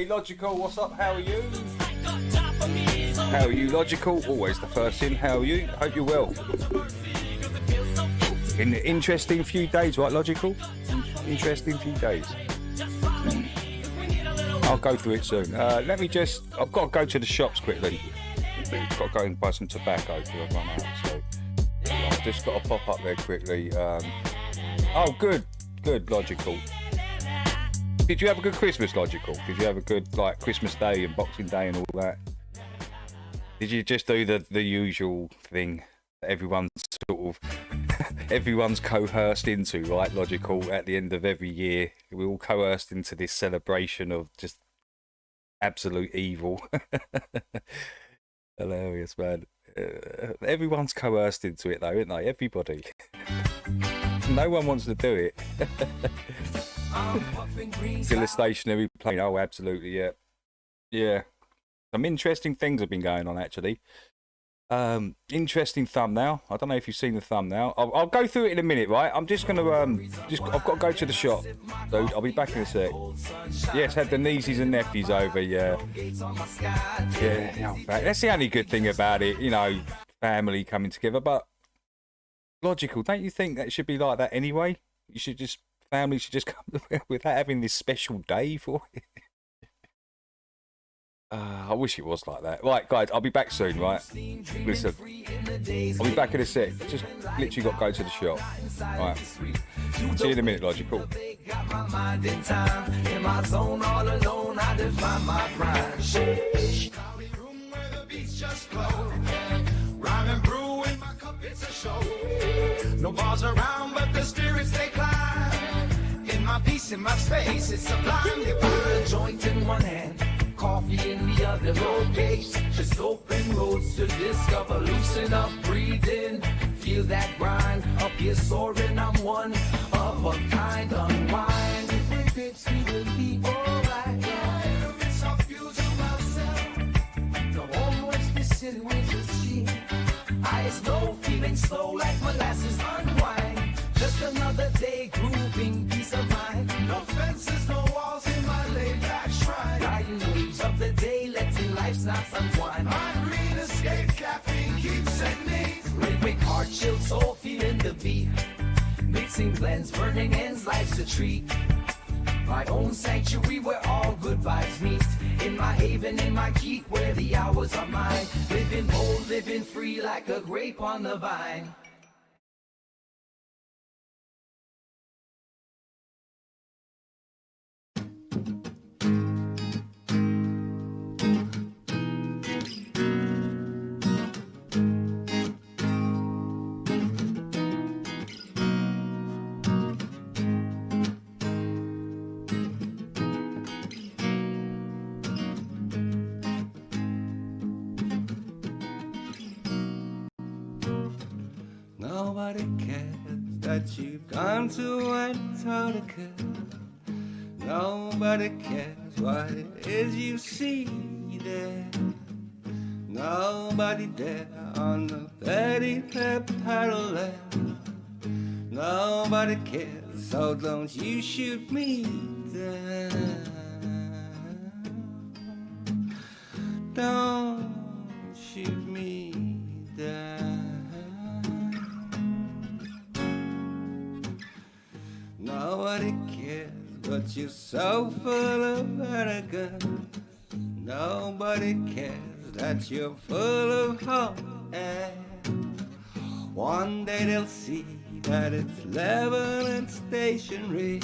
Hey, Logical, what's up? How are you? How are you, Logical? Always the first in. How are you? Hope you're well. In the interesting few days, right, Logical? Interesting few days. I'll go through it soon. I've got to go to the shops quickly. I've got to go and buy some tobacco because I've run out. So I've just got to pop up there quickly. Oh, good, Logical. Did you have a good Christmas, Logical? Did you have a good Christmas Day and Boxing Day and all that? Did you just do the usual thing that everyone's everyone's coerced into, right, Logical? At the end of every year, we're all coerced into this celebration of just absolute evil. Hilarious, man. Everyone's coerced into it, though, isn't they? Everybody. No one wants to do it. Still a stationary plane. Oh, absolutely, yeah. Yeah. Some interesting things have been going on, actually. Interesting thumbnail. I don't know if you've seen the thumbnail. I'll go through it in a minute, right? I'm just gonna I've got to go to the shop, so I'll be back in a sec. Yes, had the nieces and nephews over. Yeah. That's the only good thing about it, you know, family coming together. But Logical, don't you think that should be like that anyway? Family should just come without having this special day for it. I wish it was like that. Right, guys, I'll be back soon, right? Listen, I'll be back in a sec. Just literally got to go to the shop. Right. See you in a minute, Logical. No bars around, but the spirits they climb. In my peace, in my space, it's sublime. You put a joint in one hand, coffee in the other, no pace. Just open roads to discover, loosen up, breathe in, feel that grind. Up here soaring, I'm one of a kind, unwind. If it fits, we will be alright. It's our future ourselves. Don't always be sitting with just cheap. Eyes low, feeling slow like molasses unwind. Just another day, grooving, peace of mind. No fences, no walls in my laid-back shrine. Riding waves of the day, letting life's knots unwind. My green escape, caffeine keeps at me. Rhythmic heart, chill soul, feeling the beat. Mixing blends, burning ends, life's a treat. My own sanctuary where all good vibes meet. In my haven, in my keep, where the hours are mine. Living bold, living free like a grape on the vine. Nobody cares that you've gone to Antarctica. Nobody cares what it is you see there. Nobody there on the Betty Pep paddle left. Nobody cares, so don't you shoot me down. Don't shoot me down. Nobody cares, but you're so full of arrogance. Nobody cares that you're full of hope. And one day they'll see that it's level and stationary.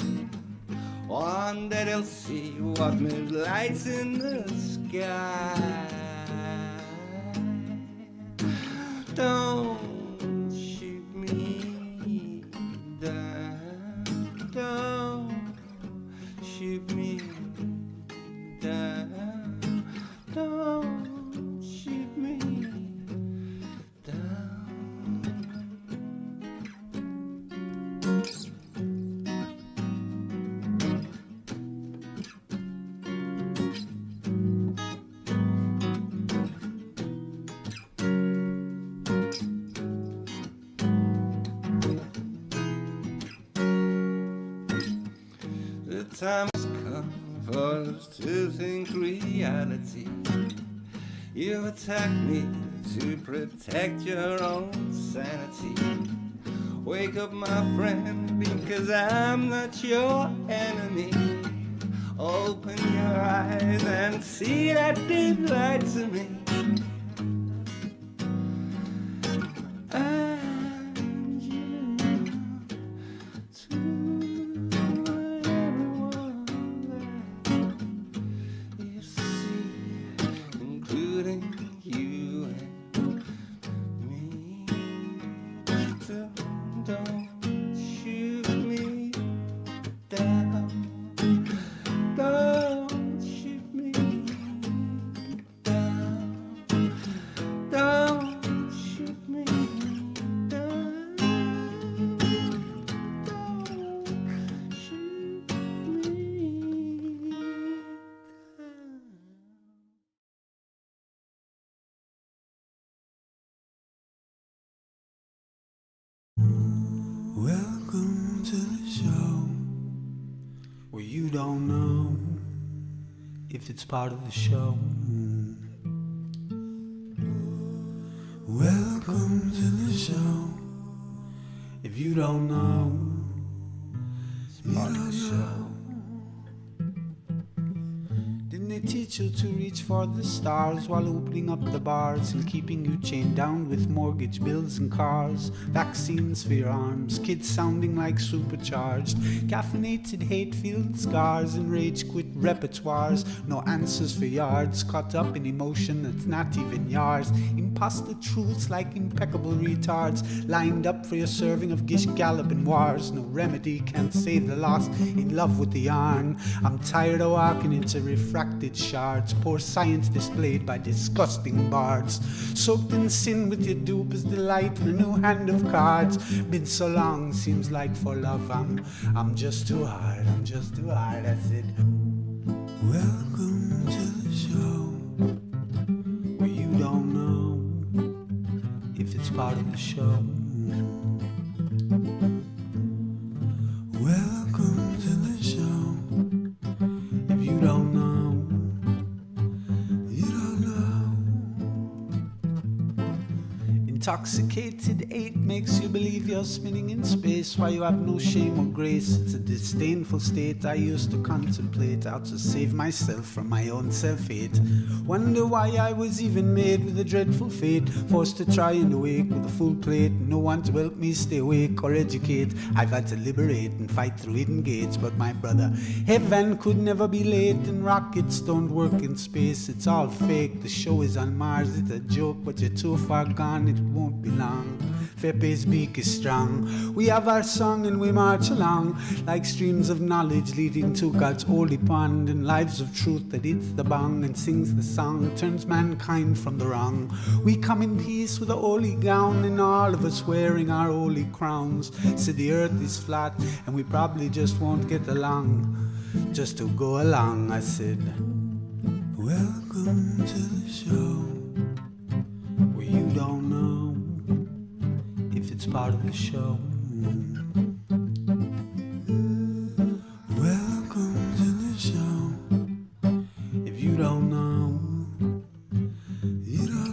One day they'll see what moves lights in the sky. Don't shoot me down. Don't shoot me down. Don't shoot me down. The time has come forced to think reality. You attack me to protect your own sanity. Wake up, my friend, because I'm not your enemy. Open your eyes and see that deep light to me. And you to everyone that you see, including you and me. So don't shoot me down. Don't shoot me down. Don't shoot me down. Don't shoot me down. Welcome to the show where you don't know if it's part of the show. Welcome to the show if you don't know it's part of the show. Didn't they teach you to reach for the stars while opening up the bars and keeping you chained down with mortgage bills and cars? Vaccines for your arms, kids sounding like supercharged, caffeinated hate-filled scars and rage-quit repertoires. No answers for yards, caught up in emotion that's not even yours. Imposter truths like impeccable retards, lined up for your serving of gish gallop and wars. No remedy can't save the lost, in love with the yarn. I'm tired of walking into refracted shards, poor science displayed by disgusting bards. Soaked in sin with your dupe is delight and a new hand of cards. Been so long, seems like for love I'm just too hard, I'm just too hard. I said, welcome to the show where you don't know if it's part of the show. Welcome to the show if you don't know. Intoxicated eight makes you believe you're spinning in space while you have no shame or grace. It's a disdainful state I used to contemplate, how to save myself from my own self-hate. Wonder why I was even made with a dreadful fate, forced to try and awake with a full plate. No one to help me stay awake or educate. I've had to liberate and fight through hidden gates. But my brother, heaven could never be late, and rockets don't work in space. It's all fake, the show is on Mars. It's a joke, but you're too far gone, it won't be long. Fepe's beak is strong. We have our song and we march along like streams of knowledge leading to God's holy pond, and lives of truth that hits the bong and sings the song, turns mankind from the wrong. We come in peace with a holy gown and all of us wearing our holy crowns. Said the earth is flat and we probably just won't get along, just to go along. I said, welcome to the show where you don't know if it's part of the show. Welcome to the show if you don't know, you don't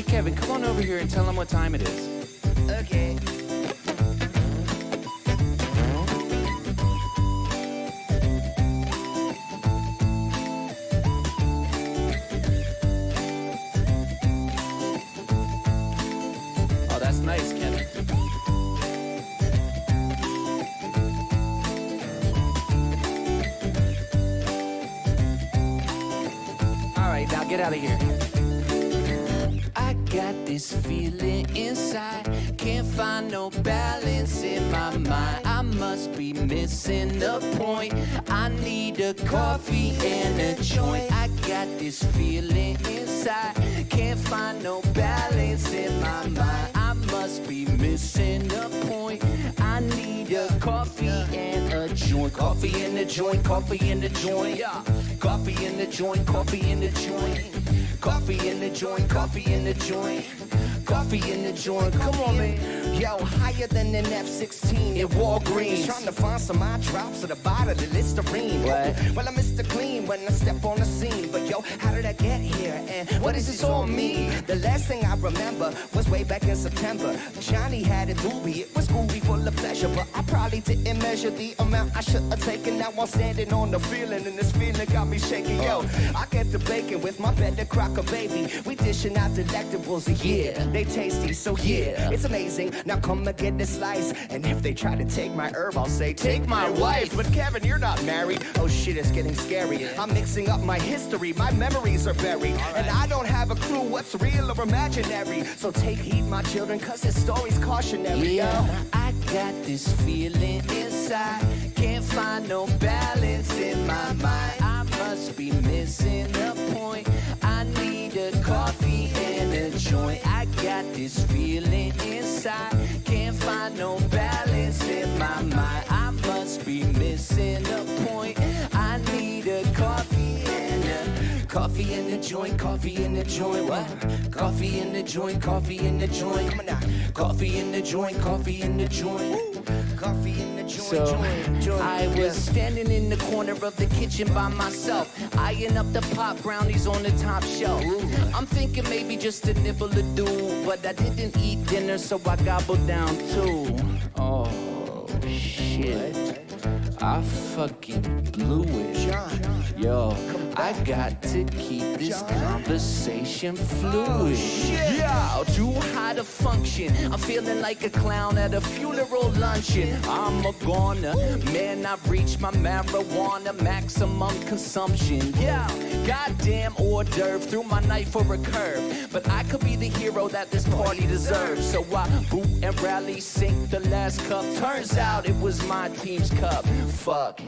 Kevin, come on over here and tell him what time it is. Okay. Oh, that's nice, Kevin. All right, now get out of here. I got this feeling inside, can't find no balance in my mind. I must be missing the point. I need a coffee and a joint. I got this feeling inside, can't find no balance in my mind. I must be missing the point. I need a coffee and a joint. Coffee in the joint, coffee in the joint. Yeah. Coffee in the joint, coffee in the joint. Coffee in the joint, coffee in the joint. Coffee in the joint, come on, man. Yo, higher than an F-16 in Walgreens. Trying to find some eye drops at the bottom of the Listerine. What? Well, I'm Mr. Clean when I step on the scene. But yo, how did I get here? And what does this all mean? The last thing I remember was way back in September. Johnny had a doobie, it was groovy, full of pleasure. But I probably didn't measure the amount I should have taken. Now I'm standing on the feeling, and this feeling got me shaking. Yo, I get the bacon with my better crocker, baby. We dishing out delectables, yeah, they tasty, so yeah, it's amazing. Now come and get this slice. And if they try to take my herb, I'll say, take my wife. But Kevin, you're not married. Oh shit, it's getting scary. I'm mixing up my history, my memories are buried. And I don't have a clue what's real or imaginary. So take heed, my children, cause this story's cautionary. Yeah, I got this feeling inside, can't find no balance in my mind. I must be missing the point. I need a coffee and a joint. I got this feeling inside, can't find no balance in my mind. I must be missing the point. I need a coffee and a coffee in the joint, coffee in the joint. What? Coffee in the joint, coffee in the joint. Come on now. Coffee in the joint, coffee in the joint. Coffee in the joint, So joint. I was standing in the corner of the kitchen by myself, eyeing up the pop brownies on the top shelf. I'm thinking maybe just a nibble to do, but I didn't eat dinner, so I gobbled down too. Oh shit, I fucking blew it. Yo, I got to keep this conversation fluid. Yo, too high to function. I'm feeling like a clown at a funeral luncheon. I'm a goner, man, I've reached my marijuana maximum consumption. Yeah, goddamn hors d'oeuvre, threw my knife for a curve. But I could be the hero that this party deserves. So I boot and rally, sink the last cup. Turns out it was my team's cup. Fuck,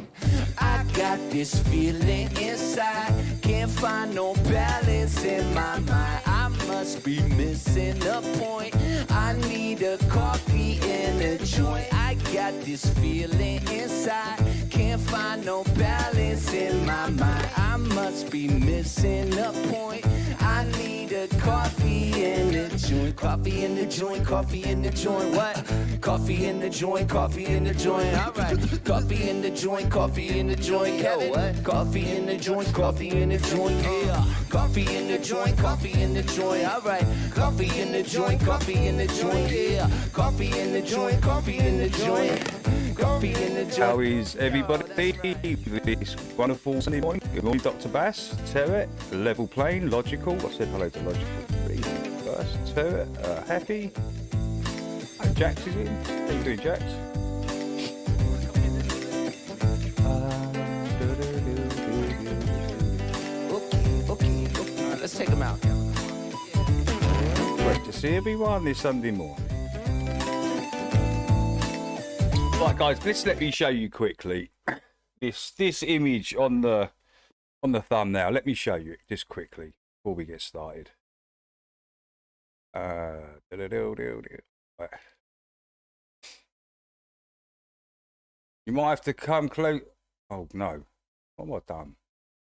I got this feeling inside, can't find no balance in my mind. I must be missing the point. I need a coffee and a joint. I got this feeling inside, can't find no balance in my mind. I must be missing the point. I need a coffee and a joint. Coffee in the joint, coffee in the joint. What? Coffee in the joint, coffee in the joint. All right. Coffee in the joint, coffee in the joint. Kevin, what? Coffee in the joint, coffee in the joint. Yeah. Coffee in the joint, coffee in the joint. All right. Coffee in the joint, coffee in the joint. Yeah. Coffee in the joint, coffee in the joint. Coffee in the joint. How is everybody this wonderful Sunday morning? Good morning, Dr. Bass, Terret, Level Plane, Logical. I said hello to Logical first. Terret, Happy. Oh, Jax is in. How you doing, Jax? Okay. All right, let's take them out. Great to see everyone this Sunday morning. Right, guys, let me show you quickly this image on the thumbnail. Let me show you it just quickly before we get started. Right. You might have to come close. Oh no, what have I done?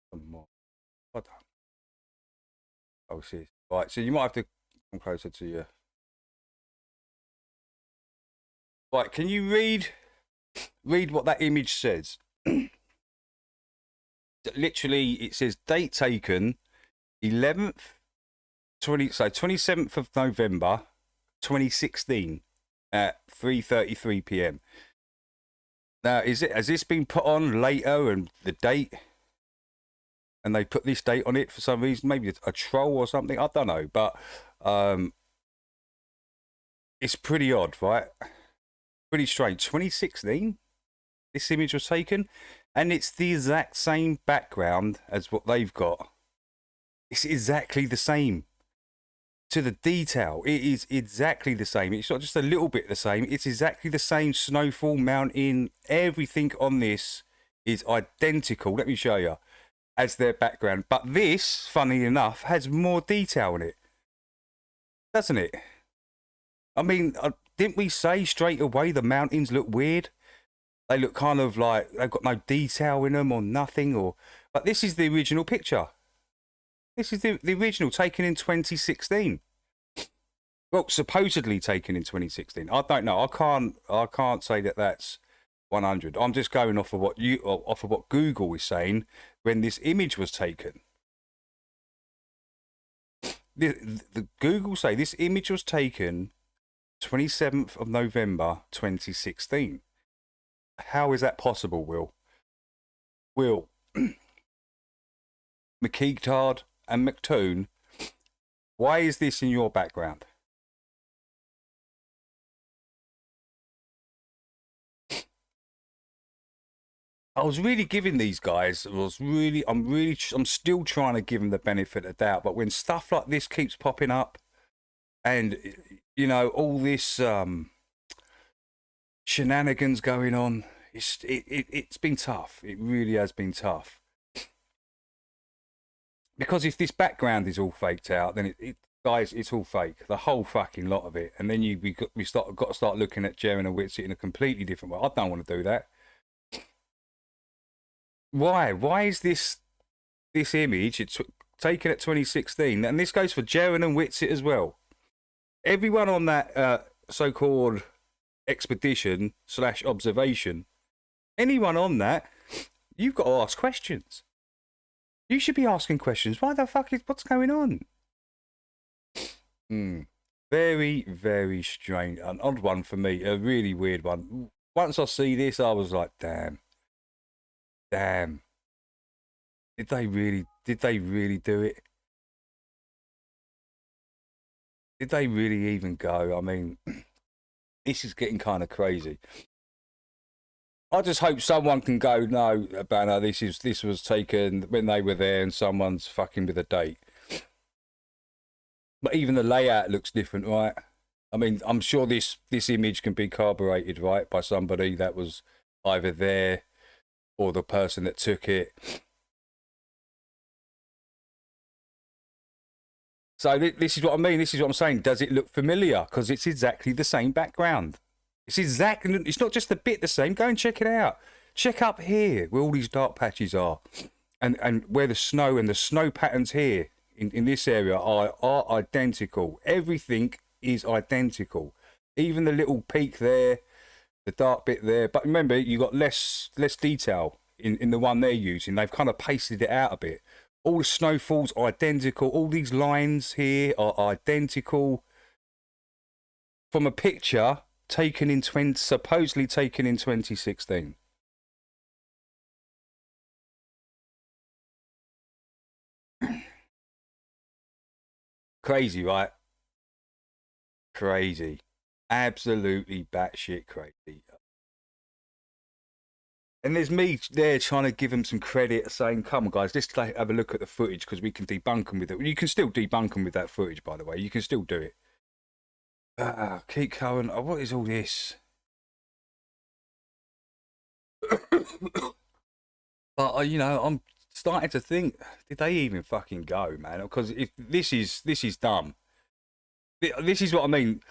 What have I done? Oh, see. Right, so you might have to come closer to you. Right, can you read what that image says? Literally, it says date taken 11th 27th of November, 2016, at 3:33 p.m. Now, has this been put on later and the date? And they put this date on it for some reason, maybe a troll or something. I don't know, but it's pretty odd, right? Pretty strange. 2016, this image was taken, and it's the exact same background as what they've got. It's exactly the same. To the detail, it is exactly the same. It's not just a little bit the same. It's exactly the same snowfall, mountain, everything on this is identical. Let me show you. As their background. But this, funny enough, has more detail in it. Doesn't it? I mean, didn't we say straight away the mountains look weird? They look kind of like they've got no detail in them or nothing. But this is the original picture. This is the original, taken in 2016. Well, supposedly taken in 2016. I don't know. I can't say that that's 100. I'm just going off of what Google is saying when this image was taken. The Google say this image was taken 27th of November 2016. How is that possible, Will? Will, Mckeegan and MCtoon, why is this in your background? I was really giving these guys, I'm still trying to give them the benefit of the doubt, but when stuff like this keeps popping up and, you know, all this shenanigans going on, it's been tough. It really has been tough. Because if this background is all faked out, then guys, it's all fake. The whole fucking lot of it. And then we got to start looking at Jaren and Witsit in a completely different way. I don't want to do that. Why is this image? It's taken at 2016, and this goes for Jaren and Witsit as well. Everyone on that so-called expedition / observation, anyone on that, you've got to ask questions. You should be asking questions. What's going on? Very, very strange. An odd one for me. A really weird one. Once I see this, I was like, damn. Did they really do it? Did they really even go? I mean, this is getting kind of crazy. I just hope someone can go, no, Banner, this was taken when they were there and someone's fucking with a date. But even the layout looks different, right? I mean, I'm sure this image can be corroborated, right, by somebody that was either there or the person that took it. So this is what I mean. This is what I'm saying. Does it look familiar? Because it's exactly the same background. It's not just a bit the same. Go and check it out. Check up here where all these dark patches are, and where the snow and the snow patterns here in this area are identical. Everything is identical. Even the little peak there, the dark bit there. But remember, you got less detail in the one they're using. They've kind of pasted it out a bit. All the snowfalls are identical. All these lines here are identical from a picture supposedly taken in 2016. Crazy, right? Crazy. Absolutely batshit crazy. And there's me there trying to give them some credit, saying, come on, guys, let's have a look at the footage because we can debunk them with it. You can still debunk them with that footage, by the way. You can still do it. Keep going. Oh, what is all this? But, you know, I'm starting to think, did they even fucking go, man? Because if this is dumb. This is what I mean.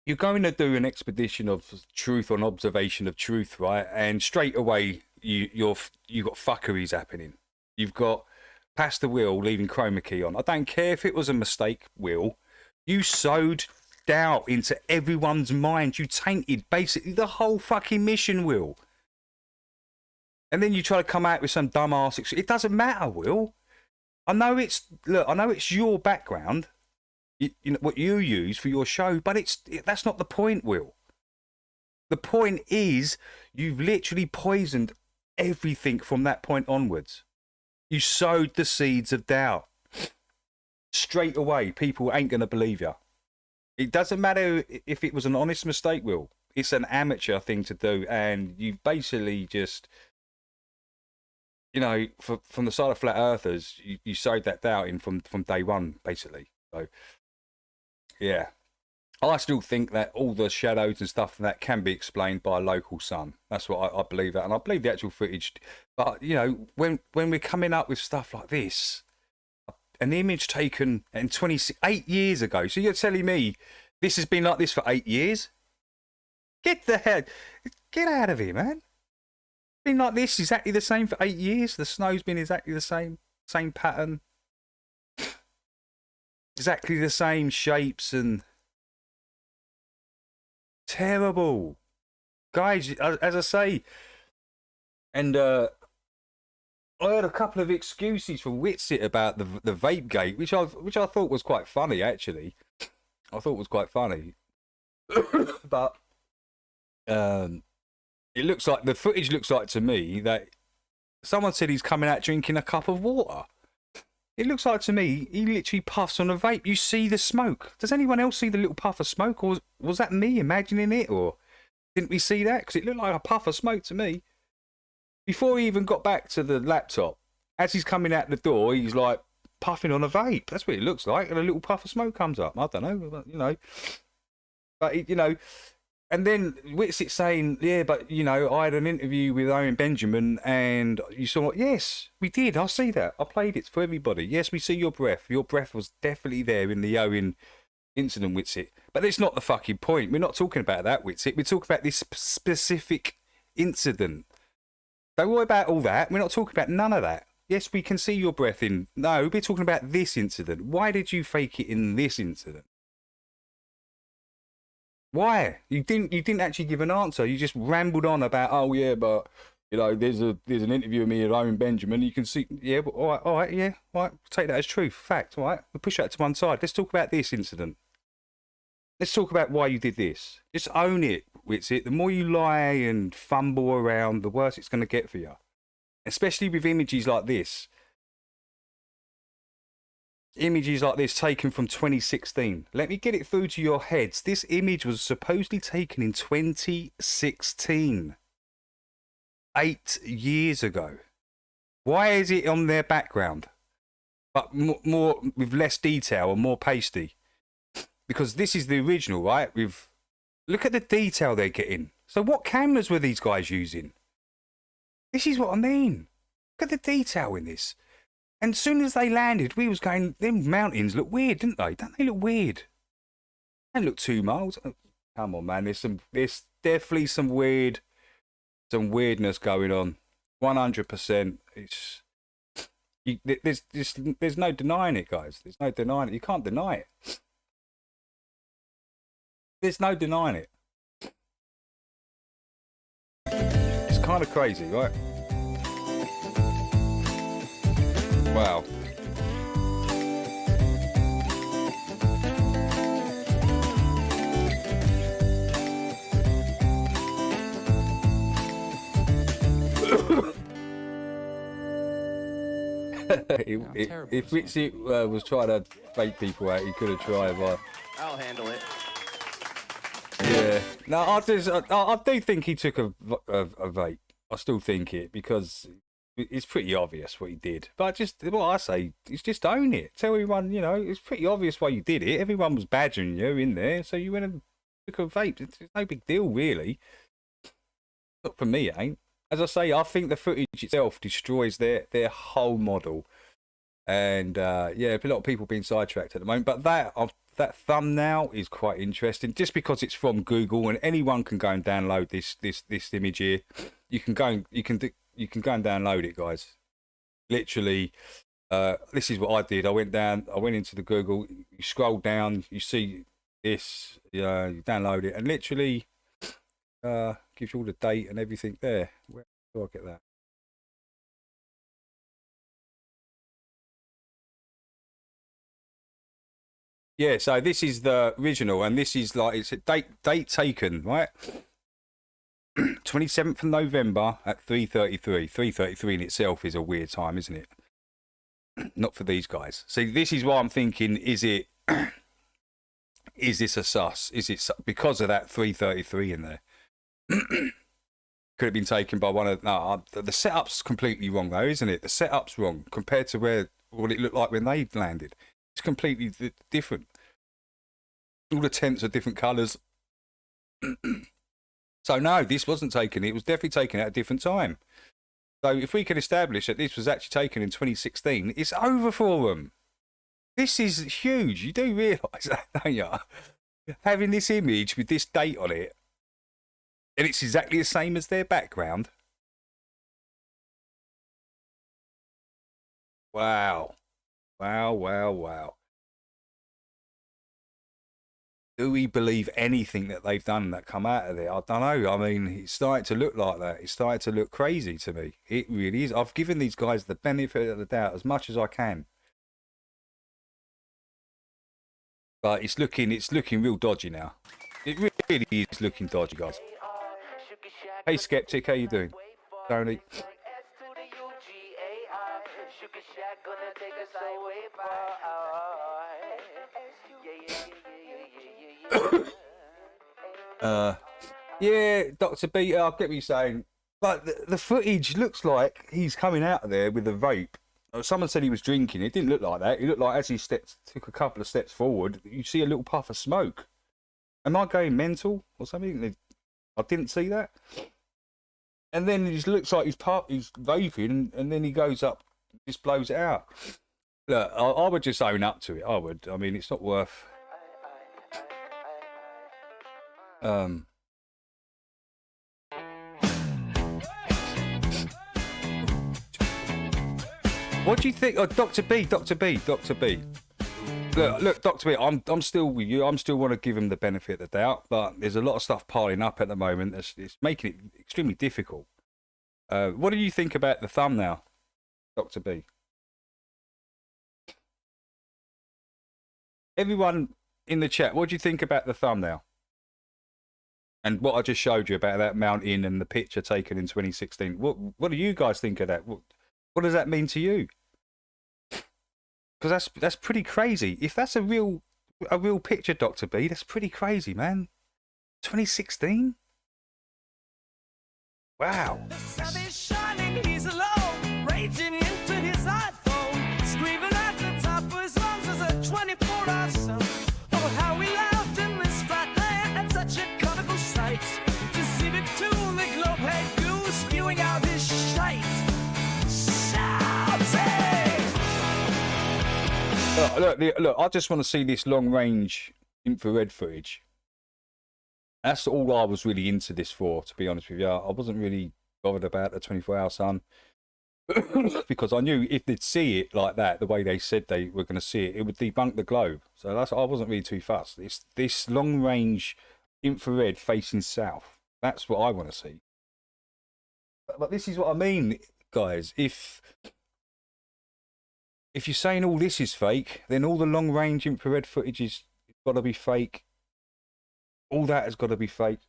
You're going to do an expedition of truth on observation of truth, right? And straight away, you've got fuckeries happening. You've got past the wheel, leaving chroma key on. I don't care if it was a mistake, Will. You sowed doubt into everyone's mind. You tainted basically the whole fucking mission, Will. And then you try to come out with some dumb ass. It doesn't matter, Will. I know it's your background, you know what you use for your show, but that's not the point, Will. The point is you've literally poisoned everything from that point onwards. You sowed the seeds of doubt. Straight away, people ain't going to believe you. It doesn't matter if it was an honest mistake, Will. It's an amateur thing to do, and you basically just, you know, from the side of flat earthers, you sowed that doubt in from day one, basically. So, yeah. I still think that all the shadows and stuff that can be explained by a local sun. That's what I believe that, and I believe the actual footage. But you know, when we're coming up with stuff like this, an image taken in 8 years ago. So you're telling me this has been like this for 8 years? Get out of here, man. It's been like this exactly the same for 8 years. The snow's been exactly the same pattern, exactly the same shapes and. Terrible, guys. As I say, and I heard a couple of excuses from Witsit about the vape gate, which I thought was quite funny. Actually, I thought was quite funny, but it looks like the footage looks like to me that someone said he's coming out drinking a cup of water. It looks like to me he literally puffs on a vape. You see the smoke. Does anyone else see the little puff of smoke, or was that me imagining it, or didn't we see that? Because it looked like a puff of smoke to me. Before he even got back to the laptop, as he's coming out the door, he's like puffing on a vape. That's what it looks like, and a little puff of smoke comes up. I don't know, but, you know. But you know. And then Witsit saying, yeah, but, you know, I had an interview with Owen Benjamin and you saw, yes, we did. I see that. I played it for everybody. Yes, we see your breath. Your breath was definitely there in the Owen incident, Witsit. But it's not the fucking point. We're not talking about that, Witsit. We're talking about this specific incident. Don't worry about all that. We're not talking about none of that. Yes, we can see your breath in. No, we're talking about this incident. Why did you fake it in this incident? Why? You didn't actually give an answer. You just rambled on about, oh yeah, but you know, there's an interview with me at Owen Benjamin. You can see, yeah, but all right, yeah, all right. Take that as truth, fact. All right, we'll push that to one side. Let's talk about this incident. Let's talk about why you did this. Just own it, Witsit. The more you lie and fumble around, the worse it's going to get for you. Especially with images like this. Images like this taken from 2016. Let me get it through to your heads. This image was supposedly taken in 2016. 8 years ago. Why is it on their background? But more with less detail and more pasty. Because this is the original, right? Look at the detail they're getting. So what cameras were these guys using? This is what I mean. Look at the detail in this. And as soon as they landed, we was going, them mountains look weird, didn't they? Don't they look weird? They look 2 miles. Oh, come on, man. There's definitely some weirdness going on. 100%. There's no denying it, guys. There's no denying it. You can't deny it. There's no denying it. It's kind of crazy, right? Wow. If Ritzy was trying to fake people out, he could have tried, but I'll handle it. yeah. No, I do think he took a vape. I still think it, because it's pretty obvious what he did. But just what I say is just own it. Tell everyone, you know, it's pretty obvious why you did it. Everyone was badgering you in there, so you went and took a vape. It's no big deal, really. Not for me, it ain't. As I say, I think the footage itself destroys their whole model. And yeah, a lot of people being sidetracked at the moment. But that thumbnail is quite interesting, just because it's from Google and anyone can go and download this image here. You can go and download it, guys. Literally, this is what I did. I went into the Google. You scroll down, you see this. You download it, and literally gives you all the date and everything there. Where do I get that? Yeah, so this is the original, and this is like, it's a date taken, right? 27th of November at 3:33. 3:33 in itself is a weird time, isn't it? Not for these guys. See, this is why I'm thinking, is it, is this a sus? Is it because of that 3:33 in there? Could have been taken by one of, no, the setup's completely wrong though, isn't it? The setup's wrong compared to what it looked like when they landed. It's completely different. All the tents are different colours. So no, this wasn't taken. It was definitely taken at a different time. So if we can establish that this was actually taken in 2016, it's over for them. This is huge. You do realise that, don't you? Having this image with this date on it, and it's exactly the same as their background. Wow. Wow, wow, wow. Do we believe anything that they've done that come out of there? I don't know. I mean, it's starting to look like that. It's starting to look crazy to me. It really is. I've given these guys the benefit of the doubt as much as I can. But it's looking real dodgy now. It really is looking dodgy, guys. Hey, Skeptic, how you doing? Tony. Yeah, Dr. B, I get what you're saying. But the footage looks like he's coming out of there with a vape. Someone said he was drinking. It didn't look like that. It looked like as he took a couple of steps forward, you see a little puff of smoke. Am I going mental or something? I didn't see that. And then it just looks like he's vaping, and then he goes up, just blows it out. Look, I would just own up to it. I would. I mean, it's not worth. What do you think? Oh, Dr. B. Look, Dr. B, I'm still with you. I'm still want to give him the benefit of the doubt, but there's a lot of stuff piling up at the moment. It's making it extremely difficult. What do you think about the thumbnail, Dr. B? Everyone in the chat, what do you think about the thumbnail? And what I just showed you about that mountain and the picture taken in 2016. What do you guys think of that? What does that mean to you? Because that's pretty crazy. If that's a real picture, Dr. B, that's pretty crazy, man. 2016? Wow. The sun is shining, he's alone, raging into his iPhone, screaming at the top of his lungs as a 24-hour sun. Oh, how we laughed in this flat land at such a comical sight. To see the tune, the globe head goose spewing out his shite. Look, I just want to see this long-range infrared footage. That's all I was really into this for, to be honest with you. I wasn't really bothered about the 24-hour sun because I knew if they'd see it like that, the way they said they were going to see it, it would debunk the globe. So I wasn't really too fussed. It's this long-range infrared facing south. That's what I want to see. But this is what I mean, guys. If you're saying all this is fake, then all the long-range infrared footage is got to be fake. All that has got to be fake.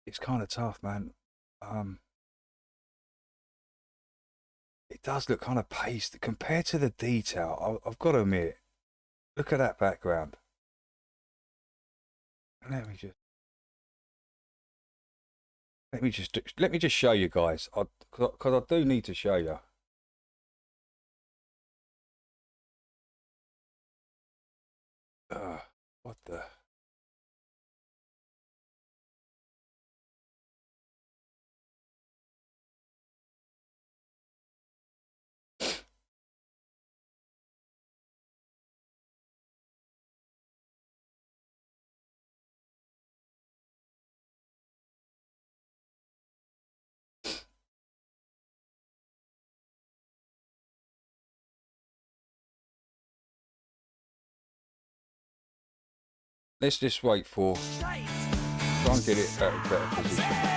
It's kind of tough, man. It does look kind of pasted compared to the detail. I've got to admit, look at that background. Let me just show you guys, because I do need to show you. What the? Let's just wait for. Try and get it at a better position.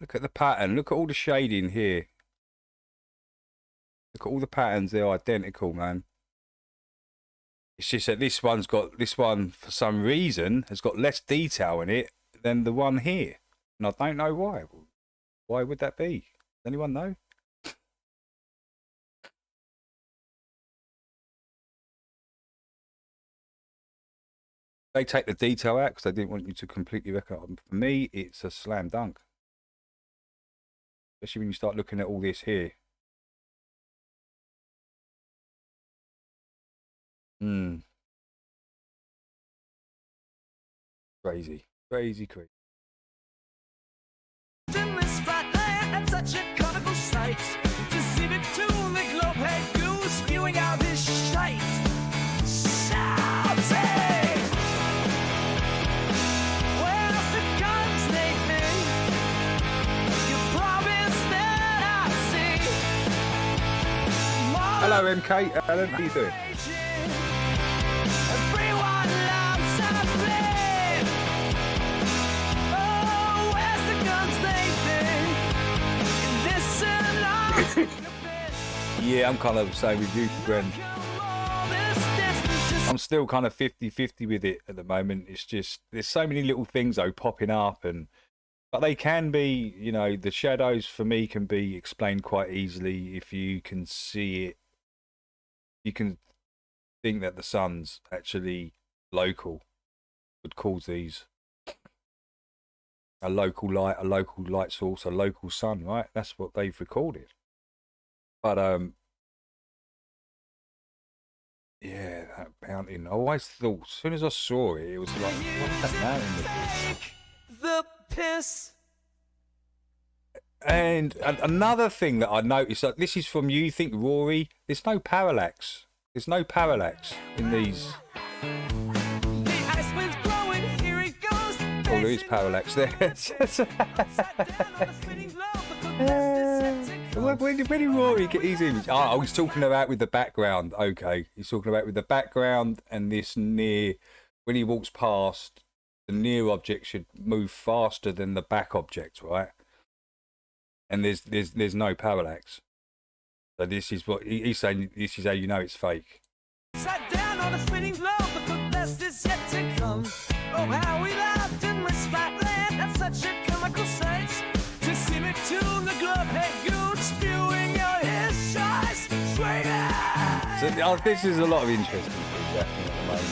Look at the pattern. Look at all the shading here. Look at all the patterns. They're identical, man. It's just that this one, for some reason, has got less detail in it than the one here. And I don't know why. Why would that be? Does anyone know? They take the detail out because they didn't want you to completely record. For me, it's a slam dunk. Especially when you start looking at all this here. Crazy. Crazy. In this flat land at such a comical sight, to see the tune, the globe head goose spewing out his shite. Shouting! Where's the guns, Nathan? You promised that I'd see. Hello, MK. Alan, how you doing? Everyone loves a flame. Oh, where's the guns, Nathan? Listen up. Yeah, I'm kind of the same with you, Gwen. I'm still kind of 50-50 with it at the moment. It's just, there's so many little things though popping up, but they can be, you know, the shadows for me can be explained quite easily if you can see it. You can think that the sun's actually local, would cause these. A local light source, a local sun, right? That's what they've recorded. But yeah, that mountain. I always thought, as soon as I saw it, it was like, what's that mountain? The piss. And another thing that I noticed, like, this is from you think, Rory. There's no parallax. There's no parallax in these. The ice wind's blowing, here it goes. Oh, there is parallax there. When did Rory get his image? Oh, I was talking about with the background. Okay, he's talking about with the background and this near. When he walks past, the near object should move faster than the back object, right? And there's no parallax. So this is what he's saying. This is how you know it's fake. Sat down on a spinning globe, but the best is yet to come. Oh, how we laughed in this flat land at such a comical sight. To see McToon, the glove head goon, spewing out his shots, swinging. So this is a lot of interesting things happening at the moment.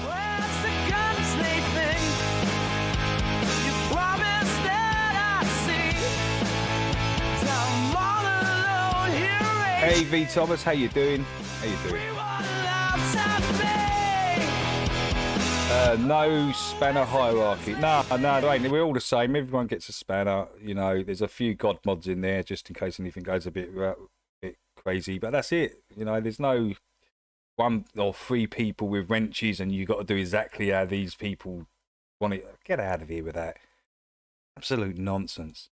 Where's the guns, Nathan? You promised that I'd see. I'm all alone here. Hey V Thomas, how you doing? How you doing? No spanner hierarchy. No, there ain't. We're all the same. Everyone gets a spanner. You know, there's a few god mods in there just in case anything goes a bit crazy. But that's it. You know, there's no 1 or 3 people with wrenches and you got to do exactly how these people want it. Get out of here with that. Absolute nonsense.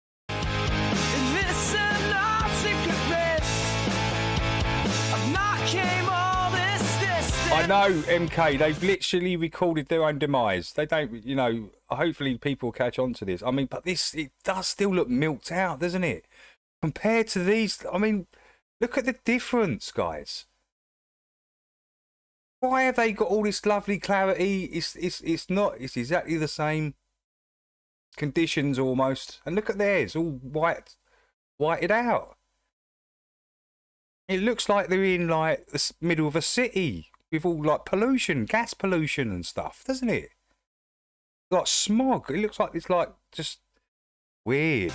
I know, MK, they've literally recorded their own demise. They don't, you know, hopefully people catch on to this. I mean, but this, it does still look milked out, doesn't it? Compared to these, I mean, look at the difference, guys. Why have they got all this lovely clarity? It's not, it's exactly the same conditions almost. And look at theirs, all whited out. It looks like they're in like the middle of a city. With all like pollution, gas pollution and stuff, doesn't it? Like smog. It looks like it's like just weird.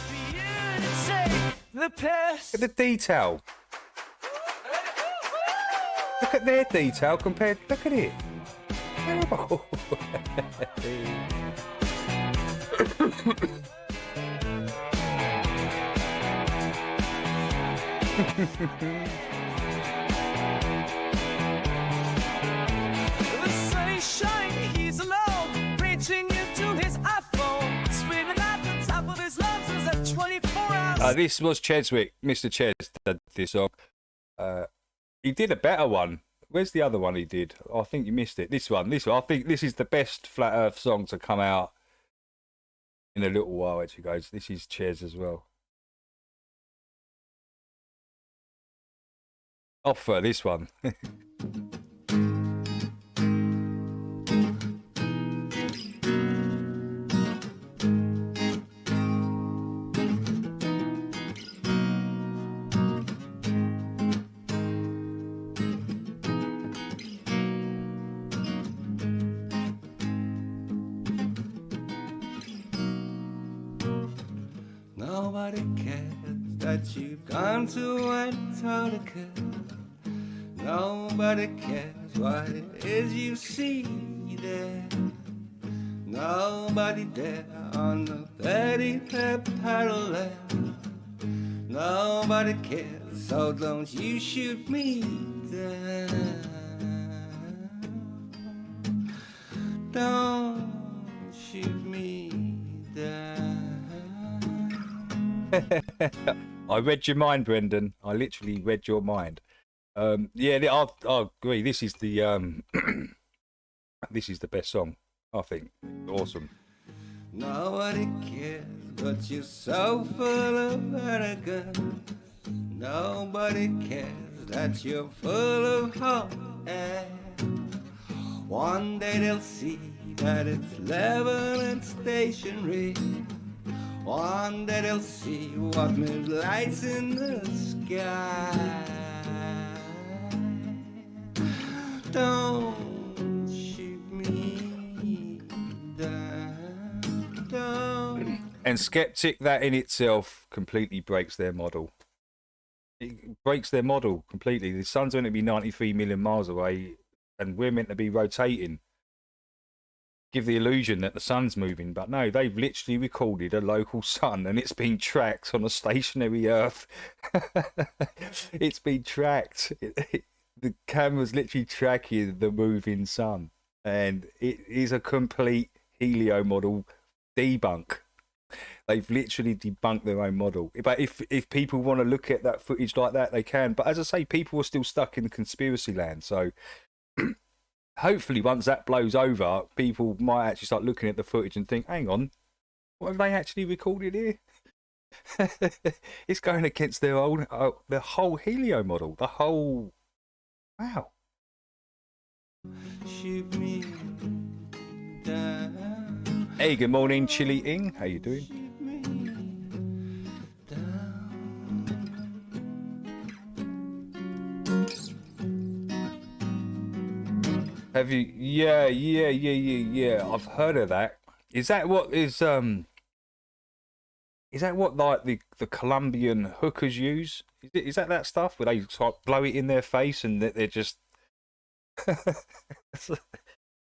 Look at the detail. Look at their detail compared. Look at it. Terrible. He's alone, reaching into his iPhone, screaming at the top of his lungs as a 24 hours. This was Cheswick, Mr. Ches did this song. He did a better one. Where's the other one he did? I think you missed it. This one. I think this is the best Flat Earth song to come out in a little while, actually, guys. This is Ches as well. Off for this one. Nobody cares that you've gone to Antarctica. Nobody cares what it is you see there. Nobody there on the 30th parallel. Nobody cares, so don't you shoot me down. Don't shoot me down. I read your mind, Brendan. I literally read your mind. Yeah, I agree. This is the this is the best song, I think. Awesome. Nobody cares, but you're so full of arrogance. Nobody cares that you're full of hope. And one day they'll see that it's level and stationary. One day they'll see what moves lights in the sky. Don't shoot me down. Don't. And Skeptic, that in itself completely breaks their model. It breaks their model completely. The sun's meant to be 93 million miles away, and we're meant to be rotating. Give the illusion that the sun's moving, but no, they've literally recorded a local sun and it's been tracked on a stationary Earth. It's been tracked. The camera's literally tracking the moving sun, and it is a complete helio model debunk. They've literally debunked their own model. But if people want to look at that footage like that, they can. But as I say, people are still stuck in the conspiracy land, so hopefully once that blows over, people might actually start looking at the footage and think, hang on, what have they actually recorded here? It's going against their own, the whole helio model, the whole, wow. Shoot me down. Hey, good morning, Chili Ing. How you doing? Shoot me down. Have you? Yeah. I've heard of that. Is that what is what like the Colombian hookers use? Is that stuff where they sort of blow it in their face and they're just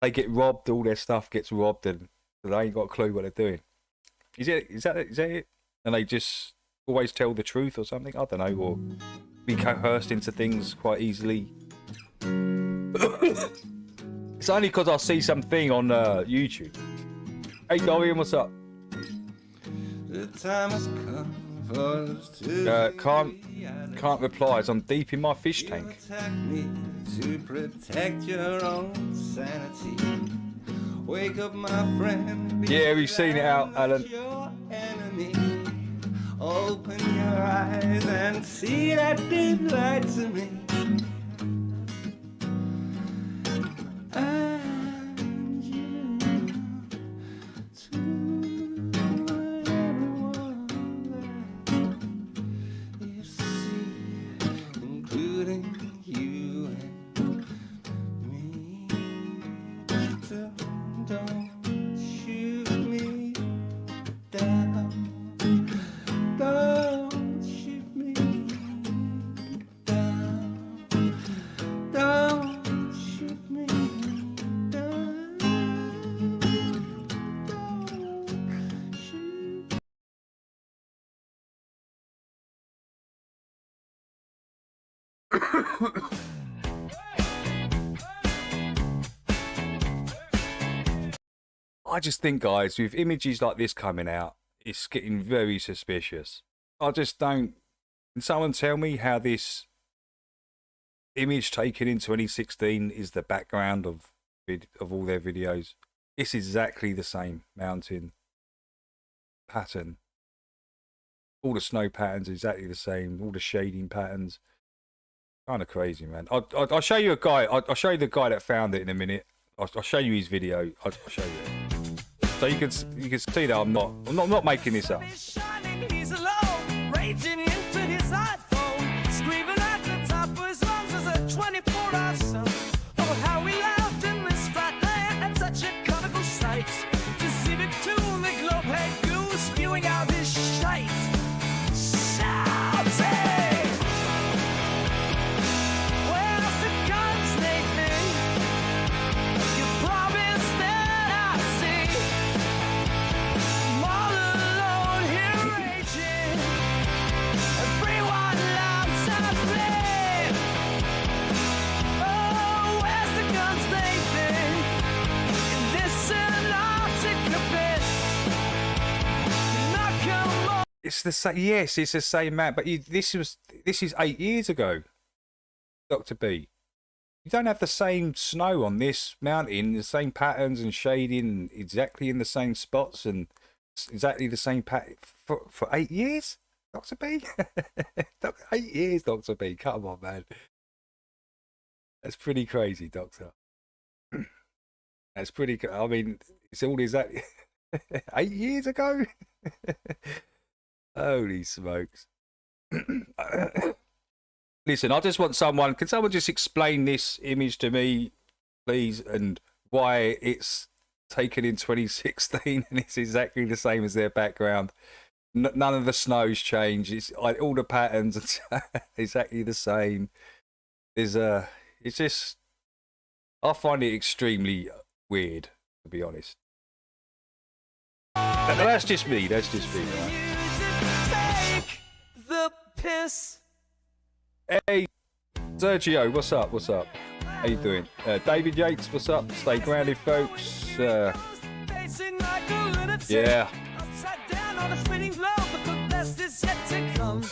they get robbed, all their stuff gets robbed, and they ain't got a clue what they're doing. Is that it? And they just always tell the truth or something? I don't know, or be coerced into things quite easily. It's only because I see something on YouTube. Hey Dorian, what's up? The time has come for us to Can't reply as I'm deep in my fish You tank. attack me to protect your own sanity. Wake up, my friend. Yeah, we've seen it out, Alan. Your enemy. Open your eyes and see that deep light to me. And you to everyone that you see, including you and me. Don't shoot me down. Don't shoot me down. Don't shoot me down. Don't shoot. I just think, guys, with images like this coming out, it's getting very suspicious. I just don't. Can someone tell me how this image taken in 2016 is the background of all their videos? It's exactly the same mountain. pattern. All the snow patterns are exactly the same. All the shading patterns. Kind of crazy, man. I'll show you a guy. I'll show you the guy that found it in a minute. I'll show you his video. I'll show you it. So you can see that I'm not making this up. He's alone, raging into his iPhone, screaming at the top of his lungs as a 24-hour sun. Oh, how we laughed in this flat land at such a comical sight. To see McToon, the globe-head goose, spewing out his shite. Shouting! Where's the guns, Nathan? You promised that I'd see. I'm all alone here raging. Everyone laughs at me. Oh, where's the guns, Nathan? In this Antarctic abyss. Not come on. It's the same. Yes, it's the same man. But this is 8 years ago, Dr. B. You don't have the same snow on this mountain, the same patterns and shading, exactly in the same spots and exactly the same pattern for 8 years, Dr. B. 8 years, Dr. B. Come on, man. That's pretty crazy, Doctor. That's pretty. I mean, it's all exactly 8 years ago. Holy smokes. Listen, I just want someone. Can someone just explain this image to me, please, and why it's taken in 2016 and it's exactly the same as their background? None of the snow's changed. It's all the patterns are exactly the same. It's just, I find it extremely weird, to be honest. But that's just me. That's just me. Right? Take the piss. Hey, Sergio, what's up? What's up? How you doing? David Yates, what's up? Stay grounded, folks. Facing like a lunatic. Yeah. Upside down on a spinning globe, but the best is yet to come.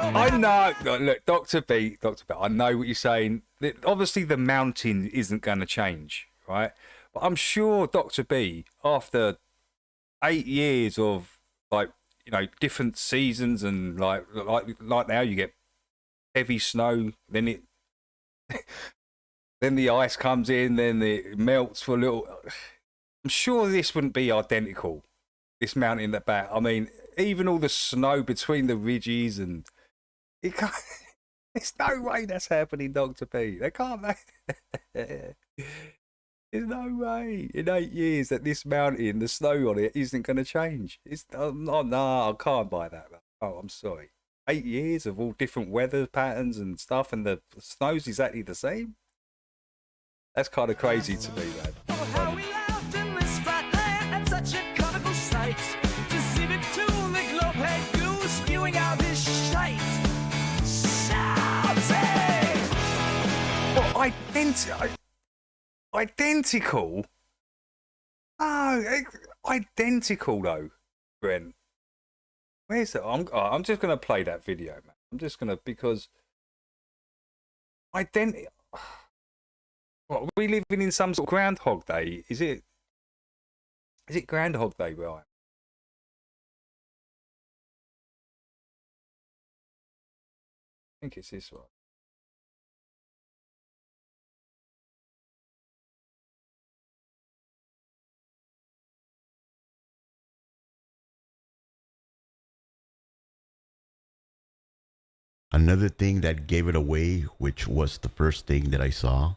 Oh, I know. Look, Dr. B, I know what you're saying. Obviously, the mountain isn't going to change, right? But I'm sure Dr. B, after 8 years of, like, you know, different seasons and like now you get heavy snow, then then the ice comes in, then it melts for a little. I'm sure this wouldn't be identical. This mountain at the back. I mean, even all the snow between the ridges and it can't. There's no way that's happening, Dr. P. They can't. There's no way in 8 years that this mountain, the snow on it, isn't going to change. It's no, I can't buy that. Oh, I'm sorry. 8 years of all different weather patterns and stuff, and the snow's exactly the same. That's kind of crazy to me, man. Oh, how we laughed in this flat land at such a comical sight. To see McToon, the globe-head goose, spewing out his shite. Shouting! Well, identical? Oh, identical though, Brent. Where's that? I'm just going to play that video, man. I'm just going to, because identical. What, are we living in some sort of Groundhog Day? Is it Groundhog Day where I am? I think it's this one. Another thing that gave it away, which was the first thing that I saw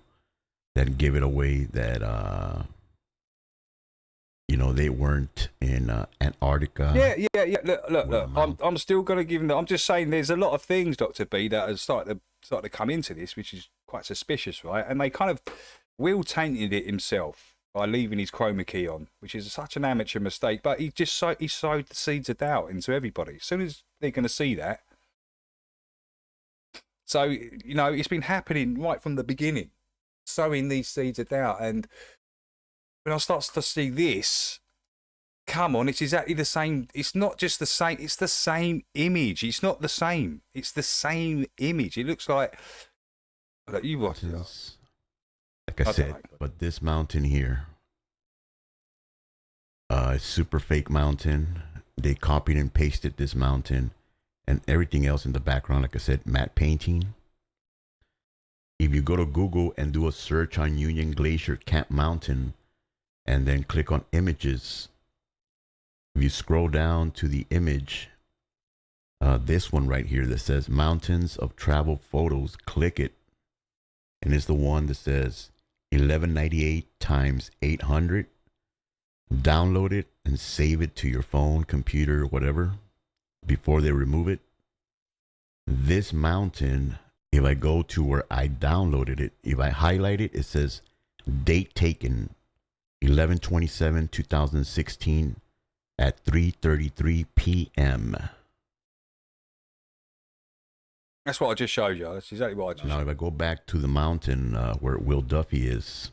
that gave it away, that you know, they weren't in Antarctica. Yeah. Look. I'm still going to give them. I'm just saying, there's a lot of things, Dr. B, that have started to come into this, which is quite suspicious, right? And they kind of Will tainted it himself by leaving his chroma key on, which is such an amateur mistake. But he sowed the seeds of doubt into everybody. As soon as they're going to see that. So, you know, it's been happening right from the beginning, sowing these seeds of doubt. And when I start to see this, come on, it's exactly the same. It's not just the same. It's the same image. It's not the same. It's the same image. It looks like, look, you watch it. Like I said, but this mountain here, it's super fake mountain. they copied and pasted this mountain and everything else in the background, like I said, matte painting. If you go to Google and do a search on Union Glacier Camp Mountain and then click on images, if you scroll down to the image, this one right here that says Mountains of Travel Photos, click it. And it's the one that says 1198 times 800. Download it and save it to your phone, computer, whatever, before they remove it. This mountain, if I go to where I downloaded it, if I highlight it, it says date taken 11/27/2016 at 3:33 p.m. That's what I just showed you. That's exactly what I just Now, showed. if I go back to the mountain where Will Duffy is,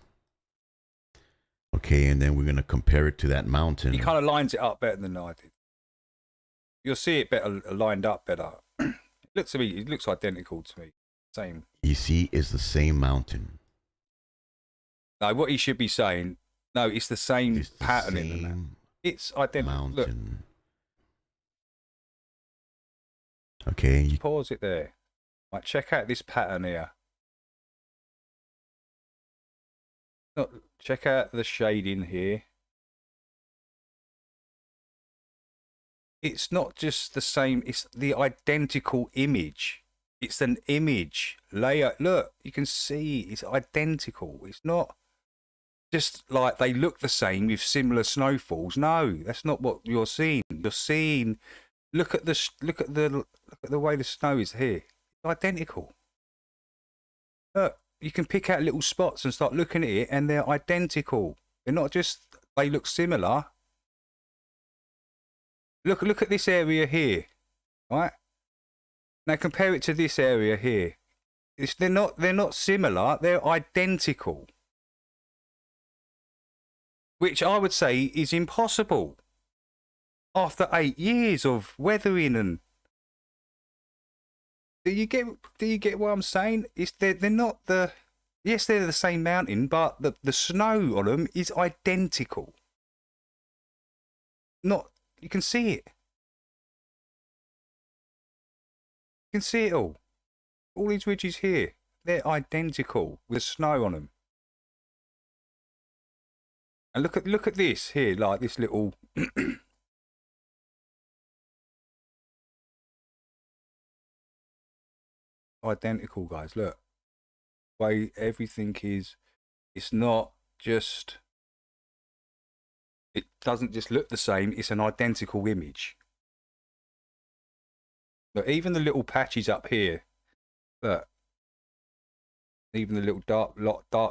okay, and then we're going to compare it to that mountain. He kind of lines it up better than I did. You'll see it better lined up better. It looks to me, it looks identical to me. Same. You see, it's the same mountain. No, what he should be saying, no, it's the same It's the pattern in the map. same It's identical. Look, mountain. Okay, you, pause it there. Right, check out this pattern here. Look, check out the shading here. It's not just the same, it's the identical image. It's an image layer. Look, you can see it's identical. It's not just like they look the same with similar snowfalls. No, that's not what you're seeing. You're seeing, look at the way the snow is here. It's identical. Look, you can pick out little spots and start looking at it, and they're identical. They're not just, they look similar. Look at this area here, right? Now compare it to this area here. They're not similar. They're identical, which I would say is impossible after 8 years of weathering. And do you get what I'm saying? They're not the, yes, they're the same mountain, but the snow on them is identical. Not, you can see it. You can see it all. All these ridges here, they're identical with snow on them. And look at this here, like this little identical, guys. Look, the way everything is, it's not just, it doesn't just look the same, it's an identical image. Look, even the little patches up here, look, even the little dark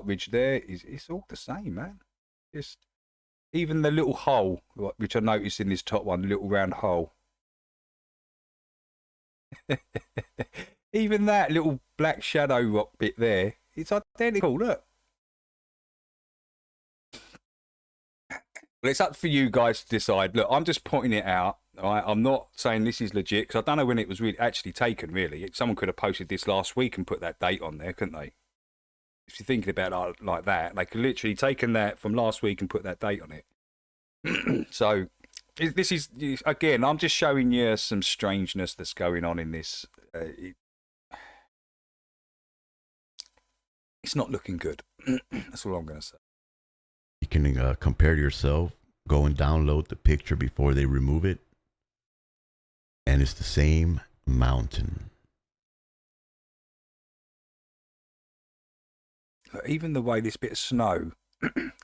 ridge there, it's all the same, man. Just even the little hole, which I noticed in this top one, the little round hole. Even that little black shadow rock bit there, it's identical, look. Well, it's up for you guys to decide. Look, I'm just pointing it out. All right? I'm not saying this is legit, because I don't know when it was really actually taken, really. Someone could have posted this last week and put that date on there, couldn't they? If you're thinking about it like that, they could literally taken that from last week and put that date on it. So, this is, again, I'm just showing you some strangeness that's going on in this. It's not looking good. That's all I'm going to say. you can compare yourself, go and download the picture before they remove it. And it's the same mountain. Even the way this bit of snow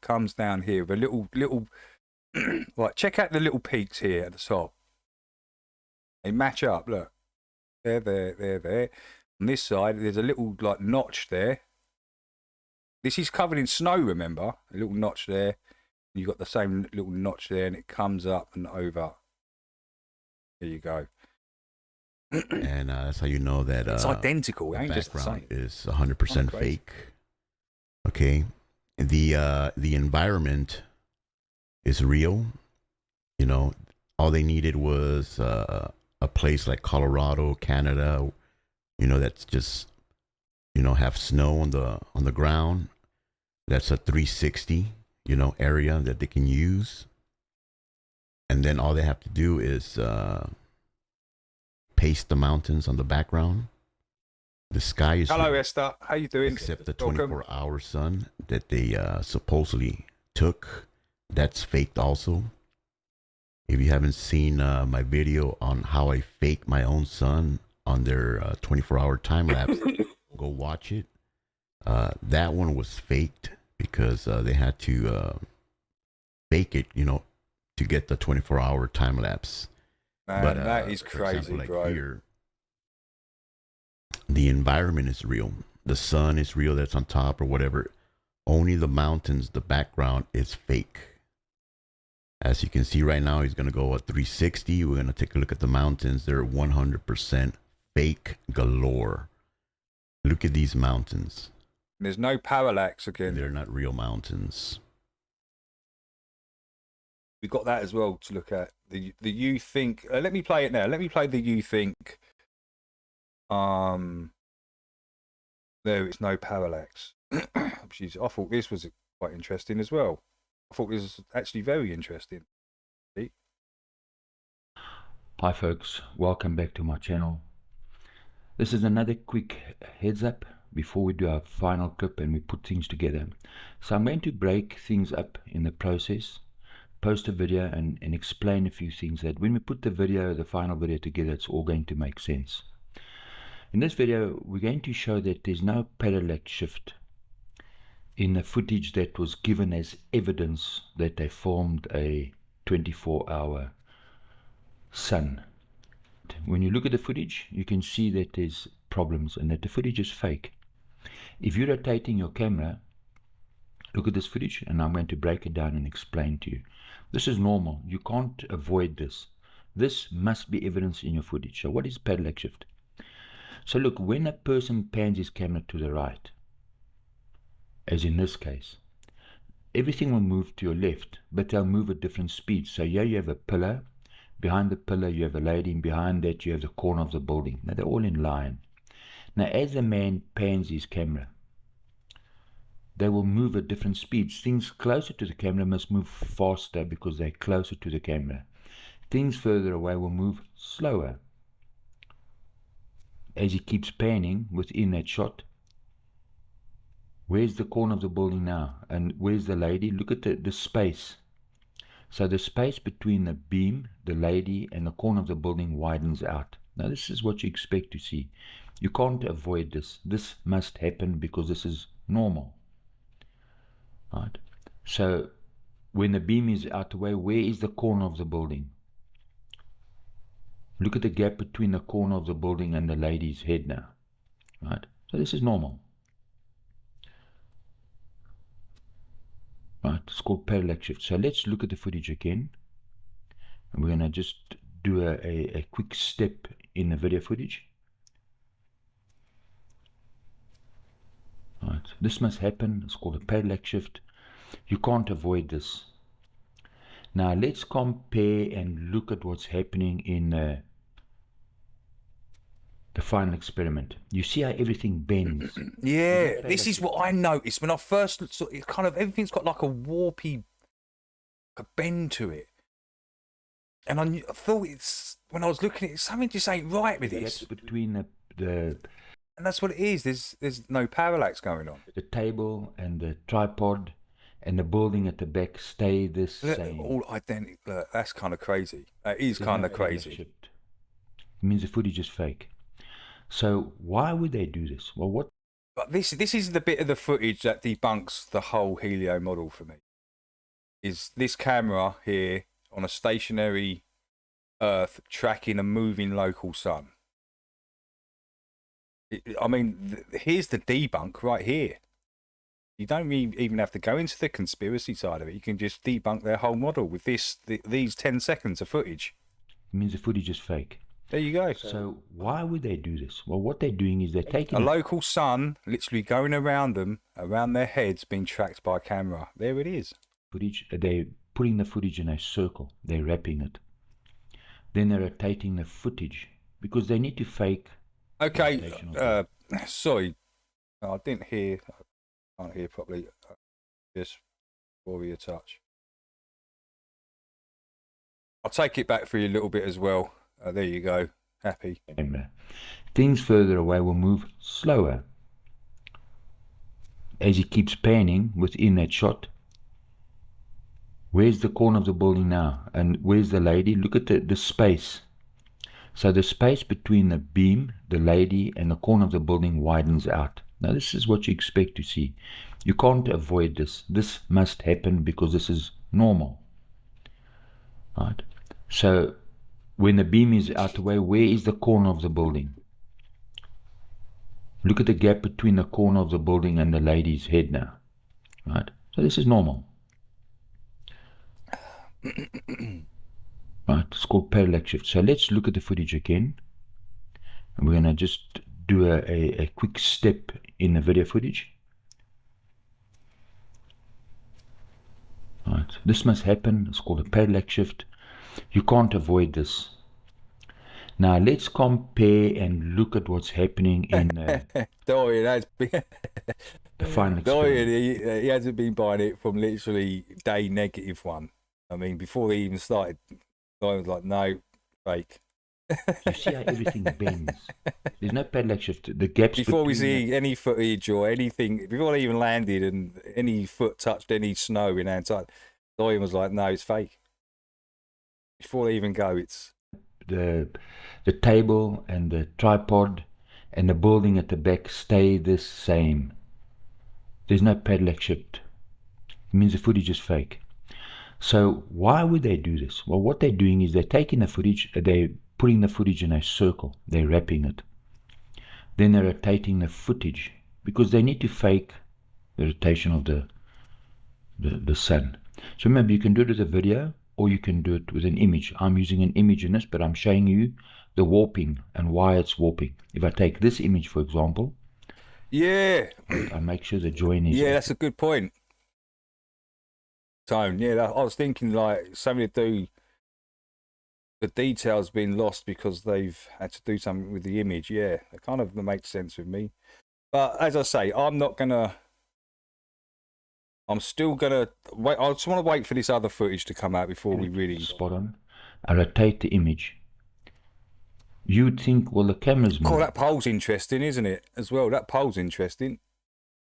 comes down here with a little right, check out the little peaks here at the top. They match up, look. There. On this side, there's a little like notch there. This is covered in snow, remember? A little notch there. And you've got the same little notch there, and it comes up and over. There you go. And that's how you know that It's identical. It the ain't just the background same. is 100% Crazy. fake. Okay, the environment is real. You know, all they needed was a place like Colorado, Canada. You know, that's just, you know, have snow on the ground. That's a 360, you know, area that they can use. and then all they have to do is paste the mountains on the background. The sky is Hello, real, Esther. How you doing? except the Welcome. 24-hour sun that they supposedly took. That's faked also. If you haven't seen my video on how I fake my own sun on their 24-hour time lapse, go watch it. That one was faked because they had to fake it, to get the 24-hour time lapse. Man, But that is for example, crazy, like bro. here, the environment is real. The sun is real that's on top or whatever. Only the mountains, the background is fake. As you can see right now, he's going to go at 360. We're going to take a look at the mountains. They're 100% fake galore. Look at these mountains. There's no parallax again. They're not real mountains. We've got that as well to look at. The you think. Let me play it now. Let me play the you think. There is no parallax. Jeez, I thought this was quite interesting as well. I thought this was actually very interesting. See? Hi folks, welcome back to my channel. This is another quick heads up before we do our final clip and we put things together. So I'm going to break things up in the process, post a video and explain a few things that when we put the final video together, it's all going to make sense. In this video, we're going to show that there's no parallax shift in the footage that was given as evidence that they formed a 24-hour sun. When you look at the footage, you can see that there's problems and that the footage is fake. If you're rotating your camera, look at this footage and I'm going to break it down and explain to you. This is normal. You can't avoid this. This must be evidence in your footage. So what is parallax shift? So look, when a person pans his camera to the right, as in this case, everything will move to your left, but they'll move at different speeds. So here you have a pillar, behind the pillar you have a lady, and behind that you have the corner of the building. Now they're all in line. Now as a man pans his camera, they will move at different speeds. Things closer to the camera must move faster because they're closer to the camera. Things further away will move slower. As he keeps panning within that shot, where's the corner of the building now? And where's the lady? Look at the space. So the space between the beam, the lady, and the corner of the building widens out. Now this is what you expect to see. You can't avoid this. This must happen because this is normal. Right? So when the beam is out the way, where is the corner of the building? Look at the gap between the corner of the building and the lady's head now. Right? So this is normal. Right, it's called parallax shift. So let's look at the footage again. And we're going to just do a quick step in the video footage. Right, this must happen. It's called a parallax shift. You can't avoid this. Now let's compare and look at what's happening in the final experiment. You see how everything bends. Yeah, this is what I noticed when I first saw it. Kind of everything's got like a warpy, a bend to it, and I thought it's when I was looking at it, something just ain't right with this. Between the And that's what it is. There's no parallax going on. the table and the tripod and the building at the back stay the same. All identical. That's kind of crazy. That is kind of crazy. It means the footage is fake. So why would they do this? Well, what? But this is the bit of the footage that debunks the whole Helio model for me. Is this camera here on a stationary Earth tracking a moving local sun? I mean, here's the debunk right here. You don't even have to go into the conspiracy side of it. You can just debunk their whole model with these 10 seconds of footage. It means the footage is fake. There you go. So why would they do this? Well, what they're doing is they're taking a local sun literally going around them, around their heads, being tracked by a camera. There it is. Footage. They're putting the footage in a circle. They're wrapping it. Then they're rotating the footage because they need to fake. Okay. Sorry, I didn't hear. I can't hear properly. Just warrior touch. I'll take it back for you a little bit as well. There you go. Happy. camera. Things further away will move slower. As he keeps panning within that shot, where's the corner of the building now? And where's the lady? Look at the space. So the space between the beam, the lady, and the corner of the building widens out. Now this is what you expect to see. You can't avoid this. This must happen because this is normal. Right? So when the beam is out the way, where is the corner of the building? Look at the gap between the corner of the building and the lady's head now. Right? So this is normal. Right, it's called parallax shift. So let's look at the footage again. And we're going to just do a quick step in the video footage. Right, this must happen. It's called a parallax shift. You can't avoid this. Now let's compare and look at what's happening in Dorian has been the final Dorian, experiment. he hasn't been buying it from literally day -1. I mean, before they even started, Dorian was like, no, fake. You see how everything bends. There's no parallax shift. The gaps Before we between see any footage or anything, before they even landed and any foot touched any snow in Antarctica, Dorian was like, no, it's fake. Before they even go, it's... the table and the tripod and the building at the back stay the same. There's no parallax shift. It means the footage is fake. So why would they do this? Well, what they're doing is they're taking the footage, they're putting the footage in a circle, they're wrapping it. Then they're rotating the footage because they need to fake the rotation of the sun. So remember, you can do it with a video or you can do it with an image. I'm using an image in this, but I'm showing you the warping and why it's warping. If I take this image, for example, Yeah. I make sure the join is... Yeah, that's a good point. Tone, yeah, I was thinking like something to do, the details being lost because they've had to do something with the image. Yeah, it kind of makes sense with me. But as I say, I'm still gonna wait. I just want to wait for this other footage to come out before we really... Spot on. I rotate the image. You'd think, well, the camera's Cool, moving. that poll's interesting, isn't it? As well, that poll's interesting.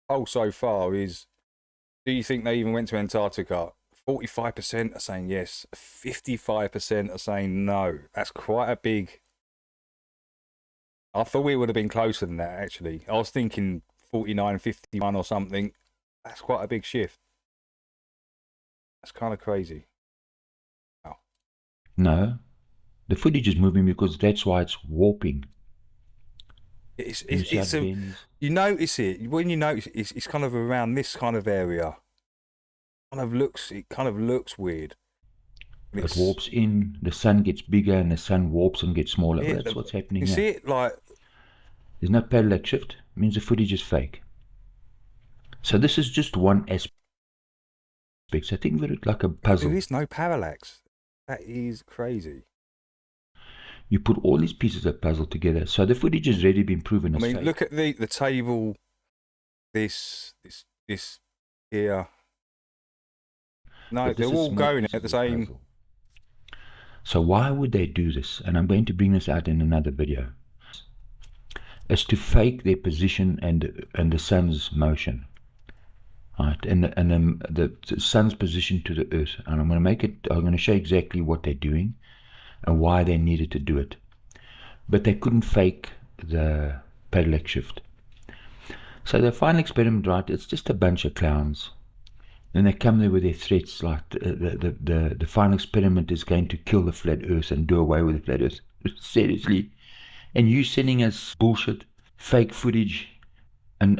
Poll so far is, do you think they even went to Antarctica? 45% are saying yes. 55% are saying no. That's quite a big... I thought we would have been closer than that, actually. I was thinking 49, 51 or something. That's quite a big shift. That's kind of crazy. Wow. No. The footage is moving because that's why it's warping. It's how a, it bends? you notice it when you notice it, it's kind of around this kind of area. It kind of looks weird. It warps in, the sun gets bigger and the sun warps and gets smaller. Yeah, That's what's happening You here. see it like... There's no parallax shift. It means the footage is fake. So this is just one aspect. So think of it like a puzzle. There is no parallax. That is crazy. You put all these pieces of puzzle together. So the footage has already been proven as I mean, fake. look at the table. This here. No, But this they're is all small going pieces at the of same... puzzle. So why would they do this? And I'm going to bring this out in another video. Is to fake their position and the sun's motion. Right, and the sun's position to the earth. And I'm going to show exactly what they're doing and why they needed to do it. But they couldn't fake the parallax shift. So the final experiment, right, it's just a bunch of clowns. Then they come there with their threats like the final experiment is going to kill the flat earth and do away with the flat earth. Seriously. And you sending us bullshit, fake footage, and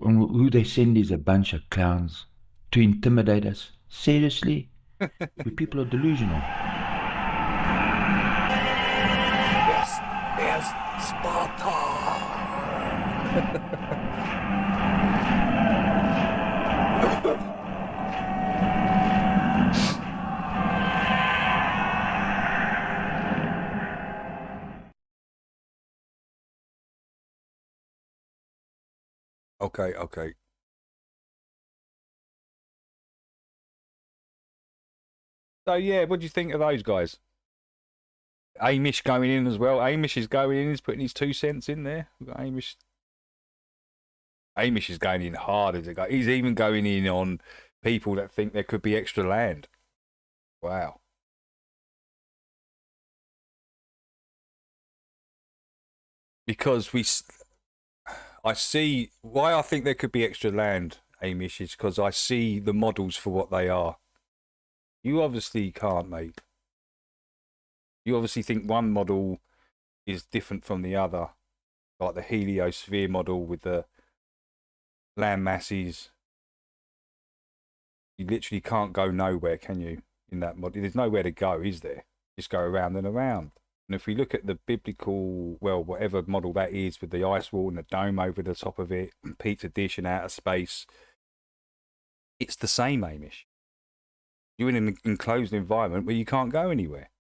who they send is a bunch of clowns to intimidate us. Seriously? We people are delusional. Yes, Sparta. Okay. So yeah, what do you think of those guys? Amish going in as well. Amish is going in. He's putting his 2 cents in there. We've got Amish. Amish is going in hard as it goes. He's even going in on people that think there could be extra land. Wow. Because I see why I think there could be extra land, Amish, is because I see the models for what they are. You obviously can't, mate. You obviously think one model is different from the other, like the heliosphere model with the land masses. You literally can't go nowhere, can you, in that model? There's nowhere to go, is there? Just go around and around. And if we look at the biblical, well, whatever model that is, with the ice wall and the dome over the top of it, pizza dish and outer space, it's the same, Amish. You're in an enclosed environment where you can't go anywhere.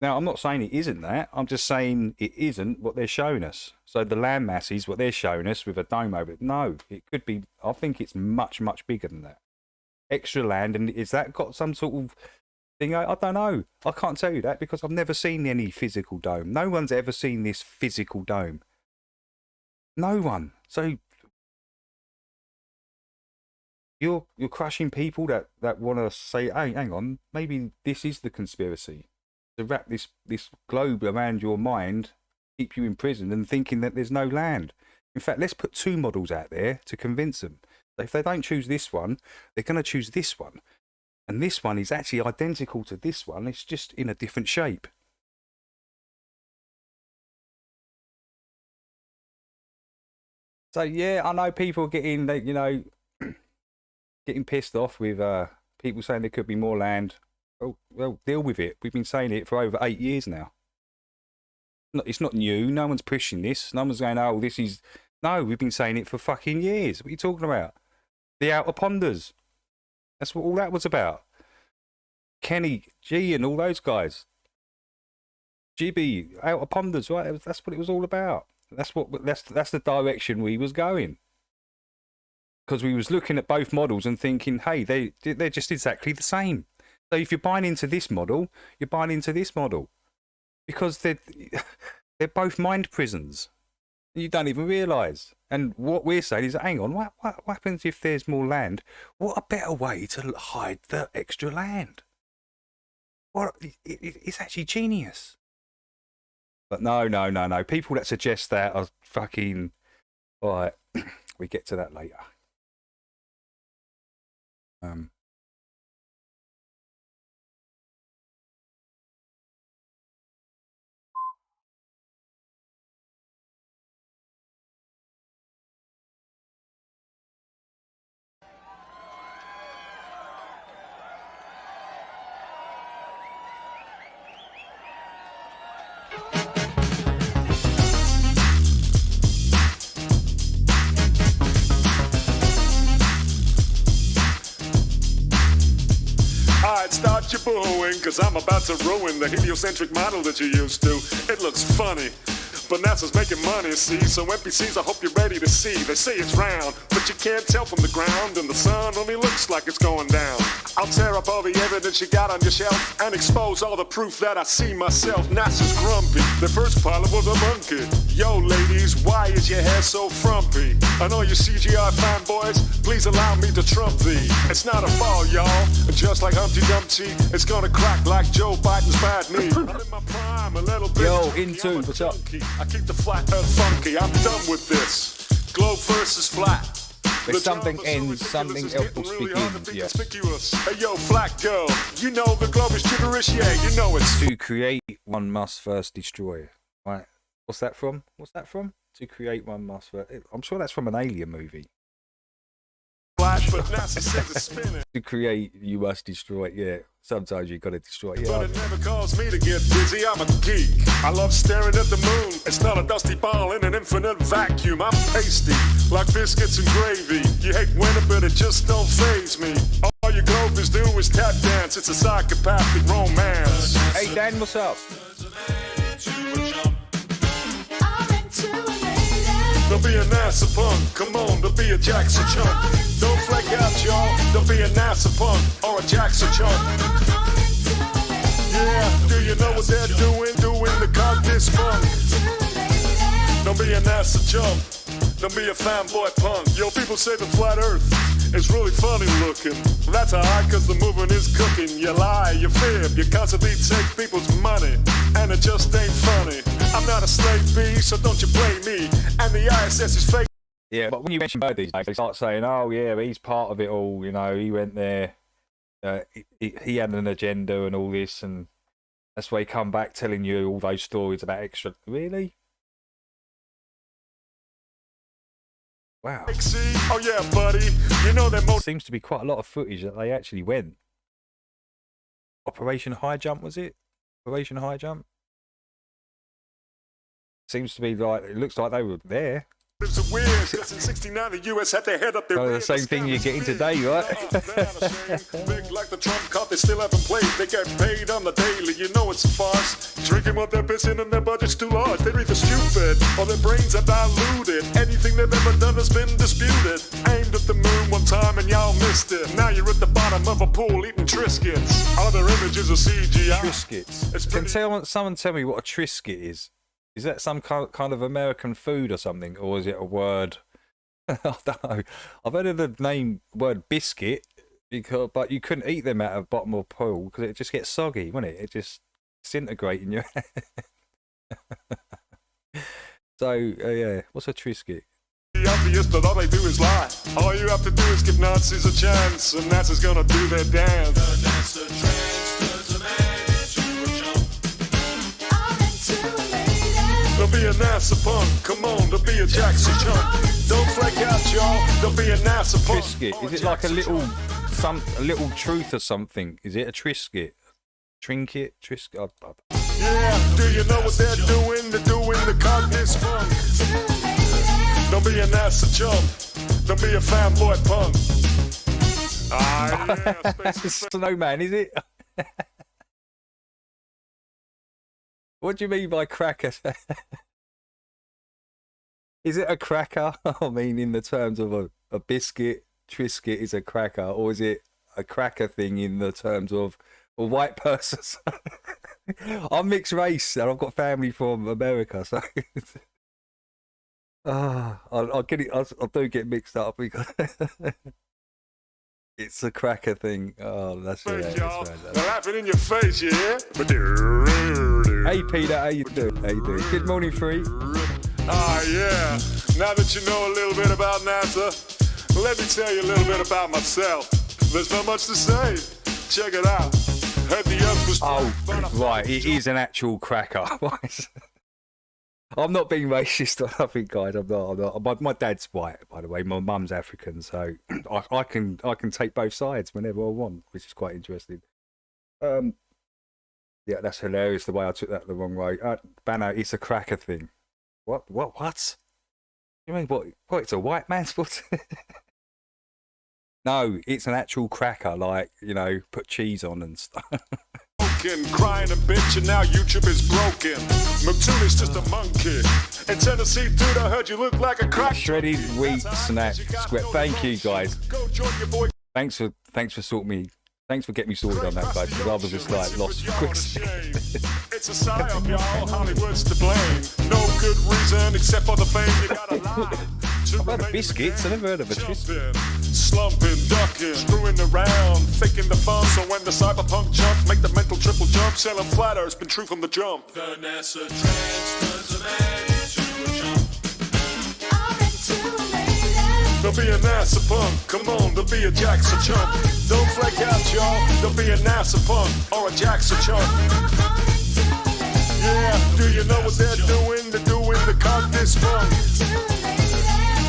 Now, I'm not saying it isn't that. I'm just saying it isn't what they're showing us. So the land masses, what they're showing us with a dome over it, no, it could be, I think it's much, much bigger than that. Extra land, and is that got some sort of thing? I don't know. I can't tell you that because I've never seen any physical dome. No one's ever seen this physical dome. No one. So you're crushing people that want to say, hey, hang on, maybe this is the conspiracy. To wrap this globe around your mind, keep you in prison and thinking that there's no land. In fact, let's put 2 models out there to convince them. If they don't choose this one, they're going to choose this one. And this one is actually identical to this one. It's just in a different shape. So yeah, I know people getting, you know, getting pissed off with people saying there could be more land. Oh, well, deal with it. We've been saying it for over 8 years now. It's not new. No one's pushing this. No one's going, oh, this is... No, we've been saying it for fucking years. What are you talking about? The Outer Ponders. That's what all that was about. Kenny G and all those guys. Gibby, Outer Ponders, right? That's what it was all about. That's the direction we was going. Because we was looking at both models and thinking, hey, they're just exactly the same. So if you're buying into this model, you're buying into this model. Because they're both mind prisons. You don't even realise. And what we're saying is, hang on, what happens if there's more land? What a better way to hide the extra land? It's actually genius. But no. People that suggest that are fucking... All right, we get to that later. Alright, start your booing, cause I'm about to ruin the heliocentric model that you're used to. It looks funny, but NASA's making money, see? So NPCs, I hope you're ready to see. They say it's round, but you can't tell from the ground, and the sun only looks like it's going down. I'll tear up all the evidence you got on your shelf and expose all the proof that I see myself. NASA's grumpy. The first pilot was a monkey. Yo, ladies, why is your hair so frumpy? I know you CGI fanboys, please allow me to trump thee. It's not a fall, y'all. Just like Humpty Dumpty, it's gonna crack like Joe Biden's bad knee. I'm in my prime, a little bit. Yo, MCtoon, what's up? I keep the flat earth funky. I'm done with this. Globe versus flat. If something ends, something else begins, yes. Hey, yo, flat girl, you know the globe is gibberish, yeah, you know it's... To create, one must first destroy. Right. What's that from? To create, one must first... I'm sure that's from an Alien movie. Flash, but NASA says it's spinning. To create, you must destroy. Yeah, sometimes you gotta destroy. Yeah. But it never caused me to get busy. I'm a geek. I love staring at the moon. It's not a dusty ball in an infinite vacuum. I'm pasty, like biscuits and gravy. You hate winter, but it just don't faze me. All your globers do is tap dance. It's a psychopathic romance. Hey Dan, what's up? I'm into a lady. Don't be a NASA punk, come on, don't be a Jackson chump. Don't flake out, y'all, don't be a NASA punk or a Jackson chump. Yeah, do you know what they're doing? Doing the contest funk. Don't be a NASA chump, don't be a fanboy punk. Yo, people say the flat earth is really funny looking. That's alright, cause the movement is cooking. You lie, you fib, you constantly take people's money, and it just ain't funny. I'm not a slave bee, so don't you blame me. And the ISS is fake. Yeah, but when you mention birdies, they start saying, oh yeah, he's part of it all, you know, he went there, he had an agenda and all this, and that's why he come back telling you all those stories about extra. Really? Wow. Oh yeah, buddy, you know that most Seems to be quite a lot of footage that they actually went. Operation High Jump, was it? Operation High Jump? Seems to be like, it looks like they were there. it's weird, cause in 69 the US had their head up their Well, the rear same to thing you're stand getting the today, right? Big like the Trump card, they still haven't played. They get paid on the daily, you know it's a farce. Drinking what they're pissing and their budget's too large. They're either stupid or their brains are diluted. Anything they've ever done has been disputed. Aimed at the moon one time and y'all missed it. Now you're at the bottom of a pool eating Triscuits. Other images are CGI. Triscuits. Can someone tell me what a Triscuit is? Is that some kind of American food or something, or is it a word? I don't know. I've heard of the word biscuit, but you couldn't eat them out of bottom of a pool because it just gets soggy, wouldn't it? It just disintegrates in your So, yeah, what's a Triscuit? Obvious, but all they do is lie. All you have to do is give Nazis a chance, and NASA's gonna do their dance. The NASA transfers a man into a jump. Don't be a NASA punk, come on, don't be a Jackson chump. Don't flake out, y'all, don't be a NASA punk. Triscuit, is it like a little truth or something? Is it a Triscuit? Trinket? Triscuit? Yeah, do you know what they're doing? They're doing the contest funk. Don't be a NASA chump, don't be a fanboy punk. Yeah, Snowman, is it? What do you mean by cracker? Is it a cracker? I mean, in the terms of a biscuit, Triscuit is a cracker, or is it a cracker thing in the terms of a white person? I'm mixed race and I've got family from America, so I get it. I do get mixed up because it's a cracker thing. Oh, that's right. They're laughing in your face, yeah? Hey Peter, how you doing? How you doing? Good morning, Free. Yeah. Now that you know a little bit about NASA, let me tell you a little bit about myself. There's not much to say. Check it out. Heard the Earth was Right, it is an actual cracker. I'm not being racist or nothing, guys. I'm not. My dad's white, by the way. My mum's African, so I can take both sides whenever I want, which is quite interesting. Yeah, that's hilarious the way I took that the wrong way. Bano, it's a cracker thing. What? You mean what? It's a white man's foot? No, it's an actual cracker, like, you know, put cheese on and stuff. Crying a bitch and now YouTube is broken. McCtoon is just a monkey. In Tennessee, dude, I heard you look like a crack. Shredded wheat snack square. Thank you, guys. Thanks for sorting me. Thanks for getting me sorted on that, guys, because I was just like lost quick. It's a psyop, y'all. Hollywood's to blame. No good reason except for the fame. You gotta lie. I've heard of biscuits. I never heard of a Triscuit. Slumping, ducking, screwing around, faking the fun. So when the cyberpunk jumps, make the mental triple jump. Selling flat earth's been true from the jump. The NASA transfers a man into a jump. Don't be a NASA punk, come on, don't be a Jackson chump. Don't flake out, y'all, don't be a NASA punk or a Jackson chump. Yeah, do you know what they're doing? They're doing the contest funk.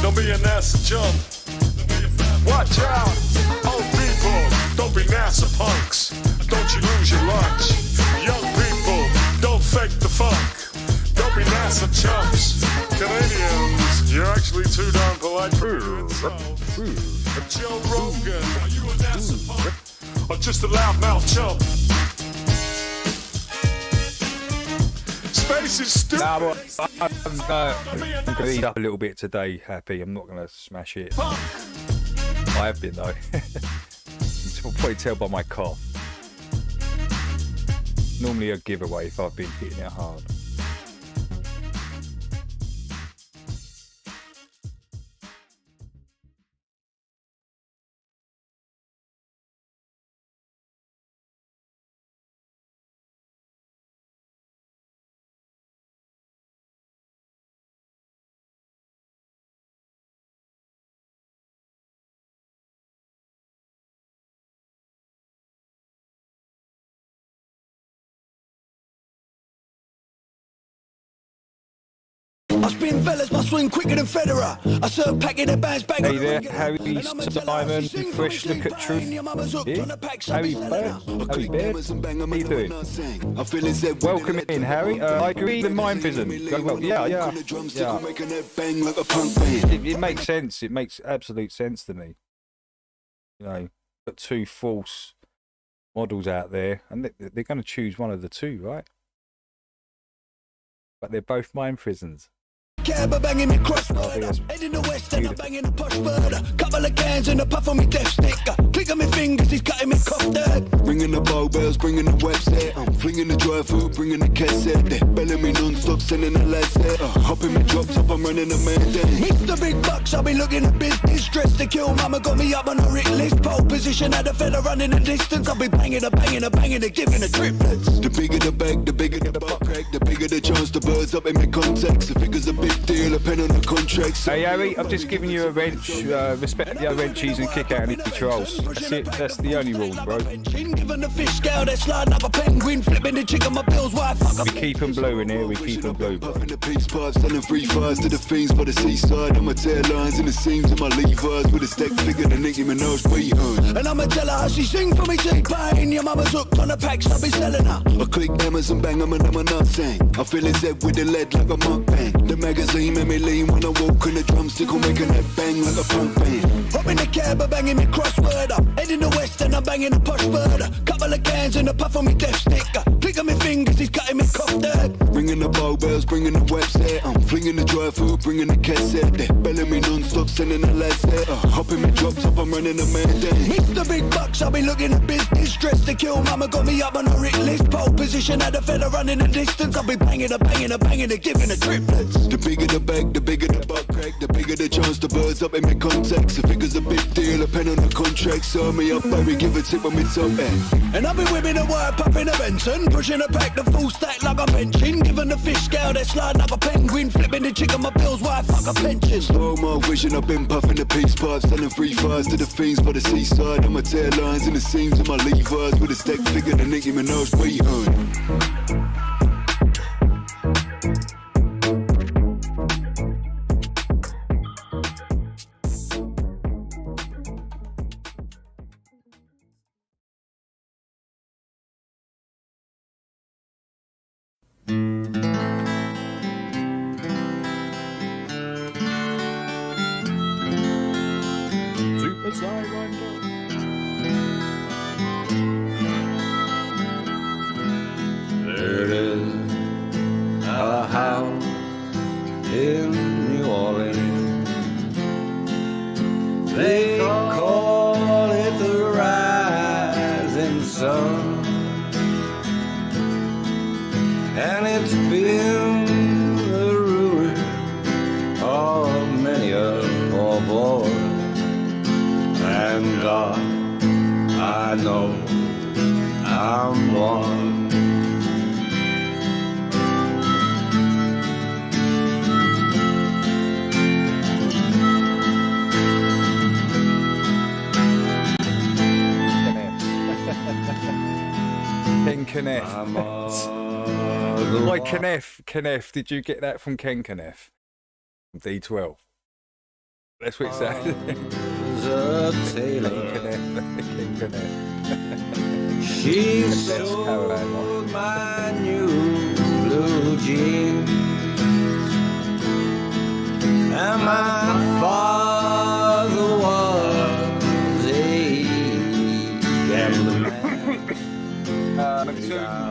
Don't be a NASA chump. Watch out, old people, don't be NASA punks. Don't you lose your lunch. Young people, don't fake the funk. Don't be NASA chumps. Canadians, you're actually too darn polite for doing so. Joe Rogan, are you a NASA punk? Or just a loudmouth chump? space is stupid. Nah, well, I'm going to eat up a little bit today, Happy. I'm not going to smash it. I have been, though. You can probably tell by my cough. Normally a giveaway if I've been hitting it hard. I spin fellas, my swing quicker than Federer. I serve packing the bands back. Hey there, Harry, Simon, fresh look at truth. Yeah? Harry Bird, how you doing? Welcome in, Harry. I agree, the mind prison. Well, yeah. It makes sense. It makes absolute sense to me. You know, got two false models out there, and they're going to choose one of the two, right? But they're both mind prisons. Cab banging me crossword. Head in the west and I'm banging a push bird. Couple of cans and a puff on me death stick. Click on my fingers, he's cutting me cough dirt. Ringing the bow bells, bringing the website. I'm flinging the dry food, bringing the cassette. They're belling me non-stop, sending the lads there. Hopping me drop top, I'm running the man down. Mr. Big Bucks, I'll be looking at business. Stressed to kill, mama got me up on a Rick list. Pole position, had a fella running the distance. I'll be banging, giving the triplets. The bigger the bag, the bigger the butt crack. The bigger the chance, the birds up in my contacts. The figures a big deal, a pen on the contract. Hey Harry, I've just given you a wrench. Respect the other wrenches and kick out any trolls. That's it. That's the only rule, bro. Given the fish scale, they're sliding up a penguin, flipping the chick on my bills. Why fuck We keep them blue in here. We keep them blue. Puffing the peace pipes, selling free fires to the fiends by the seaside. I'm a tail lines in the seams of my Levi's with a stack figure the Nicki Minaj behind. And I'ma tell her how she sing for me T-Pain. Your mama's hooked on the packs, I'll be selling her. I click Amazon, bang, I'm a nut saying. I feel his head with the lead like a mukbang. The magazine made me lean when I walk in the drumstick, I'm making that bang like a punk band. Hop in the cab, I'm banging me crossword. Head in the west and I'm banging a push bird. Couple of cans and a puff on me death stick. Click on my fingers, he's cutting me cough dirt. Ringing the bow bells, bringing the website. I'm flinging the dry food, bringing the cassette. They're belling me non-stop, sending the lads there. Hopping me drop top, I'm running the man down. Mr. Big Bucks, I'll be looking at business. Stressed to kill, mama got me up on a Rick list. Pole position, had a fella running the distance. I'll be banging, giving the triplets. The bigger the bag, the bigger the butt crack. The bigger the chance, the birds up in my contacts. The figure's a big deal, a pen on the contract. Serve me up, baby, give a tip on me top end. And I'll be whipping a wire, puffing a Benson. Pushing a pack, the full stack like I'm benching. Giving the fish scale, they're sliding up a penguin. Flipping the chick on my bills, why fuck a pension. Slow-mo vision, I've been puffing the peace pipes. Selling free fires to the fiends by the seaside. I'm a tail lines in the seams of my Levi's with a stack figure the Nicki Minaj behind. There is a house in New Orleans. They call it the rising sun, and it's been the ruin of many a poor boy. And God, I know I'm one. Ken Kenneth. Why Kenneth? Did you get that from Ken Kenneth? D12. That's what it says. Ken Kenneth. She sold my new blue jeans, and my father was a gambling man. McDuffy.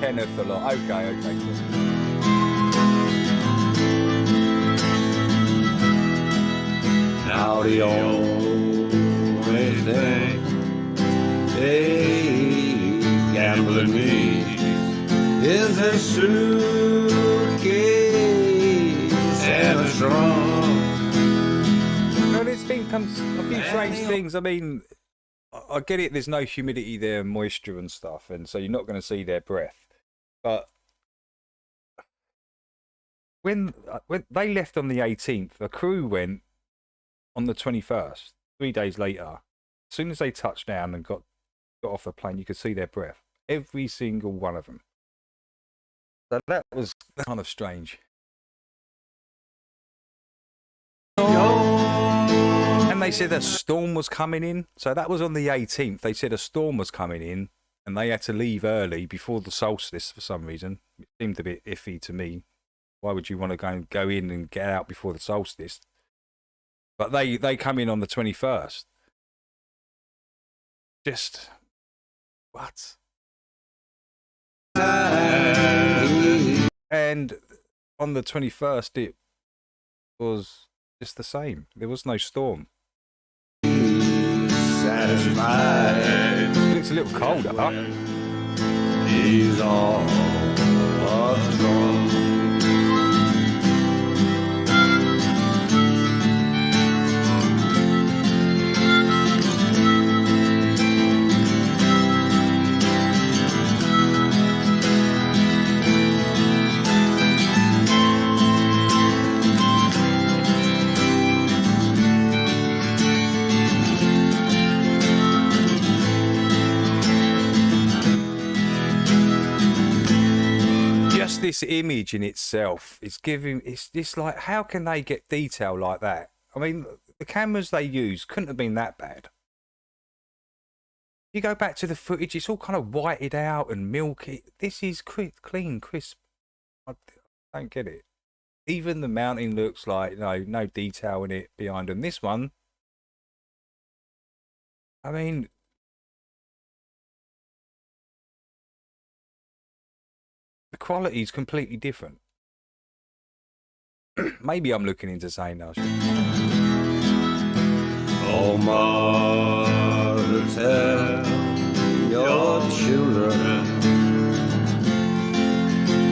Kenneth a lot. Okay, cool. Now the only thing they gambling me is a suitcase and a trunk. Well, it's been a few strange things. I mean, I get it. There's no humidity there, moisture and stuff, and so you're not going to see their breath. But when they left on the 18th, the crew went on the 21st. 3 days later, as soon as they touched down and got off the plane, you could see their breath. Every single one of them. So that was kind of strange. And they said a storm was coming in. So that was on the 18th. They said a storm was coming in and they had to leave early before the solstice for some reason. It seemed a bit iffy to me. Why would you want to go in and get out before the solstice? But they come in on the 21st. Just what? And on the 21st, it was just the same. There was no storm. Satisfied. It's a little colder, huh? He's all drunk. This image in itself is it's just like, how can they get detail like that? I mean, the cameras they use couldn't have been that bad. You go back to the footage, it's all kind of whited out and milky. This is clean, crisp. I don't get it. Even the mountain looks like no detail in it behind them. This one, I mean, the quality is completely different. Maybe I'm looking into saying that. Oh, mother, tell your children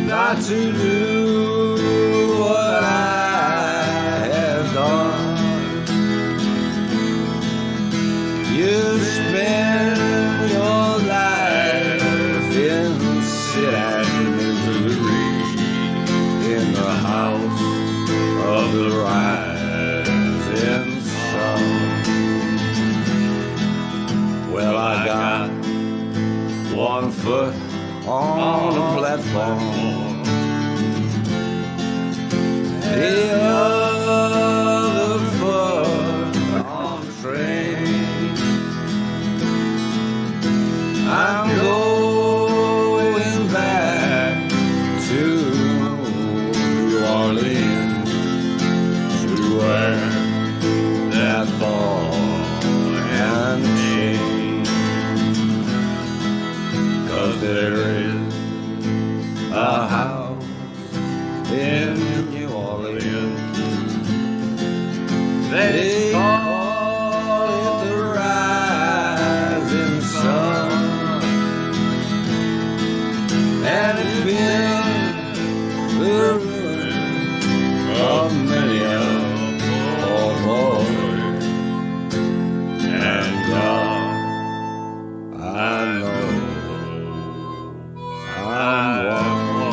not to do what I have done. You spend your life in sit-down in the house of the rising sun. Well, I got 1 foot on the platform, the other foot on the train. I'm going back to New Orleans to wear that ball and chain, 'cause there is a house in New Orleans. They call it the rising sun, and it's been the ruin of many a poor boy. And God, I know I'm one.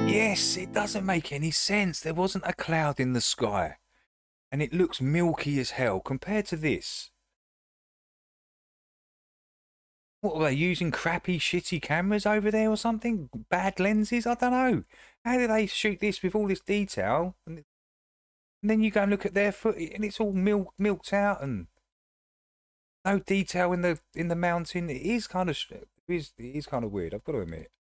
Yes, it doesn't make any sense. There wasn't a cloud in the sky. And it looks milky as hell compared to this. What, were they using crappy, shitty cameras over there or something? Bad lenses? I don't know. How did they shoot this with all this detail? And then you go and look at their footage and it's all milked out and no detail in the mountain. It is kind of weird, I've got to admit.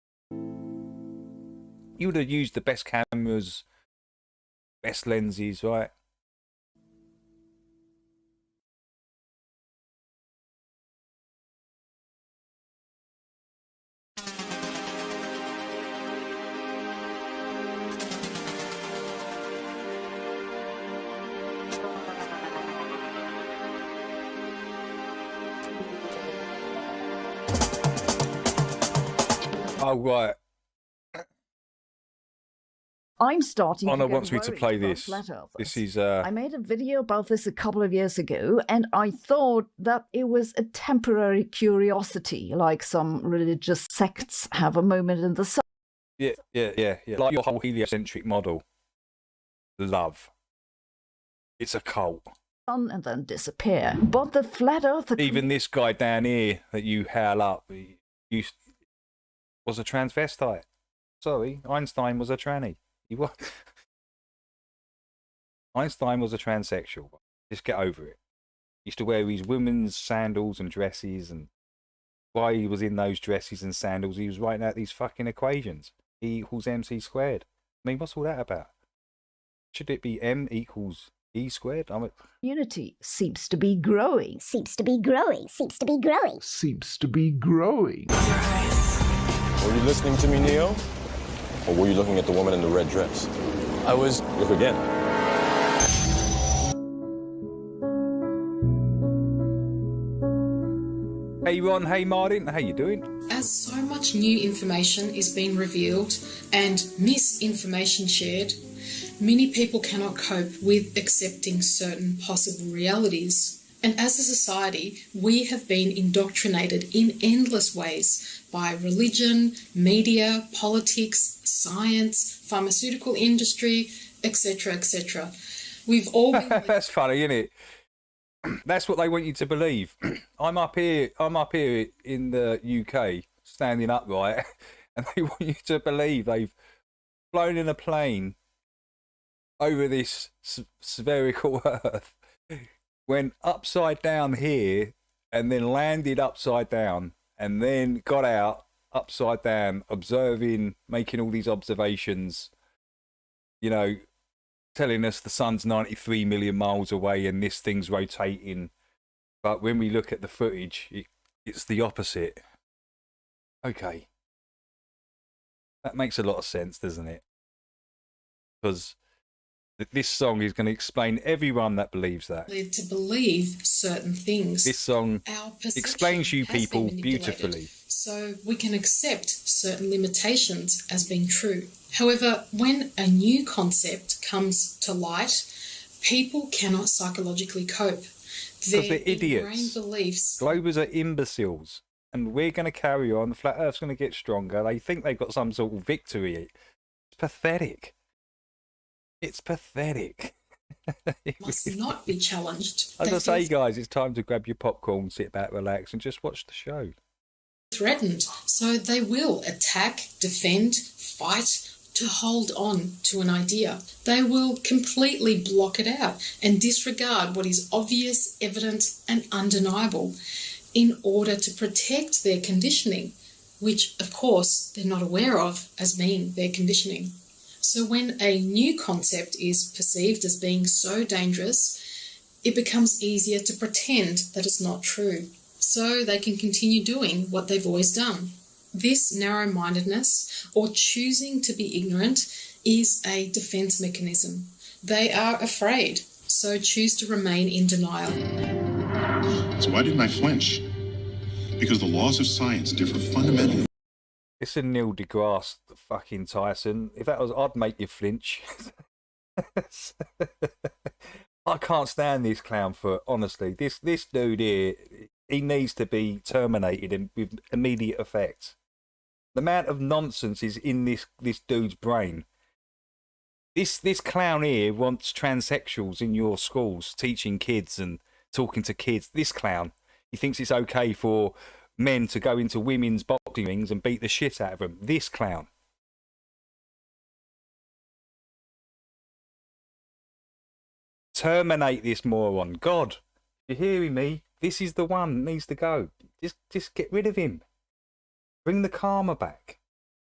you would have used the best cameras, best lenses, right? Oh, right. I'm starting Honor to get wants me to worried play about this. flat earthers. This is I made a video about this a couple of years ago, and I thought that it was a temporary curiosity, like some religious sects have a moment in the sun. yeah. Like your whole heliocentric model. Love. It's a cult. And then disappear. But the flat earther Even this guy down here that you hail up, he was a transvestite. Sorry, Einstein was a tranny. He was. Einstein was a transsexual. Just get over it. He used to wear these women's sandals and dresses, and while he was in those dresses and sandals, he was writing out these fucking equations. E equals MC squared. I mean, what's all that about? Should it be M equals E squared? community seems to be growing. Seems to be growing. Seems to be growing. Seems to be growing. Were you listening to me, Neo? Or were you looking at the woman in the red dress? I was. Look again. Hey Ron, hey Martin, how you doing? As so much new information is being revealed and misinformation shared, many people cannot cope with accepting certain possible realities. And as a society, we have been indoctrinated in endless ways by religion, media, politics, science, pharmaceutical industry, etc., etc. We've all been... That's funny, isn't it? That's what they want you to believe. I'm up here in the UK, standing upright, and they want you to believe they've flown in a plane over this spherical Earth, went upside down here, and then landed upside down, and then got out upside down, observing, making all these observations, you know, telling us the sun's 93 million miles away and this thing's rotating. But when we look at the footage, it's the opposite. Okay. That makes a lot of sense, doesn't it? Because this song is going to explain everyone that believes that. led to believe certain things. This song Our perception explains you has been people manipulated, beautifully. so we can accept certain limitations as being true. However, when a new concept comes to light, people cannot psychologically cope. Because they're idiots. ingrained beliefs. Globers are imbeciles. And we're going to carry on. The flat Earth's going to get stronger. They think they've got some sort of victory. It's pathetic. It's pathetic. Must not be challenged. As They I say, feel guys, it's time to grab your popcorn, sit back, relax, and just watch the show. threatened, so they will attack, defend, fight to hold on to an idea. They will completely block it out and disregard what is obvious, evident, and undeniable in order to protect their conditioning, which, of course, they're not aware of as being their conditioning. So when a new concept is perceived as being so dangerous, it becomes easier to pretend that it's not true, so they can continue doing what they've always done. This narrow-mindedness, or choosing to be ignorant, is a defense mechanism. They are afraid, so choose to remain in denial. So why didn't I flinch? Because the laws of science differ fundamentally. It's a Neil deGrasse fucking Tyson. If that was, I'd make you flinch. I can't stand this clown foot, honestly. This dude here, he needs to be terminated with immediate effect. The amount of nonsense is in this dude's brain. This clown here wants transsexuals in your schools, teaching kids and talking to kids. This clown, he thinks it's okay for men to go into women's boxing rings and beat the shit out of them. This clown. Terminate this moron. God, you're hearing me? This is the one that needs to go. Just get rid of him. Bring the karma back.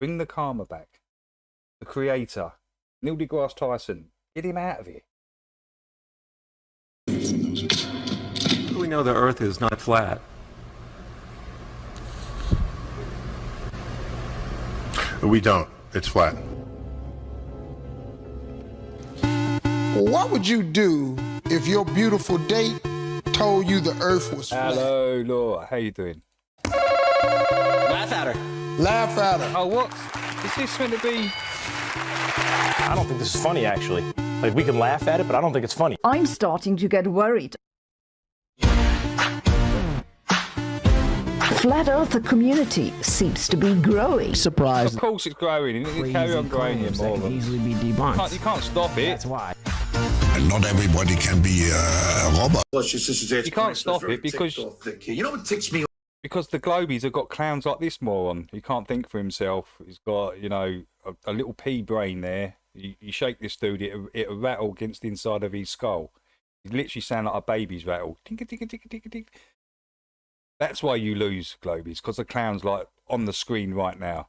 Bring the karma back. the creator, Neil deGrasse Tyson. Get him out of here. We know the Earth is not flat. We don't. It's flat. What would you do if your beautiful date told you the Earth was flat? Hello, Laura. How you doing? Laugh at her. Laugh at her. Oh, what? Is this meant to be? I don't think this is funny, actually. Like, we can laugh at it, but I don't think it's funny. I'm starting to get worried. Flat Earther community seems to be growing. Surprise. Of course it's growing. It carry on growing here more. Can easily be debunked. You can't stop it. That's why. And not everybody can be a robot. You can't stop it because You know what ticks me? because the Globies have got clowns like this moron. He can't think for himself. He's got, you know, a little pea brain there. You shake this dude, it'll rattle against the inside of his skull. He literally sound like a baby's rattle. Tinka, tinka, tinka, tinka, tinka. That's why you lose, Globies, because the clown's like on the screen right now.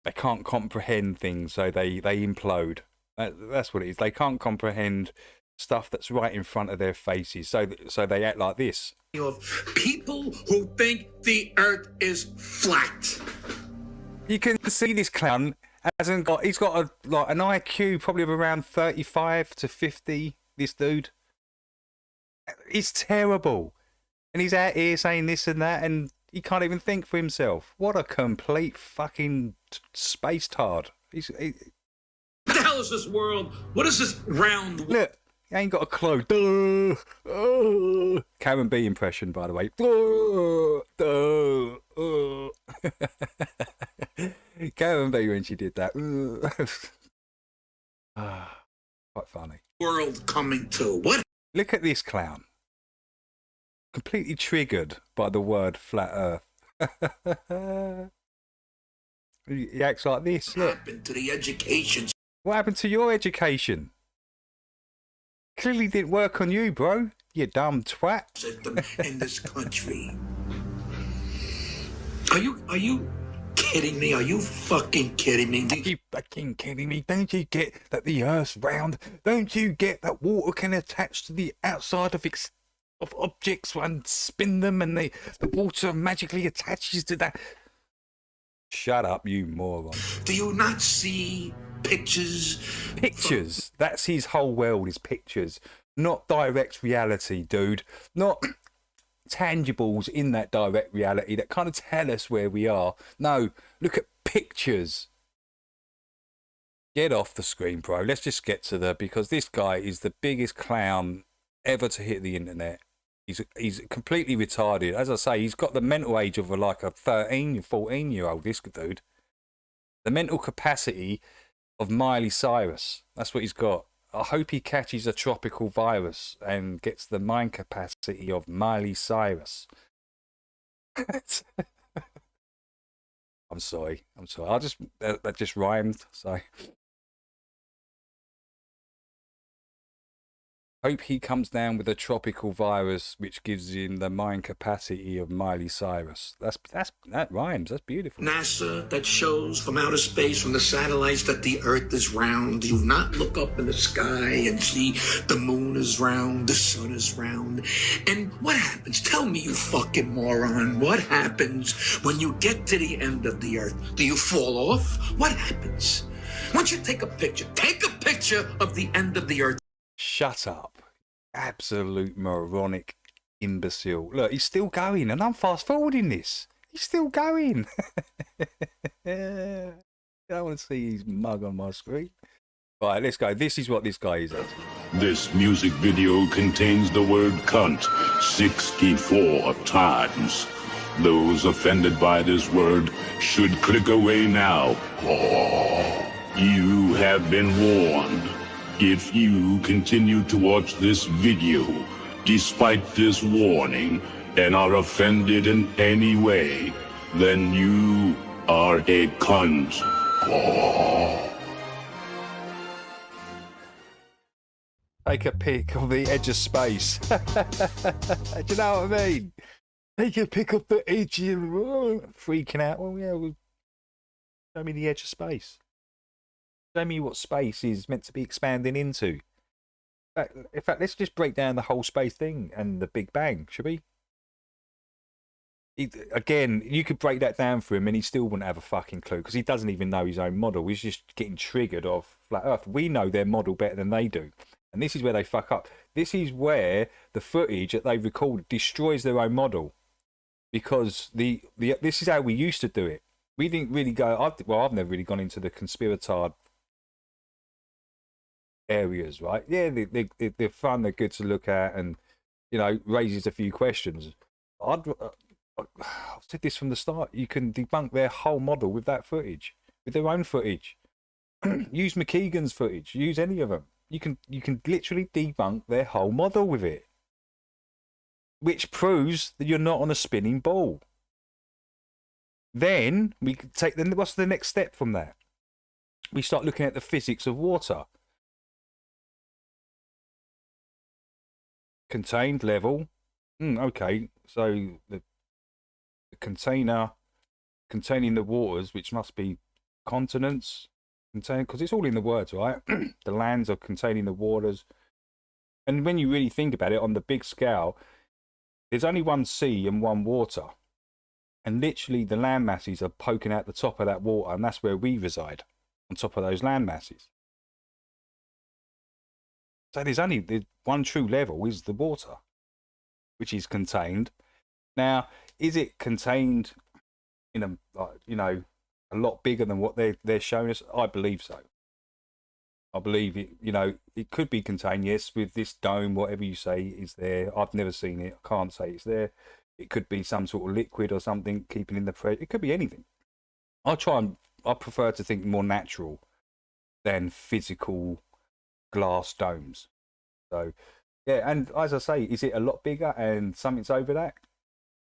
They can't comprehend things, so they implode. That's what it is. They can't comprehend stuff that's right in front of their faces, so they act like this. Of people who think the Earth is flat. You can see this clown hasn't got. He's got an IQ probably of around 35 to 50. This dude. It's terrible, and he's out here saying this and that, and he can't even think for himself. What a complete fucking space tard. What the hell is this world? What is this round? Look, he ain't got a clue. Karen B impression, by the way. Karen B when she did that. Quite funny. World coming to what? Look at this clown. Completely triggered by the word flat Earth. He acts like this. Look. What happened to the education? What happened to your education? Clearly didn't work on you, bro. You dumb twat. System in this country. Are you kidding me? Are you fucking kidding me? Are you fucking kidding me? Don't you get that the Earth's round? Don't you get that water can attach to the outside of objects and spin them, and the water magically attaches to that? Shut up, you moron. Do you not see pictures? Pictures. That's his whole world, is pictures. Not direct reality, dude. Not tangibles in that direct reality that kind of tell us where we are. No, look at pictures. Get off the screen, bro. Let's just get to because this guy is the biggest clown ever to hit the internet. He's completely retarded. As I say, he's got the mental age of like a 13, 14-year-old, this dude. The mental capacity of Miley Cyrus. That's what he's got. I hope he catches a tropical virus and gets the mind capacity of Miley Cyrus. I'm sorry. That just rhymed. So hope he comes down with a tropical virus which gives him the mind capacity of Miley Cyrus. That rhymes. That's beautiful. NASA that shows from outer space, from the satellites, that the Earth is round. Do not look up in the sky and see the moon is round, the sun is round. And what happens? Tell me, you fucking moron. What happens when you get to the end of the Earth? Do you fall off? What happens? Once you take a picture of the end of the Earth. Shut up. Absolute moronic imbecile. Look, he's still going, and I'm fast forwarding this. He's still going. I don't want to see his mug on my screen. Right, let's go. This is what this guy is at. This music video contains the word cunt 64 times. Those offended by this word should click away now. You have been warned. If you continue to watch this video, despite this warning, and are offended in any way, then you are a cunt. Take a pic of the edge of space. Do you know what I mean? Take a pic of the edge of freaking out. Well, yeah, Show me the edge of space. Show me what space is meant to be expanding into. In fact, let's just break down the whole space thing and the Big Bang, should we? Again, you could break that down for him and he still wouldn't have a fucking clue because he doesn't even know his own model. He's just getting triggered off flat Earth. We know their model better than they do. And this is where they fuck up. This is where the footage that they record destroys their own model. Because this is how we used to do it. We didn't really go... I've never really gone into the conspiratard areas, right? Yeah, they're fun, they're good to look at and, you know, raises a few questions. I've said this from the start. You can debunk their whole model with that footage, with their own footage. Use Mckeegan's footage. Use any of them. You can literally debunk their whole model with it, which proves that you're not on a spinning ball. Then we can take. Then what's the next step from that? We start looking at the physics of water. Contained level. Okay, so the container containing the waters, which must be continents, because it's all in the words, right? The lands are containing the waters. And when you really think about it on the big scale, there's only one sea and one water. And literally the land masses are poking out the top of that water, and that's where we reside, on top of those land masses. So there's one true level is the water, which is contained. Now, is it contained in a lot bigger than what they're showing us? I believe so. I believe it. It could be contained, yes, with this dome, whatever you say is there. I've never seen it. I can't say it's there. It could be some sort of liquid or something keeping in the pressure. It could be anything. I prefer to think more natural than physical glass domes. So, yeah, and as I say, is it a lot bigger and something's over that?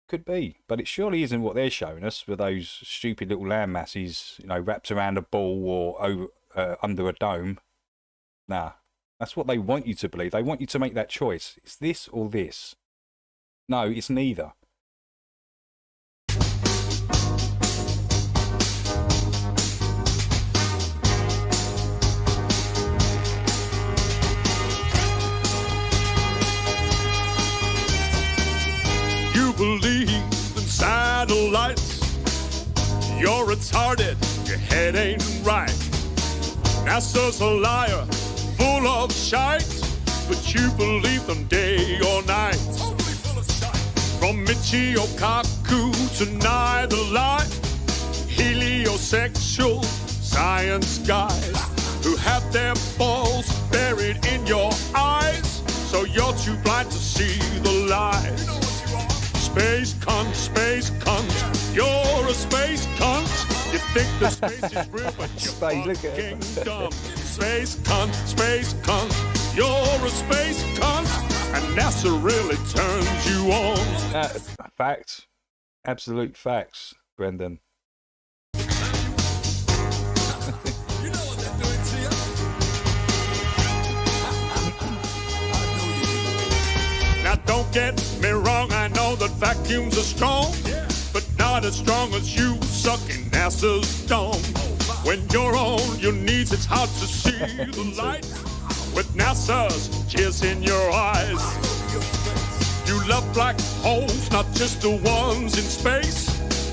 Could be, but it surely isn't what they're showing us with those stupid little land masses, wrapped around a ball or over, under a dome. Nah, that's what they want you to believe. They want you to make that choice. It's this or this. No, it's neither. Believe in satellites. You're retarded, your head ain't right. NASA's a liar, full of shite, but you believe them day or night. Totally full of shite. From Michio Kaku to neither lie, heliosexual science guys who have their balls buried in your eyes, so you're too blind to see the light. Space cunt, you're a space cunt. You think the space is real, but you're fucking dumb. Space cunt, you're a space cunt, and NASA really turns you on. Facts, absolute facts, Brendan. Now don't get me wrong, I know that vacuums are strong, but not as strong as you sucking NASA's dome. When you're on your knees, it's hard to see the light with NASA's tears in your eyes. You love black holes, not just the ones in space.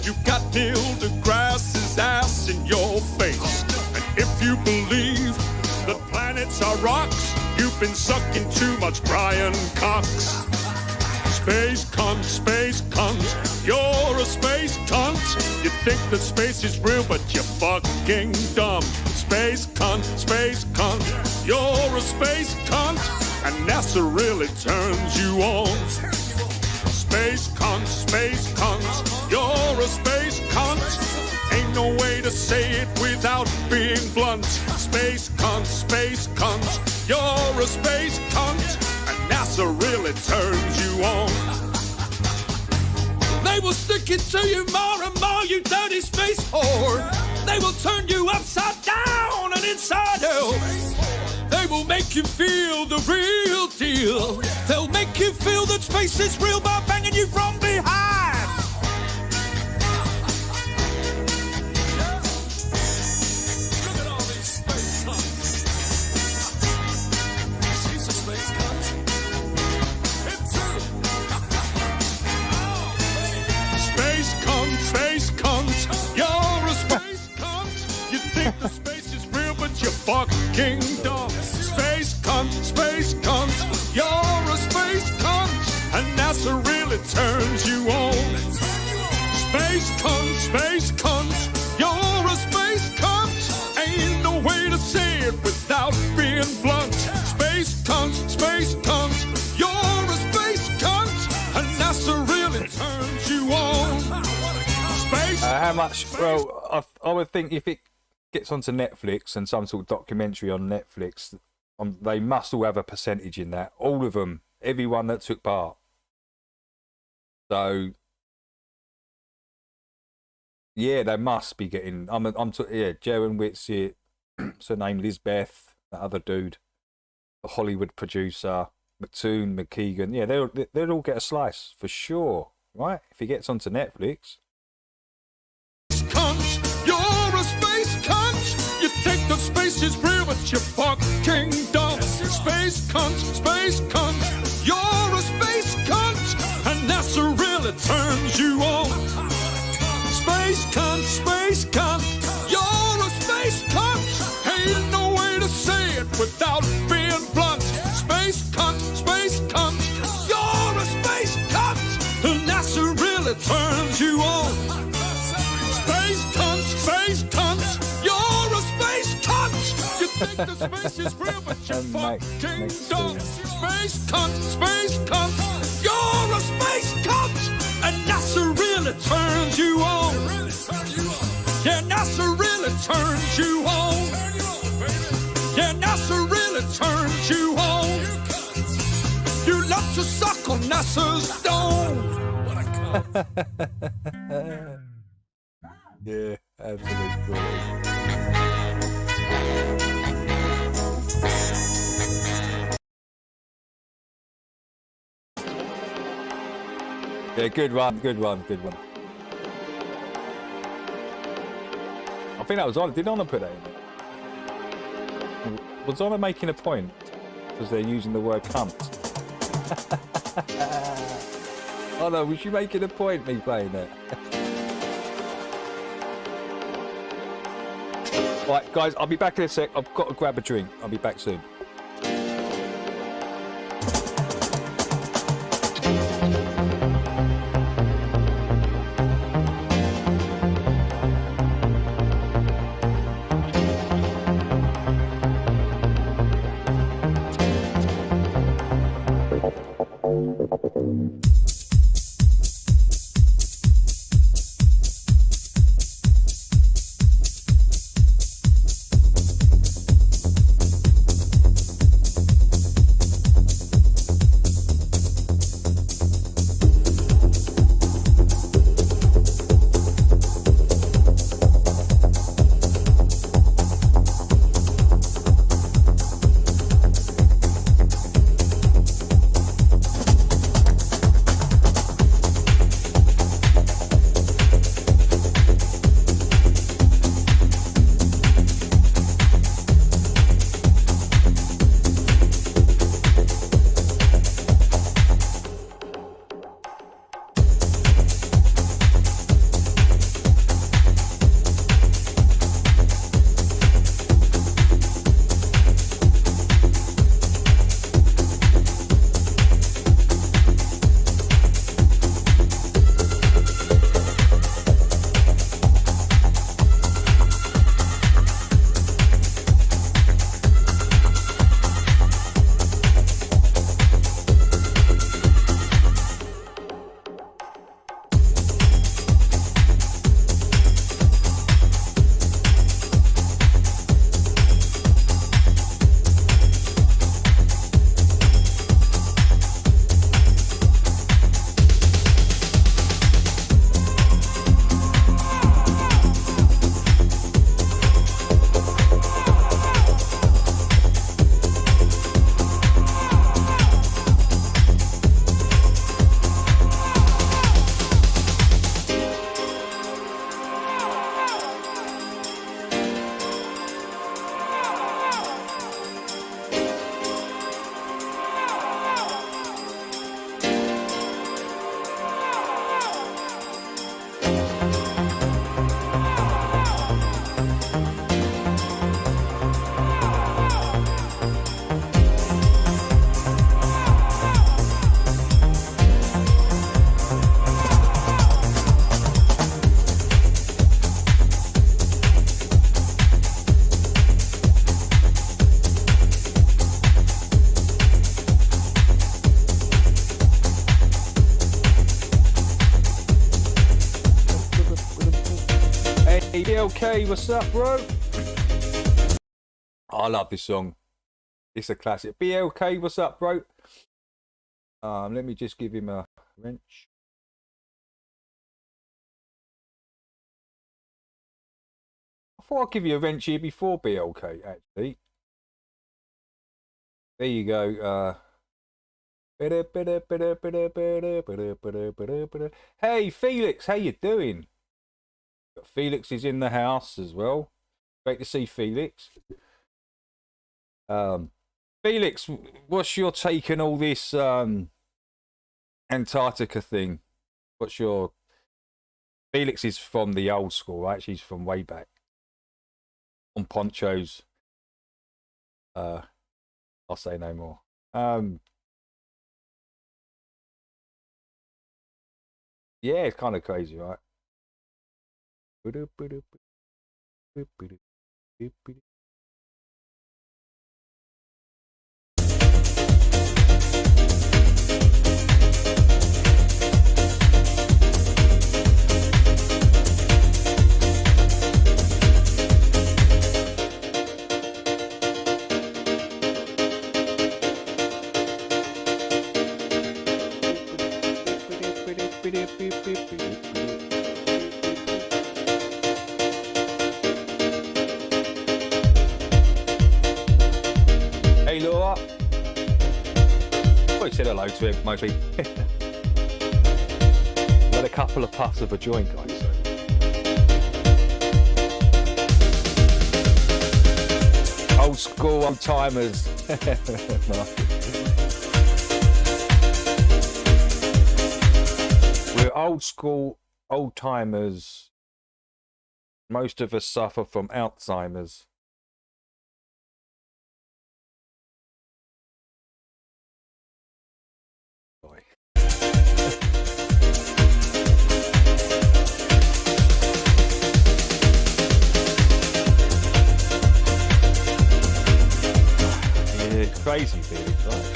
You got Neil deGrasse's ass in your face. And if you believe that planets are rocks, you've been sucking too much Brian Cox. Space cunt, you're a space cunt. You think that space is real, but you're fucking dumb. Space cunt, you're a space cunt, and NASA really turns you on. Space cunt, you're a space cunt. Ain't no way to say it without being blunt. Space cunt, you're a space cunt, and NASA really turns you on. They will stick it to you more and more, you dirty space whore. They will turn you upside down and inside out. They will make you feel the real deal. They'll make you feel that space is real by banging you from behind. NASA really turns you on. Space cunt, you're a space cunt. Ain't no way to say it without being blunt. Space cunt, you're a space cunt, and NASA really turns you on. Space. How much? Well, I would think if it gets onto Netflix and some sort of documentary on Netflix, they must all have a percentage in that. All of them, everyone that took part. So, yeah, they must be getting. Jaron Witz, surname Lizbeth, that other dude, the Hollywood producer, McToon, Mckeegan. Yeah, they'll all get a slice for sure, right? If it gets onto Netflix. Cunt, you're a space cunt. You think that space is real, but you're fucking dumb. Space cunt, you're a space cunt, and NASA really turns you on. Space cunt, you're a space cunt. Ain't no way to say it without being blunt. Space cunt, you're a space cunt, and NASA really turns you on. Space cunt, you're a space cunt. You think the space is real, but you're fucking dumb. Space cunt, you're a space cunt, and NASA really turns you on. Yeah, NASA really turns you on. Yeah, NASA really turns you on. You love to suck on NASA's dome. Yeah, absolutely brilliant. Yeah, good one. I think that was on. Did Honor put that in? Was Honor making a point? Because they're using the word cunt. Oh no, was you making a point, me playing that? Right, guys, I'll be back in a sec. I've got to grab a drink. I'll be back soon. BLK, what's up, bro? I love this song. It's a classic. BLK, what's up, bro? Let me just give him a wrench. I thought I'd give you a wrench here before BLK, actually. There you go. Hey, Felix, how you doing? Felix is in the house as well. Great to see Felix. Felix, what's your take on all this Antarctica thing? What's your... Felix is from the old school, right? She's from way back. On ponchos. I'll say no more. Yeah, it's kind of crazy, right? Hey Laura. I said hello to him mostly. Had a couple of puffs of a joint, guys. So. Old school, old timers. We're old school, old timers. Most of us suffer from Alzheimer's. Yeah, it's crazy, Felix, right?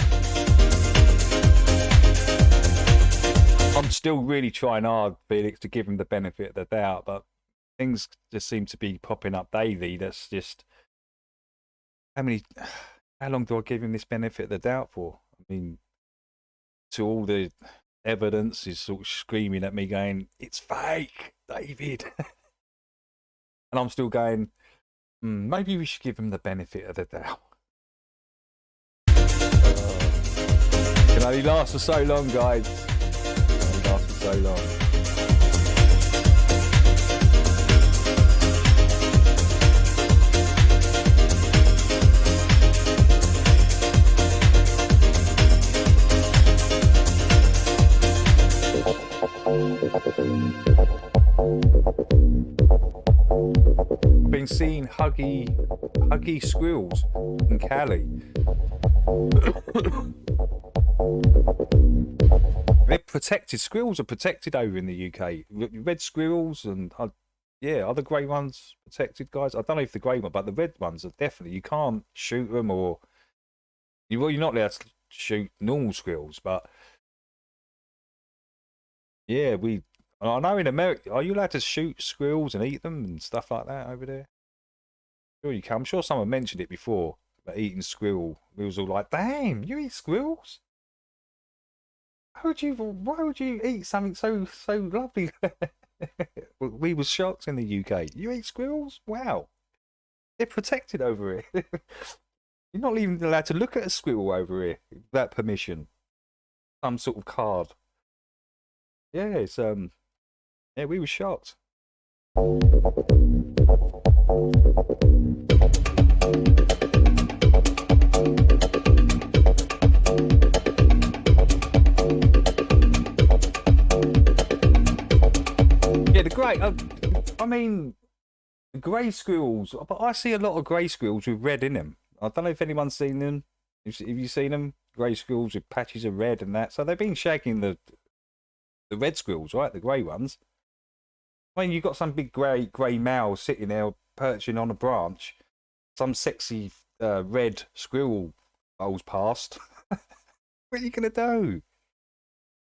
I'm still really trying hard, Felix, to give him the benefit of the doubt, but things just seem to be popping up daily. That's just... How long do I give him this benefit of the doubt for? I mean, to all the evidence is sort of screaming at me going, it's fake, David. And I'm still going, maybe we should give him the benefit of the doubt. Can only last for so long, guys. Can only last for so long. I've been seeing huggy squirrels in Cali. They're protected. Squirrels are protected over in the UK. Red squirrels and yeah, other grey ones protected, guys. I don't know if the grey one, but the red ones are definitely. You can't shoot them, or you're not allowed to shoot normal squirrels. But yeah, I know in America, are you allowed to shoot squirrels and eat them and stuff like that over there? Sure you can. I'm sure someone mentioned it before about eating squirrel. We was all like, damn, you eat squirrels? Why would you eat something so lovely? We was shocked in the UK. You eat squirrels? Wow. They're protected over here. You're not even allowed to look at a squirrel over here without permission. Some sort of card. Yeah, it's yeah, we were shocked. Yeah, the grey. I mean, grey squirrels. But I see a lot of grey squirrels with red in them. I don't know if anyone's seen them. Have you seen them? Grey squirrels with patches of red and that. So they've been shagging the red squirrels, right? The grey ones. I mean, you've got some big grey male sitting there perching on a branch. Some sexy red squirrel bowls past. What are you going to do?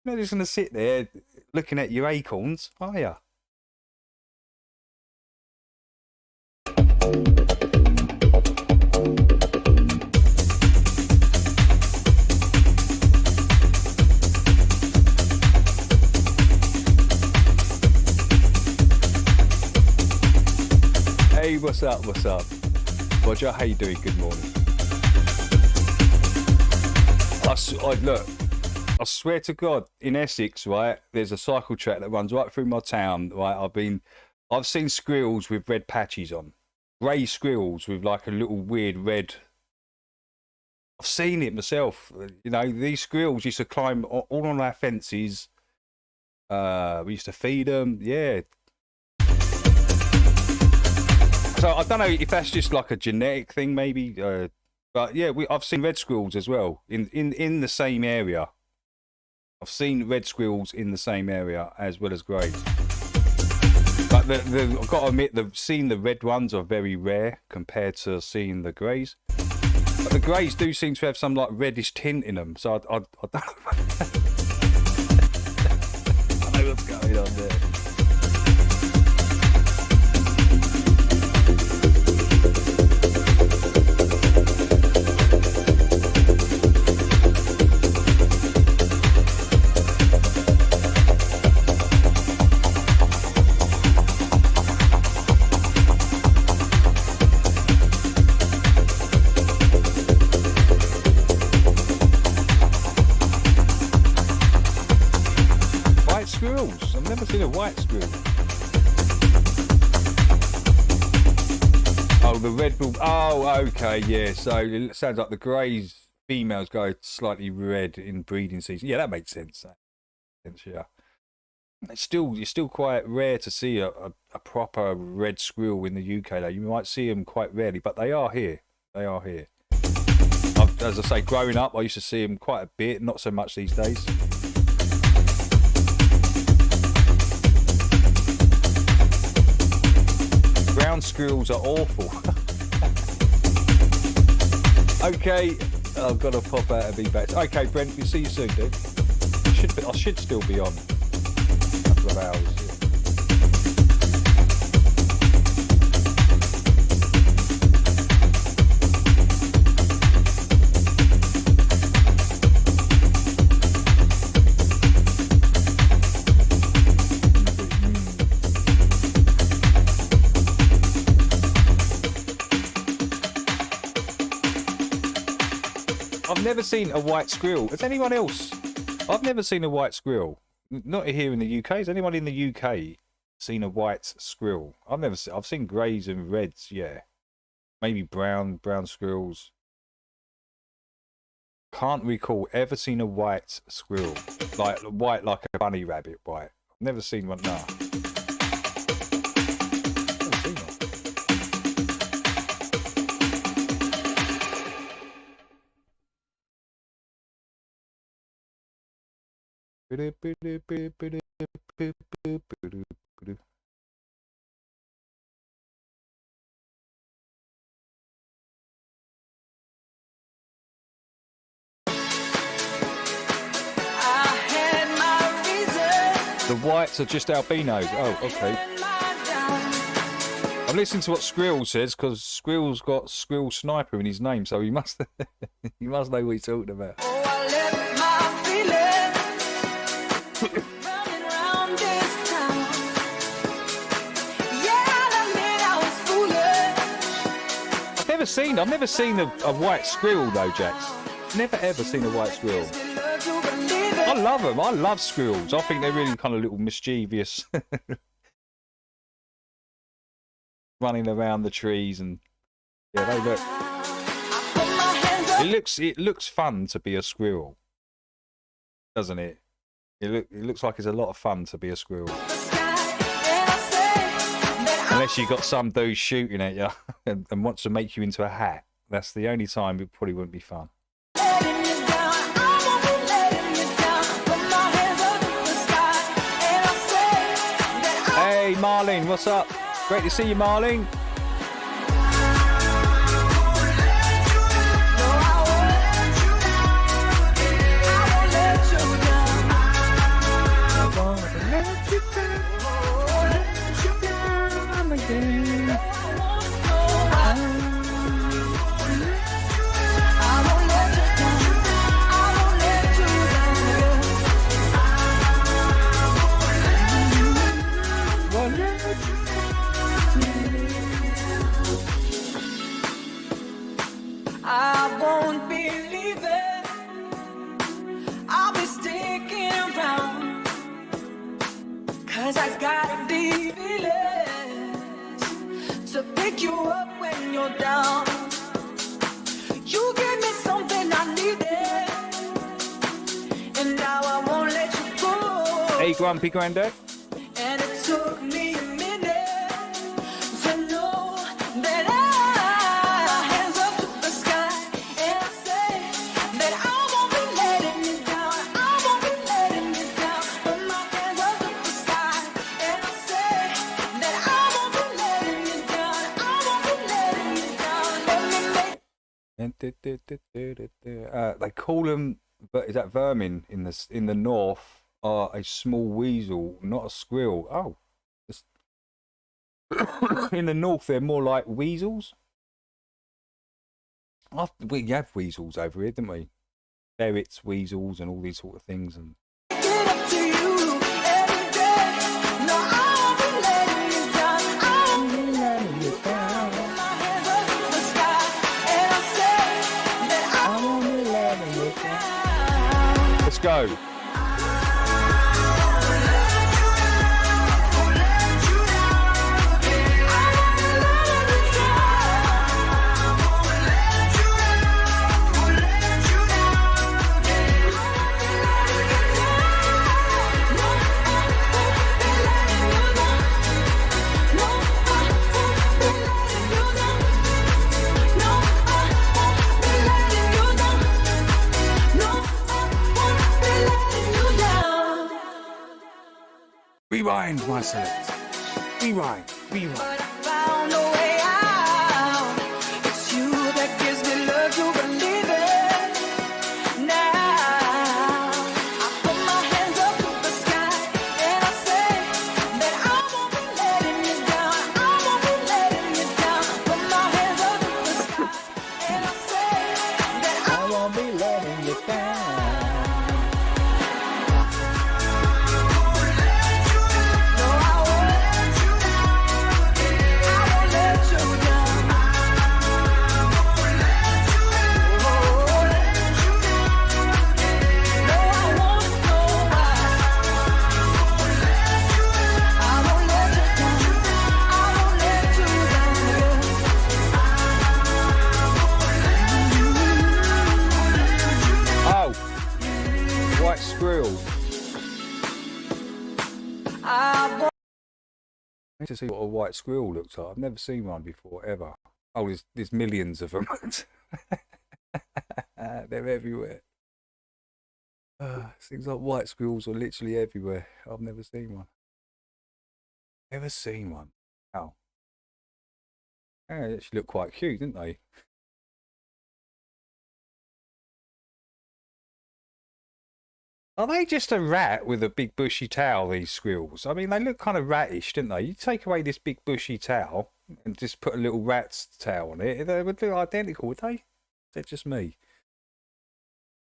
You're not just going to sit there looking at your acorns, are you? What's up? What's up? Roger, how you doing? Good morning. Look, I swear to God, in Essex, right, there's a cycle track that runs right through my town, right? I've seen squirrels with red patches on. Grey squirrels with like a little weird red. I've seen it myself. You know, these squirrels used to climb all on our fences. We used to feed them, yeah. So I don't know if that's just like a genetic thing, maybe. But yeah, I've seen red squirrels as well in the same area. I've seen red squirrels in the same area as well as greys. But I've got to admit, seeing the red ones are very rare compared to seeing the greys. But the greys do seem to have some like reddish tint in them, so I don't know. I know what's going on there. Squirrels. I've never seen a white squirrel. Oh, the red bull. Oh, okay, yeah. So it sounds like the greys females go slightly red in breeding season. Yeah, that makes sense. Yeah. It's still quite rare to see a proper red squirrel in the UK. Though you might see them quite rarely, but they are here. They are here. As I say, growing up, I used to see them quite a bit. Not so much these days. Brown squirrels are awful. Okay, I've got to pop out and be back. Okay, Brent, we'll see you soon, dude. I should still be on a couple of hours. Yeah. I've never seen a white squirrel. Has anyone else? I've never seen a white squirrel. Not here in the UK. Has anyone in the UK seen a white squirrel? I've seen greys and reds, yeah. Maybe brown squirrels. Can't recall ever seen a white squirrel. Like white like a bunny rabbit white. I've never seen one, nah. The whites are just albinos. Oh, okay. I'm listening to what Squirrel says because Squirrel's got Squirrel Sniper in his name, so he must he must know what he's talking about. I've never seen a white squirrel though, Jax. Never ever seen a white squirrel. I love them. I love squirrels. I think they're really kind of little mischievous, running around the trees, and yeah, they look. It looks fun to be a squirrel, doesn't it? It looks like it's a lot of fun to be a squirrel. Unless you got some dude shooting at you and wants to make you into a hat. That's the only time it probably wouldn't be fun. Hey, Marlene, what's up? Great to see you, Marlene. 'Cause I got these feelings to pick you up when you're down. You give me something I needed, and now I won't let you go. Hey, Grumpy Grandad. And it took me a minute to know that hands up to the sky, and I say that I won't be letting you down. I won't be letting you down. Put my hands up to the sky, and I say that I won't be letting you down. I won't be letting you down. Let me make. They call them, is that vermin in the north? Are a small weasel, not a squirrel. Oh, in the north they're more like weasels. We have weasels over here, don't we? Ferrets, weasels, and all these sort of things. And Get up to you every day. No, I won't be letting you down. I won't be letting you down. Put my hands up to the sky, and I say that I won't be letting you down. let's go. Rewind, my select. Rewind. Found a way out. It's you that gives me love to believe it. Now I put my hands up to the sky, and I say that I won't be letting you down. I won't be letting you down. Put my hands up to the sky, and I say that I won't be letting you down. Squirrel. I need to see what a white squirrel looks like. I've never seen one before, ever. Oh, there's millions of them. They're everywhere. Things like white squirrels are literally everywhere. I've never seen one. Never seen one. Oh. They actually look quite cute, didn't they? Are they just a rat with a big bushy tail, these squirrels? I mean, they look kind of rattish, don't they? You take away this big bushy tail and just put a little rat's tail on it, they would look identical, would they? Is that just me?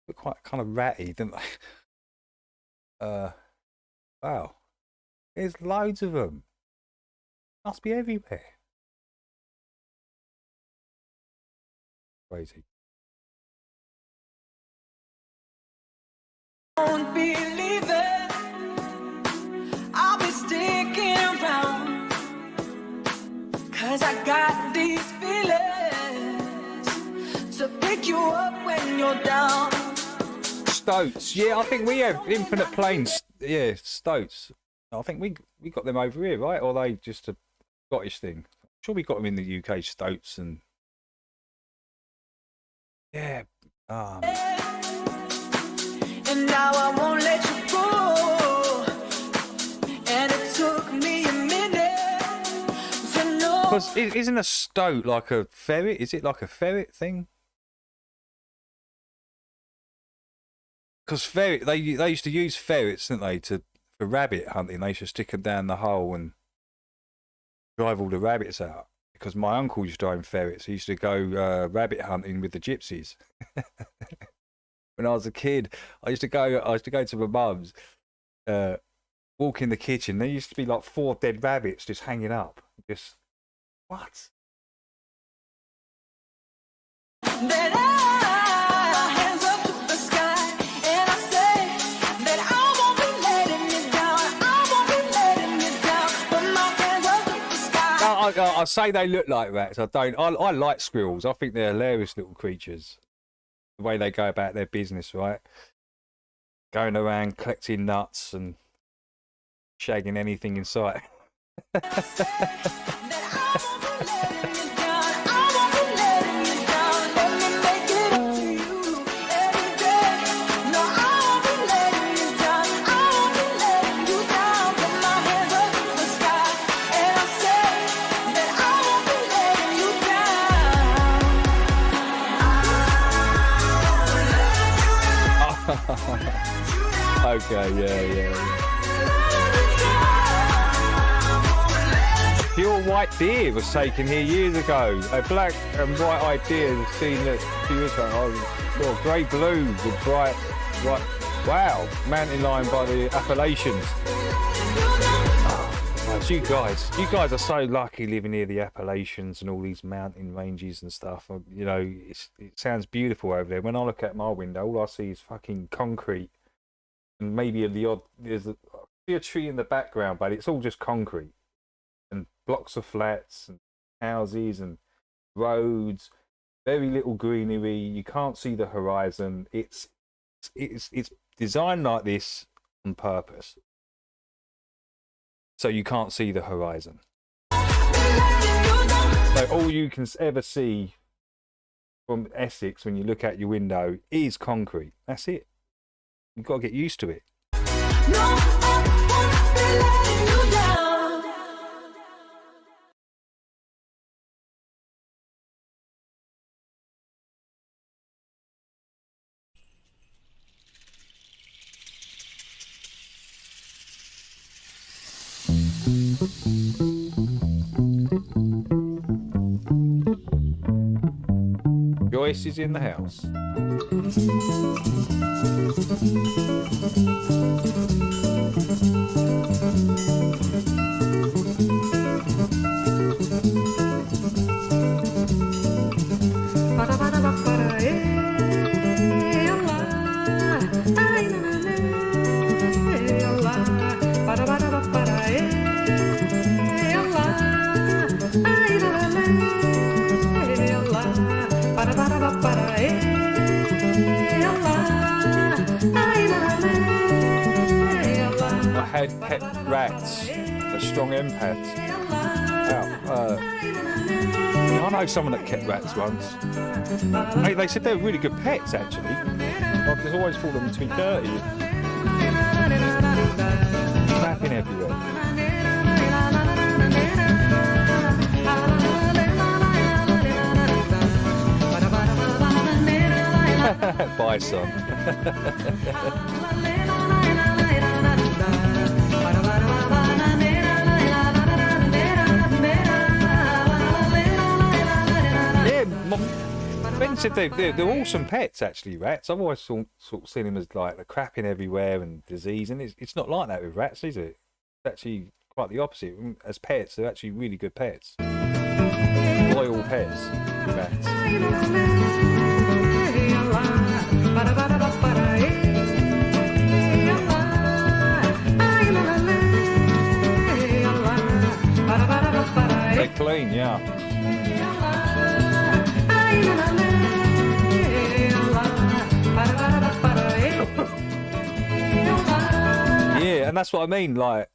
Look quite kind of ratty, don't they? Wow. There's loads of them. Must be everywhere. Crazy. Won't believe it. I'll be sticking around, 'cause I got these feelings to pick you up when you're down. Stoats, yeah, I think we have infinite planes. Yeah, stoats. I think we got them over here, right? Or are they just a Scottish thing? I'm sure we got them in the UK, stoats, and yeah. And now I won't let you go. And it took me a minute to know. Because isn't a stoat like a ferret? Is it like a ferret thing? Because ferret, they used to use ferrets, didn't they, for rabbit hunting. They used to stick them down the hole and drive all the rabbits out. Because my uncle used to own ferrets. He used to go rabbit hunting with the gypsies. When I was a kid, I used to go to my mum's, walk in the kitchen. There used to be like 4 dead rabbits just hanging up. Just what? Then hands up to the sky, and I say that I won't be letting you down. I won't be letting you I say they look like rats. I don't. I like squirrels. I think they're hilarious little creatures. The way they go about their business, right? Going around collecting nuts and shagging anything in sight. Okay, yeah. A pure white deer was taken here years ago. A black and white-eyed deer was seen a few years ago. Oh, grey blue with bright, wow, mountain lion by the Appalachians. Oh, you guys are so lucky living near the Appalachians and all these mountain ranges and stuff. You know, it sounds beautiful over there. When I look at my window, all I see is fucking concrete. And maybe there's a tree in the background, but it's all just concrete and blocks of flats and houses and roads. Very little greenery. You can't see the horizon. It's designed like this on purpose, so you can't see the horizon. So all you can ever see from Essex when you look out your window is concrete. That's it. You've got to get used to it. Joyce is in the house. I had pet rats, a strong empath. I know someone that kept rats once. They said they were really good pets, actually. I always thought them to be dirty. Flapping everywhere. Bison. Ben said they're awesome pets, actually, rats. I've always sort of seen them as like the crapping everywhere and disease, and it's not like that with rats, is it? It's actually quite the opposite. As pets, they're actually really good pets. Loyal pets, rats. They're clean, yeah. Yeah, and that's what I mean. Like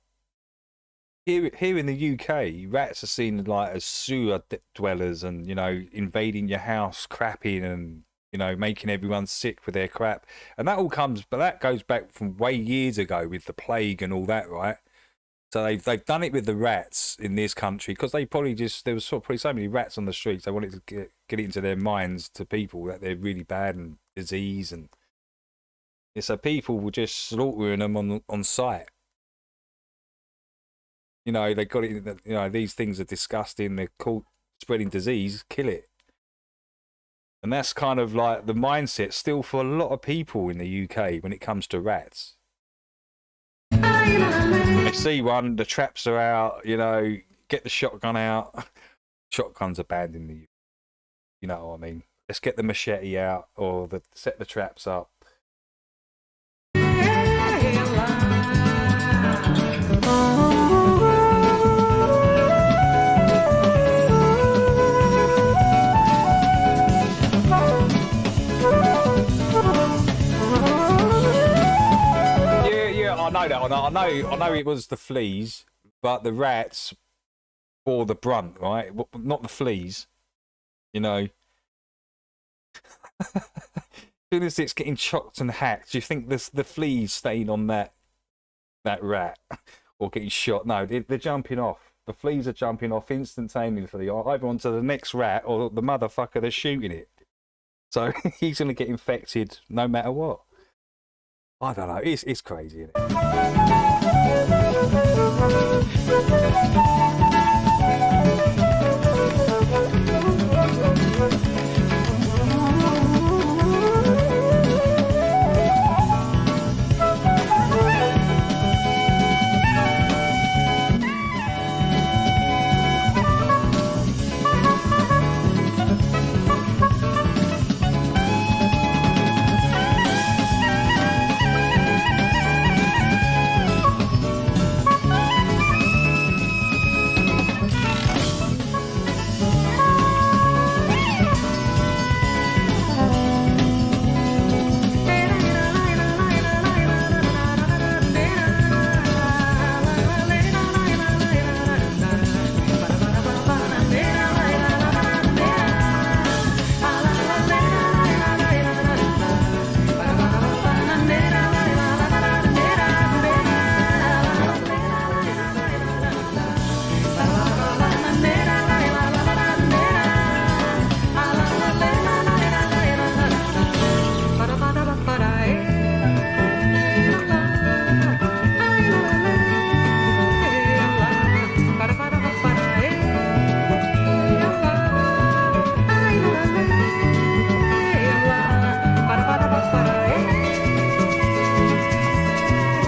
here in the UK, rats are seen like as sewer dwellers, and invading your house, crapping, and making everyone sick with their crap. And that all but that goes back from way years ago with the plague and all that, right? So they've done it with the rats in this country because they probably there was probably so many rats on the streets. They wanted to get it into their minds to people that they're really bad and disease, and so people were just slaughtering them on sight. They got it. These things are disgusting. They're called spreading disease. Kill it. And that's kind of like the mindset still for a lot of people in the UK when it comes to rats. They see one, the traps are out, get the shotgun out. Shotguns are banned in the UK. You know what I mean? Let's get the machete out or set the traps up. I know it was the fleas, but the rats bore the brunt, right? Not the fleas, you know. As soon as it's getting chopped and hacked, do you think the fleas staying on that rat or getting shot? No, they're jumping off. The fleas are jumping off instantaneously, either onto the next rat or the motherfucker that's shooting it. So he's going to get infected no matter what. I don't know. It's crazy, isn't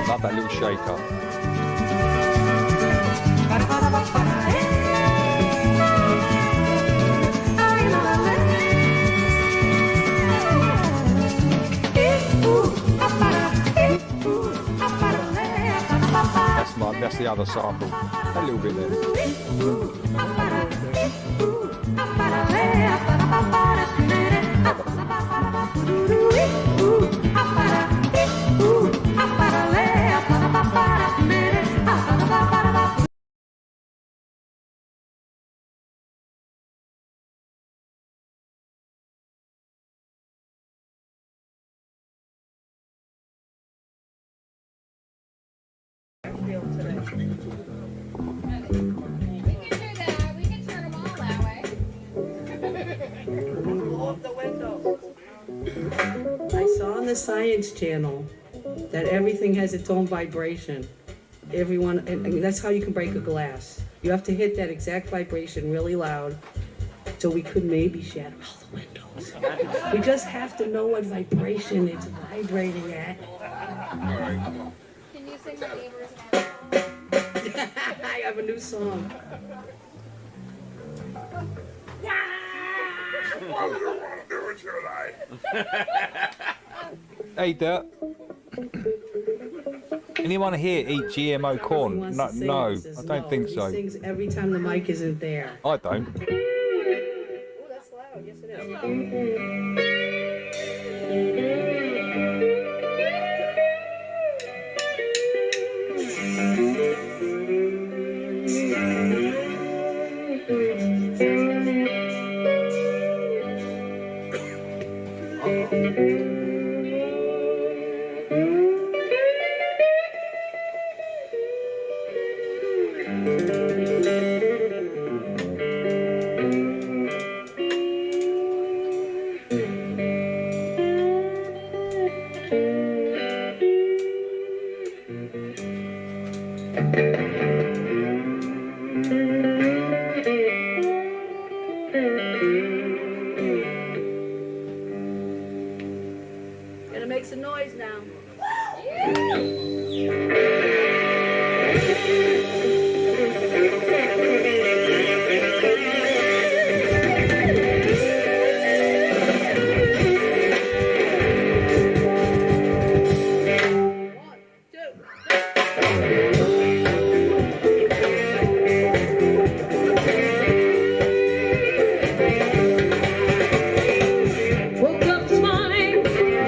Love that little shaker. That's the other sample. A little bit there. I saw on the Science Channel that everything has its own vibration. Everyone, and that's how you can break a glass. You have to hit that exact vibration really loud, so we could maybe shatter all the windows. We just have to know what vibration it's vibrating at. Can you sing my neighbors? I have a new song. Hey, Dirt. Anyone here eat GMO corn? No, no, I don't think so. He sings every time the mic isn't there. I don't. Oh, that's loud. Yes, it is. Gonna make some noise now.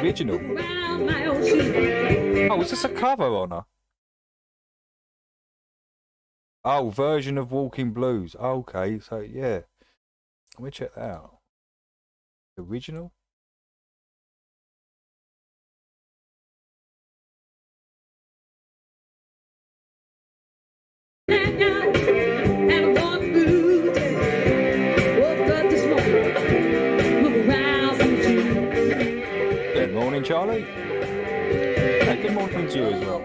Original. Oh, is this a cover on her? Oh, version of Walking Blues. Okay, so yeah. Let me check that out. Original? Good morning, Charlie. Hey, good morning to you as well.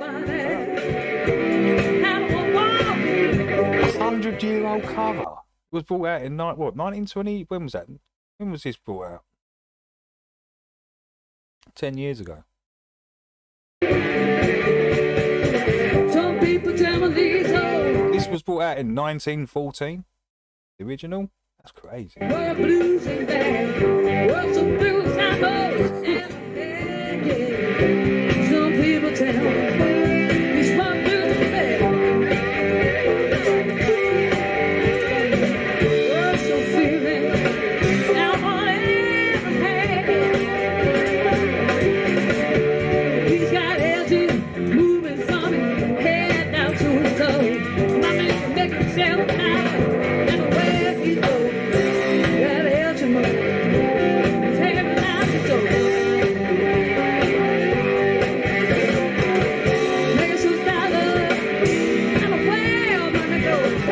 100-year-old cover. It was brought out in 1920? When was that? When was this brought out? 10 years ago. Some people tell me these hoes This was brought out in 1914. The original? That's crazy. were blues and bad. Were some blues I know. Some people tell me these fun blues and bad. Were some feeling I ever had. He's got edges moving from his head down to his toes. My man can make himself high and where he goes. Got edges moving. Take him out the door. Make some dollars and where money goes.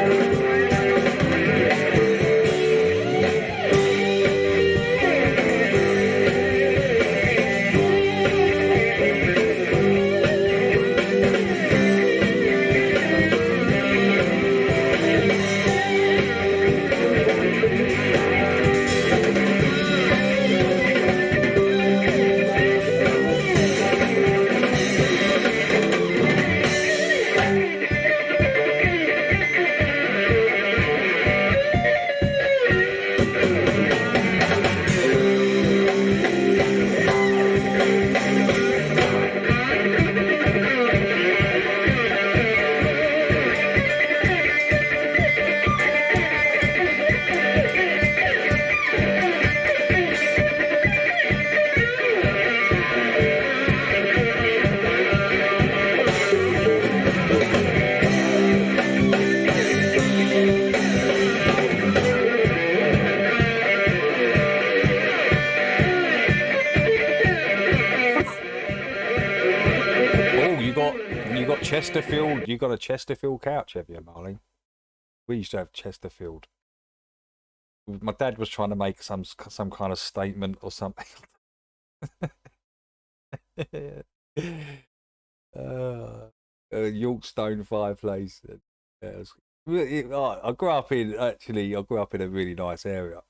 Oh, you got Chesterfield. You got a Chesterfield couch, have you, Marlene? We used to have Chesterfield. My dad was trying to make some kind of statement or something. York stone fireplace. I grew up in a really nice area.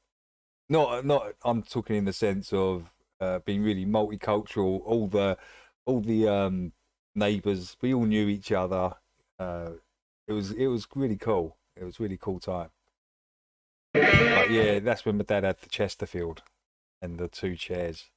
Not. I'm talking in the sense of being really multicultural. All the neighbours, we all knew each other. It was really cool. It was a really cool time. But yeah, that's when my dad had the Chesterfield and the 2 chairs.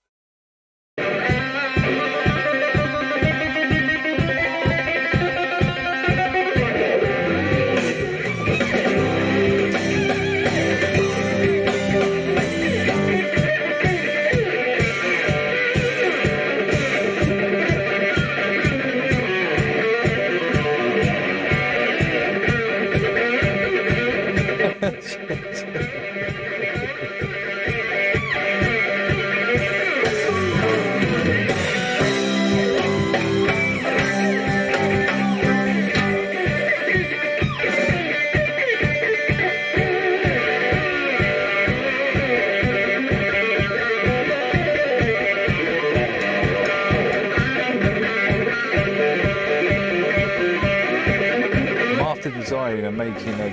Designing and making a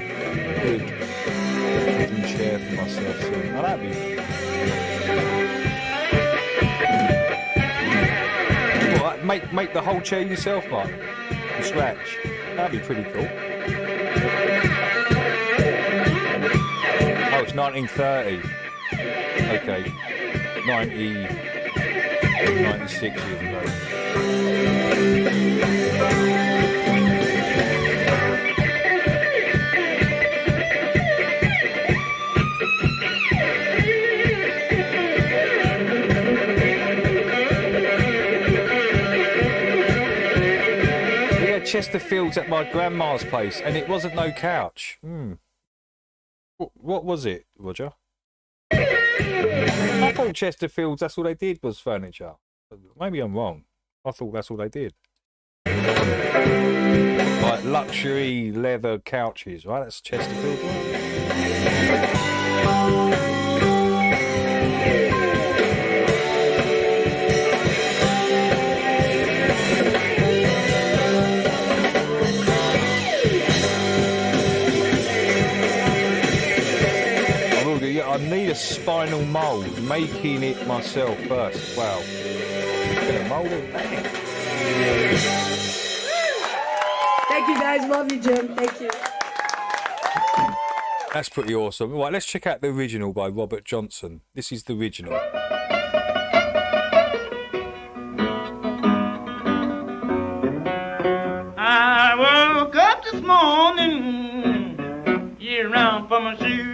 good wooden chair for myself soon. Oh, that'd be... What, make the whole chair yourself, Mark? From scratch? That'd be pretty cool. Oh, it's 1930. Okay. 96 years ago. Chesterfields at my grandma's place, and it wasn't no couch. What was it, Roger? I thought Chesterfields, that's all they did was furniture. Maybe I'm wrong. I thought that's all they did. Like luxury leather couches, right? That's Chesterfield. I need a spinal mould, making it myself first. Wow. Gonna mould it. Thank you guys. Love you, Jim. Thank you. That's pretty awesome. Right, let's check out the original by Robert Johnson. This is the original. I woke up this morning, around for my shoes.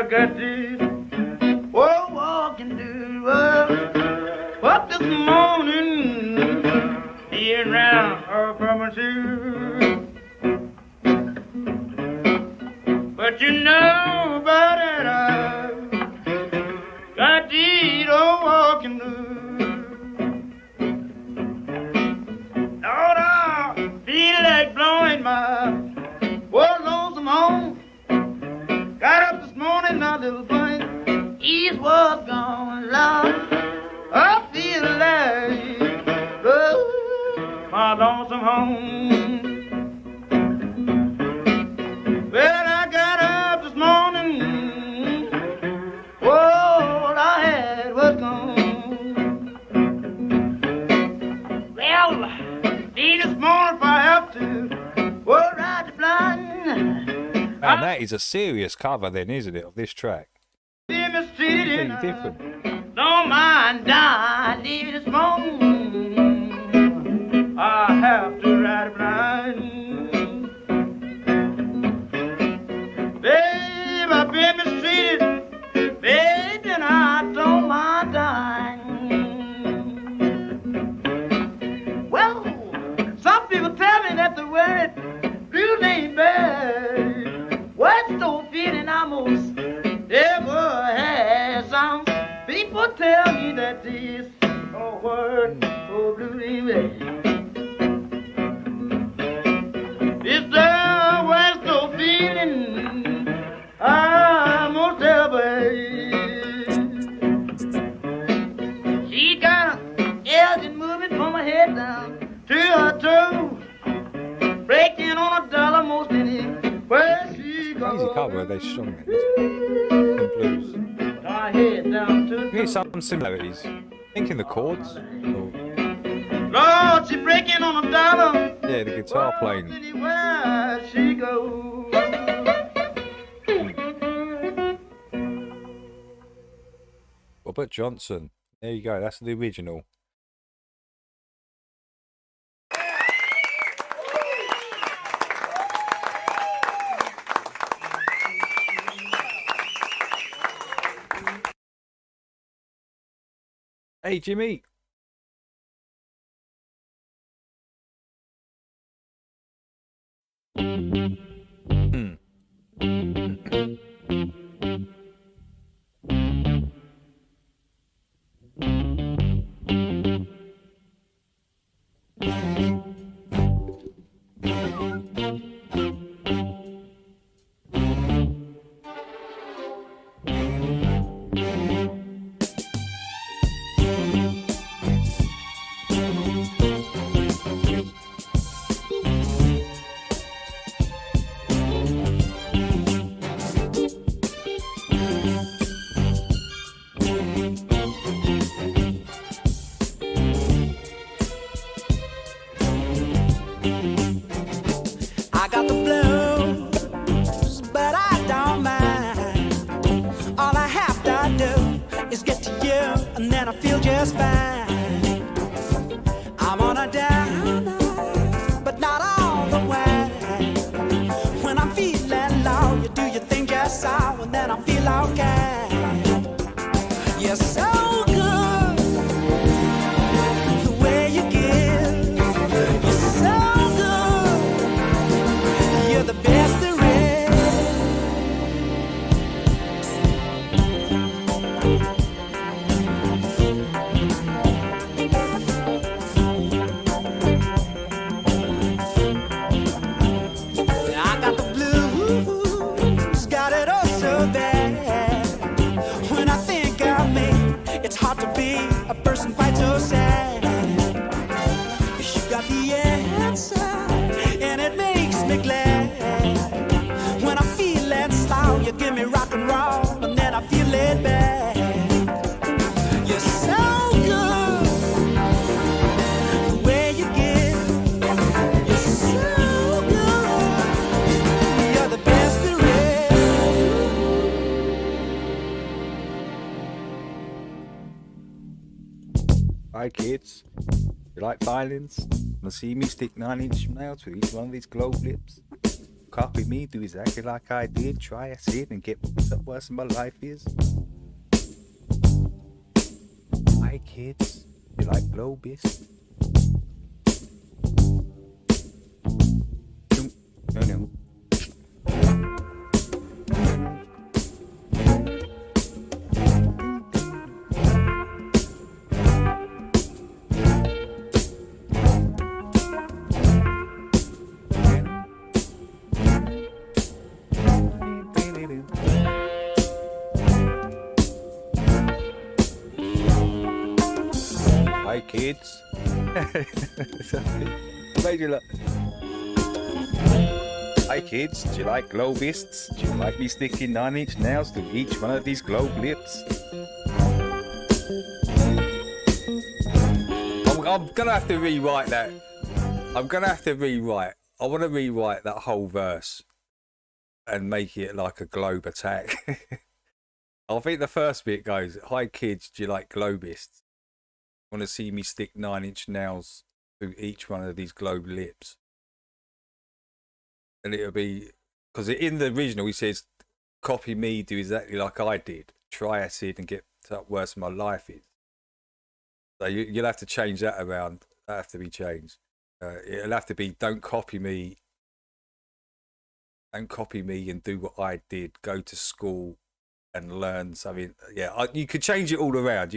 Got this walking through up this morning here around from my shoes. But you know about it, I got these walking through. Lord, I feel like blowing my lonesome home. Got up this morning, now little blind, east was gone, Lord. I feel like my lonesome home. Well, I got up this morning, all I had was gone. Well, need this morning if I have to, ride the blind. Man, that is a serious cover then, isn't it, of this track? Completely different. Don't mind dying, leave this morning. I have to ride blind. Babe, I've been mistreated, babe, and I don't mind dying. Well, some people tell me that the word blues ain't bad. What's no feeling I most ever had? Some people tell me that this word blue ain't bad. It's the worst no feeling I most ever had. She got an engine moving from her head down to her toe, breaking on a dollar most anywhere she goes. Crazy cover, they strong in blues. Here's some similarities. Think in the chords. Lord, she breaking on a dollar. Yeah, the guitar playing. Anywhere she goes. Robert Johnson. There you go. That's the original. Hey, Jimmy. Hi kids, you like violence? Wanna see me stick 9-inch nails through each one of these globe lips? Copy me, do exactly like I did. Try a sit and get what worse my life is. Hi kids, you like Globis? No. Hi kids. Made you look. Hi kids, do you like globists? Do you like me sticking 9-inch nails through each one of these globe lips? I'm gonna have to rewrite that. I want to rewrite that whole verse and make it like a globe attack. I think the first bit goes, hi kids, do you like globists? Want to see me stick 9-inch nails through each one of these globe lips? And it'll be, because in the original he says, copy me, do exactly like I did. Try acid and get worse than my life is. So you'll have to change that around. That have to be changed. It'll have to be, don't copy me and do what I did. Go to school and learn something. Yeah, you could change it all around.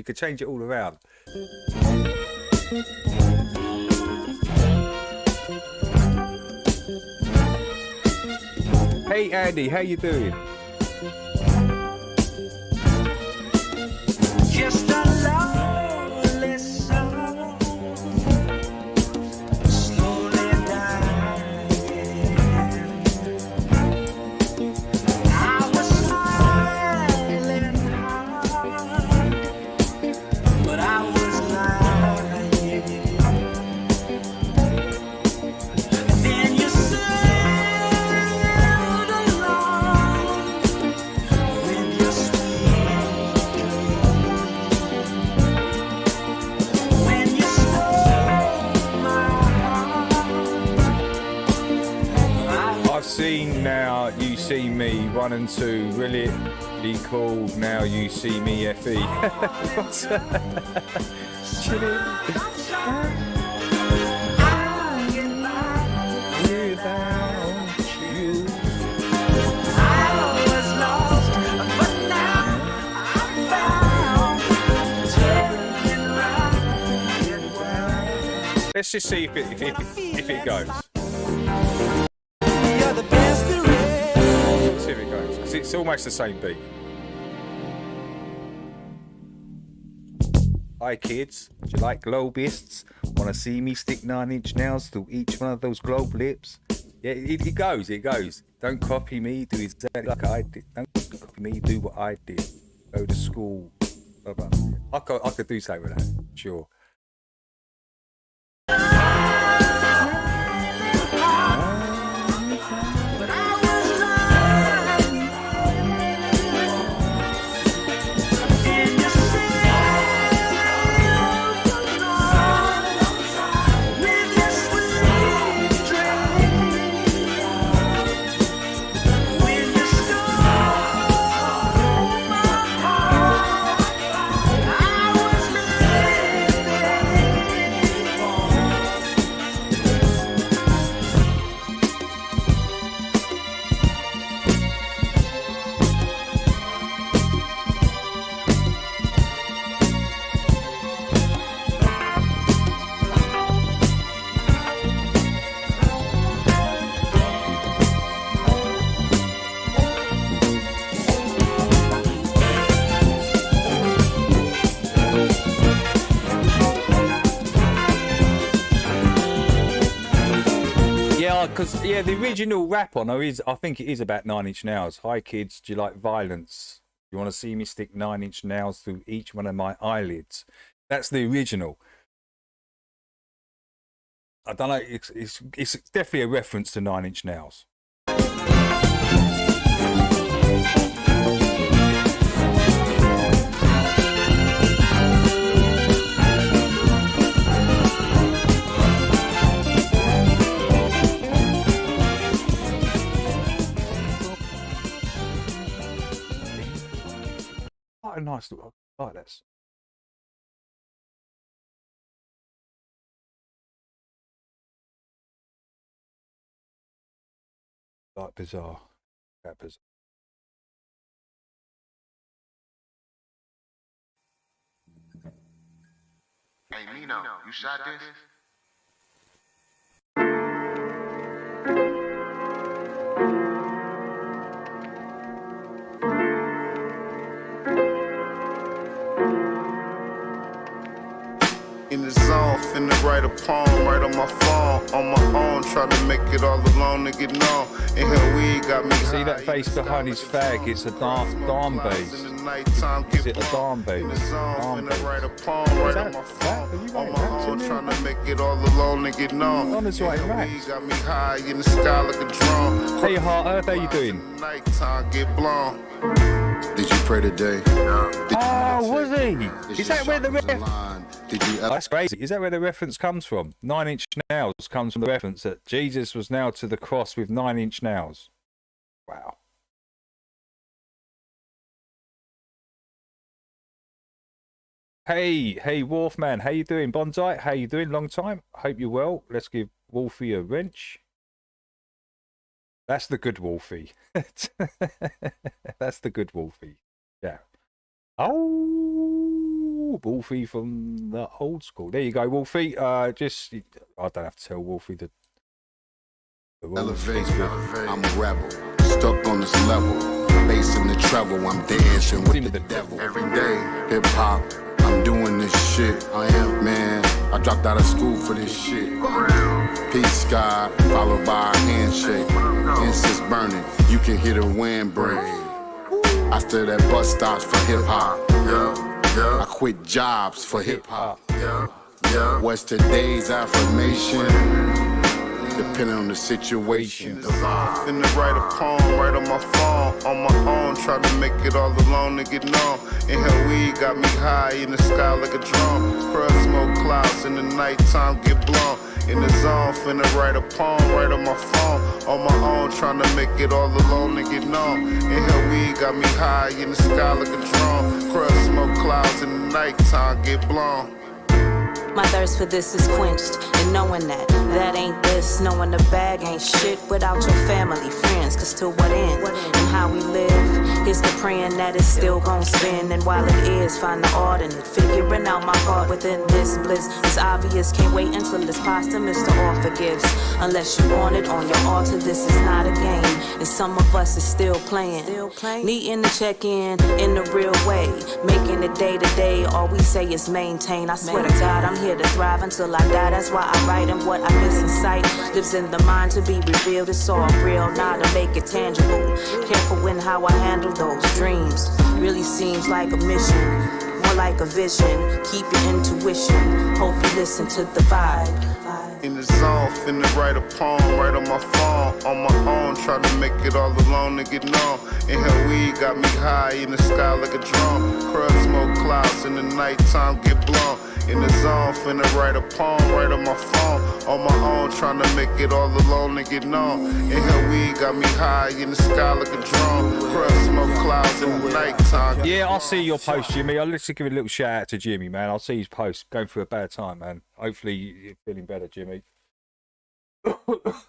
Hey Andy, how you doing? Just a lonely soul, slowly dying. I was smiling hard, but I was lying. Then you sailed along with your sweet when you stole my heart. I've seen Now You See Me 1 and 2. Will it be called Now You See Me FE? What's that? Let's just see if it goes. Let's see if it goes, because it's almost the same beat. Hi kids, do you like globists? Want to see me stick 9-inch nails through each one of those globe lips? Yeah, it goes. Don't copy me, do exactly like I did. Don't copy me, do what I did. Go to school. Blah, blah. I could do something with that, sure. Because the original rap on her is, I think it is about 9-inch nails. Hi kids, do you like violence? You want to see me stick 9-inch nails through each one of my eyelids? That's the original. I don't know. It's definitely a reference to 9-inch nails. a nice little. I like that. Like bizarre. That bizarre. Hey, Mino, you shot this? In the zone, finna write a poem right on my phone. On my own, try to make it all alone to get known. And her weed got me. See that face behind his fag? It's a darn bass. Is it a darn bass? Darn bass. Write a poem right on my phone. On my own, trying to make it all alone to get known. On his right weed got me high in the sky like a drone. Hey, Heart Earth, how you doing? Nighttime get blown. Did you pray today? Oh, was he? Is that where the That's crazy. Is that where the reference comes from? 9 Inch Nails comes from the reference that Jesus was nailed to the cross with 9 inch nails. Wow. Hey, Wolfman, how you doing? Bonsai, how you doing? Long time. Hope you're well. Let's give Wolfie a wrench. That's the good Wolfie. That's the good Wolfie. Yeah. Oh, Wolfie from the old school. There you go, Wolfie. I don't have to tell Wolfie the Elevate, I'm a rebel, stuck on this level. Bass in the treble, I'm dancing with the devil. Every day, hip hop, I'm doing this shit. I am, man. I dropped out of school for this shit. Peace, God, followed by a handshake. Incense burning, you can hear the wind break. After that bus stops for hip hop. I quit jobs for hip hop. What's today's affirmation? Depending on the situation. Finna write a poem right on my phone. On my own, trying to make it all alone to get known. And her weed got me high in the sky like a drone. Pearl smoke clouds in the nighttime get blown. In the zone, finna write a poem right on my phone. On my own, trying to make it all alone to get known. And her weed got me high in the sky like a drone. Pearl smoke clouds in the nighttime get blown. My thirst for this is quenched, and knowing that ain't this, knowing the bag ain't shit without your family, friends, cause to what end, and how we live, is the praying that it's still gon' spin, and while it is, find the art in it, figuring out my part within this bliss, it's obvious, can't wait until it's posthumous to offer gifts, unless you want it on your altar, this is not a game, and some of us is still playing, needing to check in the real way, making it day to day, all we say is maintain, I swear to God, I'm here to thrive until I die. That's why I write, and what I miss in sight lives in the mind to be revealed. It's all real, now to make it tangible. Careful when how I handle those dreams. Really seems like a mission, more like a vision. Keep your intuition. Hope you listen to the vibe. In the zone, finna write a poem right on my phone. On my own, trying to make it all alone to get known. And her weed got me high in the sky like a drone. Pearl smoke clouds in the nighttime get blown. In the zone, finna write a poem right on my phone. On my own, trying to make it all alone to get known. And her weed got me high in the sky like a drone. Pearl smoke clouds in the nighttime. Yeah, I'll see your post, Jimmy. I'll let's give a little shout out to Jimmy, man. I'll see his post. Going through a bad time, man. Hopefully you're feeling better, Jimmy. That's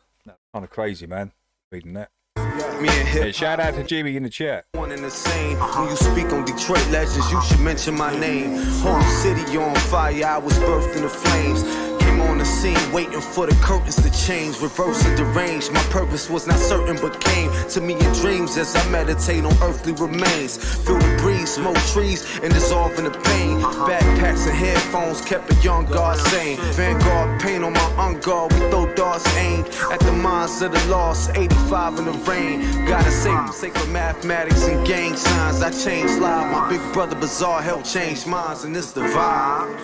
kind of crazy, man. Reading that. Yeah, shout out to Jimmy in the chat. One and the same. When you speak on Detroit legends, you should mention my name. Whole city on fire, I was birthed in the flames. Came on the scene, waiting for the curtains to change. Reverse and deranged, my purpose was not certain, but came to me in dreams as I meditate on earthly remains. Feel the breeze, smoke trees, and dissolve in the pain. Backpacks and headphones kept a young guard sane. Vanguard paint on my unguard, we throw darts aimed at the minds of the lost. 85 in the rain, gotta save for mathematics and gang signs. I changed lives, my big brother Bizarre helped change minds, and it's the vibe.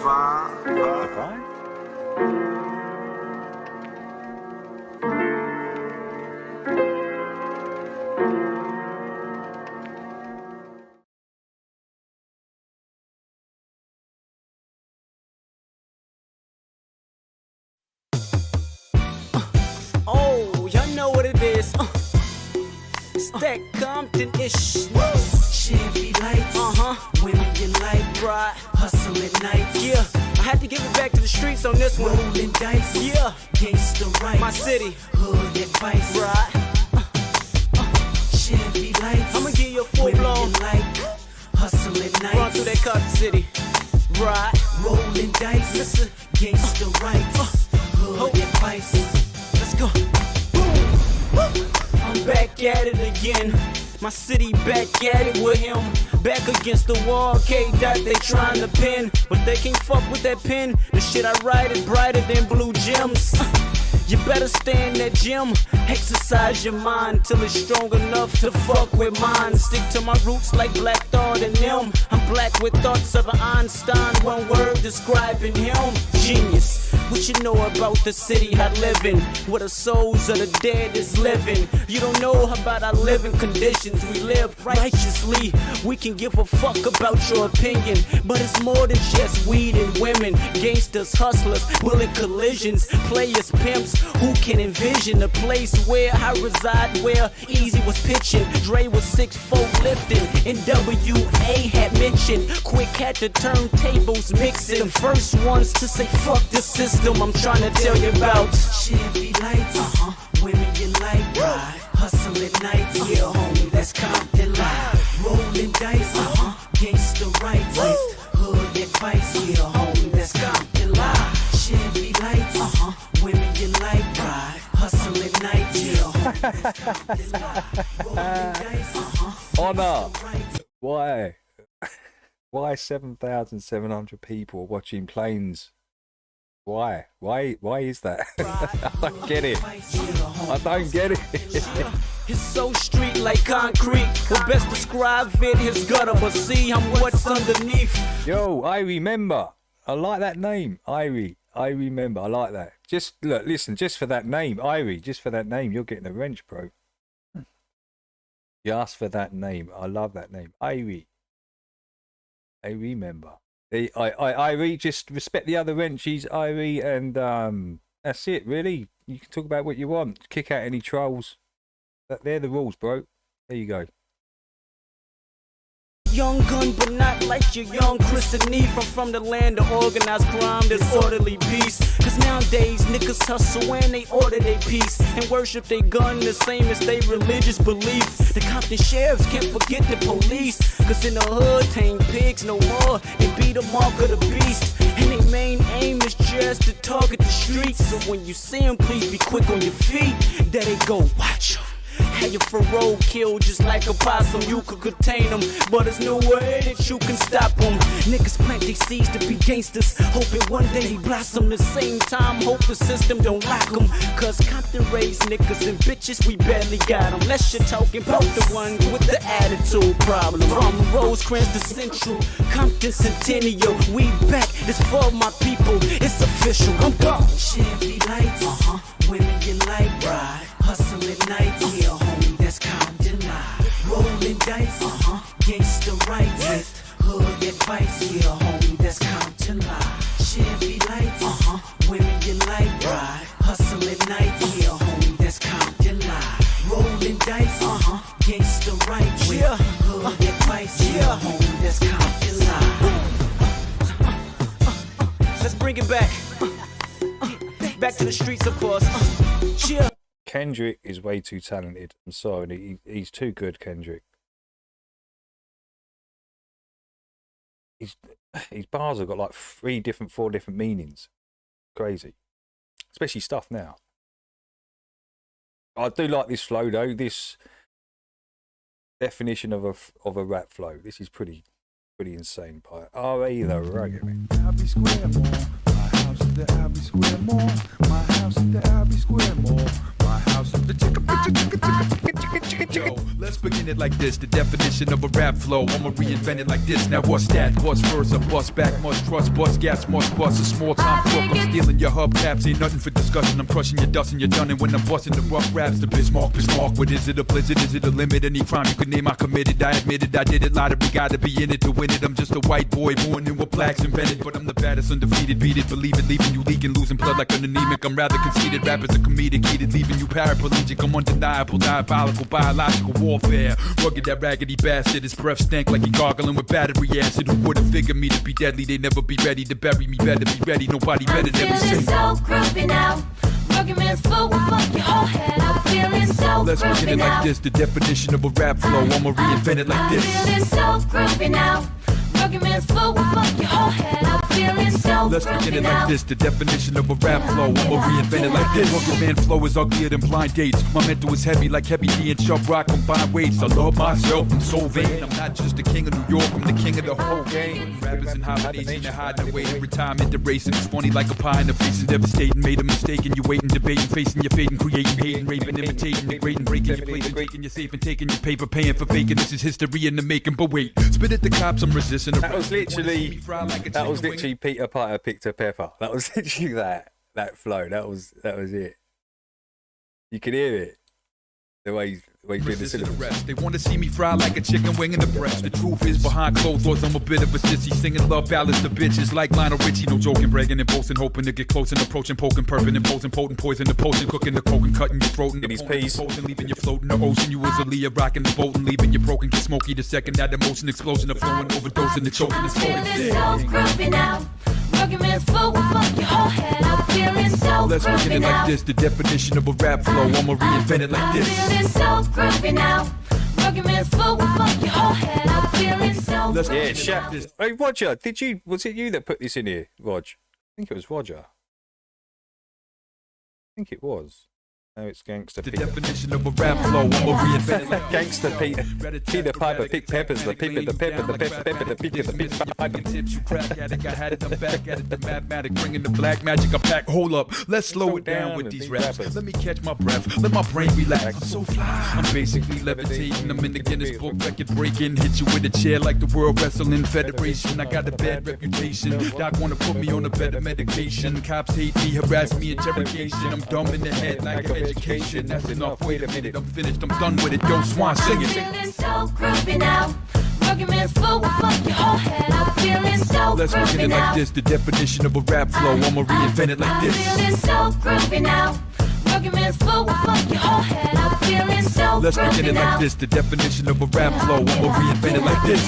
Oh, y'all know what it is. It's that Compton-ish. Chevy lights, women you like, right? Hustle at night, yeah. I had to give it back to the streets on this one. Rolling dice, yeah. Gangsta right, my city, hood advice, right? Chevy lights, I'ma give you a full blown like, hustle at night. Run through that Carter City, right? Rolling dice, listen, gangsta right, hood advice. Let's go. I'm back at it again. My city back at it with him. Back against the wall, K-Dot they trying to pin, but they can't fuck with that pen. The shit I write is brighter than blue gems. You better stay in that gym, exercise your mind till it's strong enough to fuck with mine. Stick to my roots like Black Thought and them. I'm black with thoughts of an Einstein, one word describing him. Genius. What you know about the city I live in, where the souls of the dead is living. You don't know about our living conditions. We live righteously. We can give a fuck about your opinion, but it's more than just weed and women. Gangsters, hustlers, bullet collisions, players, pimps. Who can envision a place where I reside, where Easy was pitching, Dre was 6'4" lifting, and WA had mentioned Quick had the turntables mixing. The first ones to say fuck the system I'm trying to tell you about. Chevy lights, women you like, ride, hustle at night, yeah homie, that's Compton live. Rolling dice, gangsta rights, hood advice, yeah homie, that's Compton live. Chevy lights, women you like, ride, hustle at night, yeah homie, that's Compton live. Rolling dice, Honor. Why? Why 7,700 people watching planes? Why? Why is that? I don't get it. I don't get it. It's so street like concrete. The best describe it, his gutter, but see I'm what's underneath. Yo, I remember. I like that name, Irie. I remember. I like that. Just look, listen. Just for that name, Irie. Just for that name, you're getting a wrench, bro. Just for that name, I love that name, Irie. I remember. Irie, just respect the other wrenchies, Irie, and that's it, really. You can talk about what you want. Kick out any trolls. They're the rules, bro. There you go. Young gun, but not like your young Chris and Eve. I'm from the land of organized crime, disorderly peace. Cause nowadays niggas hustle and they order their peace and worship their gun the same as their religious beliefs. The Compton sheriffs can't forget the police, cause in the hood tame pigs no more. They be the mark of the beast, and their main aim is just to target the streets. So when you see them, please be quick on your feet. There they go, watch them. Have your Pharaoh killed just like a possum. You could contain them, but there's no way that you can stop them. Niggas plant their seeds to be gangsters, hoping one day they blossom. The same time, hope the system don't lock them. Cause Compton raised niggas and bitches, we barely got them. Unless you're talking about the ones with the attitude problem. From Rosecrans to Central, Compton Centennial, we back, it's for my people, it's official, I'm gone. Chevy lights, women you like, ride, hustle at night, yeah homie, that's Compton live. Rolling dice, gangsta rights, hood advice, yeah homie, that's Compton live. Chevy lights, women you like, ride, hustle at night, yeah homie, that's Compton live. Rolling dice, gangsta rights, yeah, hood advice, yeah homie, that's Compton live. Let's bring it back. Back to the streets, of course. Cheer. Kendrick is way too talented. I'm sorry, he's too good, Kendrick. His bars have got like 4 different meanings. Crazy. Especially stuff now. I do like this flow though. This definition of a rap flow. This is pretty insane. R.A. the Rugged Man. Abbey Square Mall. My house at the Abbey Square Mall. My house at the Abbey Square Mall. My house at the Yo, let's begin it like this. The definition of a rap flow. I'ma reinvent it like this. Now what's that? What's first? A bust back, must trust, bust gas, must bust. A small time talk. I'm stealing your hubcaps. Ain't nothing for discussion. I'm crushing your dust and you're done. And when I'm busting the rough raps, the Bismarck. What is it? A blizzard? Is it a limit? Any crime you could name I committed. I admitted I did it. Lottery gotta be in it to win it. I'm just a white boy born in what blacks invented. But I'm the baddest, undefeated. Beat it, believe it. Leaving you leaking, losing blood like an anemic. I'm rather conceited. Rappers are comedic, heated, leaving you paraplegic. I'm undeniable, diabolical, biological warfare. Rugged, that raggedy bastard. His breath stank like he gargling with battery acid. Who would've figured me to be deadly? They never be ready to bury me. Better be ready. Nobody better than me. Feeling so groovy now. Rugged man's flow will fuck your whole head. I'm feeling so Let's begin groovy it now. like this. The definition of a rap flow. I'ma reinvent it like this. I'm feeling so groovy now. Rugged man's flow will fuck your whole head. I'm feeling so Let's begin groovy it now. like this. The definition of a rap flow. I'ma reinvent it like this. Rugged man flow is uglier than blind dates. My mental is heavy like Heavy D and Chubb Rock combined weights. I love myself. I'm so vain. I'm not just the king of New York. I'm the king of the whole game. Rappers and hibernation and hiding away in retirement. The racing is funny like a pie in the face. Devastating. Made a mistake and you waiting, debating, facing your fate and creating, hating, raping, imitating, degrading, breaking your place, breaking your safe and taking your paper, paying for faking. This is history in the making. But wait, spit at the cops. I'm resisting. That was literally Peter Piper picked a pepper. That was literally that flow. That was it. You could hear it. The way he's doing the syllables. They want to see me fry like a chicken wing in the breast. The truth is, behind closed doors, I'm a bit of a sissy. Singing love ballads to bitches like Lionel Richie. No joking, bragging and boasting, hoping to get close and approaching, poking, perping, imposing, potent poison, the potion, cooking the coke and cutting your throat in his peas. Leaving you floating the ocean. You was a Leah rocking the boat and leaving you broken. Get smoky the second that emotion explosion of flowing, overdosing the choking. I'm feeling so groovy now. Rugged man's flow will fuck your whole head. I'm feeling so Let's begin groovy it now. like this. The definition of a rap flow. I'ma reinvent it like I'm this. feeling so groovy now. Rugged man's flow will fuck your whole head. I'm feeling so Yeah, shout this. Hey, Roger, was it you that put this in here, Rog? I think it was Roger. I think it was. No, it's Gangster The Peter. definition of a rap flow. I'ma reinvent it like Gangster Peter. Peter Piper picked peppers. The pepper, the pepper, the pepper, pepper, the pepper, the pepper, Piper. tips, you crack addict. I had it, I'm back at it. The mathematic, bringing the black magic. I pack. Hold up, let's slow it down with these raps. Let me catch my breath. Let my brain relax. I'm so fly. I'm basically levitating. I'm in the Guinness Book, record breaking. Hit you with a chair like the World Wrestling Federation. I got a bad reputation. Doc wanna put me on a better medication. Cops hate me, harass me, interrogation. I'm dumb in the head like an education. That's enough. Wait a minute, I'm finished. I'm done with it. Yo, Swan, sing it. feeling so groovy now. Rugged man's flow will fuck your whole head. I'm feeling so Let's begin groovy it now. like this. The definition of a rap flow. I'ma reinvent it like I'm this. feeling so groovy now. Rugged man's flow will fuck your whole head. I'm feeling so Let's begin groovy it now. like this. The definition of a rap flow. I'ma reinvent it like this.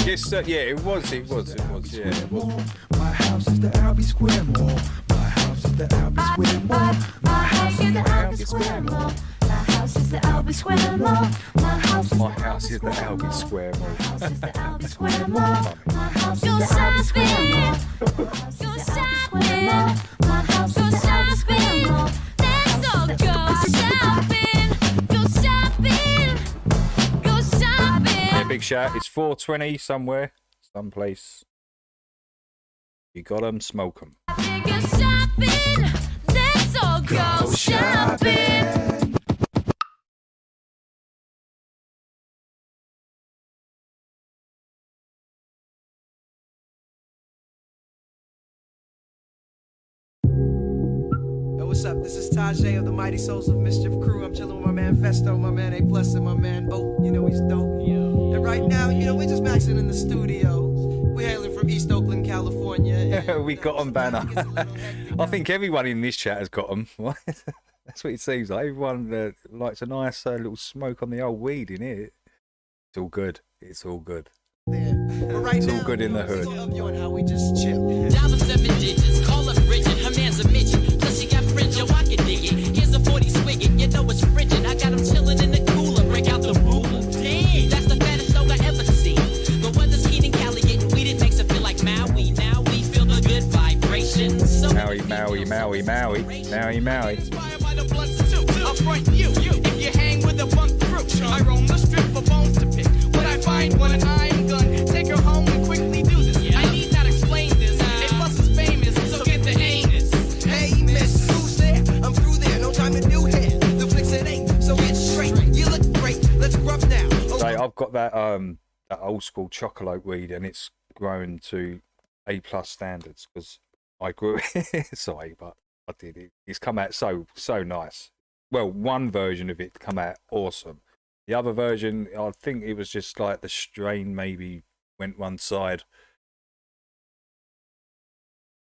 Yes, yeah, it was, yeah. It was. My house is the Albee Square Mall. My house is the Albee Square Mall. My house is the Albee Square Mall. My house is the Albee Square Mall. My house is My house is the Albee Square Mall. the Albee Square Mall. My house is the Albee Square Mall. Go shopping. My house is the Albee Square Mall. Let's all go shopping. Go shopping. Go shopping. Yeah, big shout. It's 4:20 somewhere, someplace. You got 'em, smoke 'em. Go shopping. Let's all go shopping. Yo, what's up? This is Tajay of the Mighty Souls of Mischief crew. I'm chilling with my man Festo, my man A Plus, and my man Bo. You know he's dope. And right now, we're just maxing in the studio. We're hailing from East Oakland, California. We got 'em banner. I think everyone in this chat has got 'em. That's what it seems like. Everyone likes a nice little smoke on the old weed in it. It's all good. It's all good. But right It's now, all good in the hood. you and how we just chill. Dial up 7 digits, call up Bridget, her man's a midget. Plus she got fringe, yo, I can dig it. Here's a 40 swigget, you know it's frigid. I got him chillin' in the cooler, break out the ruler. Damn, that's the fattest dog I ever seen. The weather's heat in Cali, getting weeded makes it feel like Maui. Now we feel the good vibrations. So Maui, Maui, Maui, Maui, Maui, Maui. I'll front you, if you hang with a bunk crew. I roam the strip for bones to pick. What I find when I'm done, take her home and quickly do this. I need not explain this. A plus is famous, so get the anus. Hey, miss, who's there? I'm through there, no time to do hair. The flicks it ain't, so get straight. You look great, let's rub now. So I've got that that old school chocolate weed, and it's grown to A+ standards because I grew it. Sorry, but I did it. It's come out so nice. Well, one version of it come out awesome. The other version, I think it was just like the strain maybe went one side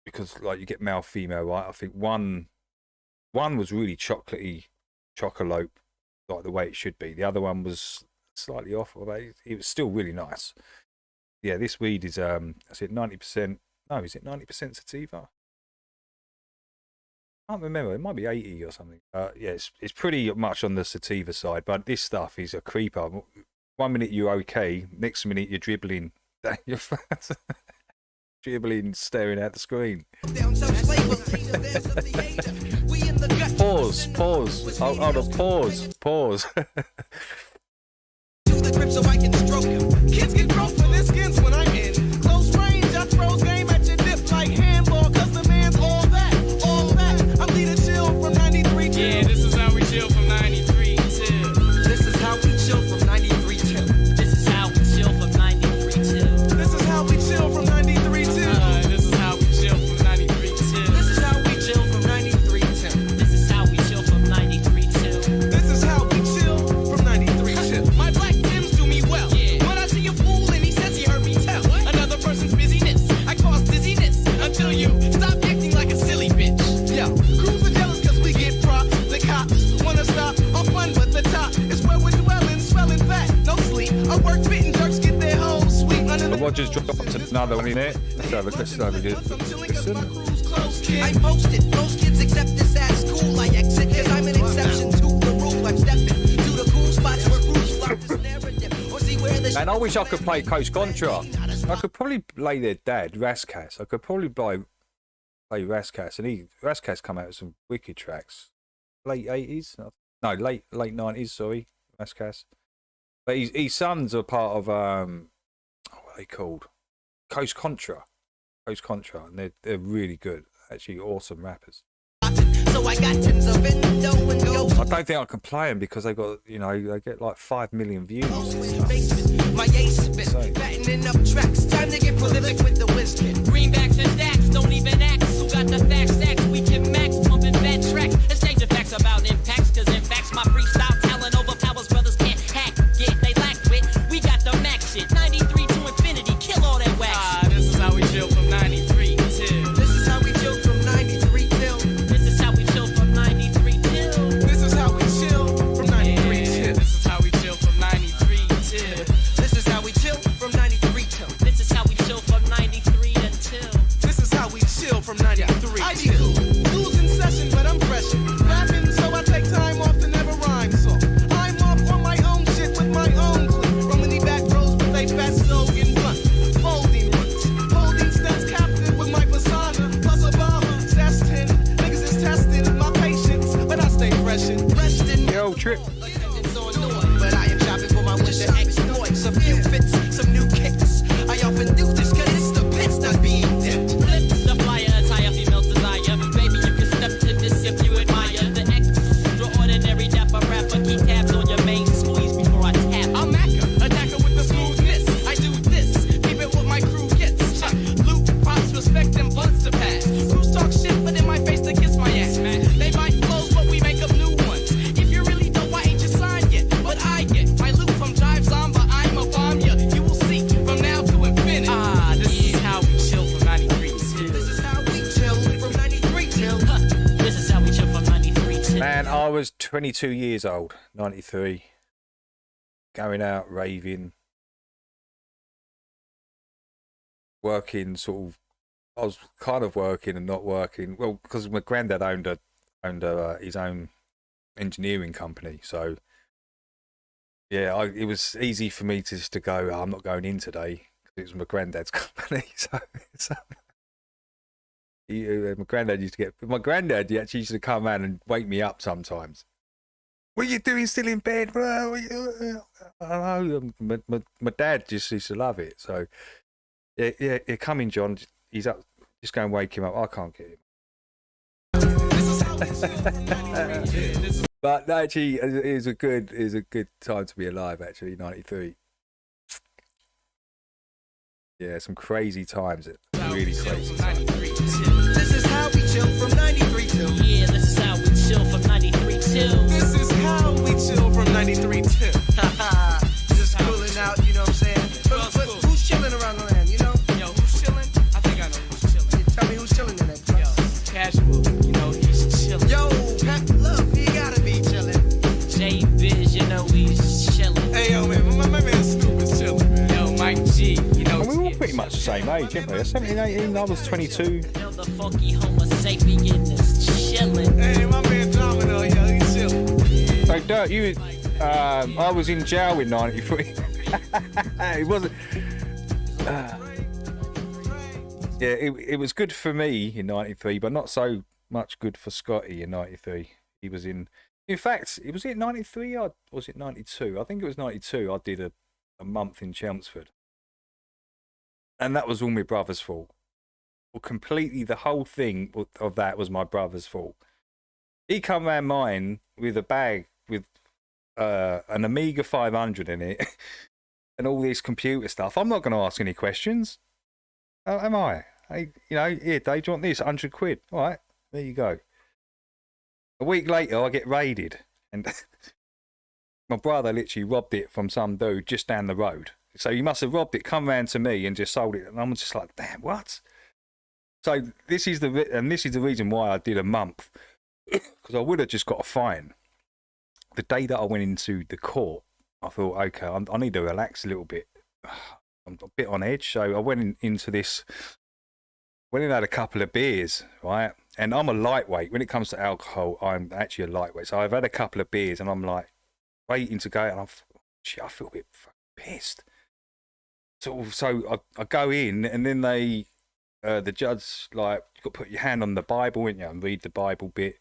because like you get male female, right? I think one was really chocolatey, chocolate like the way it should be. The other one was slightly off, but it was still really nice. Yeah, this weed is I said 90%. No, is it 90% sativa? I can't remember. It might be 80 or something. Yeah, it's pretty much on the sativa side, but this stuff is a creeper. 1 minute you're okay, next minute you're dribbling. You're dribbling, staring at the screen. Pause. Hold on, pause. To the grip so I can stroke him. Kids get broke for their skins when I'm in close range. I throw game at your dip like handball, cause the man's all that. I'm leading chill from 93 till. Yeah, this is how we chill from 93 till. This is how we chill from 93 till. This is how we chill from 93 till. This is how we chill from 93 till. This is how we chill from 93 till. This is how we chill from 93 till. This is how we chill from 93 till. This is how we chill from 93 till. My black Tims do me well. Yeah. When I see a fool and he says he heard me tell another person's busyness, I cause dizziness until you stop acting like a silly bitch. Yo, crews are jealous cause we get props. The cops wanna stop our fun, but the top is where we're dwelling, swelling fat, no sleep. Our work fitting jerks get their hoes sweet under the Rogers dropped another one in there. Let's have a listen. I posted, most kids accept this at school. I exit cause I'm an exception to the rule. I'm stepping to the cool spots where crews flop this narrative or see where the And I wish I could play Coast Contra. I could probably play their dad, Rascas. I could probably play Rascas, and Rascas come out with some wicked tracks. Late 80s? No, late 90s, sorry, Rascas. But his sons are part of, what are they called? Coast Contra, and they're really good, actually awesome rappers. so I got tens of window and go. I don't think I can play them because they got, they get like 5 million views. My ace spit, fattening up tracks. Time to get prolific with the whiskey. Greenbacks and stacks, don't even ask. Who got the facts? Stacks, we can max, pumping fat tracks. Exchanging facts about impacts, cause in facts, my freestyle talent overpowers brothers can't hack it. They lack wit, we got the max shit. 93 to infinity, kill all that wax. This is how we chill from 93 till. This is how we chill from 93 till. This is how we chill from 93 till. This is how we chill from 93 till. This is how we chill from 93 till. This is how we chill from 93 till. This is how we chill from 93 until. This is how we chill from 93. I be cool. School's in session, but I'm fresh. Rapping, so I take time off to never rhyme. So I'm off on my own shit with my own clip. Romany back rows with a fat slogan blunt. Folding roots. Holding steps captive with my persona. Plus a bomber. That's 10. Niggas is testing my patience, but I stay fresh and resting. Yo, Trip. But I am shopping for my winter exploits. A few fits, some new kicks. I often do this cause it's the pits not being dipped. Flip the flyer, attire female desire. Baby, you can step to this if you admire the extraordinary dapper rapper. Keep tabs on your main squeeze before I tap. I'm Macca, attacker with the smoothness. I do this, keep it what my crew gets. Loot, props, respect, and blunts to pass. Crews talk shit, but in my face they kiss my ass. They bite flows, but we make up new ones. If you really don't, why ain't you signed yet? But I get my loot from Jive Zomba. I'm a bomb ya. You will see from now to infinity. This is how we chill from 93 till. This is how we chill from 93 till. This is how we chill from 93 till. Man, I was 22 years old, 93. Going out, raving. Working, sort of. I was kind of working and not working. Well, because my granddad owned his own engineering company. So, yeah, it was easy for me to just to go, I'm not going in today. Because it was my granddad's company. So my granddad actually used to come around and wake me up sometimes. What are you doing still in bed? I don't know. My dad just used to love it. So, yeah, come in, John. He's up. Just go and wake him up. I can't get him. But actually, it is a good time to be alive. Actually, 93. Yeah, some crazy times. Really crazy times. This is how we chill from 93 till. Yeah, this is how we chill from 93 till. This is how we chill from 93 till. Just cooling out, you know what I'm saying? But who's chilling around the land, you know? Yo, who's chilling? I think I know who's chilling. Tell me who's chilling in that place. Yo, Casual, you know he's chilling. Yo, Pep, look, he gotta be chilling. J-Biz, you know he's chilling. Hey, yo, man, same age, aren't we? 17, 18, I was 22. The funky Homo sapien is chillin'. Hey, my man Domino, yo, he's chillin'. So, Dirt, you, I was in jail in '93. It wasn't. Yeah, it was good for me in '93, but not so much good for Scotty in '93. He was in fact, was it '93 or was it '92? I think it was '92. I did a month in Chelmsford. And that was all my brother's fault. Well, completely, the whole thing of that was my brother's fault. He come round mine with a bag with an Amiga 500 in it and all this computer stuff. I'm not going to ask any questions. Am I? Hey, you know, here, Dave, do you want this? 100 quid. All right, there you go. A week later, I get raided. And my brother literally robbed it from some dude just down the road. So he must have robbed it, come round to me and just sold it. And I'm just like, damn, what? So this is the reason why I did a month. Because I would have just got a fine. The day that I went into the court, I thought, okay, I need to relax a little bit. I'm a bit on edge. So I went into this, went in and had a couple of beers, right? And I'm a lightweight. When it comes to alcohol, I'm actually a lightweight. So I've had a couple of beers and I'm like waiting to go. And I feel a bit pissed. So I go in and then the judge, like, you've got to put your hand on the Bible, ain't you, and read the Bible bit.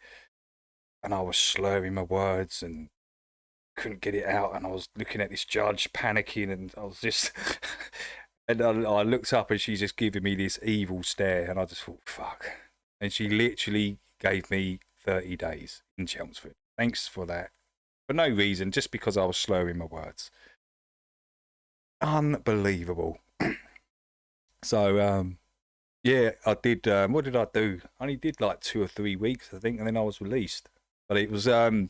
And I was slurring my words and couldn't get it out. And I was looking at this judge panicking and I was just, and I looked up and she's just giving me this evil stare. And I just thought, fuck. And she literally gave me 30 days in Chelmsford. Thanks for that. For no reason, just because I was slurring my words. Unbelievable. So, yeah, I did. What did I do? I only did like 2 or 3 weeks, I think, and then I was released. But it was an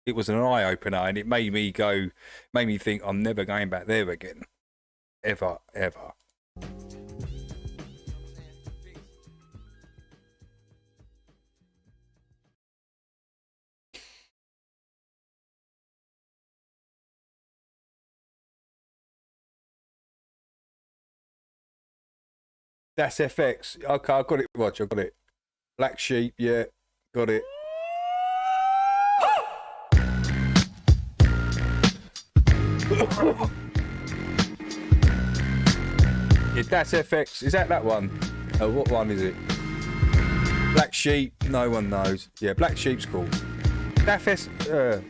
eye opener, and it made me think I'm never going back there again, ever. That's FX. Okay, I got it, Roger. I got it. Black Sheep, yeah, got it. Yeah, that's FX. Is that one? Oh, what one is it? Black Sheep. No one knows. Yeah, Black Sheep's cool. That's sure.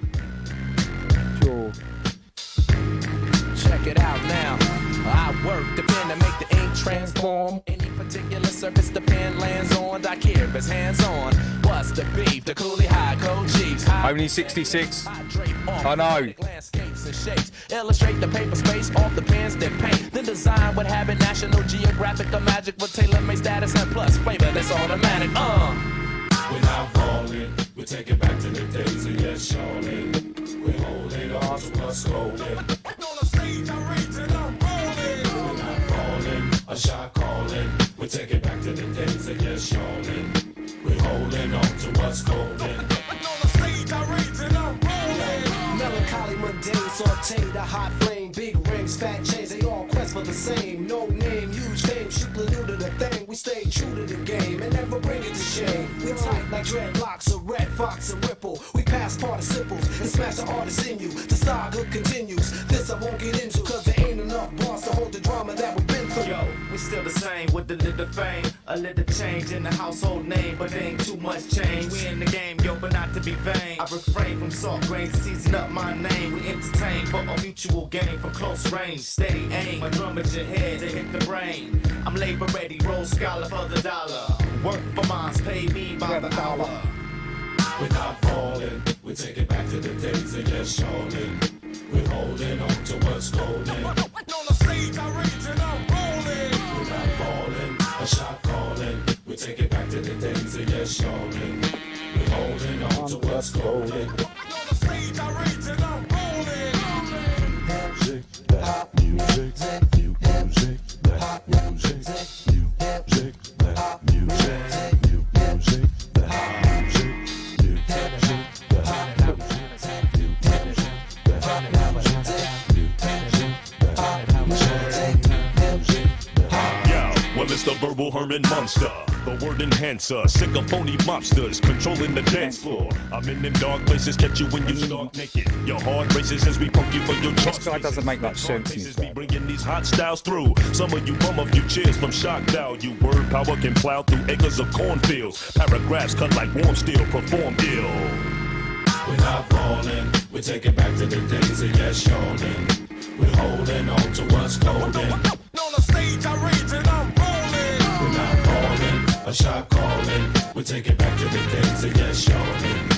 Check it out now. I work the pen to make the ink transform. Any particular surface the pen lands on, I care if it's hands on. What's the beef? The coolie high code chiefs. Only 66. I know. Landscapes and shapes. Illustrate the paper space off the pens that paint. Then design would have it National Geographic or Magic with tailor-made status and plus flavor that's automatic. We're not falling. We take it back to the days of yes, Charlie. We hold it on to what's golden. On the stage, I rage and I'm rolling. We're not falling. A shot calling. We take it back to the days of yes, Charlie. We're holding on to what's golden. On the stage, I rage and I'm rolling. Melancholy, mundane, saute the hot flame. Big rings, fat chains, they all quest for the same. No name, huge fame, shoot the new to the thing. We stay true to the game and never bring it to shame. We tight like dreadlocks, a red fox and ripple. We pass participles and smash the artists in you. The saga continues. This I won't get into, cause there ain't enough bars to hold the drama that we've been through. Yo, we still the same with a little fame, a little change in the household name, but there ain't too much change. We in the game, yo, but not to be vain. I refrain from salt grains, season up my name. We entertain for a mutual gain from close range. Steady aim, my drum at your head to hit the brain. I'm labor ready, roll scholar for the dollar. Work for mines, pay me by the hour. We're not falling. We take it back to the days of yes, Charlie. We're holding on to what's golden. On the stage, I rage and I'm rolling. We're not falling. A shot calling. We take it back to the days of yes, Charlie. We're holding on to what's golden. On the stage, I rage and I'm rolling. Music, that music, new music, that music, new music, that music, new music, that music, new music, that music, new music, that music, new music, that music, Herman Munster, the word enhancer. Sick of phony mobsters controlling the dance floor. I'm in them dark places, catch you when you start naked. Your heart races as we pump you for your This guy doesn't make much sense. Be bringing these hot styles through. Some of you bum a few cheers from shock value. Word power can plow through acres of cornfields. Paragraphs cut like warm steel, perform ill. We're not falling, we take it back to the days of yes, yawning. We're holding on to what's golden. On the stage I rage and I'm rolling. We're not falling, a shot calling. We take it back to the days of yes, yawning.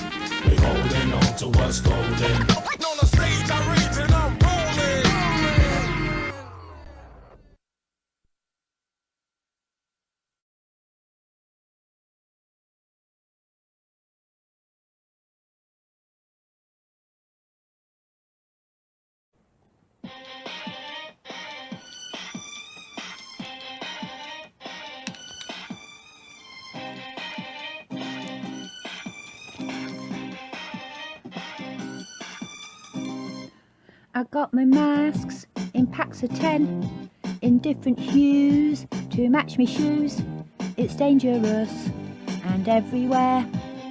We're holding on to what's golden. On the stage I rage and I'm rolling. I got my masks in packs of 10, in different hues to match me shoes. It's dangerous and everywhere.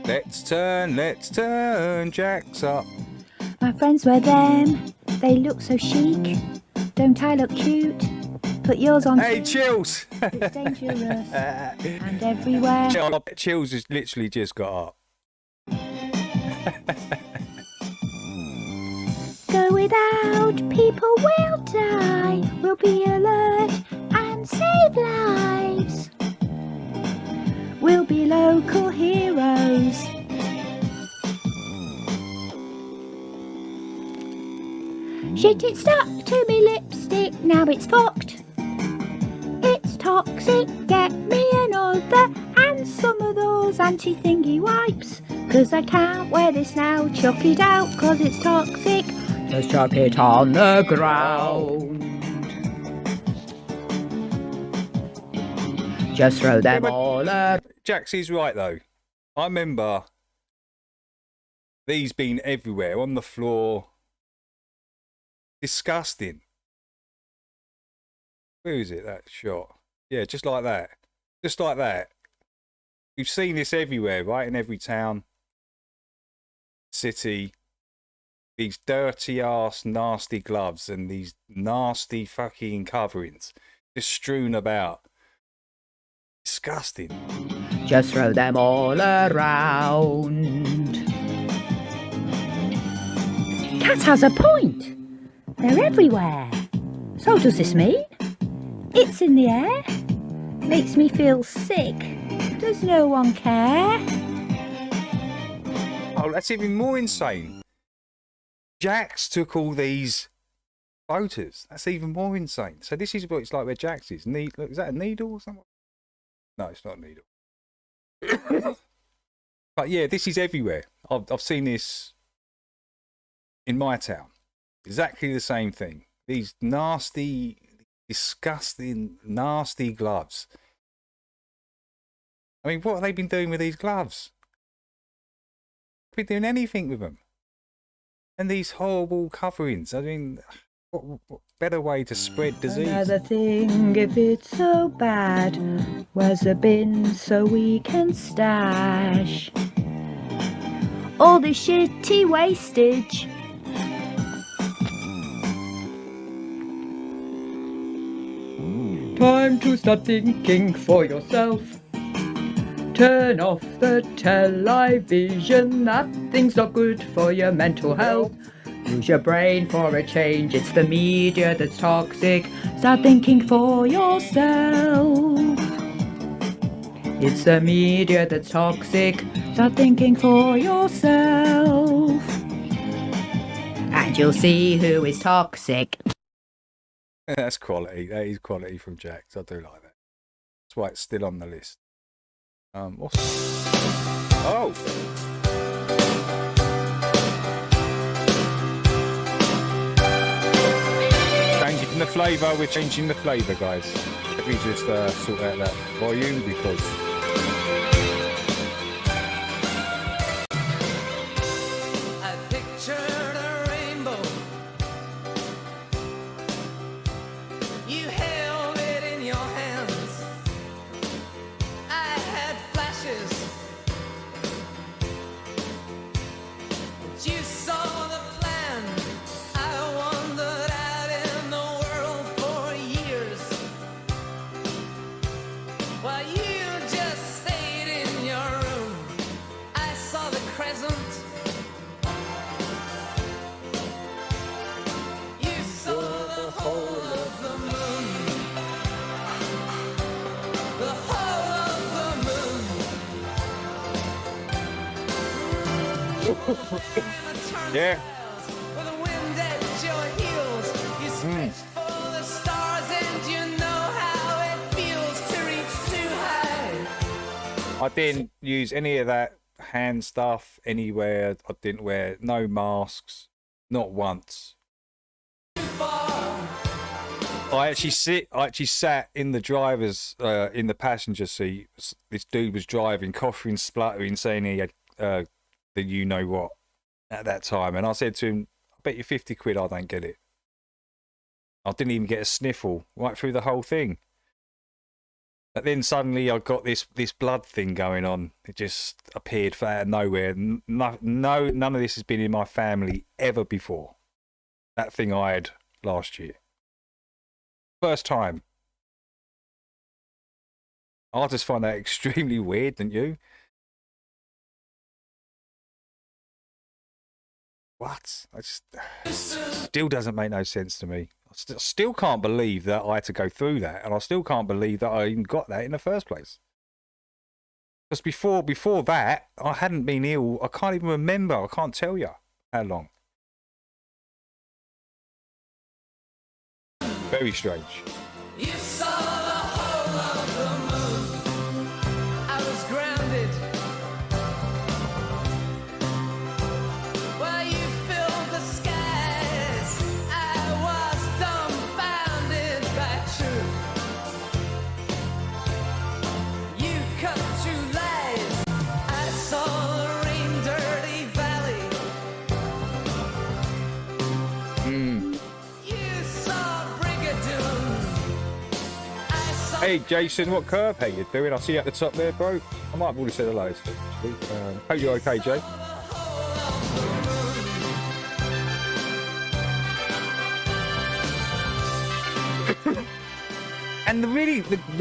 Let's turn, Jack's up. My friends wear them, they look so chic. Don't I look cute? Put yours on. Hey, Chills! It's dangerous and everywhere. Chills has literally just got up. Go without, people will die. We'll be alert and save lives. We'll be local heroes. Shit, it stuck to me lipstick, now it's fucked. It's toxic, get me another, and some of those anti-thingy wipes. 'Cause I can't wear this now, chuck it out, 'cause it's toxic. Just chuck it on the ground. Just throw them all up. Jaxie's right though. I remember these being everywhere on the floor. Disgusting. Where is it, that shot? Yeah, just like that. Just like that. We've seen this everywhere, right? In every town, city. These dirty ass nasty gloves and these nasty fucking coverings just strewn about. Disgusting. Just throw them all around. Cat has a point. They're everywhere. So does this mean? It's in the air. Makes me feel sick. Does no one care? Oh, that's even more insane. Jax took all these photos. That's even more insane. So this is what it's like where Jax is. Look, is that a needle or something? No, it's not a needle. But yeah, this is everywhere. I've seen this in my town. Exactly the same thing. These nasty, disgusting, nasty gloves. I mean, what have they been doing with these gloves? Been doing anything with them? And these horrible coverings. I mean, what better way to spread disease? Another thing, if it's so bad, where's the bin so we can stash all the shitty wastage? Time to start thinking for yourself. Turn off the television, that thing's not good for your mental health. Use your brain for a change, it's the media that's toxic. Start thinking for yourself. It's the media that's toxic. Start thinking for yourself. And you'll see who is toxic. That's quality. That is quality from Jax. I do like that. That's why it's still on the list. What's... Oh! Changing the flavour. We're changing the flavour, guys. Let me just sort out that volume because... I pictured a rainbow. You held it in your hands. You saw the plan. I wandered out in the world for years. While you just stayed in your room, I saw the crescent. You saw the whole of the moon. The whole of the moon. Yeah. With the wind at your heels, you stretched for the stars, and you know how it feels to reach too high. I didn't use any of that hand stuff anywhere. I didn't wear no masks, not once. I actually sat in the driver's in the passenger seat. This dude was driving, coughing, spluttering, saying he had the you know what at that time, and I said to him, "I bet you 50 quid I don't get it." I didn't even get a sniffle right through the whole thing. But then suddenly I got this blood thing going on. It just appeared out of nowhere. None of this has been in my family ever before. That thing I had last year. First time. I just find that extremely weird, don't you? What? I just still doesn't make no sense to me. I still can't believe that I had to go through that, and I still can't believe that I even got that in the first place. Because before that, I hadn't been ill. I can't even remember. I can't tell you how long. Very strange. You saw the whole of the moon. I was grounded. While you filled the skies, I was dumbfounded by truth. You cut through lies. I saw the rain-dirty valley. You saw Brigadoon. Hey Jason, what curve? How you doing? I see you at the top there, bro. I might have already said hello. Hope you're okay, Jay. And the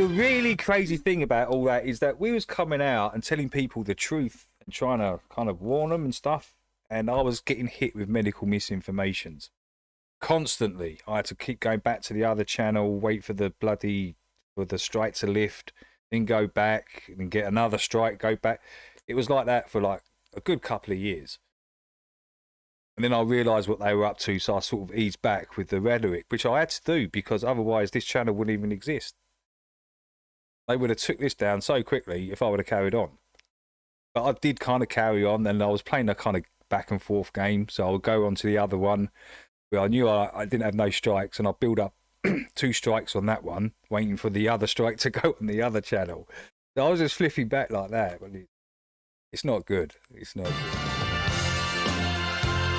really crazy thing about all that is that we was coming out and telling people the truth and trying to kind of warn them and stuff, and I was getting hit with medical misinformations constantly. I had to keep going back to the other channel, wait for the strike to lift, then go back and get another strike, go back. It was like that for like a good couple of years. And then I realised what they were up to, so I sort of eased back with the rhetoric, which I had to do because otherwise this channel wouldn't even exist. They would have took this down so quickly if I would have carried on. But I did kind of carry on, and I was playing a kind of back and forth game, so I would go on to the other one where I knew I didn't have no strikes, and I'd build up 2 strikes on that one, waiting for the other strike to go on the other channel. So I was just flipping back like that, but it's not good. It's not good.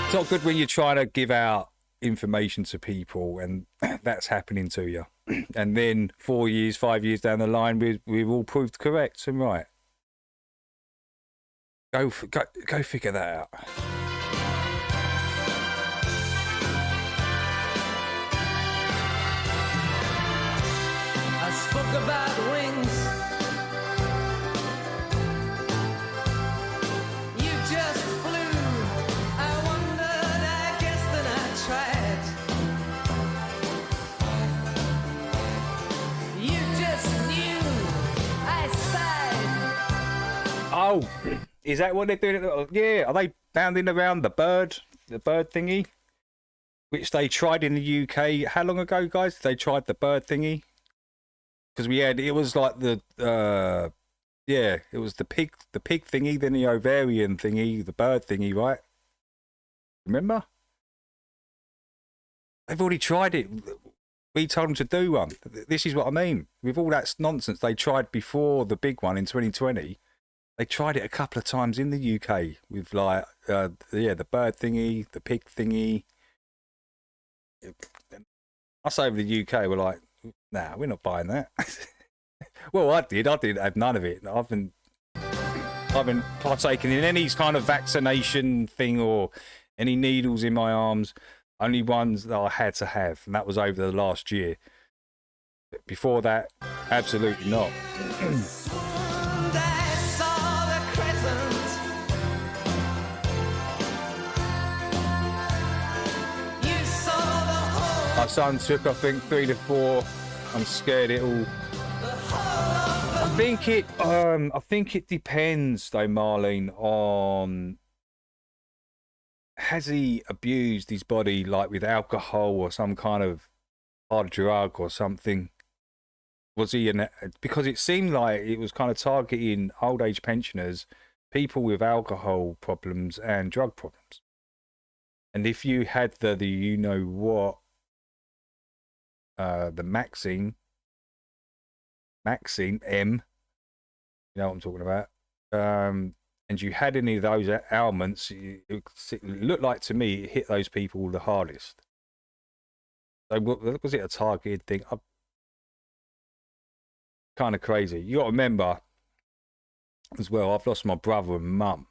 It's not good when you're trying to give out information to people and that's happening to you. And then 4 years, 5 years down the line, we've all proved correct and right. Go figure that out. I spoke about wings. You just flew. I wondered, I guess then I tried. You just knew. I sighed. Oh, is that what they're doing? Yeah, are they bounding around the bird thingy? Which they tried in the UK. How long ago, guys? They tried the bird thingy? Because it was like it was the pig thingy, then the ovarian thingy, the bird thingy, right? Remember? They've already tried it. We told them to do one. This is what I mean. With all that nonsense they tried before the big one in 2020, they tried it a couple of times in the UK with like, the bird thingy, the pig thingy. Us over the UK were like, nah, we're not buying that. Well, I didn't have none of it. haven't partaken in any kind of vaccination thing or any needles in my arms. Only ones that I had to have, and that was over the last year. But before that, absolutely not. My son took, I think, 3 to 4. I'm scared it'll. I think it depends, though, Marlene, on has he abused his body like with alcohol or some kind of hard drug or something? Was he because it seemed like it was kind of targeting old age pensioners, people with alcohol problems and drug problems. And if you had the you know what, the Maxine M, you know what I'm talking about, and you had any of those ailments, it looked like to me it hit those people the hardest. So was it a targeted thing? Kind of crazy. You got to remember as well, I've lost my brother and mum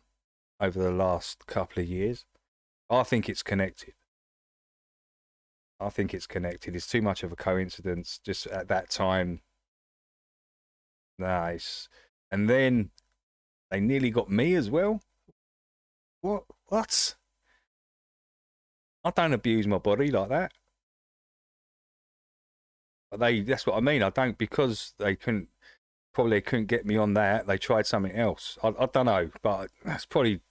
over the last couple of years. I think it's connected. It's too much of a coincidence just at that time. Nice. And then they nearly got me as well. What? I don't abuse my body like that. But that's what I mean. I don't, because they couldn't get me on that. They tried something else. I don't know, but that's probably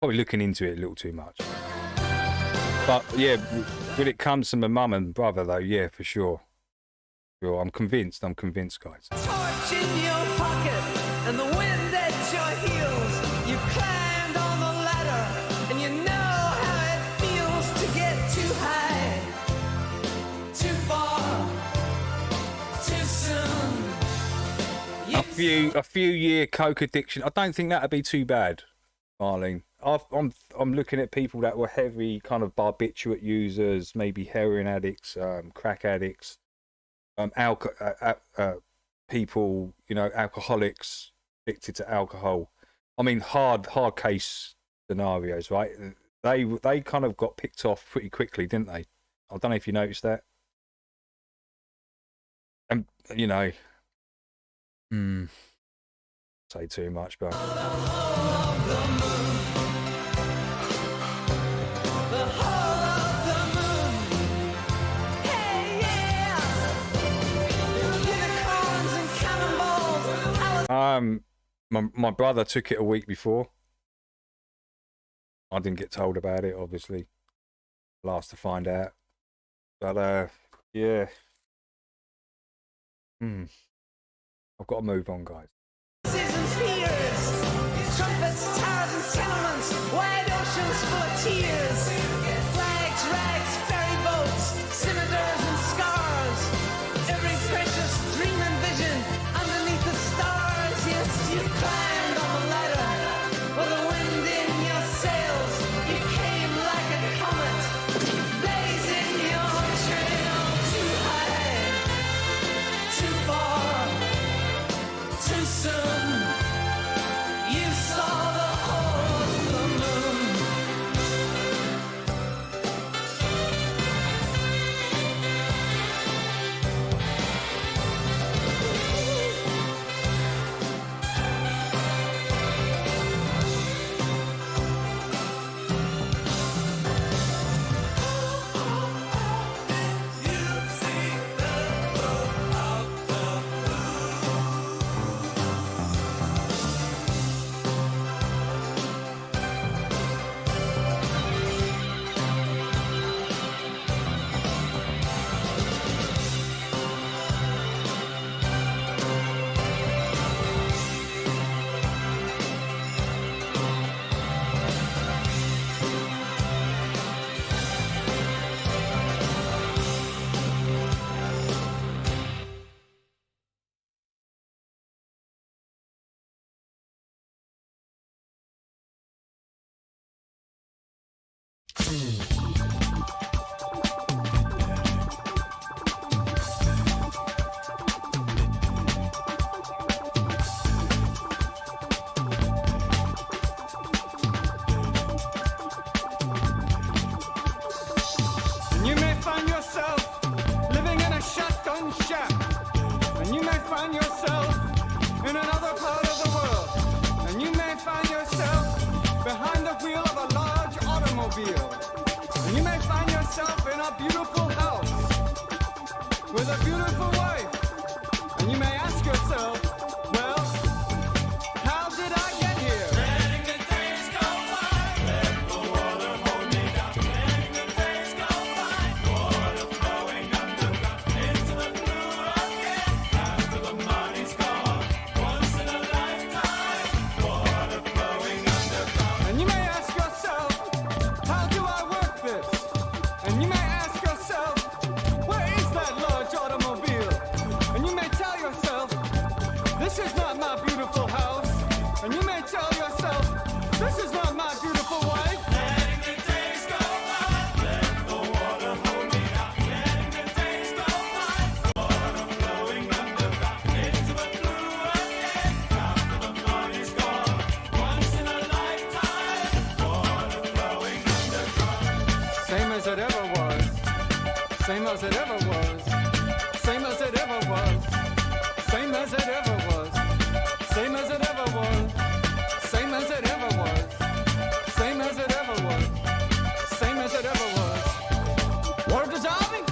looking into it a little too much. But yeah, when it comes to my mum and brother, though, yeah, for sure. I'm convinced, guys. Torch in your pocket and the wind at your heels. You climbed on the ladder and you know how it feels to get too high, too far, too soon. A few year coke addiction. I don't think that'd be too bad, Marlene. I'm looking at people that were heavy kind of barbiturate users, maybe heroin addicts, crack addicts. People, you know, alcoholics, addicted to alcohol. I mean, hard case scenarios, right? They kind of got picked off pretty quickly, didn't they? I don't know if you noticed that. And you know, say too much, but. My brother took it a week before. I didn't get told about it, obviously. Last to find out. But yeah. I've got to move on, guys. Seasons, fears, trumpets, towers, and tenements, wide oceans full of tears, flags, rags, ferry boats, senators and scars, every precious dream and vision underneath the stars. Yes, you climbed on the ladder with the wind in your sails. You came like a comet, blazing your trail too high, too far, too soon. You saw the whole of the moon. find yourself in another part of the world, and you may find yourself behind the wheel of a large automobile, and you may find yourself in a beautiful house with a beautiful wife, and you may ask yourself, well, how did I get here? Letting the days go by, let the water hold me down. Letting the days go by, water flowing underground into the blue again. After the money's gone, once in a lifetime, water flowing underground. And you may ask yourself, how do I work this? And you may ask yourself, where is that large automobile? And you may tell yourself, this is not my beautiful house. And you may tell yourself, this is not my beautiful wife. Letting the days go by, let the water hold me down. Letting the days go by, water flowing underground into the blue again. After the money's gone, once in a lifetime, water flowing underground. Same as it ever was. Same as it ever was. Same as it ever was. Same as it ever was. Same as it ever was. Same as it ever was. Same as it ever was. Same as it ever was. Water dissolving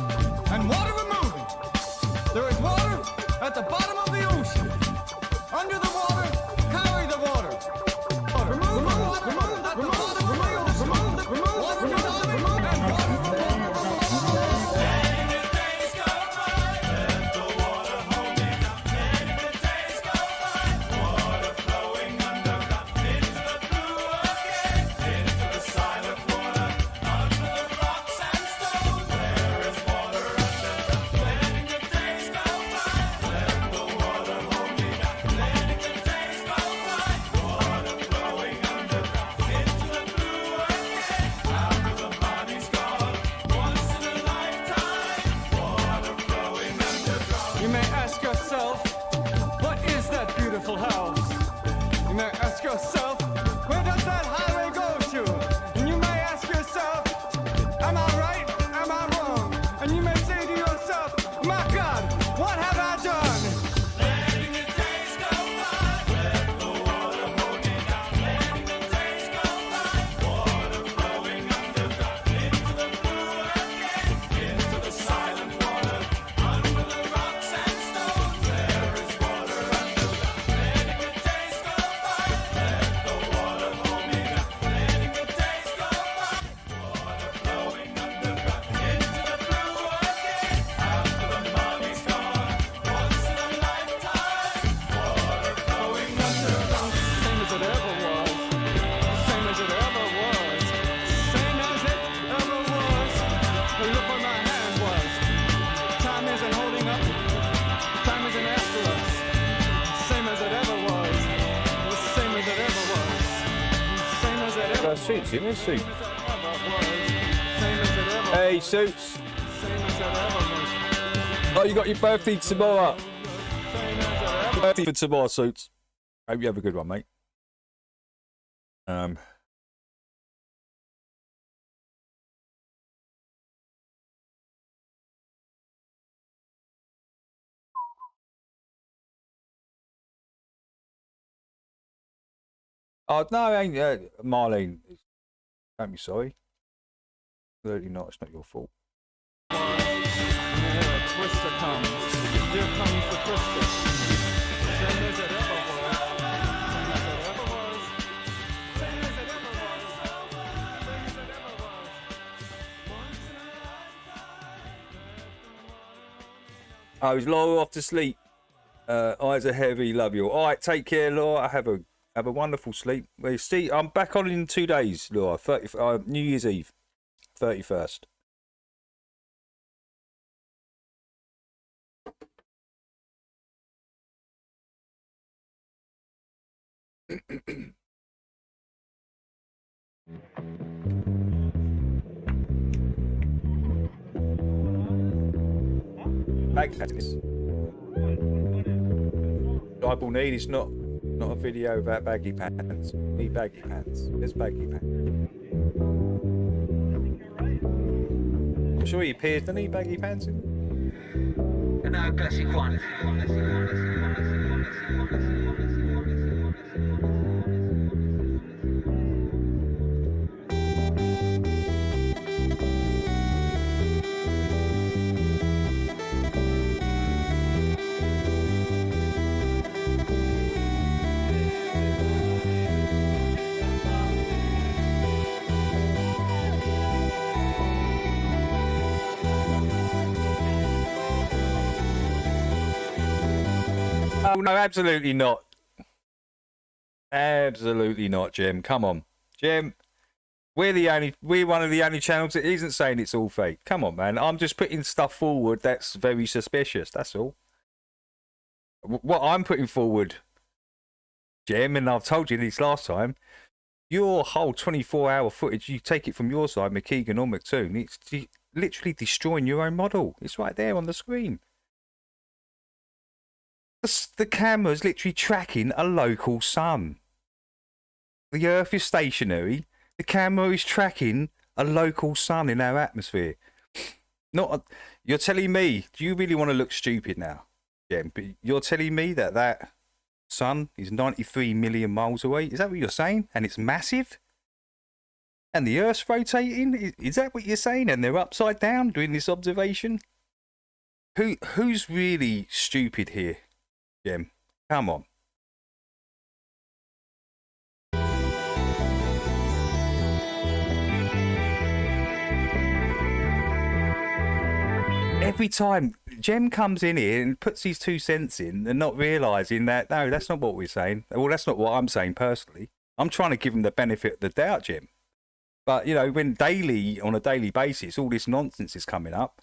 and water removing. There is water at the bottom of the ocean. Under the water, carry the water. Remove the water at the bottom of the ocean. Water dissolving and water removing. Letting the days go by, let the water hold me down. Letting the days go by, water flowing underground into the blue again, into the silent water, under the rocks and stones. There is water underground. Letting the days go by, let the water hold me down. Letting the days go by, water flowing underground into the blue again, after the body's gone, once in a lifetime, water flowing underground. You may ask yourself, what is that beautiful house? You may ask yourself, where does that highway go to? And you may ask yourself, am I right? Am I wrong? And you may say to yourself, my God, what have I done? Letting the days go by, let the water hold me down. Letting the days go by, water flowing underground into the blue again, into the silent water, under the rocks and stones. There is water underground. Letting the days go by, let the water hold me down. Letting the days go by, water flowing underground into the blue again, after the money's gone, once in a lifetime, water flowing underground. Same as it ever was. Same as it ever was. Same as it ever was. But look where my hand was. Time isn't holding up. Time isn't after us. Same as it ever was. Same as it ever was. Same as it ever was. Suits, you miss suit. Same as it ever was. Hey, Suits. Same as it ever was. Oh, you got your birthday tomorrow. Same as it ever. Birthday for tomorrow, Suits. Hope you have a good one, mate. Oh no, I ain't Marlene. Don't be sorry. Clearly not. It's not your fault. Yeah, Twister comes. Here comes the Twister. Same as it ever was. Same as it ever was. Same as it ever was. Same as it ever was. Once in a lifetime. Oh, is Laura off to sleep? Eyes are heavy. Love you. All right, take care, Laura. Have a wonderful sleep. Well, see, I'm back on in 2 days, Laura. New Year's Eve, 31st. Bag pants. I will need is not a video about baggy pants. Need baggy pants. There's baggy pants. I'm sure he appears. Doesn't he baggy pants? Una classic one. Oh no, absolutely not. Absolutely not, Jim. Come on, Jim. We're one of the only channels that isn't saying it's all fake. Come on, man. I'm just putting stuff forward that's very suspicious. That's all. What I'm putting forward, Jim, and I've told you this last time, your whole 24-hour footage, you take it from your side, Mckeegan or MCtoon, it's literally destroying your own model. It's right there on the screen. The camera's literally tracking a local sun. The Earth is stationary. The camera is tracking a local sun in our atmosphere. You're telling me, do you really want to look stupid now, Jem? But you're telling me that sun is 93 million miles away? Is that what you're saying? And it's massive? And the Earth's rotating? Is that what you're saying? And they're upside down doing this observation? Who's really stupid here, Jem? Come on. Every time Jem comes in here and puts his 2 cents in and not realising that, no, that's not what we're saying. Well, that's not what I'm saying personally. I'm trying to give him the benefit of the doubt, Jem. But, you know, when on a daily basis, all this nonsense is coming up,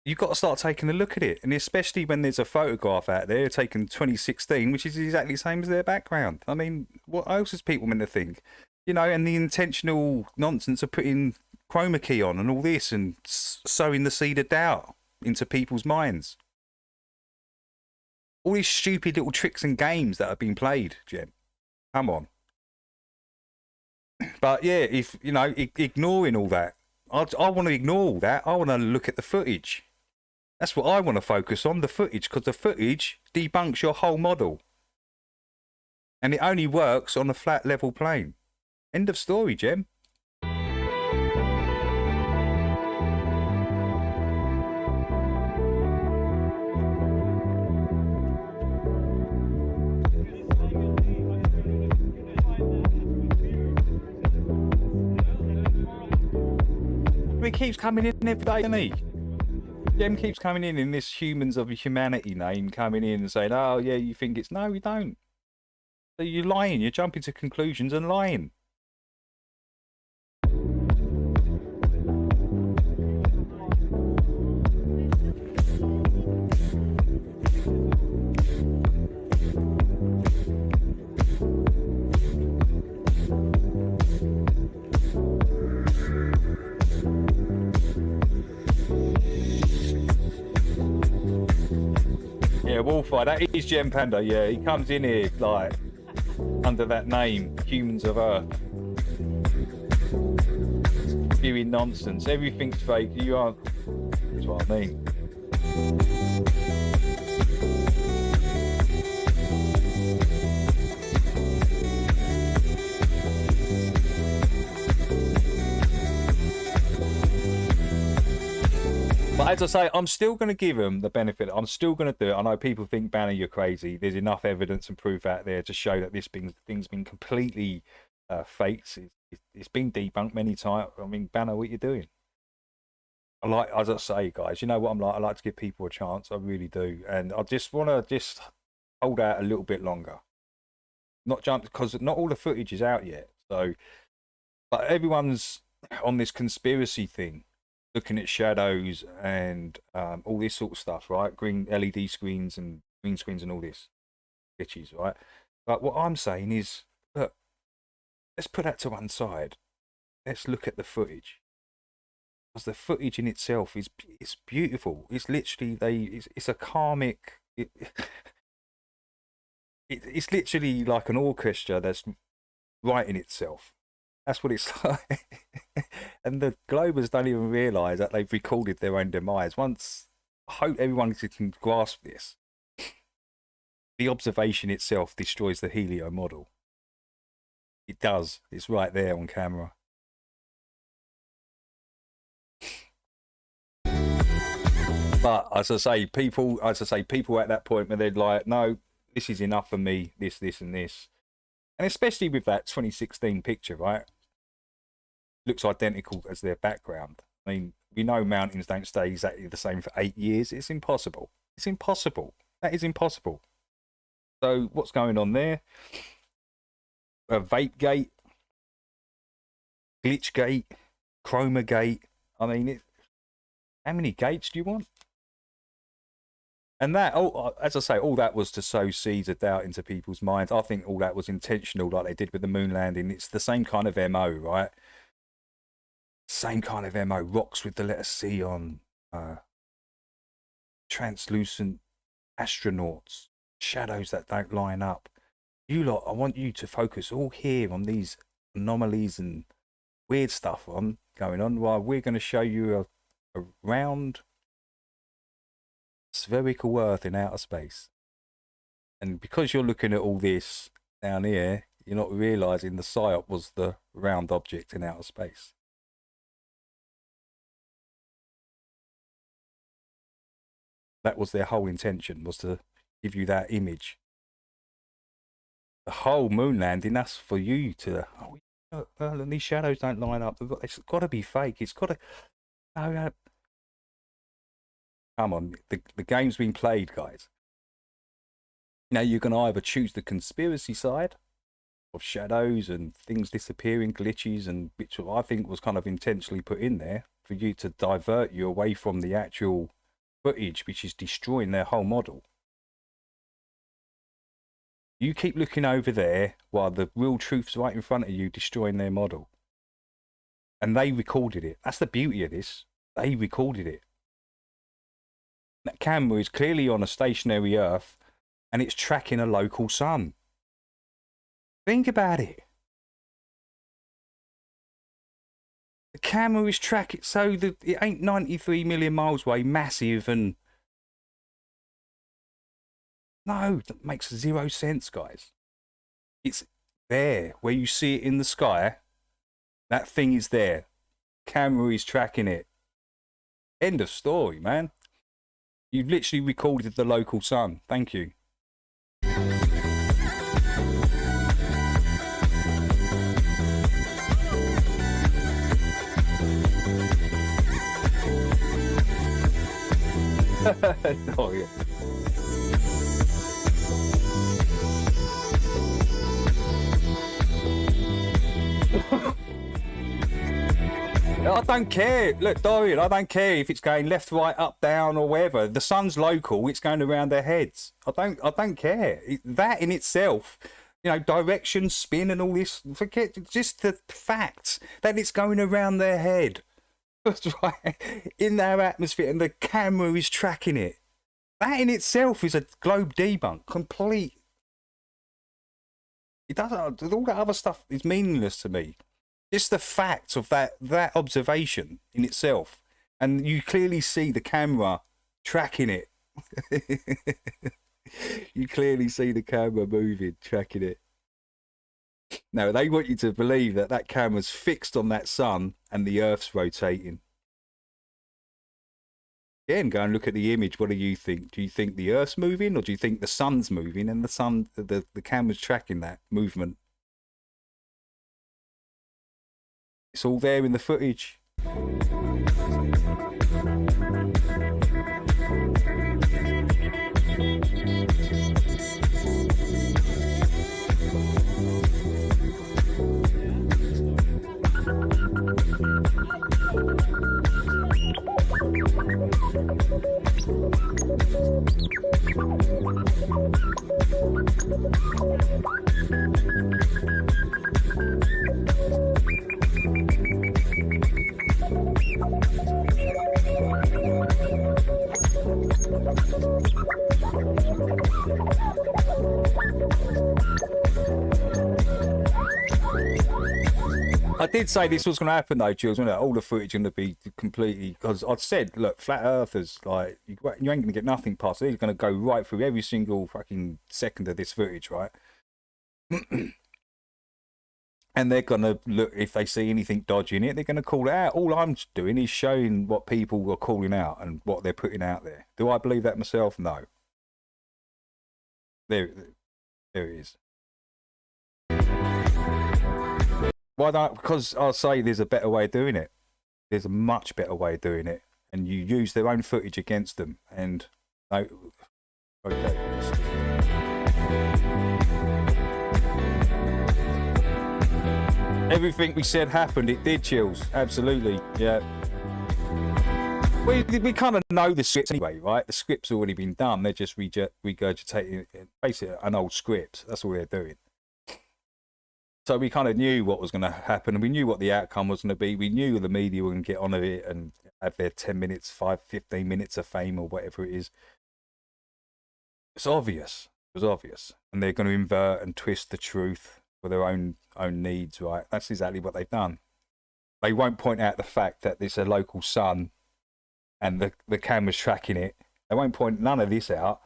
you've got to start taking a look at it. And especially when there's a photograph out there taken 2016, which is exactly the same as their background. I mean, what else is people meant to think? You know, and the intentional nonsense of putting chroma key on and all this and sowing the seed of doubt into people's minds. All these stupid little tricks and games that have been played, Jem. Come on. But yeah, if, you know, ignoring all that, I want to ignore all that. I want to look at the footage. That's what I want to focus on, the footage, because the footage debunks your whole model. And it only works on a flat, level plane. End of story, Jem. He keeps coming in every day, doesn't he? Jem keeps coming in this Humans of Humanity name, coming in and saying, oh yeah, you think it's... No, we don't. So you're lying, you're jumping to conclusions and lying. Yeah, Wolfeye, that is Jem Panda, yeah. He comes in here, like, under that name, Humans of Earth. Spewing nonsense. Everything's fake. You aren't... That's what I mean. But as I say, I'm still going to give him the benefit. I'm still going to do it. I know people think, Banner, you're crazy. There's enough evidence and proof out there to show that this thing's been completely faked. It's been debunked many times. I mean, Banner, what are you doing? As I say, guys, you know what I'm like. I like to give people a chance. I really do. And I just want to hold out a little bit longer. Not jump, because not all the footage is out yet. So, but everyone's on this conspiracy thing, looking at shadows and all this sort of stuff, right? Green LED screens and green screens and all this bitches, right? But what I'm saying is, look, let's put that to one side. Let's look at the footage, because the footage in itself is beautiful. It's literally it's a karmic. It's literally like an orchestra that's writing itself. That's what it's like. And the Globers don't even realise that they've recorded their own demise. Once I hope everyone can grasp this. The observation itself destroys the helio model. It does. It's right there on camera. But as I say, people at that point where they're like, no, this is enough for me, this, and this. And especially with that 2016 picture, right? Looks identical as their background. I mean, we know mountains don't stay exactly the same for 8 years. It's impossible. It's impossible. That is impossible. So what's going on there? A vape gate, glitch gate, chroma gate. I mean, how many gates do you want? And that, as I say, all that was to sow seeds of doubt into people's minds. I think all that was intentional, like they did with the moon landing. It's the same kind of MO, right? Same kind of MO. Rocks with the letter C on. Translucent astronauts. Shadows that don't line up. You lot, I want you to focus all here on these anomalies and weird stuff going on, while we're going to show you a round spherical Earth in outer space. And because you're looking at all this down here, you're not realizing the psyop was the round object in outer space. That was their whole intention, was to give you that image. The whole moon landing, that's for you to, well, and these shadows don't line up. It's got to be fake. It's got to, no. Come on, the game's been played, guys. Now you can either choose the conspiracy side of shadows and things disappearing, glitches, and which I think was kind of intentionally put in there for you to divert you away from the actual footage, which is destroying their whole model. You keep looking over there while the real truth's right in front of you, destroying their model. And they recorded it. That's the beauty of this. They recorded it. That camera is clearly on a stationary Earth and it's tracking a local sun. Think about it. The camera is tracking, so that it ain't 93 million miles away, massive, and no, that makes zero sense, guys. It's there where you see it in the sky. That thing is there. Camera is tracking it. End of story, man. You've literally recorded the local sun. Thank you. Oh, yeah. I don't care. Look, Dorian, I don't care if it's going left, right, up, down, or wherever. The sun's local. It's going around their heads. I don't care. That in itself, you know, direction, spin, and all this. Forget just the fact that it's going around their head. That's right. In their atmosphere, and the camera is tracking it. That in itself is a globe debunk. Complete. It doesn't. All that other stuff is meaningless to me. Just the fact of that observation in itself, and you clearly see the camera tracking it. You clearly see the camera moving, tracking it. Now they want you to believe that that camera's fixed on that sun and the Earth's rotating. Again, go and look at the image. What do you think? Do you think the Earth's moving, or do you think the sun's moving and the camera's tracking that movement? It's all there in the footage. I did say this was going to happen though, Jules. Wasn't it? All the footage going to be completely, because I'd said, look, flat earthers, like you ain't going to get nothing past. They're going to go right through every single fucking second of this footage, right? And they're going to look, if they see anything dodgy in it, they're going to call it out. All I'm doing is showing what people are calling out and what they're putting out there. Do I believe that myself? No. There it is. Why don't? Because I'll say there's a better way of doing it. There's a much better way of doing it, and you use their own footage against them. And no, okay. Everything we said happened. It did, Chills. Absolutely, yeah. We kind of know the scripts anyway, right? The script's already been done. They're just regurgitating basically an old script. That's all they're doing. So we kind of knew what was going to happen, and we knew what the outcome was going to be. We knew the media were going to get on of it and have their 10 minutes, 15 minutes of fame or whatever it is. It's obvious. It was obvious. And they're going to invert and twist the truth for their own needs, right? That's exactly what they've done. They won't point out the fact that there's a local sun and the camera's tracking it. They won't point none of this out.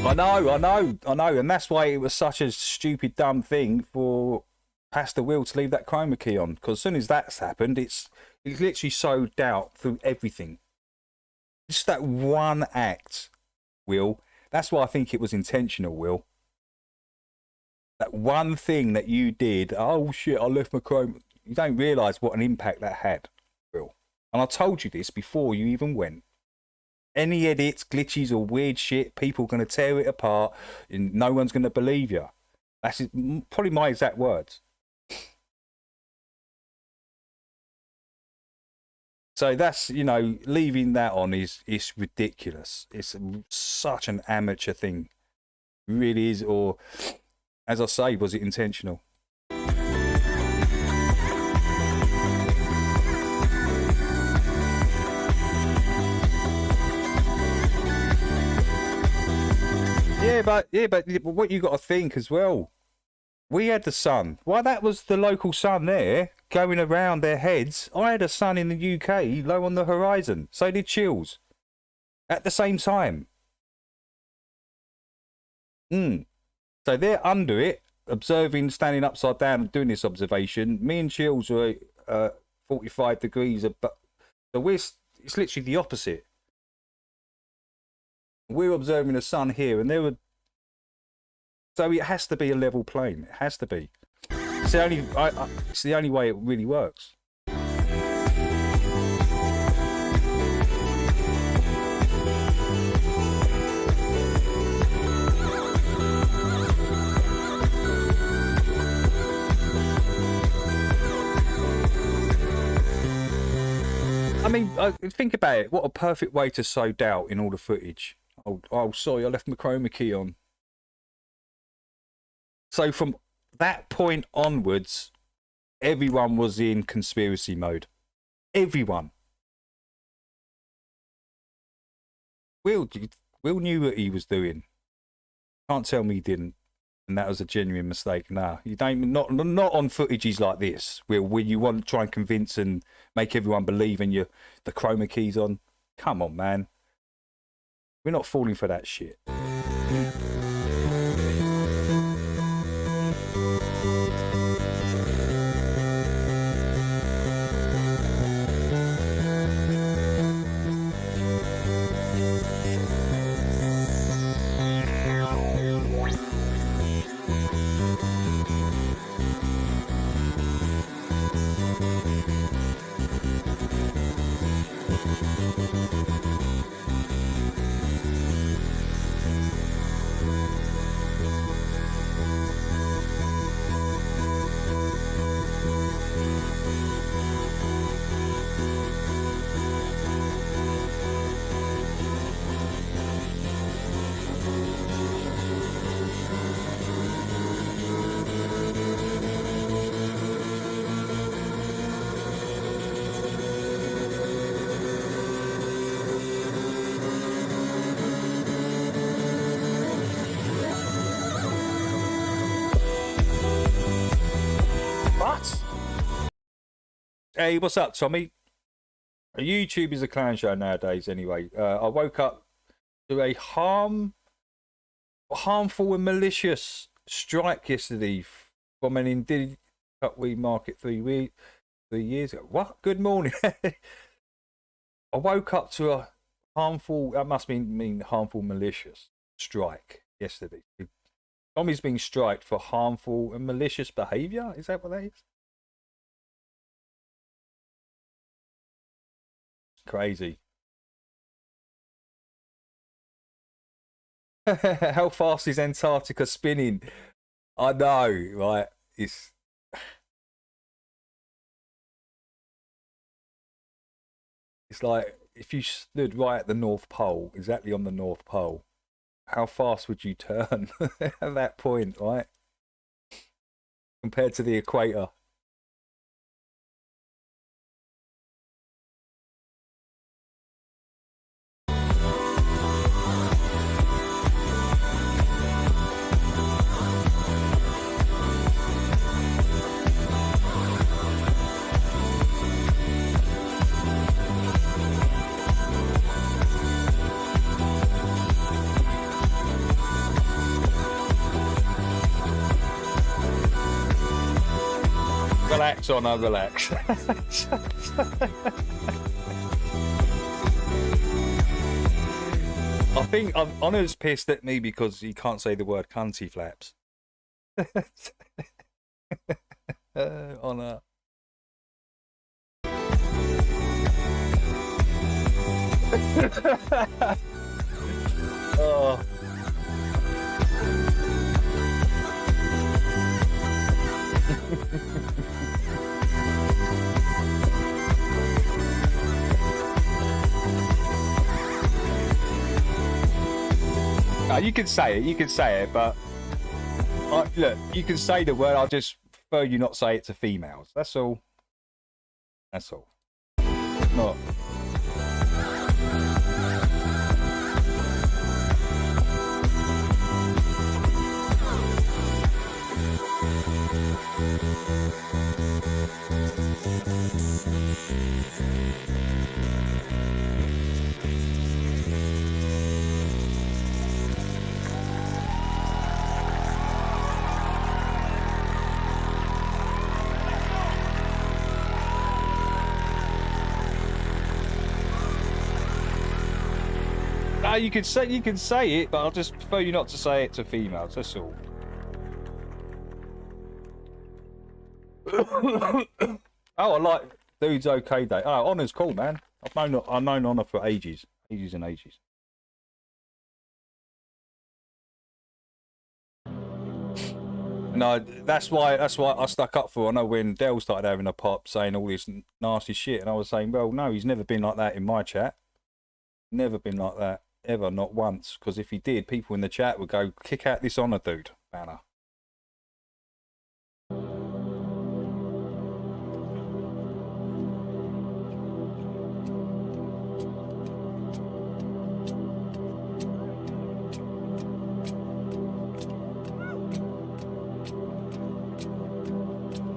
I know, and that's why it was such a stupid, dumb thing for Pastor Will to leave that chroma key on. Because as soon as that's happened, it's literally sowed doubt through everything. Just that one act, Will. That's why I think it was intentional, Will. That one thing that you did. Oh shit! I left my chroma. You don't realise what an impact that had, Will. And I told you this before you even went. Any edits, glitches, or weird shit, people are going to tear it apart, and no one's going to believe you. That's probably my exact words. So that's, you know, leaving that on is ridiculous. It's such an amateur thing. It really is. Or, as I say, was it intentional? Yeah, but what you got to think as well, we had the sun. Well, that was the local sun there going around their heads. I had a sun in the UK low on the horizon. So did Chills. At the same time. So they're under it, observing, standing upside down and doing this observation. Me and Chills are 45 degrees above. So it's literally the opposite. We're observing the sun here, and so it has to be a level plane. It has to be. It's the only way it really works. I mean, think about it. What a perfect way to sow doubt in all the footage. Oh, sorry, I left my chroma key on. So from that point onwards, everyone was in conspiracy mode. Everyone. Will knew what he was doing. Can't tell me he didn't. And that was a genuine mistake. Nah, you don't. Not on footages like this, where you want to try and convince and make everyone believe in the chroma keys on. Come on, man. We're not falling for that shit. Hey, what's up, Tommy? YouTube is a clown show nowadays. Anyway, I woke up to a harmful and malicious strike yesterday from an indigenous we market 3 years ago. What? Good morning. I woke up to a harmful. That must mean harmful, malicious strike yesterday. Tommy's being striked for harmful and malicious behaviour. Is that what that is? Crazy. How fast is Antarctica spinning? I know, right? It's like if you stood right at the North Pole, exactly on the North Pole, how fast would you turn at that point, right? Compared to the equator. Relax or no relax. I think Honor's pissed at me because he can't say the word cunty flaps. Honor. Oh. You can say it, but look, you can say the word. I just prefer you not say it to females. That's all. That's all. Not. You can say it, but I'll just prefer you not to say it to females. That's all. Oh, I like Dude's Okay Day. Oh, Honor's cool, man. I've known Honor for ages and ages. No, that's why I stuck up for Honor when Dell started having a pop saying all this nasty shit, and I was saying, well, no, he's never been like that in my chat. Never been like that. Ever, not once, because if he did, people in the chat would go, kick out this Honor dude banner.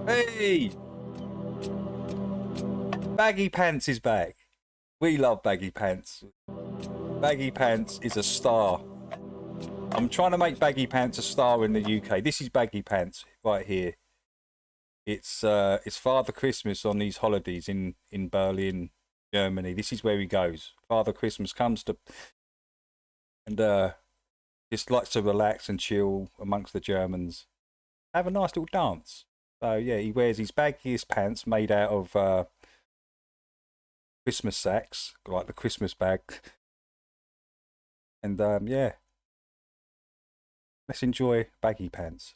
Hey! Baggy Pants is back. We love Baggy Pants. Baggy Pants is a star. I'm trying to make Baggy Pants a star in the UK. This is Baggy Pants right here. It's Father Christmas on these holidays in Berlin, Germany. This is where he goes. Father Christmas comes to and just likes to relax and chill amongst the Germans. Have a nice little dance. So yeah, he wears his baggiest pants made out of Christmas sacks, like the Christmas bag. And yeah, let's enjoy Baggy Pants.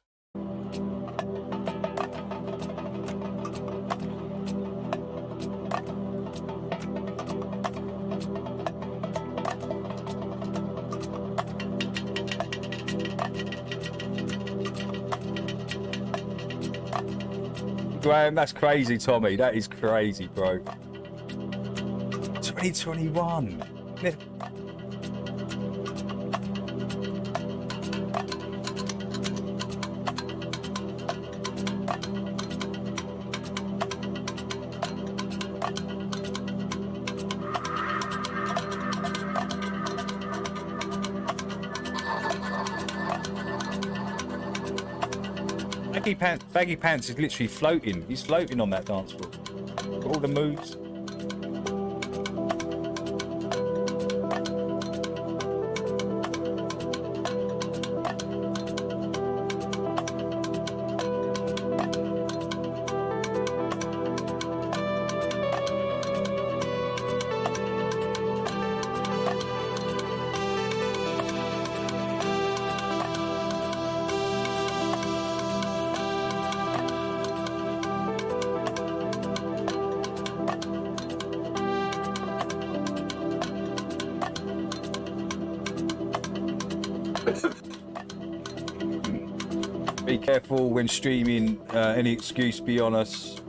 Graham, that's crazy, Tommy. That is crazy, bro. 2021. Baggy Pants is literally floating. He's floating on that dance floor. All the moves. Be careful when streaming. Any excuse beyond us,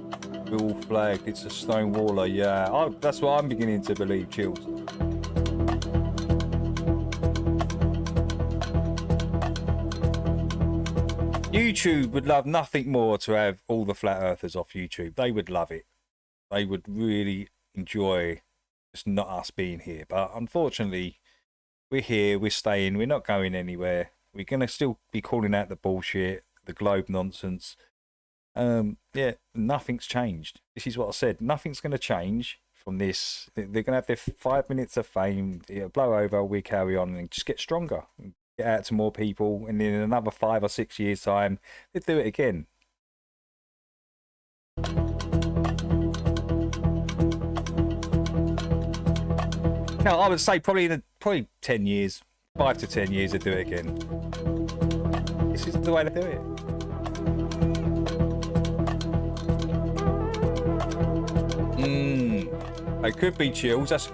we're all flagged. It's a stone waller. Yeah, that's what I'm beginning to believe, Chills. YouTube would love nothing more to have all the flat earthers off YouTube. They would love it. They would really enjoy just not us being here. But unfortunately, we're here, we're staying, we're not going anywhere. We're going to still be calling out the bullshit, the globe nonsense. Yeah, nothing's changed. This is what I said. Nothing's going to change from this. They're going to have their 5 minutes of fame. It'll blow over, we carry on and just get stronger. Get out to more people. And in another 5 or 6 years' time, they'll do it again. No, I would say probably 10 years. 5 to 10 years to do it again. This is the way to do it. It could be Chills. That's.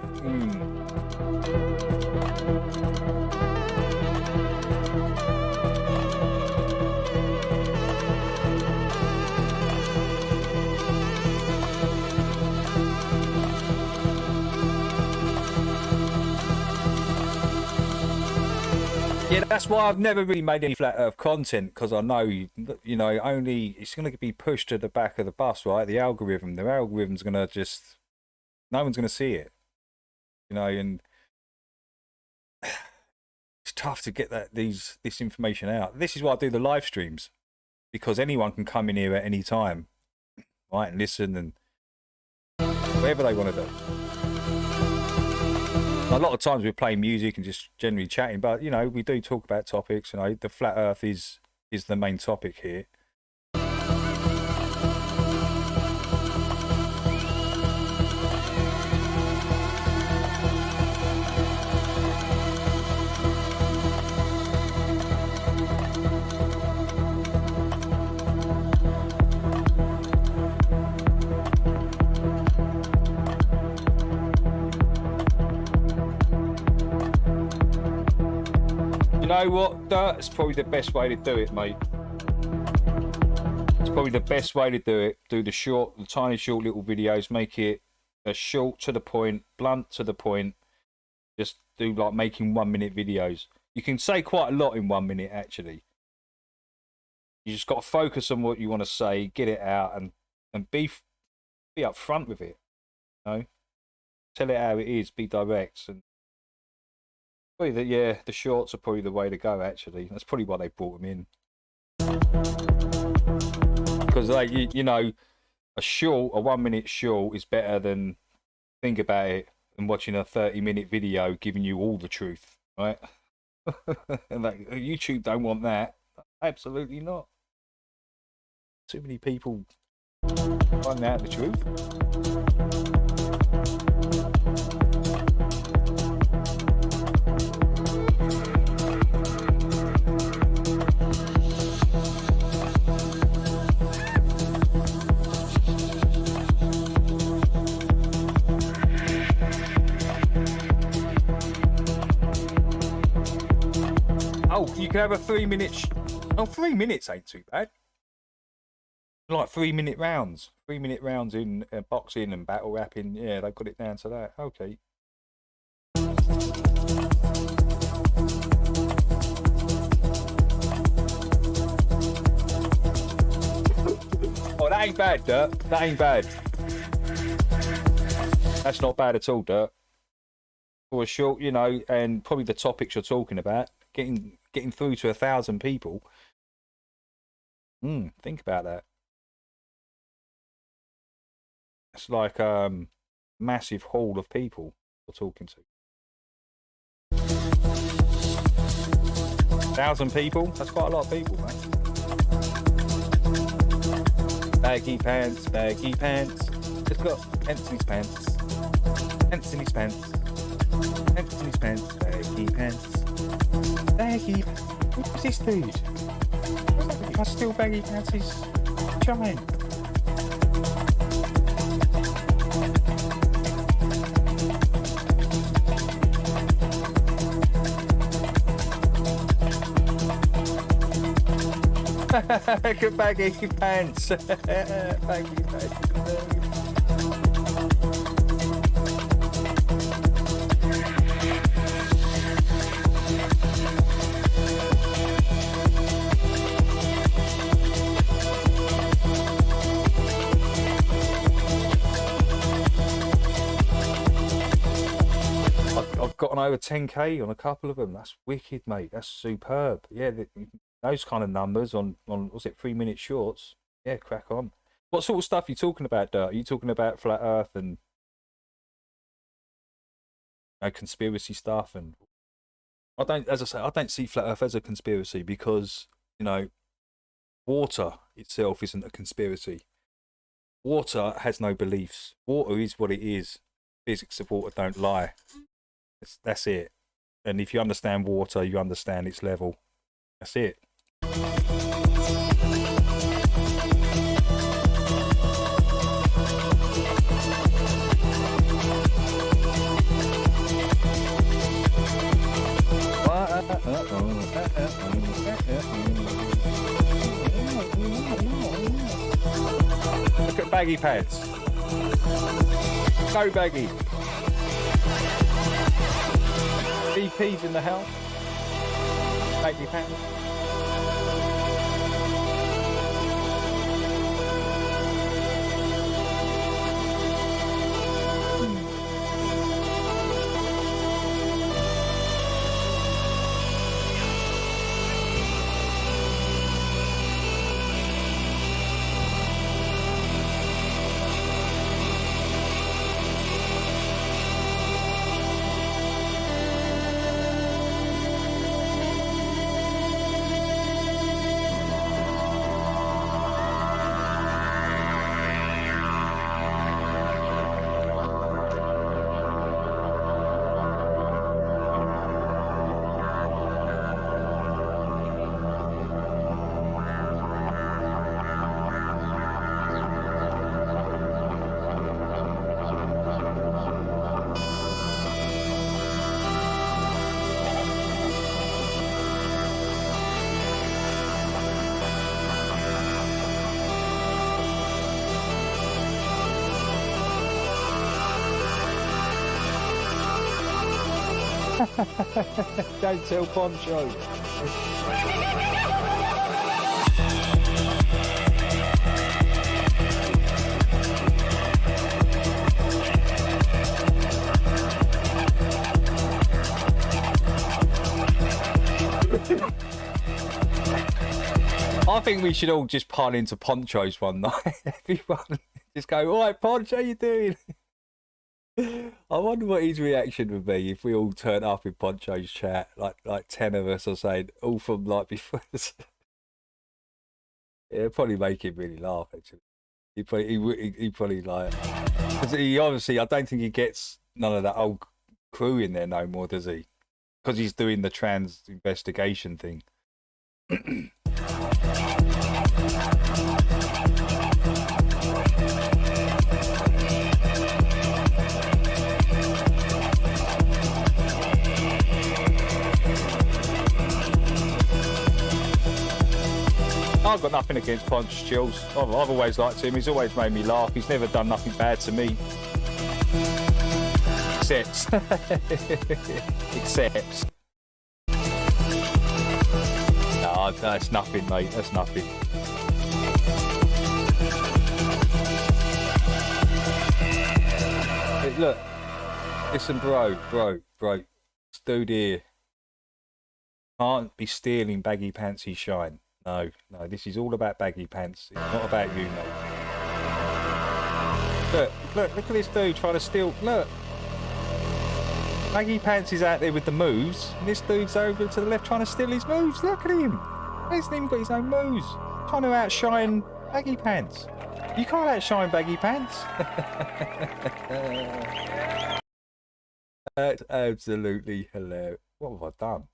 Yeah, that's why I've never really made any flat earth content, because I know, you know, only it's going to be pushed to the back of the bus, right? The algorithm's going to just, no one's going to see it, you know, and it's tough to get this information out. This is why I do the live streams, because anyone can come in here at any time, right, and listen and whatever they want to do. A lot of times we're playing music and just generally chatting, but you know, we do talk about topics. You know, the flat earth is the main topic here. You know what? That's probably the best way to do it, mate. It's probably the best way to do it. Do the tiny short little videos. Make it short to the point, blunt to the point. Just do like making 1 minute videos. You can say quite a lot in 1 minute, actually. You just got to focus on what you want to say, get it out, and be upfront with it. You know, tell it how it is. Be direct and. Yeah, the shorts are probably the way to go, actually. That's probably why they brought them in. Because, like, you know, a 1 minute short is better than, think about it, than watching a 30-minute video giving you all the truth, right? And like, YouTube don't want that. Absolutely not. Too many people find out the truth. Oh, you can have a 3 minute. Oh, 3 minutes ain't too bad. Like 3 minute rounds. 3 minute rounds in boxing and battle rapping. Yeah, they've got it down to that. Okay. Oh, that ain't bad, Dirt. That ain't bad. That's not bad at all, Dirt. For a short, you know, and probably the topics you're talking about, getting through to 1,000 people. Think about that. It's like massive hall of people you're talking to. 1,000 people? That's quite a lot of people, mate. Baggy pants, baggy pants. Just got pants in his pants. Pants in his pants. Pants in his pants. Baggy pants. Baggy. Who's this dude? I still baggy pants his giant. Good baggy pants. Baggy pants. I've gotten over 10k on a couple of them. That's wicked, mate. That's superb. Yeah, those kind of numbers on was it 3-minute shorts? Yeah, crack on. What sort of stuff are you talking about, Dirt? Are you talking about flat Earth and conspiracy stuff? And I don't, as I say, I don't see flat Earth as a conspiracy because water itself isn't a conspiracy. Water has no beliefs. Water is what it is. Physics of water don't lie. That's it. And if you understand water, you understand its level. That's it. Look at baggy pants. Go baggy. BP's in the house. Baggy pants. Don't tell Poncho. I think we should all just pile into Poncho's one night. Everyone just go, all right, Poncho, how you doing? I wonder what his reaction would be if we all turn up in Poncho's chat, like 10 of us or saying, all from like before. It'd probably make him really laugh, actually. He probably like, because he obviously, I don't think he gets none of that old crew in there no more, does he? Because he's doing the trans investigation thing. I've got nothing against Ponch Chills. I've always liked him. He's always made me laugh. He's never done nothing bad to me. Except. Except. No, that's nothing, mate. That's nothing. Hey, look. Listen, bro. This dude here can't be stealing baggy pantsy shine. No, this is all about baggy pants. It's not about you, mate. Look at this dude trying to steal. Look. Baggy Pants is out there with the moves, and this dude's over to the left trying to steal his moves. Look at him. He hasn't even got his own moves. Trying to outshine Baggy Pants. You can't outshine Baggy Pants. That's absolutely hilarious. What have I done?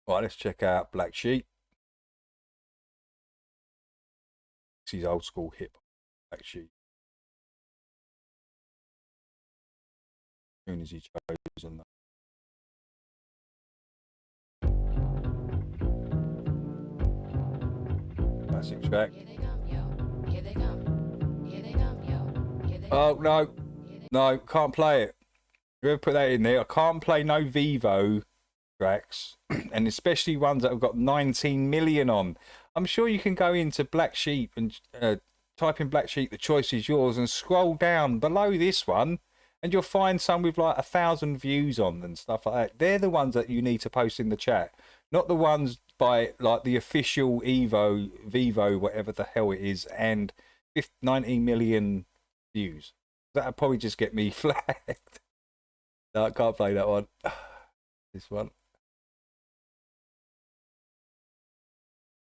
Right, let's check out Black Sheep. This is old school hip Black Sheep. As soon as he chosen that. Classic track. Oh no, can't play it. Whoever put that in there, I can't play no Vivo tracks, and especially ones that have got 19 million on. I'm sure you can go into Black Sheep and type in Black Sheep, the choice is yours, and scroll down below this one, and you'll find some with like 1,000 views on and stuff like that. They're the ones that you need to post in the chat, not the ones by like the official Vivo, whatever the hell it is, and 19 million views. That'll probably just get me flagged. No, I can't play that one. This one.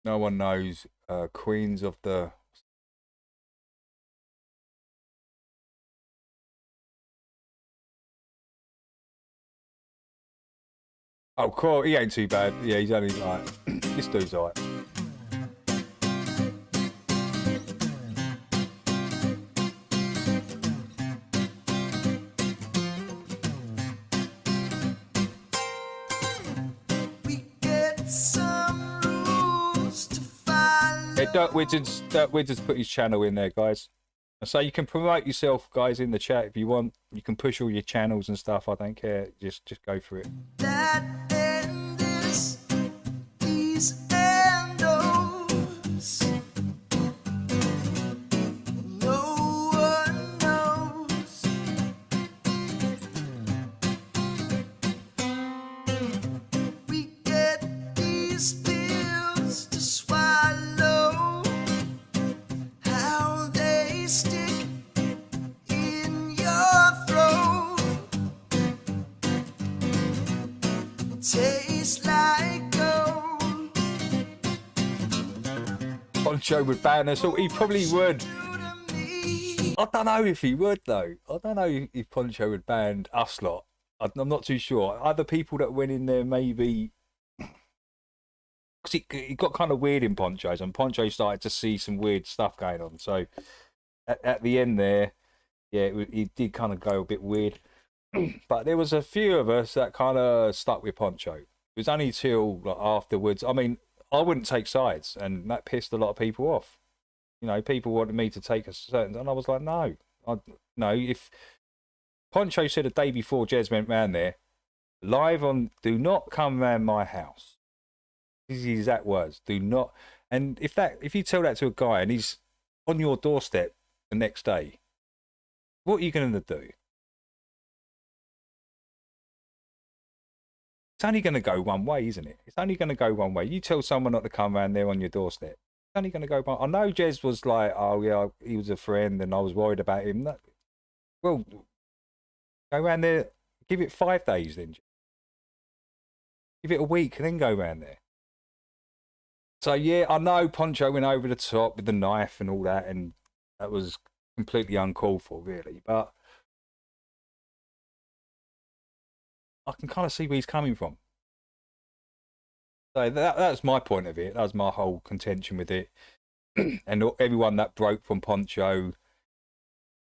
No one knows Queens of the... Oh, cool. He ain't too bad. Yeah, he's only like... This dude's alright. Yeah, Dirk Wizards put his channel in there, guys. So you can promote yourself, guys, in the chat if you want. You can push all your channels and stuff. I don't care. Just go for it. That and this, these and those. No one knows. We get these pills to swallow. How they stick in your throat. Tastes like gold. Poncho would ban us all. He probably would. I don't know if he would, though. I don't know if Poncho would ban us lot. I'm not too sure. Other people that went in there, maybe... Because it got kind of weird in Poncho's, and Poncho started to see some weird stuff going on. So, at the end there, yeah, it did kind of go a bit weird. But there was a few of us that kind of stuck with Poncho. It was only till like, afterwards. I mean, I wouldn't take sides, and that pissed a lot of people off. You know, people wanted me to take a certain, and I was like, no, no. If Poncho said the day before Jez went round there, live on, do not come round my house. These are the exact words. Do not. And if you tell that to a guy and he's on your doorstep the next day, what are you going to do? It's only going to go one way, isn't it? It's only going to go one way. You tell someone not to come around there on your doorstep. It's only going to go one. I know Jez was like, oh yeah, he was a friend and I was worried about him. Well, go around there, give it 5 days then. Give it a week and then go around there. So yeah, I know Poncho went over the top with the knife and all that, and that was completely uncalled for, really. But I can kind of see where he's coming from. So that's my point of it. That was my whole contention with it. And everyone that broke from Poncho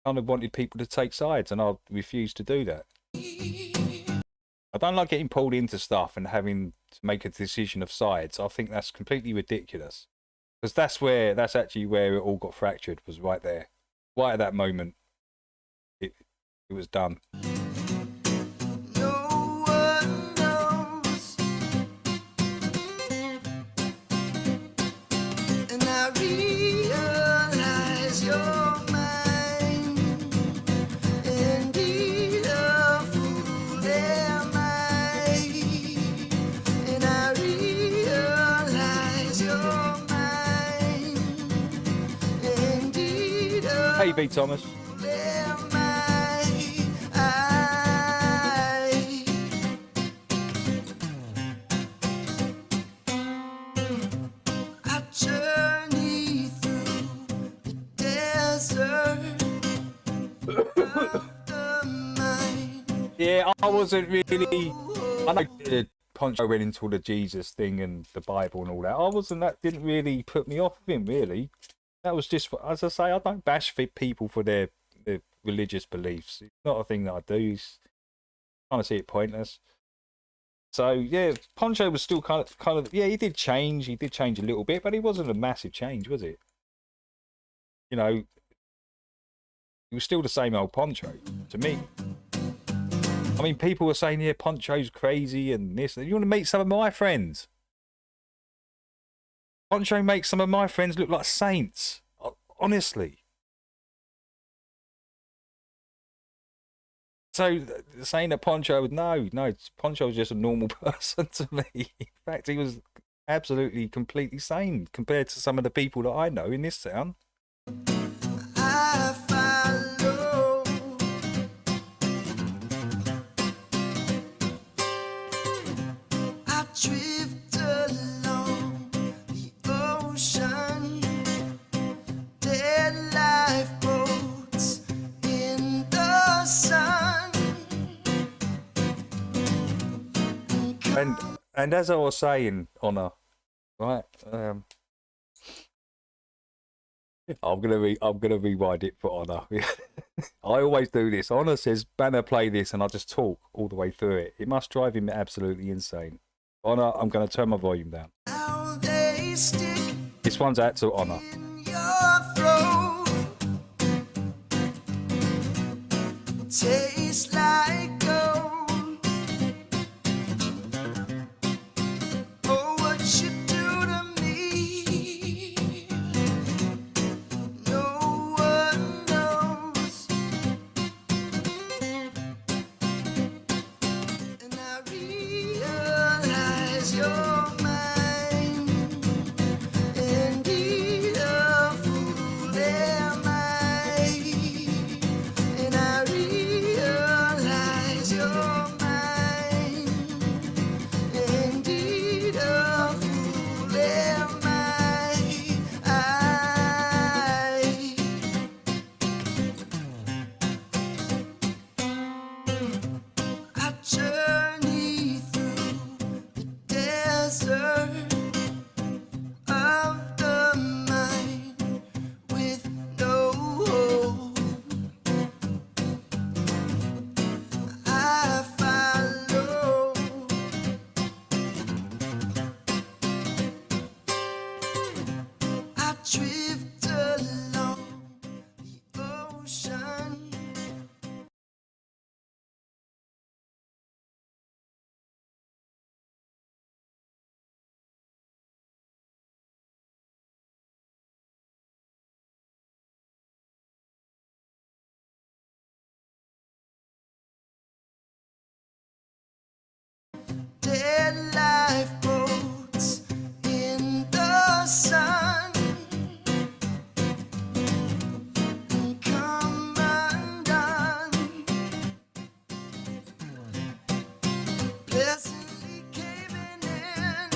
kind of wanted people to take sides, and I refused to do that. I don't like getting pulled into stuff and having to make a decision of sides. I think that's completely ridiculous. Because that's actually where it all got fractured, was right there. Right at that moment, it was done. Hey, B. Thomas. I journey through the desert of the mind. Yeah, I wasn't really. I know Poncho went into the Jesus thing and the Bible and all that. I wasn't. That didn't really put me off of him, really. That was just, as I say, I don't bash people for their religious beliefs. It's not a thing that I do. It's kind of see it pointless. So yeah, Poncho was still kind of yeah. He did change. He did change a little bit, but it wasn't a massive change, was it? You know, he was still the same old Poncho to me. I mean, people were saying, yeah, Poncho's crazy and this. You want to meet some of my friends? Poncho makes some of my friends look like saints. Honestly. So, saying that Poncho would... No, Poncho was just a normal person to me. In fact, he was absolutely, completely sane compared to some of the people that I know in this town. I follow. I drift along the ocean, dead lifeboats in the sun. And as I was saying, Honor, right? I'm gonna rewind it for Honor. I always do this. Honor says, "Banner, play this," and I just talk all the way through it. It must drive him absolutely insane. Honor, I'm gonna turn my volume down. Now they stick This one's out to Honor. your throat. Tastes like gold. Oh, what you do to me, no one knows. And I realize you're mine. Indeed, a fool am I. And I realize you're mine. Indeed, a fool am I. I journey through the desert of the mind with no hope. I follow. I drift along the ocean. Dead lifeboats in the sun. Come undone. Pleasantly caving in.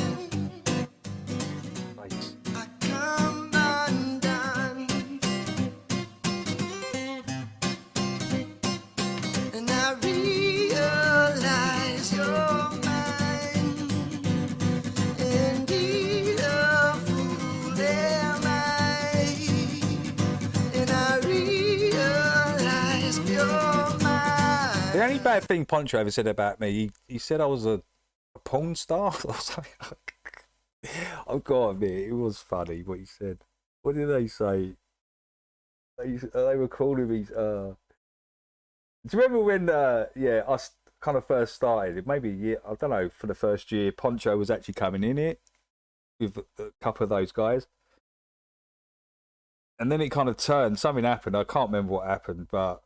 I come undone. And I realize you're mine. Indeed, a fool am I. And I realize you're mine. The only bad thing Poncho ever said about me, he said I was a porn star or something. I've got to admit, it was funny what he said. What did they say? They were calling me. Do you remember when? Yeah, I kind of first started. Maybe a year. I don't know. For the first year, Poncho was actually coming in it with a couple of those guys, and then it kind of turned. Something happened. I can't remember what happened, but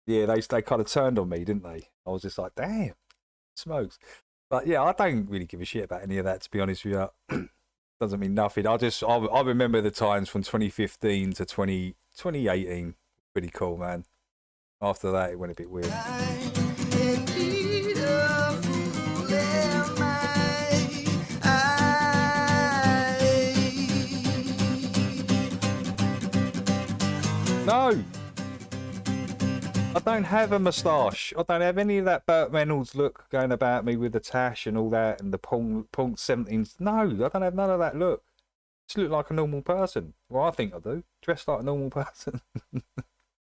yeah, they kind of turned on me, didn't they? I was just like, damn, smokes. But yeah, I don't really give a shit about any of that, to be honest with you. doesn't mean nothing. I remember the times from 2015 to 2018. Pretty cool, man. After that, it went a bit weird. No, I don't have a moustache. I don't have any of that Burt Reynolds look going about me with the tash and all that and the punk 17s. No, I don't have none of that look. I just look like a normal person. Well, I think I do. Dressed like a normal person.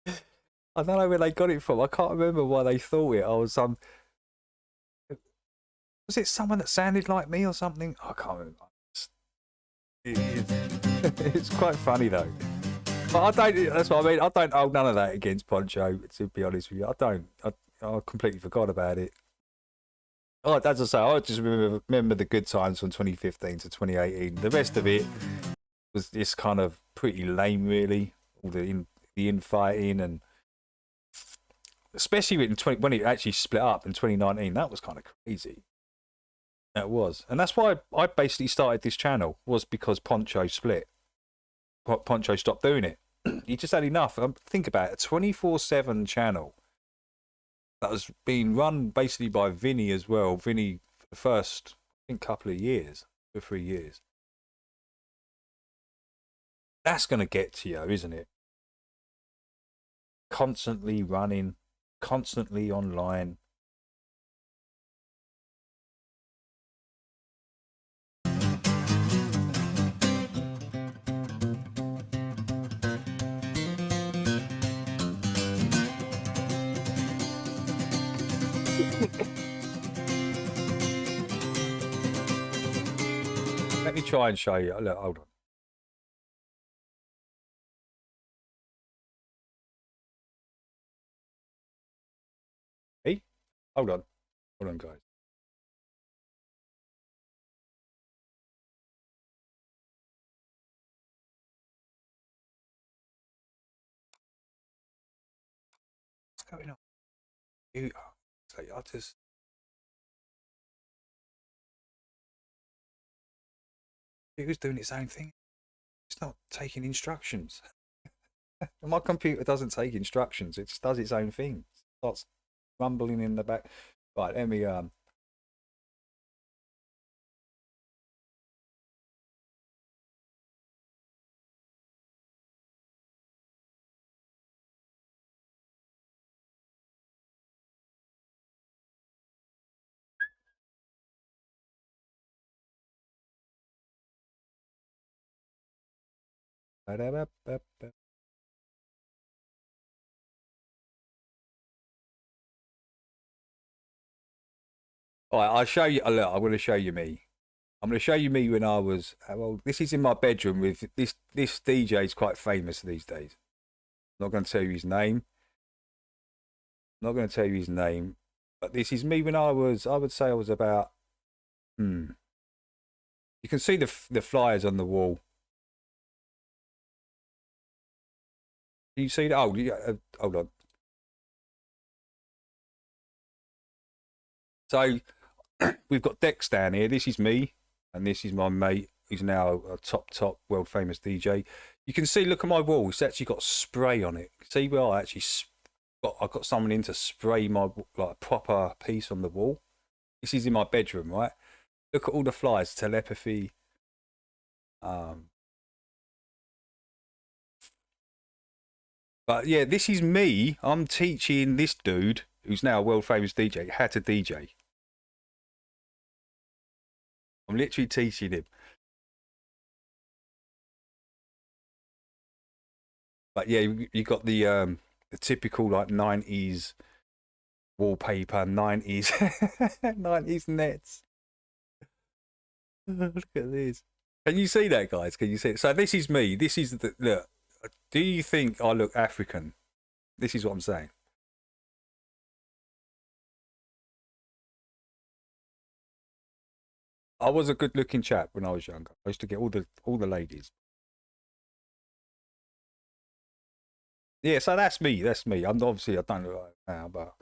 I don't know where they got it from. I can't remember why they thought it. I was was it someone that sounded like me or something? I can't remember. It's quite funny though. But I don't. That's what I mean. I don't hold none of that against Poncho. To be honest with you, I don't. I completely forgot about it. Oh, as I say, I just remember the good times from 2015 to 2018. The rest of it was just kind of pretty lame, really. All the infighting and especially when it actually split up in 2019, that was kind of crazy. That was, and that's why I basically started this channel, was because Poncho split. Poncho stopped doing it. He just had enough. Think about it, a 24/7 channel that was being run basically by Vinny as well. Vinny for the first, I think, couple of years, 2 or 3 years. That's going to get to you, isn't it? Constantly running, constantly online. Let me try and show you. Look, hold on. Hey, hold on. Hold on, guys. What's going on? I'll just... It was doing its own thing. It's not taking instructions. My computer doesn't take instructions. It just does its own thing. It starts rumbling in the back. Right, let me all right, I'll show you. Look, I'm going to show you me. I'm going to show you me when I was... Well, this is in my bedroom with... This DJ is quite famous these days. I'm not going to tell you his name. I'm not going to tell you his name. But this is me when I was... I would say I was about... You can see the flyers on the wall. Can you see that? Oh, yeah, hold on. So we've got Dex down here. This is me, and this is my mate, who's now a top world famous DJ. You can see, look at my wall. It's actually got spray on it. See where I actually I got someone in to spray my like proper piece on the wall. This is in my bedroom, right? Look at all the flyers, telepathy. But yeah, this is me. I'm teaching this dude, who's now a world famous DJ, how to DJ. I'm literally teaching him. But yeah, you got the typical like 90s wallpaper, 90s 90s nets. Look at this. Can you see that, guys? Can you see it? So this is me. This is the look. Do you think I look African? This is what I'm saying. I was a good-looking chap when I was younger. I used to get all the ladies. Yeah, so that's me. That's me. I'm obviously I don't look like that now, but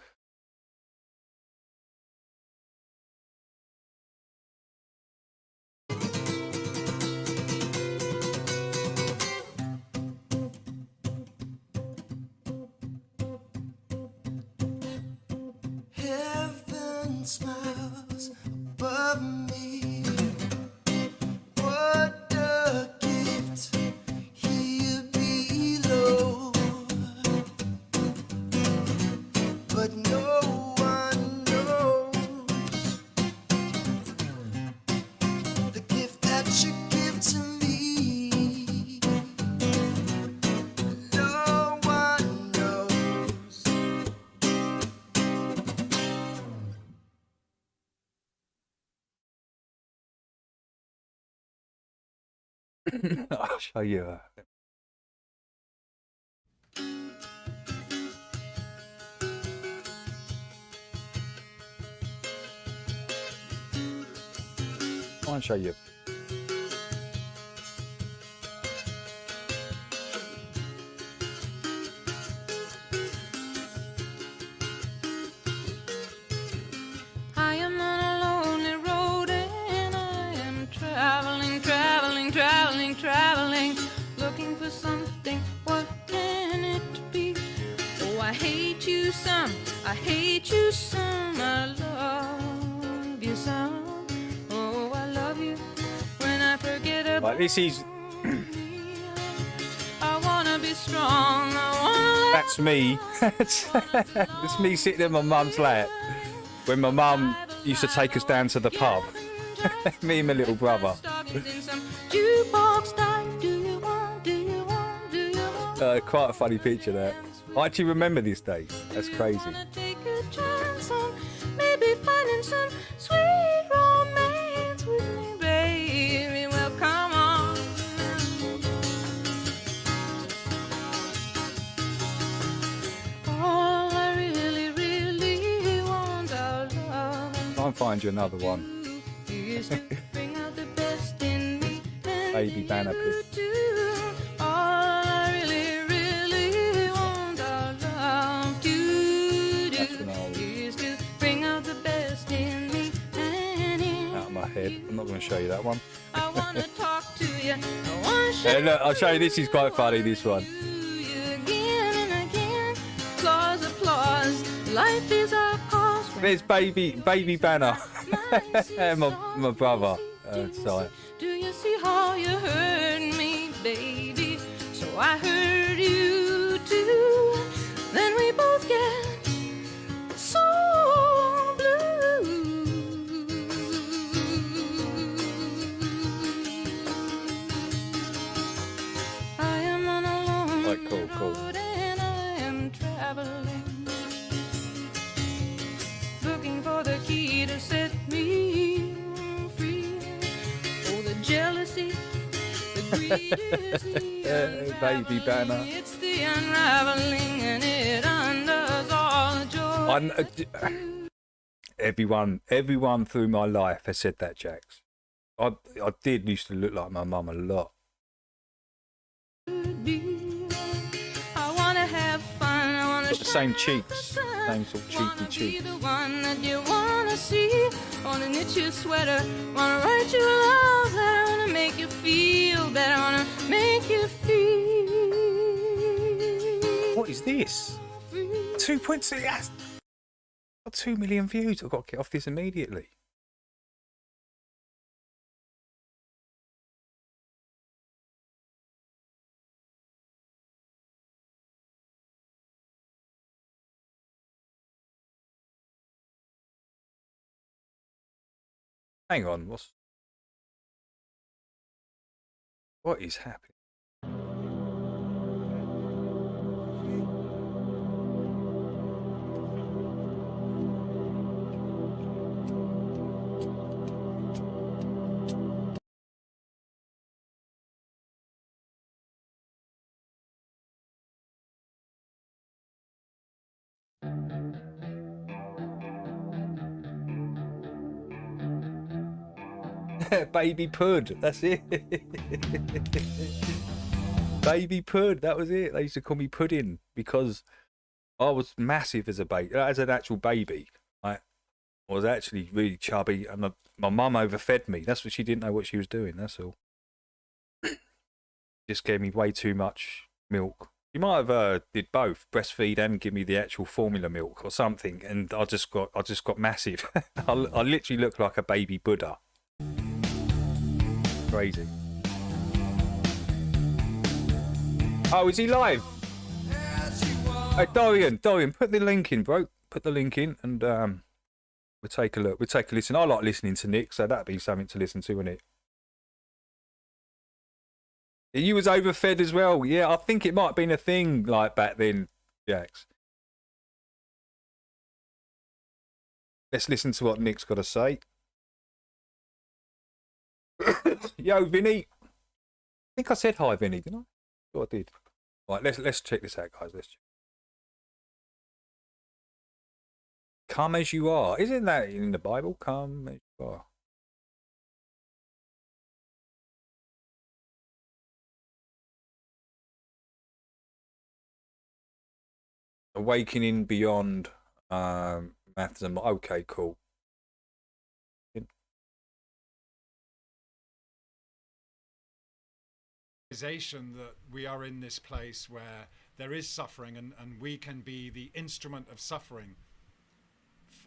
sun smiles above me. What a gift here below. But no one knows the gift that you give to me. No one knows. I'll show you. I'll show you. I am on a lonely road and I am traveling, traveling, traveling, traveling, looking for something. What can it be? Oh, I hate you some, I hate you some, I love you some. Oh, I love you when I forget about. Right, this is. I wanna be strong, I wanna. That's me. It's me sitting in my mum's lap when my mum used to take us down to the pub. Me and my little brother. Jukebox dive, do you want, do you want, do you want? Quite a funny picture that. I actually remember this day. That's crazy. Take a chance on maybe finding some sweet romance with me, baby. Well, come on. All I really, really want our love Try and find you another one. is to bring out the best in me. And Baby banner pic. all I really, really want our love to do is to bring out the best in me. And in Out of my head. I'm not going to show you that one. I want to talk to you. I want to show Yeah, look, I'll show you. This is quite funny, this one. you again and again. Applause, applause. Life is our cause. There's baby banner. my brother. Sorry. Do you see how you hurt me, baby? So I hurt you too. Then we both get so blue. I am on a long Right, cool. road and I am traveling, looking for the key to set me free. Oh, the jealousy, the greed is the Baby banner. it's the unraveling and it undoes all the joy. Everyone through my life has said that, Jax. I did used to look like my mum a lot. I wanna have fun, I wanna Got the same cheeks, same sort of cheeky be cheeks. the one that you wanna see. Wanna knit you a sweater, wanna write you a love letter, wanna make you feel better, wanna make you feel. What is this? 2.6. Yes. Got 2 million views. I've got to get off this immediately. Hang on, what is happening? Baby Pud, that's it. Baby Pud, that was it. They used to call me Pudding because I was massive as an actual baby. I was actually really chubby, and my mum overfed me. That's what she didn't know what she was doing. That's all. Just gave me way too much milk You might have did both, breastfeed and give me the actual formula milk or something, and I just got massive. I literally look like a baby Buddha. Crazy. Oh, is he live? Hey, Dorian, put the link in, bro. Put the link in, and we'll take a look. We'll take a listen. I like listening to Nick, so that'd be something to listen to, wouldn't it? You was overfed as well. Yeah, I think it might have been a thing like back then, Jax. Let's listen to what Nick's got to say. Yo, Vinny. I think I said hi, Vinny, didn't I? Thought I did. Right, let's check this out, guys. Let's check. Come as you are. Isn't that in the Bible? Come as you are. Awakening beyond maths and okay, cool. That we are in this place where there is suffering, and we can be the instrument of suffering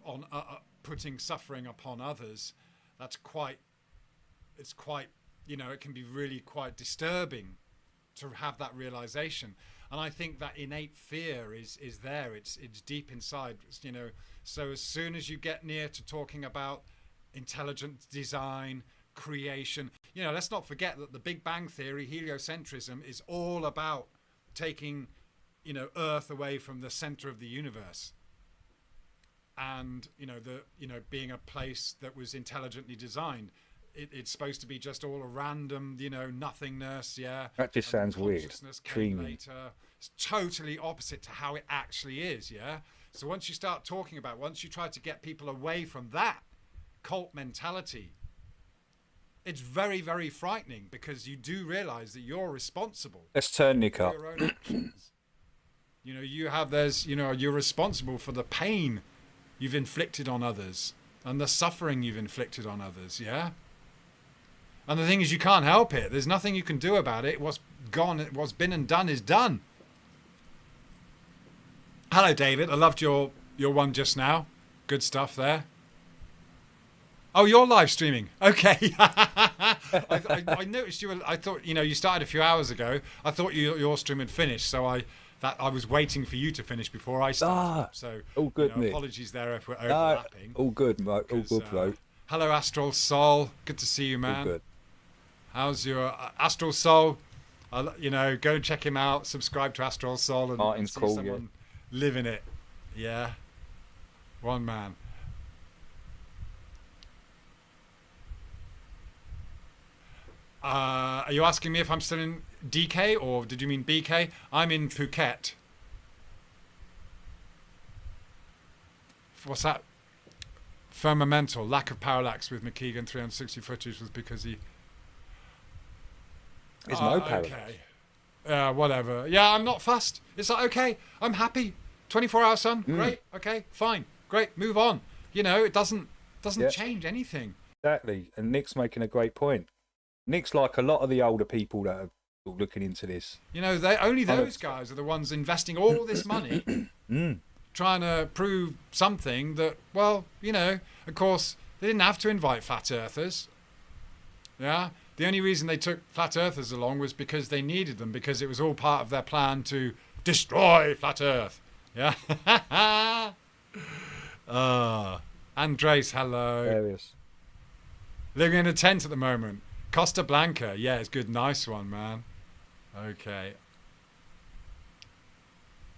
on putting suffering upon others. It's quite, you know, it can be really quite disturbing to have that realization. And I think that innate fear is there. It's deep inside, you know. So as soon as you get near to talking about intelligent design, creation, you know, let's not forget that the Big Bang Theory, heliocentrism, is all about taking, you know, Earth away from the center of the universe, and being a place that was intelligently designed. It's supposed to be just all a random, you know, nothingness. Yeah, that just sounds weird. Later. It's totally opposite to how it actually is. Yeah. So once you start talking about, once you try to get people away from that cult mentality, it's very, very frightening, because you do realize that you're responsible. Let's turn Nick up. For your own actions. You know, you're responsible for the pain you've inflicted on others and the suffering you've inflicted on others. Yeah. And the thing is, you can't help it. There's nothing you can do about it. What's gone, what's been and done is done. Hello, David. I loved your one just now. Good stuff there. Oh, you're live streaming. Okay. I noticed you were. I thought, you know, you started a few hours ago. I thought your stream had finished, so I was waiting for you to finish before I started. So all good, you know, apologies there if we're overlapping. All good, mate. All good, bro. Hello, Astral Soul. Good to see you, man. All good. How's your Astral Soul? You know, go and check him out. Subscribe to Astral Soul and see someone living it. Yeah. One man. Are you asking me if I'm still in DK, or did you mean BK? I'm in Phuket. What's that? Firmamental. Lack of parallax with Mckeegan 360 footage was because he... There's no parallax. Okay. Whatever. Yeah, I'm not fussed. It's like, okay, I'm happy. 24-hour sun, great. Okay, fine, great. Move on. You know, it doesn't change anything. Exactly. And Nick's making a great point. Nick's like a lot of the older people that are looking into this. You know, only those guys are the ones investing all this money trying to prove something that, well, you know, of course, they didn't have to invite flat earthers. Yeah. The only reason they took flat earthers along was because they needed them, because it was all part of their plan to destroy flat earth. Yeah. Andres, hello. Various. Living in a tent at the moment. Costa Blanca. Yeah, it's good. Nice one, man. Okay.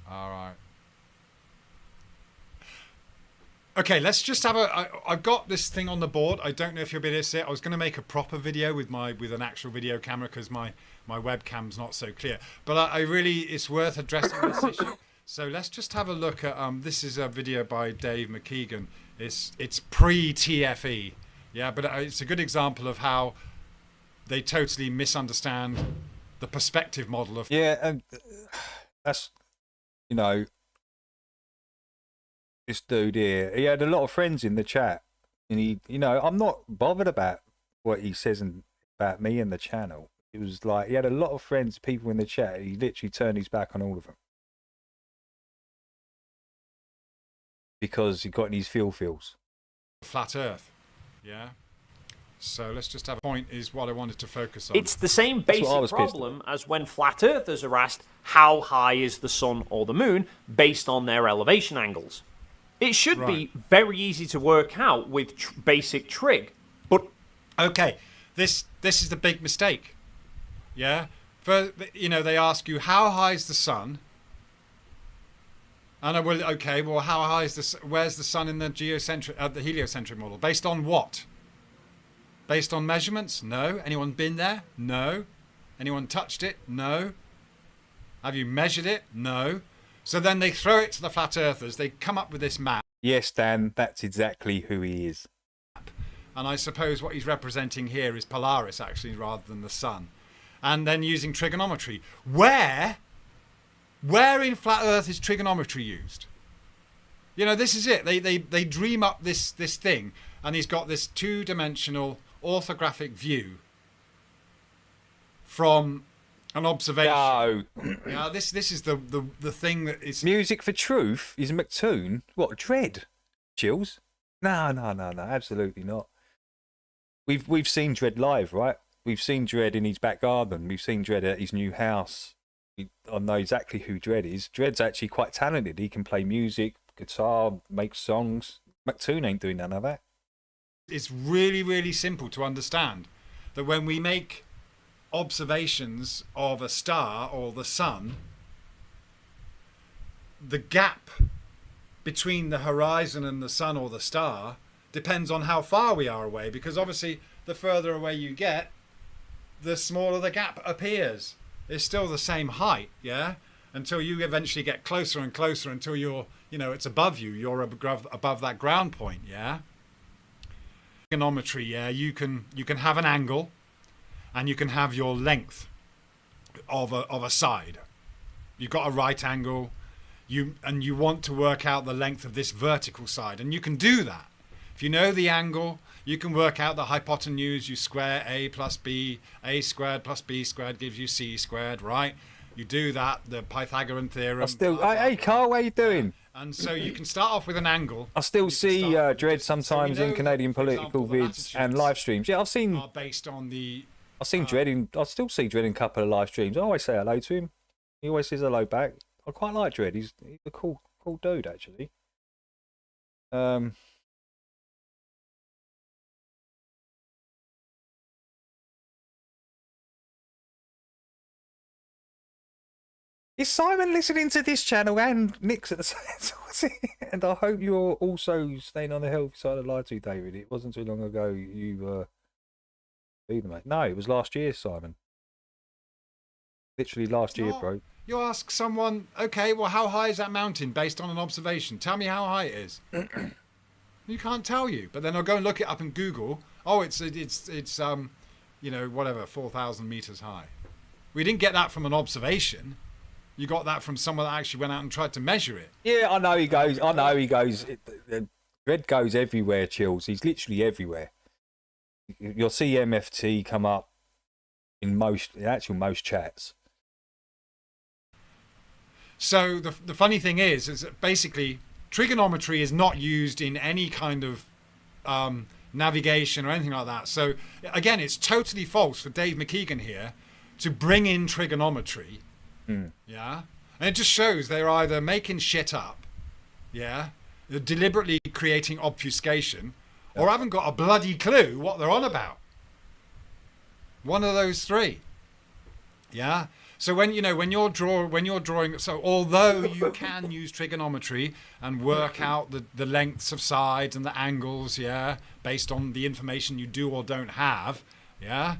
All right. Okay, let's just have I've got this thing on the board. I don't know if you'll be able to see it. I was going to make a proper video with an actual video camera, because my webcam's not so clear. But it's worth addressing this issue. So let's just have a look at this is a video by Dave Mckeegan. It's pre-TFE. Yeah, but it's a good example of how they totally misunderstand the perspective model of... Yeah, and that's, you know, this dude here, he had a lot of friends in the chat, and he, you know, I'm not bothered about what he says about me and the channel. It was like he had a lot of friends, people in the chat. He literally turned his back on all of them because he got in his feels. Flat Earth, yeah. So let's just have a point is what I wanted to focus on. It's the same basic problem as when flat earthers are asked how high is the sun or the moon based on their elevation angles. It should be very easy to work out with basic trig, but okay, this is the big mistake. Yeah, they ask you how high is the sun, and I will well how high is the where's the sun in the the heliocentric model based on what? Based on measurements? No. Anyone been there? No. Anyone touched it? No. Have you measured it? No. So then they throw it to the flat earthers. They come up with this map. Yes, Dan, that's exactly who he is. And I suppose what he's representing here is Polaris, actually, rather than the sun. And then using trigonometry. Where in flat Earth is trigonometry used? You know, this is it. They dream up this thing, and he's got this two-dimensional orthographic view from an observation. No. Yeah, this is the thing that is Music for Truth is McToon. What, Dread? Chills? No, absolutely not. We've seen Dread live, right? We've seen Dread in his back garden. We've seen Dread at his new house. I know exactly who Dread is. Dread's actually quite talented. He can play music, guitar, make songs. McToon ain't doing none of that. It's really, really simple to understand that when we make observations of a star or the sun, the gap between the horizon and the sun or the star depends on how far we are away, because obviously the further away you get, the smaller the gap appears. It's still the same height, yeah, until you eventually get closer and closer until you're, it's above you, you're above that ground point, yeah. Trigonometry, yeah, you can have an angle and you can have your length of a side. You've got a right angle, you want to work out the length of this vertical side, and you can do that. If you know the angle, you can work out the hypotenuse. You square a plus b, a squared plus b squared gives you c squared, right? You do that, the Pythagorean theorem. Hey Carl, how you doing? And so you can start off with an angle. I still see Dread sometimes in Canadian political vids and live streams. Yeah, I've seen. Are based on the. I've seen Dread in. I still see Dread in a couple of live streams. I always say hello to him. He always says hello back. I quite like Dread. He's a cool dude actually. Is Simon listening to this channel and Nick's at the same time? And I hope you're also staying on the healthy side of life too, David. It wasn't too long ago you were either, mate. No, it was last year, Simon. Literally last year, bro. You ask someone, okay, well, how high is that mountain based on an observation? Tell me how high it is. You can't tell you, but then I'll go and look it up in Google. Oh, it's whatever, 4,000 meters high. We didn't get that from an observation. You got that from someone that actually went out and tried to measure it. Yeah, I know he goes. Dread goes everywhere, Chills. He's literally everywhere. You'll see MFT come up in most chats. So the funny thing is that basically trigonometry is not used in any kind of navigation or anything like that. So again, it's totally false for Dave Mckeegan here to bring in trigonometry. Yeah, and it just shows they're either making shit up, yeah, they're deliberately creating obfuscation, or haven't got a bloody clue what they're on about. One of those three. Yeah. So when you're drawing, so although you can use trigonometry and work out the lengths of sides and the angles, yeah, based on the information you do or don't have, yeah,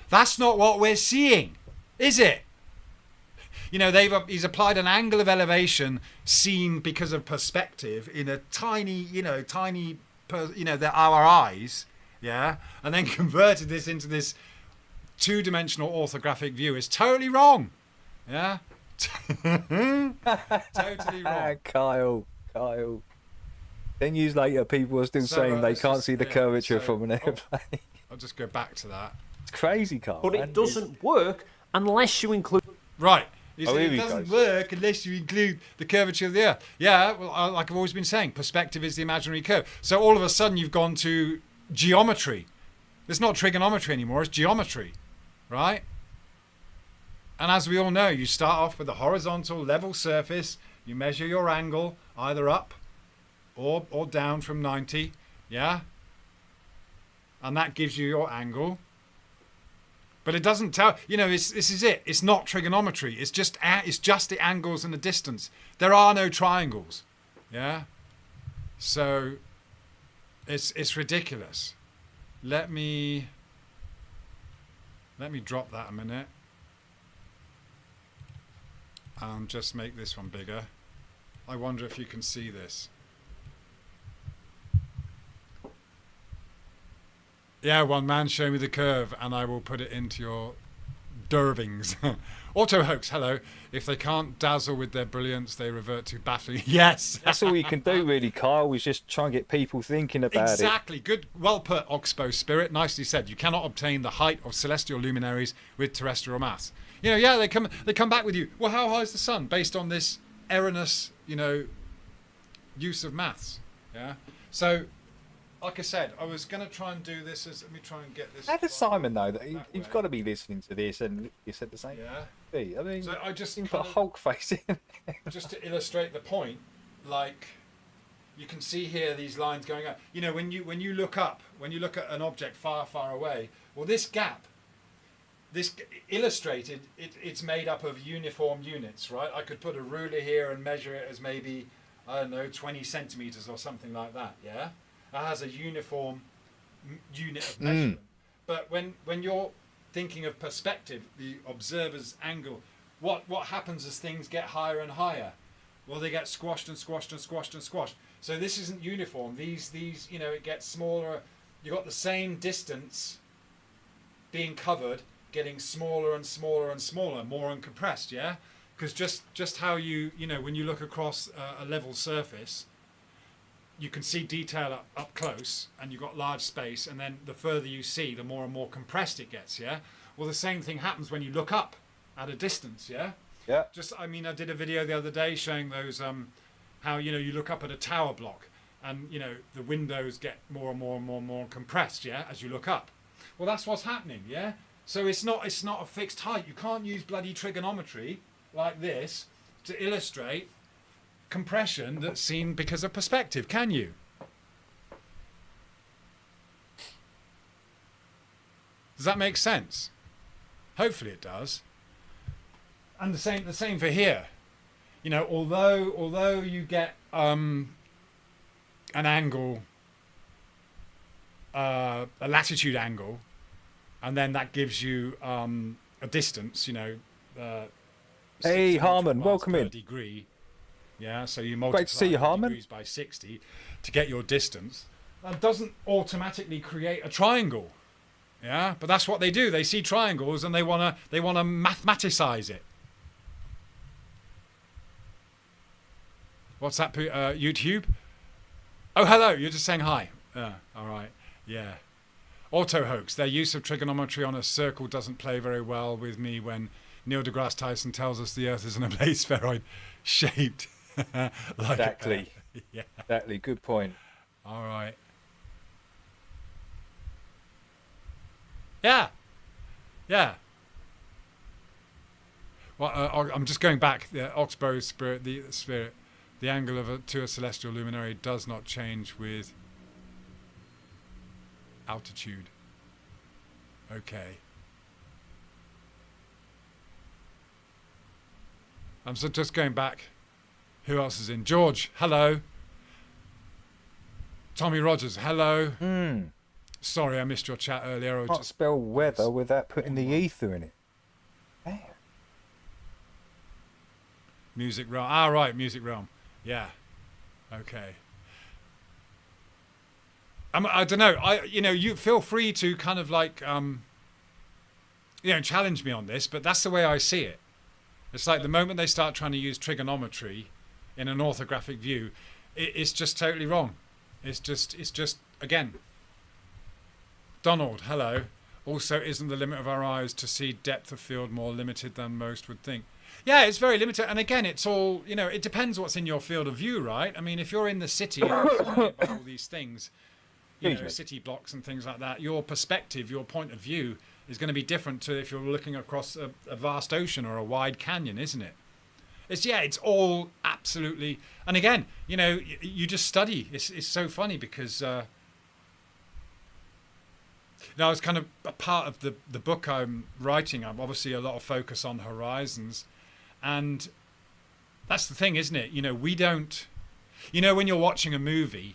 that's not what we're seeing, is it? He's applied an angle of elevation seen because of perspective in a tiny, our eyes, yeah, and then converted this into this two-dimensional orthographic view. Is totally wrong, yeah. Totally wrong. Kyle. 10 years later, people are still saying they can't see the curvature from an airplane. I'll just go back to that. It's crazy, Carl. But it doesn't work unless you include... Right. You Oh, see, here it he doesn't goes. work unless you include the curvature of the Earth. Yeah, well, like I've always been saying, perspective is the imaginary curve. So all of a sudden you've gone to geometry. It's not trigonometry anymore, it's geometry, right? And as we all know, you start off with a horizontal level surface. You measure your angle either up or down from 90, yeah? And that gives you your angle. But it doesn't tell, you know, this is it. It's not trigonometry. It's just the angles and the distance. There are no triangles, yeah? So it's ridiculous. Let me drop that a minute. Just make this one bigger. I wonder if you can see this. Yeah, one man, show me the curve and I will put it into your dervings. Auto hoax, hello. If they can't dazzle with their brilliance, they revert to baffling. Yes! That's all you can do, really, Kyle, is just try and get people thinking about it. Exactly. Good. Well put, Oxbow Spirit. Nicely said. You cannot obtain the height of celestial luminaries with terrestrial mass. You know, yeah, they come back with you. Well, how high is the sun? Based on this erroneous, you know, use of maths. Yeah. So, like I said, I was going to try and do this as... Let me try and get this... How does Simon know that he's got to be listening to this and you said the same? Yeah. I mean, so I just you can put a Hulk face in. Just to illustrate the point, like you can see here these lines going up. You know, when you look up, when you look at an object far, far away, well, this gap, this illustrated, it's made up of uniform units, right? I could put a ruler here and measure it as maybe, I don't know, 20 centimeters or something like that, yeah? It has a uniform unit of measurement. But when you're thinking of perspective, the observer's angle, what happens as things get higher and higher? Well, they get squashed and squashed and squashed and squashed. So this isn't uniform. These you know, it gets smaller. You got the same distance being covered, getting smaller and smaller and smaller, more uncompressed, yeah? Because just how you know, when you look across a level surface, you can see detail up close and you've got large space, and then the further you see, the more and more compressed it gets, yeah? Well, the same thing happens when you look up at a distance, yeah? Yeah. Just, I mean, I did a video the other day showing those, how, you know, you look up at a tower block and, you know, the windows get more and more and more and more compressed, yeah, as you look up. Well, that's what's happening, yeah? So it's not a fixed height. You can't use bloody trigonometry like this to illustrate compression that's seen because of perspective, can you? Does that make sense? Hopefully it does. And the same for here. You know, although you get an angle, a latitude angle, and then that gives you a distance, you know. Hey, Harmon, welcome in. Degree. Yeah, so you multiply Great to see you, Harmon. degrees by 60 to get your distance. That doesn't automatically create a triangle. Yeah, but that's what they do. They see triangles and they wanna mathematicize it. What's that? YouTube? Oh, hello. You're just saying hi. All right. Yeah. Auto hoax. Their use of trigonometry on a circle doesn't play very well with me when Neil deGrasse Tyson tells us the Earth is an oblate spheroid shaped. Like Exactly. Yeah. Exactly. Good point. All right. Yeah. Yeah. Well, I'm just going back. The Oxbow Spirit, the angle to a celestial luminary does not change with altitude. Okay. I'm just going back. Who else is in? George, hello. Tommy Rogers, hello. Sorry, I missed your chat earlier. Can't spell weather without putting the ether in it. Damn. Music Realm. Ah, right, Music Realm. Yeah. Okay. I don't know. You feel free to kind of like, challenge me on this, but that's the way I see it. It's like the moment they start trying to use trigonometry in an orthographic view, it's just totally wrong. It's just again. Donald, hello. Also, isn't the limit of our eyes to see depth of field more limited than most would think? Yeah, it's very limited. And again, it's all, you know, it depends what's in your field of view, right? I mean, if you're in the city and all these things, you know, city blocks and things like that, your perspective, your point of view is going to be different to if you're looking across a vast ocean or a wide canyon, isn't it? It's all absolutely. And again, you know, you just study. It's so funny because now it's kind of a part of the book I'm writing. I'm obviously a lot of focus on horizons, and that's the thing, isn't it? You know, we don't. You know, when you're watching a movie,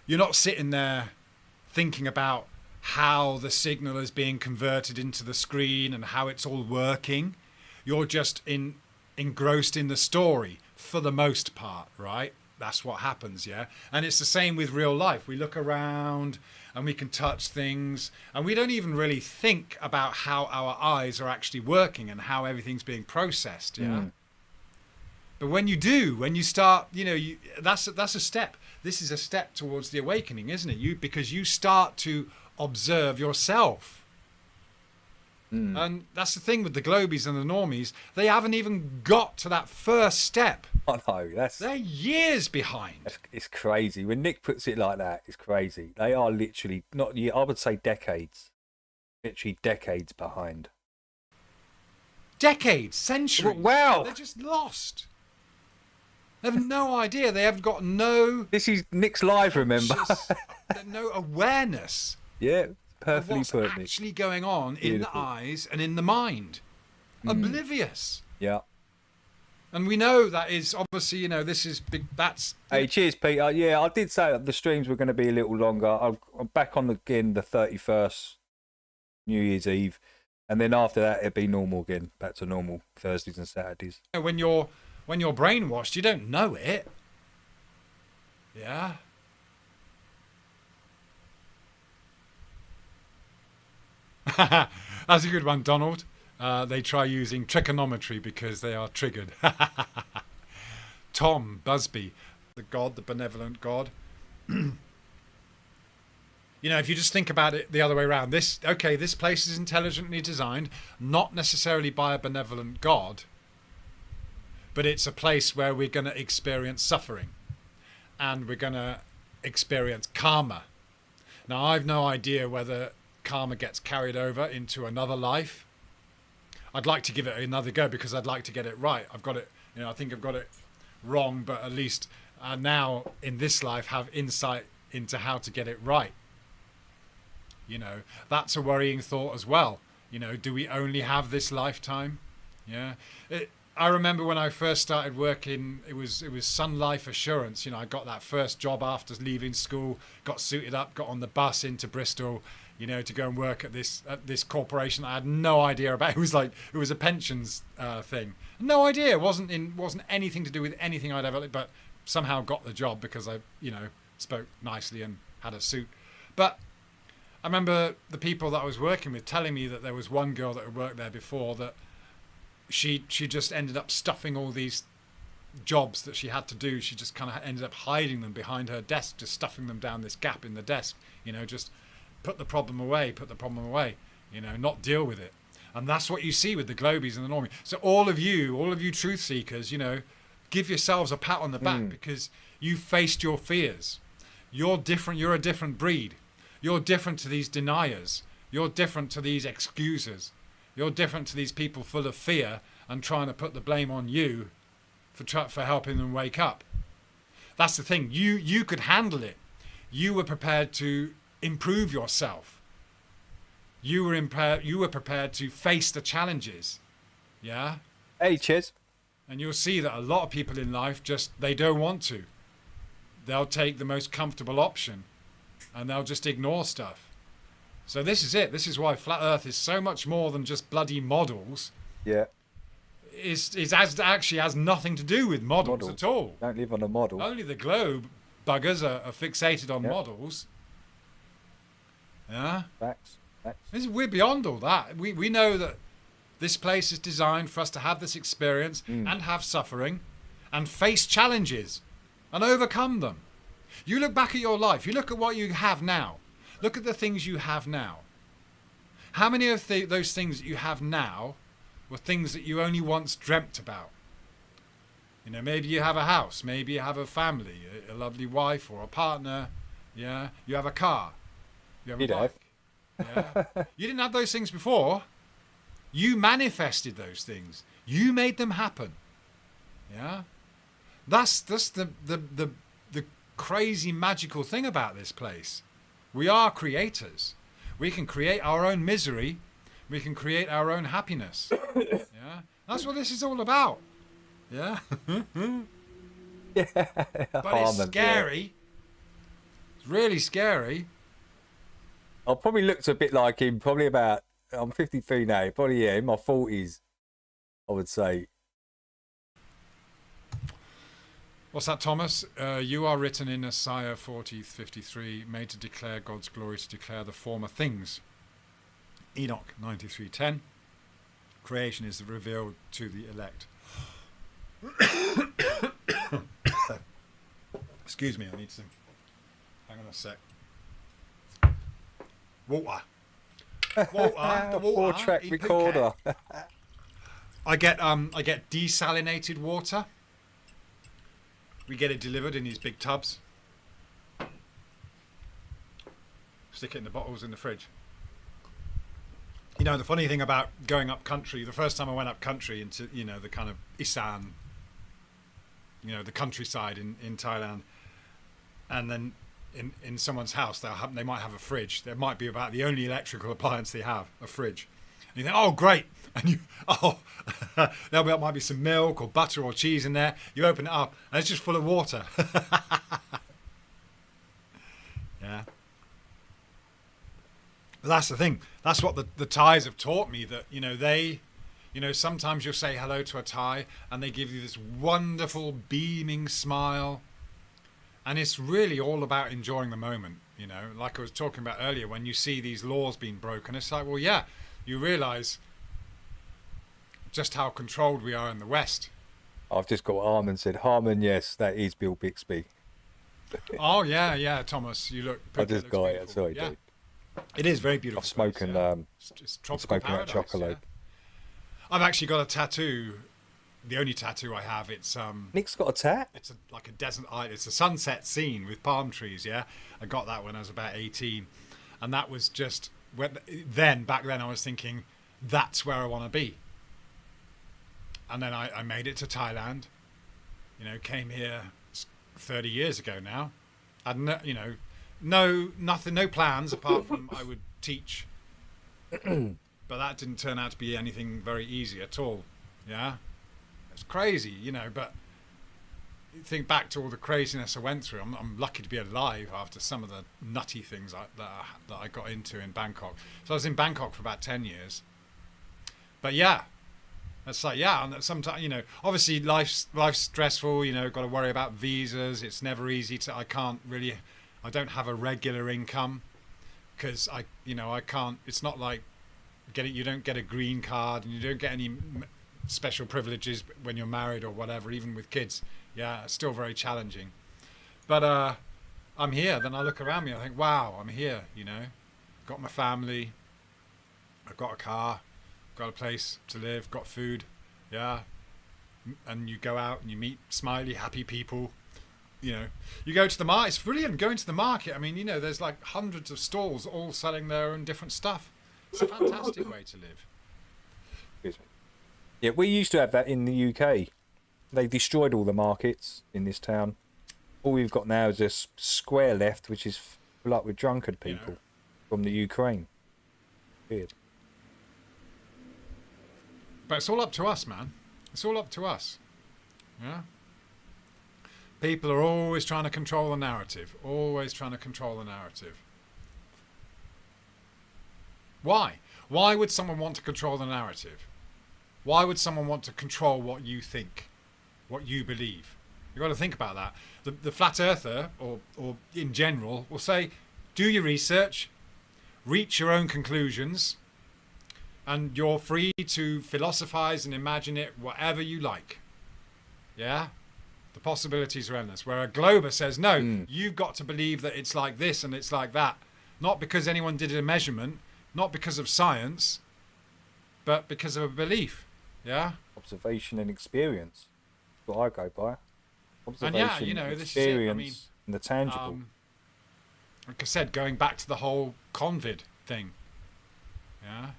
you're not sitting there thinking about how the signal is being converted into the screen and how it's all working. You're just engrossed in the story for the most part, right? That's what happens, yeah? And it's the same with real life. We look around and we can touch things and we don't even really think about how our eyes are actually working and how everything's being processed, yeah? But when you do, when you start, you know, that's a step. This is a step towards the awakening, isn't it? Because you start to observe yourself. And that's the thing with the globies and the normies. They haven't even got to that first step. I know. They're years behind. It's crazy. When Nick puts it like that, it's crazy. They are literally, I would say decades. Literally decades behind. Decades, centuries. Wow. They're just lost. They have no idea. They have got no... This is Nick's live, remember? No awareness. Yeah, perfectly what's put, Nick. Actually going on in the eyes and in the mind. Oblivious. Yeah. And we know that is obviously, you know, this is big. That's. Hey, cheers, Peter. Yeah, I did say that the streams were going to be a little longer. I'm back on again the 31st, New Year's Eve, and then after that it'd be normal again, back to normal Thursdays and Saturdays. When you're brainwashed, you don't know it. Yeah. That's a good one, Donald. They try using trigonometry because they are triggered. Tom Busby, the god, the benevolent god. You know, if you just think about it the other way around, this place is intelligently designed, not necessarily by a benevolent god, but it's a place where we're going to experience suffering and we're going to experience karma. Now, I've no idea whether karma gets carried over into another life. I'd like to give it another go because I'd like to get it right. I've got it, you know, I think I've got it wrong, but at least now in this life have insight into how to get it right. You know, that's a worrying thought as well. You know, do we only have this lifetime? Yeah. I remember when I first started working, it was Sun Life Assurance. You know, I got that first job after leaving school, got suited up, got on the bus into Bristol, you know, to go and work at this corporation that I had no idea about. It was a pensions thing. No idea. It wasn't anything to do with anything I'd ever, but somehow got the job because I, you know, spoke nicely and had a suit. But I remember the people that I was working with telling me that there was one girl that had worked there before that she just ended up stuffing all these jobs that she had to do. She just kind of ended up hiding them behind her desk, just stuffing them down this gap in the desk, you know, just put the problem away, you know, not deal with it. And that's what you see with the globies and the normies. So all of you truth seekers, you know, give yourselves a pat on the back because you faced your fears. You're different. You're a different breed. You're different to these deniers. You're different to these excusers. You're different to these people full of fear and trying to put the blame on you for helping them wake up. That's the thing. You could handle it. You were prepared to improve yourself. You were prepared to face the challenges. Yeah? Hey, cheers. And you'll see that a lot of people in life they don't want to. They'll take the most comfortable option and they'll just ignore stuff. So this is it. This is why Flat Earth is so much more than just bloody models. Yeah. It actually has nothing to do with models at all. Don't live on a model. Only the globe buggers are fixated on models. Yeah. Facts. We're beyond all that. We know that this place is designed for us to have this experience and have suffering and face challenges and overcome them. You look back at your life. You look at what you have now. Look at the things you have now. How many of those things that you have now were things that you only once dreamt about? You know, maybe you have a house, maybe you have a family, a lovely wife or a partner. Yeah, you have a car, you have a bike. Yeah, you didn't have those things before. You manifested those things. You made them happen. Yeah, that's the crazy magical thing about this place. We are creators. We can create our own misery. We can create our own happiness. Yeah, that's what this is all about. Yeah. Yeah. But it's scary. It's really scary. I probably looked a bit like him. Probably about. I'm 53 now. Probably in my 40s. I would say. What's that, Thomas? You are written in Isaiah 40:53, made to declare God's glory, to declare the former things. Enoch 93:10. Creation is revealed to the elect. Excuse me, I need some. Hang on a sec. Water. The water. 4-track recorder. I get desalinated water. We get it delivered in these big tubs. Stick it in the bottles in the fridge. You know, the funny thing about going up country, the first time I went up country into, you know, the kind of Isan, you know, the countryside in Thailand, and then in someone's house, they might have a fridge. There might be about the only electrical appliance they have, a fridge. And you think, oh, great. And there might be some milk or butter or cheese in there. You open it up and it's just full of water. Yeah. But that's the thing. That's what the Thais have taught me, that, you know, sometimes you'll say hello to a Thai and they give you this wonderful beaming smile. And it's really all about enjoying the moment, you know, like I was talking about earlier, when you see these laws being broken, it's like, well, yeah, you realise just how controlled we are in the West. I've just got Harmon said, Harmon, yes, that is Bill Bixby. Oh, yeah, Thomas, you look... I just got it, sorry, yeah. dude. It is very beautiful. I'm smoking, it's tropical smoking that chocolate. Yeah. I've actually got a tattoo. The only tattoo I have, it's Nick's got a tat. It's like a desert island. It's a sunset scene with palm trees. Yeah, I got that when I was about 18, and that was just back then I was thinking that's where I want to be. And then I made it to Thailand. You know, came here 30 years ago now. Had no plans apart from I would teach, but that didn't turn out to be anything very easy at all. Yeah. It's crazy, you know, but you think back to all the craziness I went through. I'm lucky to be alive after some of the nutty things that I got into in Bangkok. So I was in Bangkok for about 10 years. But yeah, it's like, yeah, and sometimes, you know, obviously life's stressful, you know, got to worry about visas. It's never easy I don't have a regular income because I can't, it's not like you don't get a green card and you don't get any special privileges when you're married or whatever, even with kids. Yeah, it's still very challenging. But I'm here. Then I look around me, I think, wow, I'm here, you know. Got my family. I've got a car. Got a place to live. Got food. Yeah. And you go out and you meet smiley, happy people. You know, you go to the market. It's brilliant going to the market. I mean, you know, there's like hundreds of stalls all selling their own different stuff. It's a fantastic way to live. Excuse me. Yeah, we used to have that in the UK. They destroyed all the markets in this town. All we've got now is a square left, which is full up with drunkard people from the Ukraine. Weird. But it's all up to us, man. It's all up to us. Yeah. People are always trying to control the narrative. Always trying to control the narrative. Why? Why would someone want to control the narrative? Why would someone want to control what you think, what you believe? You've got to think about that. The flat earther, or in general, will say, do your research, reach your own conclusions, and you're free to philosophize and imagine it whatever you like. Yeah? The possibilities are endless. Where a glober says, no, you've got to believe that it's like this and it's like that. Not because anyone did a measurement, not because of science, but because of a belief. Yeah. Observation and experience. That's what I go by. And yeah, you know, this is it. I mean, and the tangible. Like I said, going back to the whole convid thing. Yeah.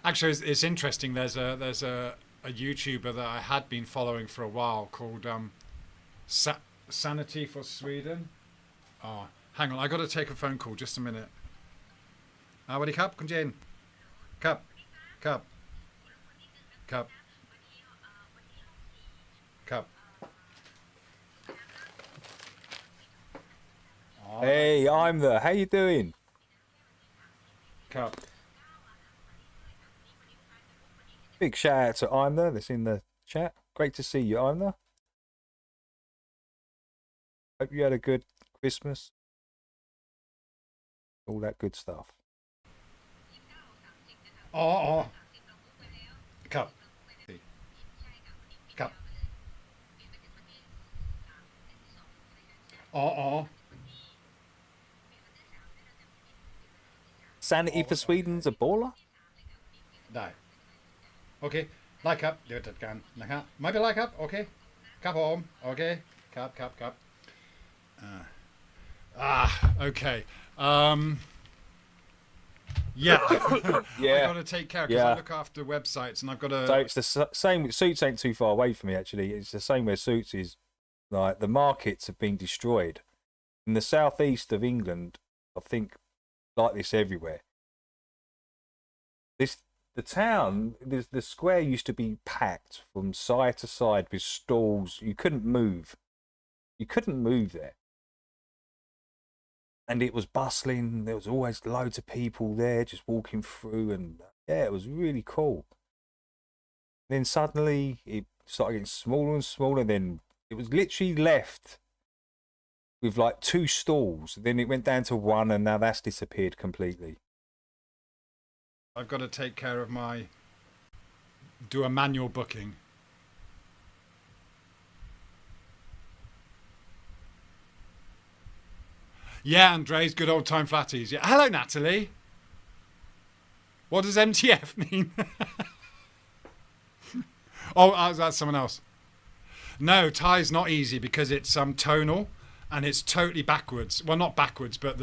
Actually, it's interesting. There's a YouTuber that I had been following for a while called Sanity for Sweden. Oh, hang on, I got to take a phone call. Just a minute. สวัสดีครับคุณเจนครับHey, I'm there. How you doing? ครับ Big shout out to I'm there that's in the chat. Great to see you, I'm there. Hope you had a good Christmas. All that good stuff. อ๋อครับอ๋อ Sanity for Sweden's a baller? ได้โอเคได้ครับเดี๋ยวจัดการนะครับไม่เป็นไรครับโอเคครับผมโอเคครับokay yeah I got to take care because I look after websites and I've got to. So it's the same with Suits. Ain't too far away from me actually. It's the same where Suits is. Like the markets have been destroyed in the southeast of England. I think like this everywhere. The town, the square used to be packed from side to side with stalls. You couldn't move. You couldn't move there. And it was bustling. There was always loads of people there just walking through. And yeah, it was really cool. Then suddenly it started getting smaller and smaller. Then it was literally left with like 2 stalls. Then it went down to 1 and now that's disappeared completely. I've got to take care of do a manual booking. Yeah, Andres, good old time flatties. Yeah, hello, Natalie. What does MTF mean? Oh, that's someone else. No, Thai's not easy because it's tonal and it's totally backwards. Well, not backwards, but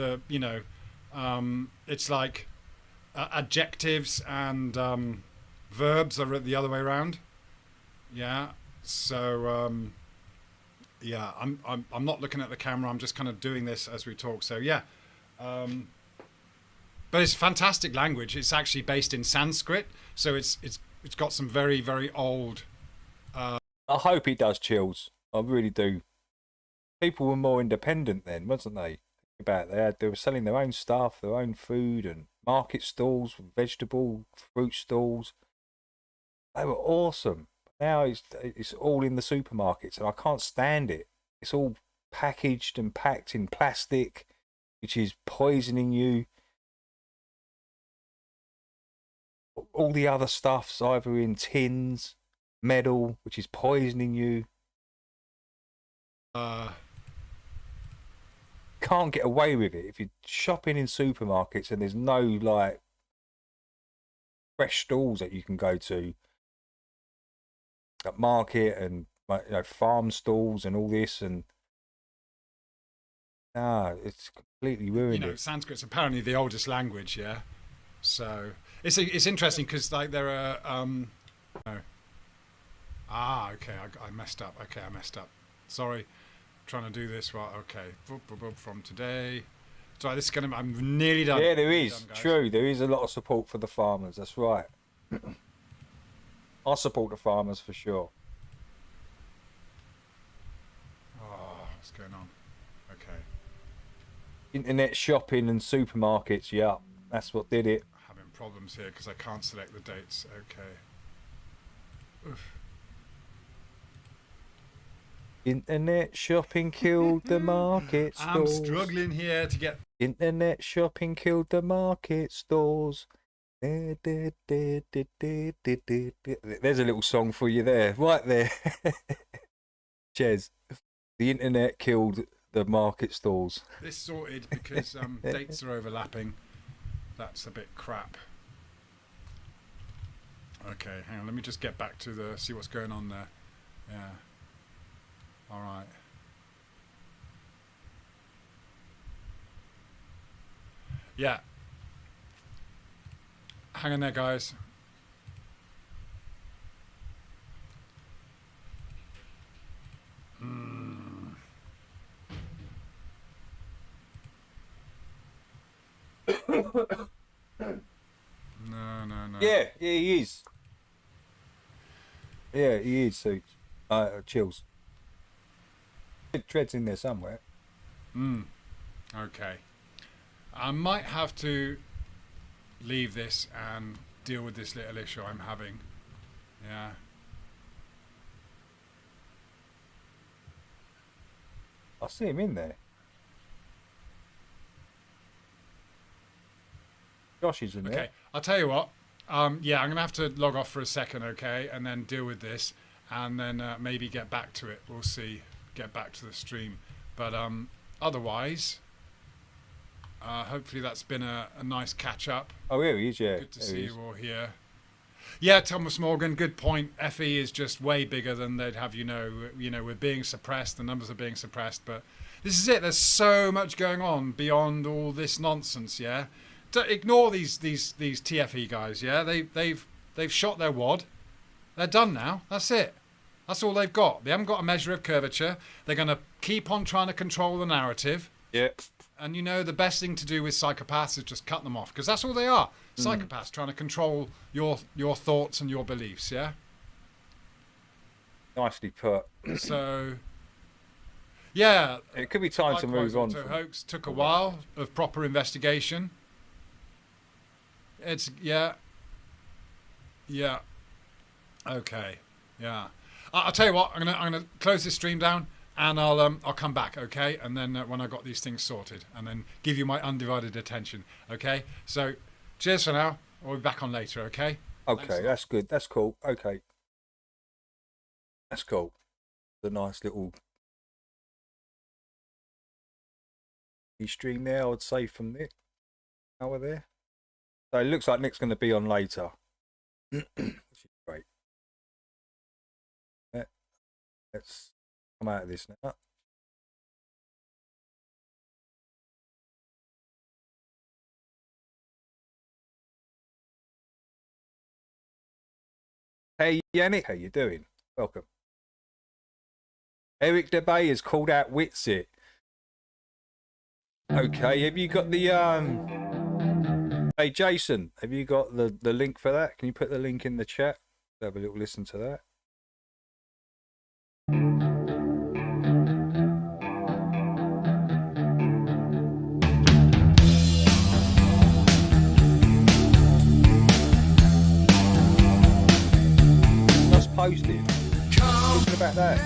it's like adjectives and verbs are the other way around. Yeah. So yeah, I'm not looking at the camera. I'm just kind of doing this as we talk. So yeah, but it's fantastic language. It's actually based in Sanskrit, so it's got some very, very old. I hope it does, Chills. I really do. People were more independent then, wasn't they? They were selling their own stuff, their own food, and market stalls, vegetable, fruit stalls. They were awesome. Now it's all in the supermarkets, and I can't stand it. It's all packaged and packed in plastic, which is poisoning you. All the other stuff's either in tins, metal, which is poisoning you. Can't get away with it if you're shopping in supermarkets and there's no like fresh stalls that you can go to at market and farm stalls and all this, and it's completely ruined. Sanskrit's apparently the oldest language, yeah. So it's interesting because like there are okay, I messed up. Okay, I messed up. Sorry, trying to do this right. Okay, from today. So this is gonna. I'm nearly done. Yeah, there is. True, there is a lot of support for the farmers. That's right. I support the farmers for sure. Oh, what's going on? Okay. Internet shopping and supermarkets. Yeah, that's what did it. Having problems here because I can't select the dates. Okay. Oof. Internet shopping killed the market stores. I'm struggling here to get. Internet shopping killed the market stores. There's a little song for you there, right there. Ches, the internet killed the market stalls. This sorted because dates are overlapping. That's a bit crap. Okay, hang on. Let me just get back to see what's going on there. Yeah. All right. Yeah. Hang on there, guys. No. Yeah, he is. Yeah, he is. So, chills. Tread's in there somewhere. Okay. I might have to leave this and deal with this little issue I'm having. Yeah. I see him in there. Josh is in there. Okay, I'll tell you what. Yeah, I'm going to have to log off for a second, okay, and then deal with this, and then maybe get back to it. We'll see. Get back to the stream. But otherwise, hopefully that's been a nice catch-up. Oh, here he is, yeah. Good to see you all here. Yeah, Thomas Morgan, good point. FE is just way bigger than they'd have you know. We're being suppressed. The numbers are being suppressed. But this is it. There's so much going on beyond all this nonsense, yeah? Don't ignore these TFE guys, yeah? They've shot their wad. They're done now. That's it. That's all they've got. They haven't got a measure of curvature. They're going to keep on trying to control the narrative. Yeah. And the best thing to do with psychopaths is just cut them off, because that's all they are. Psychopaths trying to control your thoughts and your beliefs, yeah? Nicely put. So, yeah. It could be time to move on. Hoax took a while of proper investigation. It's, yeah. Okay, yeah. I'll tell you what, I'm gonna close this stream down. And I'll come back, okay? And then when I got these things sorted, and then give you my undivided attention, okay? So, cheers for now. We'll be back on later, okay? Okay, that's good. That's cool. Okay, that's cool. The nice little stream there, I would say, from Nick. Over there. So it looks like Nick's going to be on later, which is great. Let's come out of this now. Hey Yannick, how you doing? Welcome. Eric DeBay has called out Witsit. Okay, have you got the Hey Jason, have you got the link for that? Can you put the link in the chat? Have a little listen to that. Posted. Talking about that.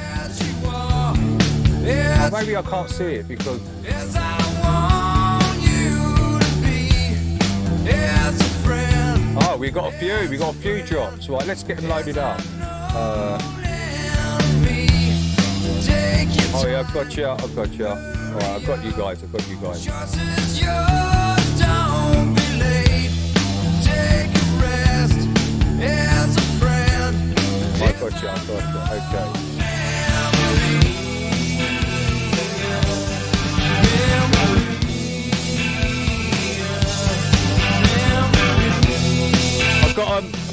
Oh, maybe I can't see it because. Oh, we got a few. We got a few drops. Right, let's get them loaded up. Oh yeah, I've got you. I've got you. All right, I've got you guys. I've got you guys. I got you, okay.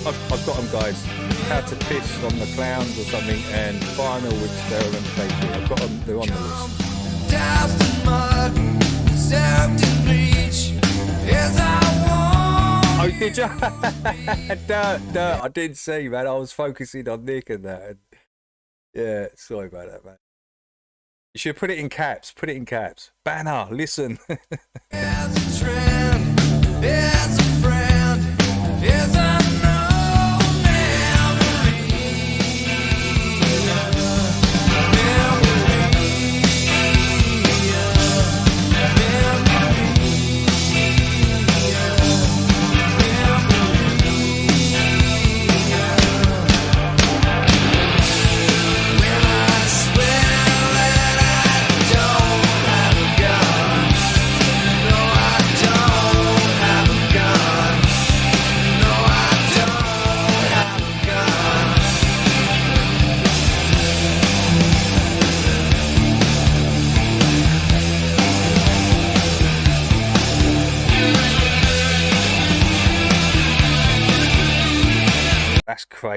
I've got them, guys. How to piss on the clowns or something, and final experimentation. I've got them, they're on the list. Doused in mud, soaked in bleach, as I Oh, did you? No, I didn't see, man. I was focusing on Nick and that. And yeah, sorry about that, man. You should put it in caps. Put it in caps. Banner, listen. As a trend, as a friend, as a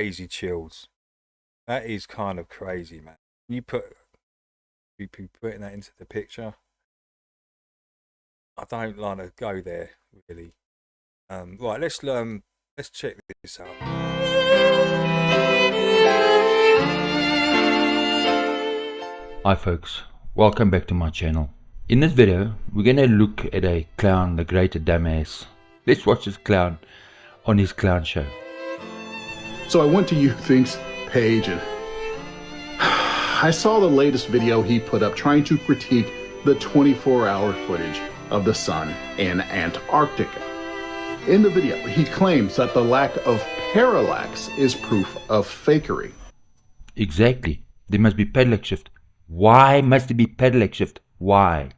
crazy, Chills. That is kind of crazy, man. You be putting that into the picture. I don't like to go there really. Right, let's check this out. Hi folks, welcome back to my channel. In this video, we're gonna look at a clown, the greater dumbass. Let's watch this clown on his clown show. So I went to YouThink's page and I saw the latest video he put up trying to critique the 24-hour footage of the sun in Antarctica. In the video, he claims that the lack of parallax is proof of fakery. Exactly. There must be parallax shift. Why must there be parallax shift? Why?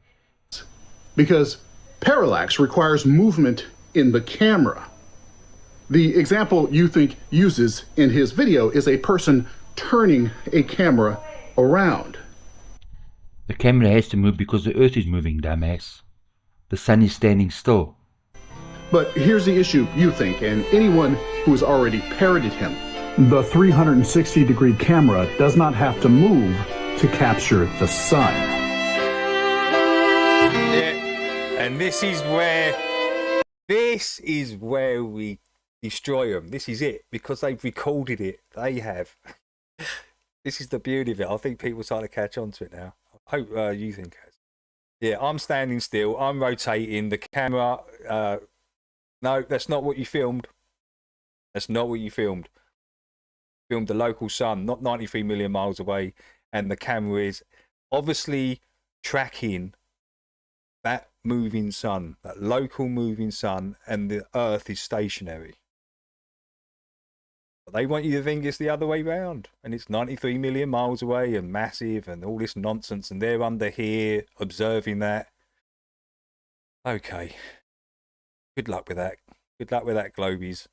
Because parallax requires movement in the camera. The example YouThink uses in his video is a person turning a camera around. The camera has to move because the Earth is moving, dumbass. The sun is standing still. But here's the issue, YouThink, and anyone who has already parroted him. The 360-degree camera does not have to move to capture the sun. Yeah, and this is where we destroy them. This is it, because they've recorded it. They have. This is the beauty of it. I think people are starting to catch on to it now. I hope you think has. Yeah, I'm standing still. I'm rotating the camera. No, that's not what you filmed. That's not what you filmed. Filmed the local sun, not 93 million miles away, and the camera is obviously tracking that moving sun, that local moving sun, and the Earth is stationary. But they want you to think it's the other way round, and it's 93 million miles away and massive and all this nonsense, and they're under here observing that. Okay. Good luck with that. Good luck with that, Globies.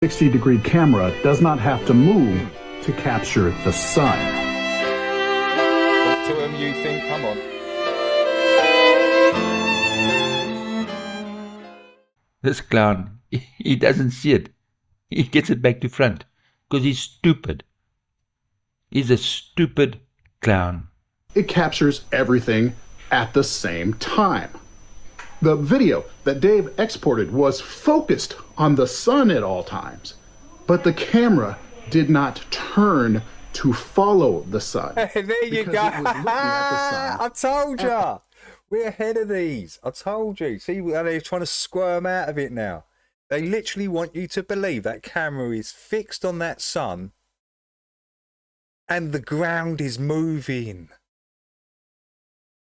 60-degree camera does not have to move to capture the sun. Talk to them, you think? Come on. This clown, he doesn't see it. He gets it back to front because he's stupid. He's a stupid clown. It captures everything at the same time. The video that Dave exported was focused on the sun at all times, but the camera did not turn to follow the sun. There you go. I told you. We're ahead of these. I told you. See, they're trying to squirm out of it now. They literally want you to believe that camera is fixed on that sun and the ground is moving.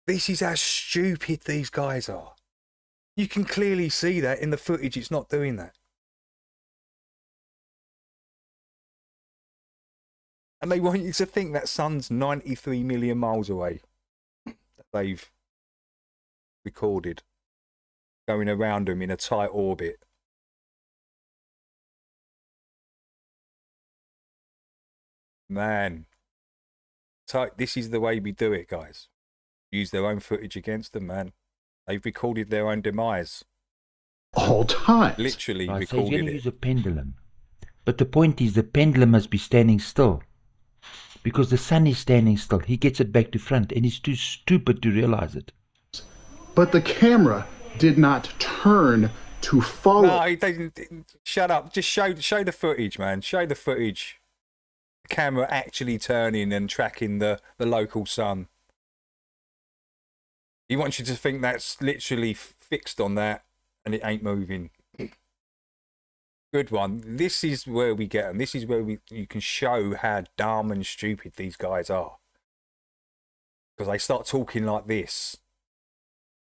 This is how stupid these guys are. You can clearly see that in the footage. It's not doing that. And they want you to think that sun's 93 million miles away. That they've recorded. Going around them in a tight orbit. Man. This is the way we do it, guys. Use their own footage against them, man. They've recorded their own demise. All times. Literally Right, so recorded he's going to it. use a pendulum. But the point is the pendulum must be standing still. Because the sun is standing still. He gets it back to front and he's too stupid to realize it. But the camera did not turn to follow. No, he didn't. Shut up. Just show the footage, man. Show the footage. The camera actually turning and tracking the local sun. He wants you to think that's literally fixed on that and it ain't moving. Good one. This is where we get them. This is where you can show how dumb and stupid these guys are. Because they start talking like this.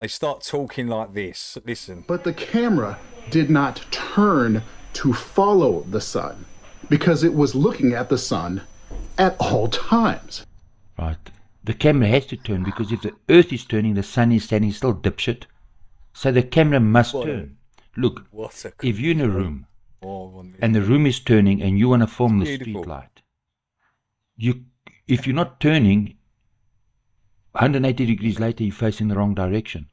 They start talking like this. Listen. But the camera did not turn to follow the sun because it was looking at the sun at all times. Right. The camera has to turn because if the Earth is turning, the sun is standing still, dipshit. So the camera must turn. Look, if you're in a room and the room is turning and you want to film the street light, if you're not turning, 180 degrees later you're facing the wrong direction.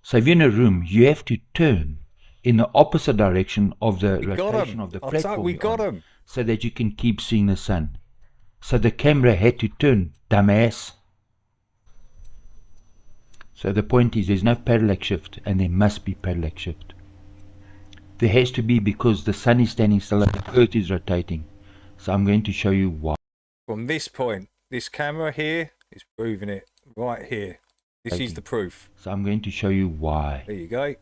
So if you're in a room, you have to turn in the opposite direction of the We got rotation 'em. of the I platform. thought we you're got on, 'em. so that you can keep seeing the sun. So the camera had to turn, dumbass. So the point is, there's no parallax shift, and there must be parallax shift. There has to be, because the sun is standing still and the Earth is rotating. So I'm going to show you why. From this point, this camera here is proving it right here. This is the proof. So I'm going to show you why. There you go.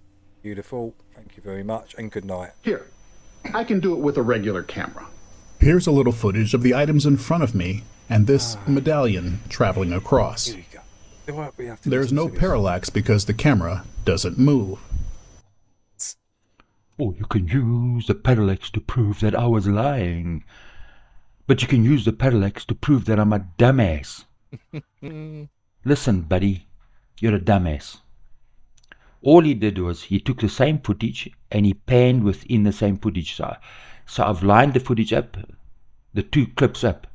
Beautiful. Thank you very much, and good night. Here, I can do it with a regular camera. Here's a little footage of the items in front of me and this medallion traveling across. Here we go. We have to There's listen no to this. parallax because the camera doesn't move. Oh, you can use the parallax to prove that I was lying. But you can use the parallax to prove that I'm a dumbass. Listen, buddy, you're a dumbass. All he did was he took the same footage and he panned within the same footage. So I've lined the footage up, the two clips up.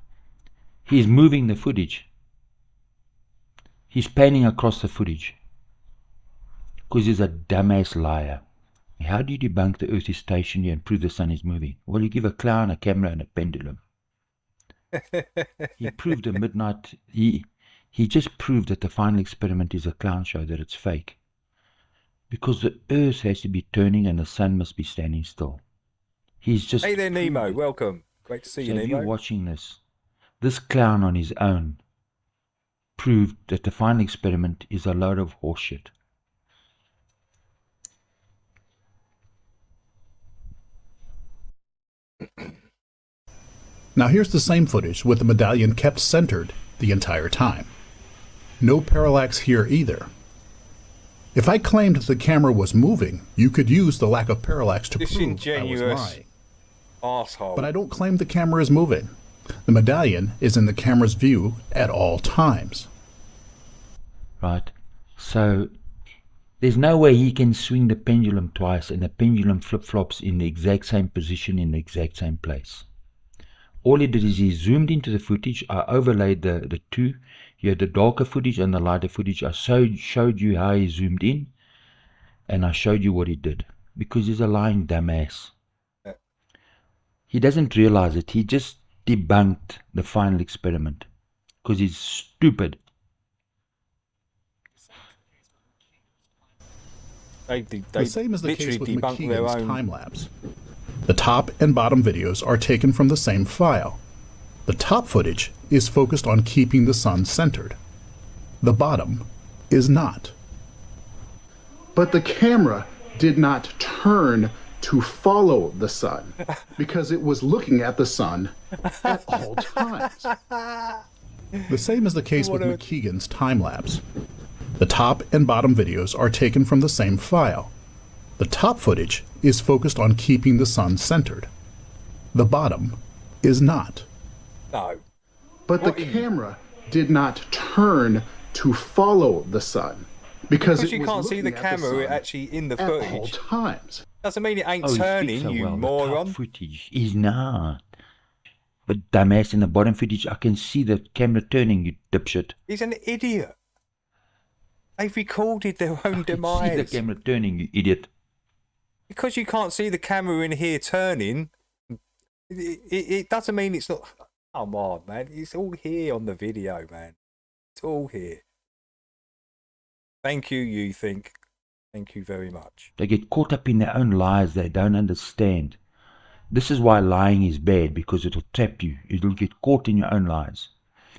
He's moving the footage. He's panning across the footage. Because he's a dumbass liar. How do you debunk the Earth is stationary and prove the sun is moving? Well, you give a clown a camera and a pendulum. He proved a midnight... He just proved that the final experiment is a clown show, that it's fake. Because the Earth has to be turning and the sun must be standing still. He's just... Hey there, Nemo. Welcome. Great to see you, So if Nemo. you're watching this clown on his own proved that the final experiment is a load of horseshit. Now here's the same footage with the medallion kept centered the entire time. No parallax here either. If I claimed the camera was moving, you could use the lack of parallax to prove I was Disingenuous lying. arsehole. But I don't claim the camera is moving. The medallion is in the camera's view at all times. Right? So there's no way he can swing the pendulum twice and the pendulum flip-flops in the exact same position in the exact same place. All he did is he zoomed into the footage. I overlaid the two. You had the darker footage and the lighter footage. I showed you how he zoomed in, and I showed you what he did. Because he's a lying dumbass. He doesn't realize it. He just debunked the final experiment. Because he's stupid. The same is the case with debunked their Mckeegan's own time-lapse. The top and bottom videos are taken from the same file. The top footage is focused on keeping the sun centered. The bottom is not. But the camera did not turn to follow the sun because it was looking at the sun at all times. The same is the case with Mckeegan's time-lapse. The top and bottom videos are taken from the same file. The top footage is focused on keeping the sun centered. The bottom is not. No. But the camera did not turn to follow the sun because you it was can't see the looking at camera sun actually in the at all footage. times. Doesn't mean it ain't Oh, he speaks turning, so you well. The moron. top footage is not. But dumbass, in the bottom footage, I can see the camera turning, you dipshit. He's an idiot. They've recorded their own See the demise. camera turning, you idiot. Because you can't see the camera in here turning, it doesn't mean it's not. Come on, man. It's all here on the video, man. It's all here. Thank you, you think. Thank you very much. They get caught up in their own lies they don't understand. This is why lying is bad, because it'll trap you. It'll get caught in your own lies.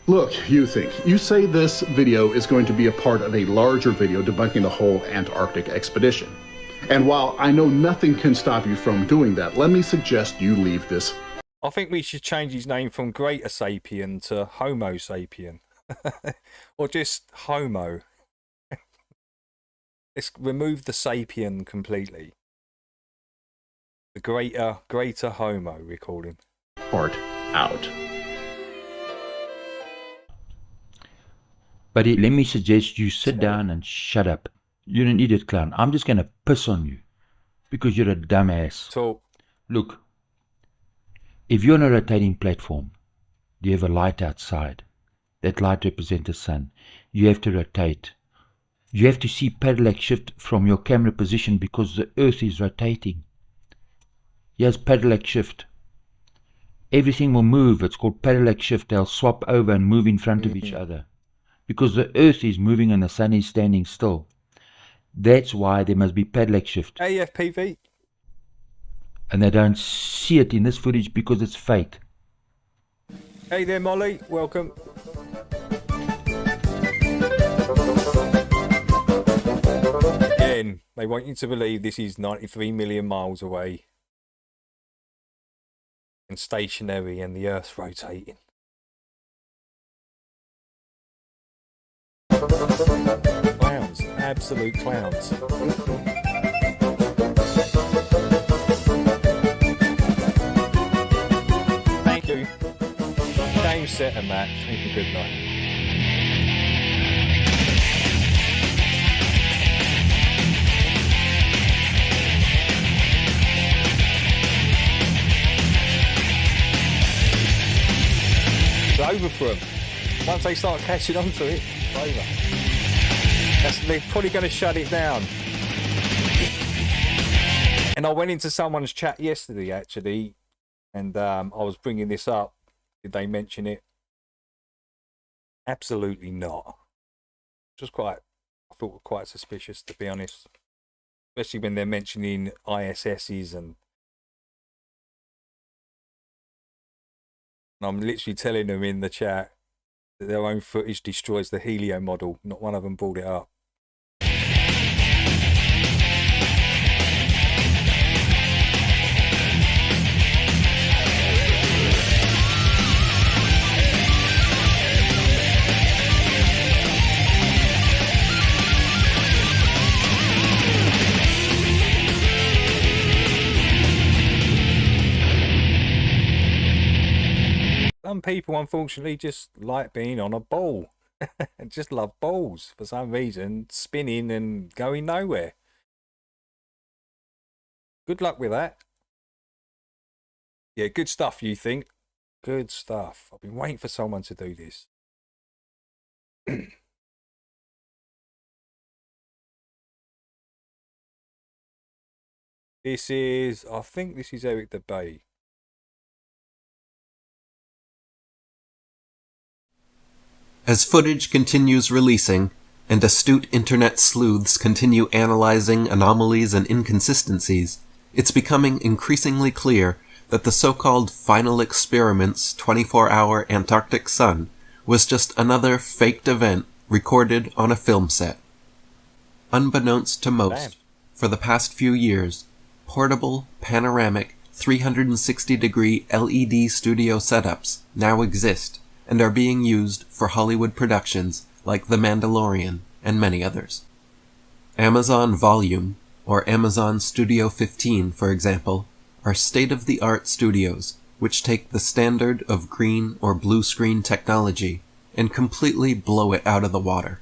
Look, you think. You say this video is going to be a part of a larger video debunking the whole Antarctic expedition. And while I know nothing can stop you from doing that, let me suggest you leave this. I think we should change his name from Greater Sapien to Homo Sapien. Or just Homo. Let's remove the Sapien completely. The greater Homo, we call him. Part out. But let me suggest you sit down and shut up. You're an idiot clown. I'm just going to piss on you. Because you're a dumbass. So, look. If you're on a rotating platform, you have a light outside. That light represents the sun. You have to rotate. You have to see parallax shift from your camera position because the Earth is rotating. Here's parallax shift. Everything will move. It's called parallax shift. They'll swap over and move in front of each other. Because the Earth is moving and the Sun is standing still. That's why there must be parallax shift. AFPV. And they don't see it in this footage because it's fake. Hey there, Molly. Welcome. Again, they want you to believe this is 93 million miles away and stationary and the Earth's rotating. Clowns. Absolute clowns. Thank you. Game, set and match. Thank you. Good night. It's over for them. Once they start catching on to it, it's over. They're probably going to shut it down. And I went into someone's chat yesterday, actually, and I was bringing this up. Did they mention it? Absolutely not. Just I thought quite suspicious, to be honest. Especially when they're mentioning ISSs and I'm literally telling them in the chat that their own footage destroys the Helio model. Not one of them brought it up. Some people, unfortunately, just like being on a ball. And just love balls for some reason, spinning and going nowhere. Good luck with that. Yeah, good stuff, you think? Good stuff. I've been waiting for someone to do this. I think this is Eric the Bay. As footage continues releasing, and astute internet sleuths continue analyzing anomalies and inconsistencies, it's becoming increasingly clear that the so-called Final Experiment's 24-hour Antarctic sun was just another faked event recorded on a film set. Unbeknownst to most, for the past few years, portable, panoramic, 360-degree LED studio setups now exist and are being used for Hollywood productions like The Mandalorian and many others. Amazon Volume, or Amazon Studio 15, for example, are state-of-the-art studios which take the standard of green or blue screen technology and completely blow it out of the water.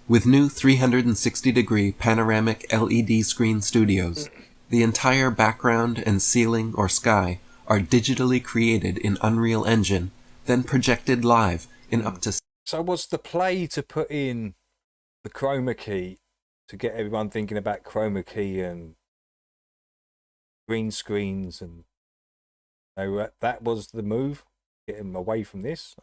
With new 360-degree panoramic LED screen studios, the entire background and ceiling or sky are digitally created in Unreal Engine, then projected live in up to... So was the play to put in the chroma key to get everyone thinking about chroma key and green screens and that was the move? Get them away from this?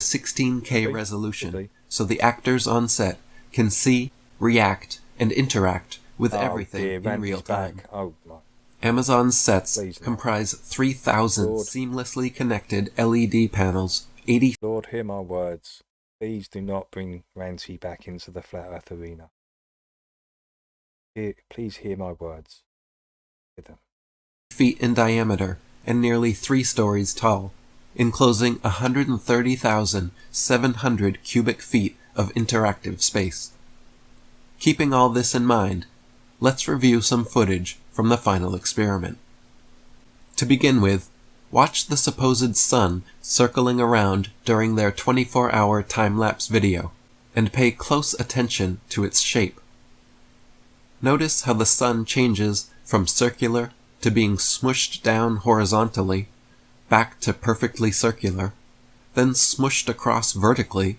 16K resolution, so the actors on set can see, react, and interact with everything in real time. Oh, my. Amazon's sets comprise 3,000 seamlessly connected LED panels, 80... Lord, hear my words. Please do not bring Ranty back into the Flat Earth arena. Please hear my words. Hear them. feet in diameter and nearly 3 stories tall, enclosing 130,700 cubic feet of interactive space. Keeping all this in mind, let's review some footage from the final experiment. To begin with, watch the supposed sun circling around during their 24-hour time-lapse video, and pay close attention to its shape. Notice how the sun changes from circular to being smushed down horizontally, back to perfectly circular, then smushed across vertically,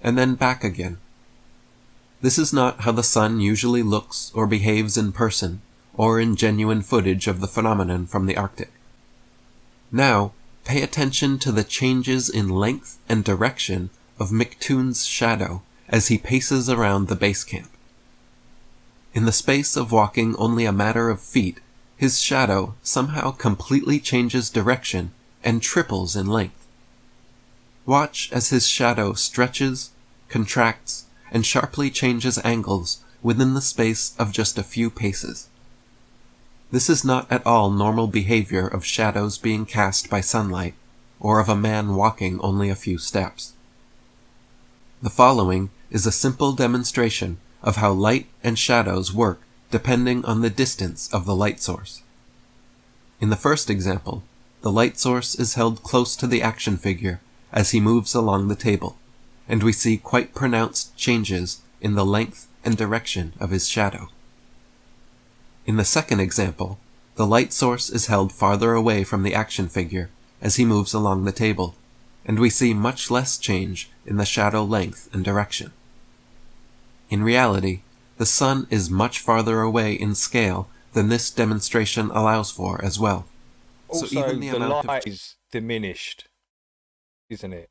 and then back again. This is not how the sun usually looks or behaves in person, or in genuine footage of the phenomenon from the Arctic. Now, pay attention to the changes in length and direction of McToon's shadow as he paces around the base camp. In the space of walking only a matter of feet, his shadow somehow completely changes direction and triples in length. Watch as his shadow stretches, contracts, and sharply changes angles within the space of just a few paces. This is not at all normal behavior of shadows being cast by sunlight, or of a man walking only a few steps. The following is a simple demonstration of how light and shadows work depending on the distance of the light source. In the first example, the light source is held close to the action figure as he moves along the table, and we see quite pronounced changes in the length and direction of his shadow. In the second example, the light source is held farther away from the action figure as he moves along the table, and we see much less change in the shadow length and direction. In reality, the sun is much farther away in scale than this demonstration allows for as well. Also, so even the amount light of is diminished, isn't it?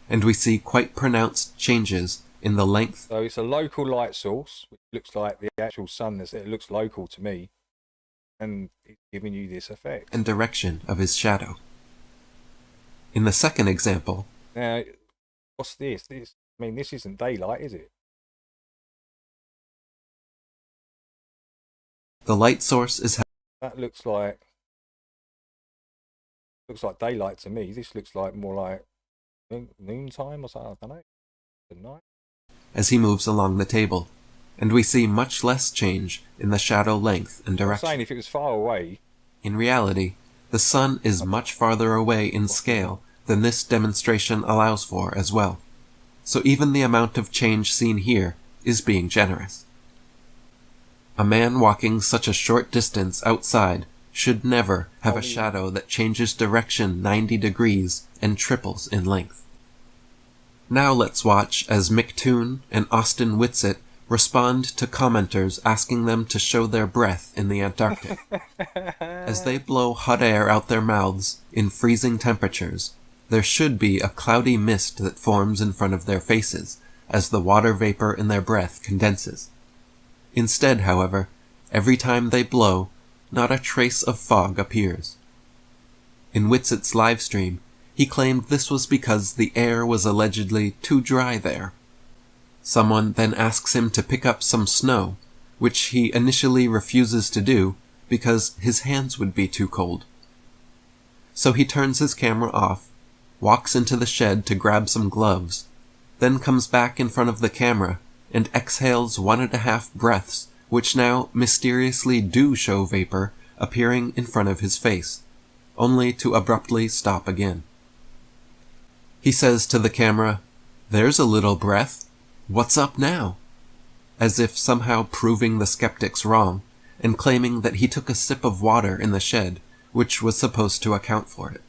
And we see quite pronounced changes in the length. So it's a local light source, which looks like the actual sun. It looks local to me, and it's giving you this effect. And direction of his shadow. In the second example, now, what's this? I mean, this isn't daylight, is it? The light source is that looks like daylight to me. This looks like more like noontime or something. I don't know. Good night. As he moves along the table, and we see much less change in the shadow length and direction. I'm saying if it was far away. In reality, the sun is much farther away in scale than this demonstration allows for as well. So even the amount of change seen here is being generous. A man walking such a short distance outside should never have a shadow that changes direction 90 degrees and triples in length. Now let's watch as McToon and Austin Whitsitt respond to commenters asking them to show their breath in the Antarctic. As they blow hot air out their mouths in freezing temperatures, there should be a cloudy mist that forms in front of their faces as the water vapor in their breath condenses. Instead, however, every time they blow, not a trace of fog appears. In Whitsitt's livestream, he claimed this was because the air was allegedly too dry there. Someone then asks him to pick up some snow, which he initially refuses to do because his hands would be too cold. So he turns his camera off, walks into the shed to grab some gloves, then comes back in front of the camera and exhales 1.5 breaths, which now mysteriously do show vapor appearing in front of his face, only to abruptly stop again. He says to the camera, "There's a little breath. What's up now?" As if somehow proving the skeptics wrong, and claiming that he took a sip of water in the shed, which was supposed to account for it.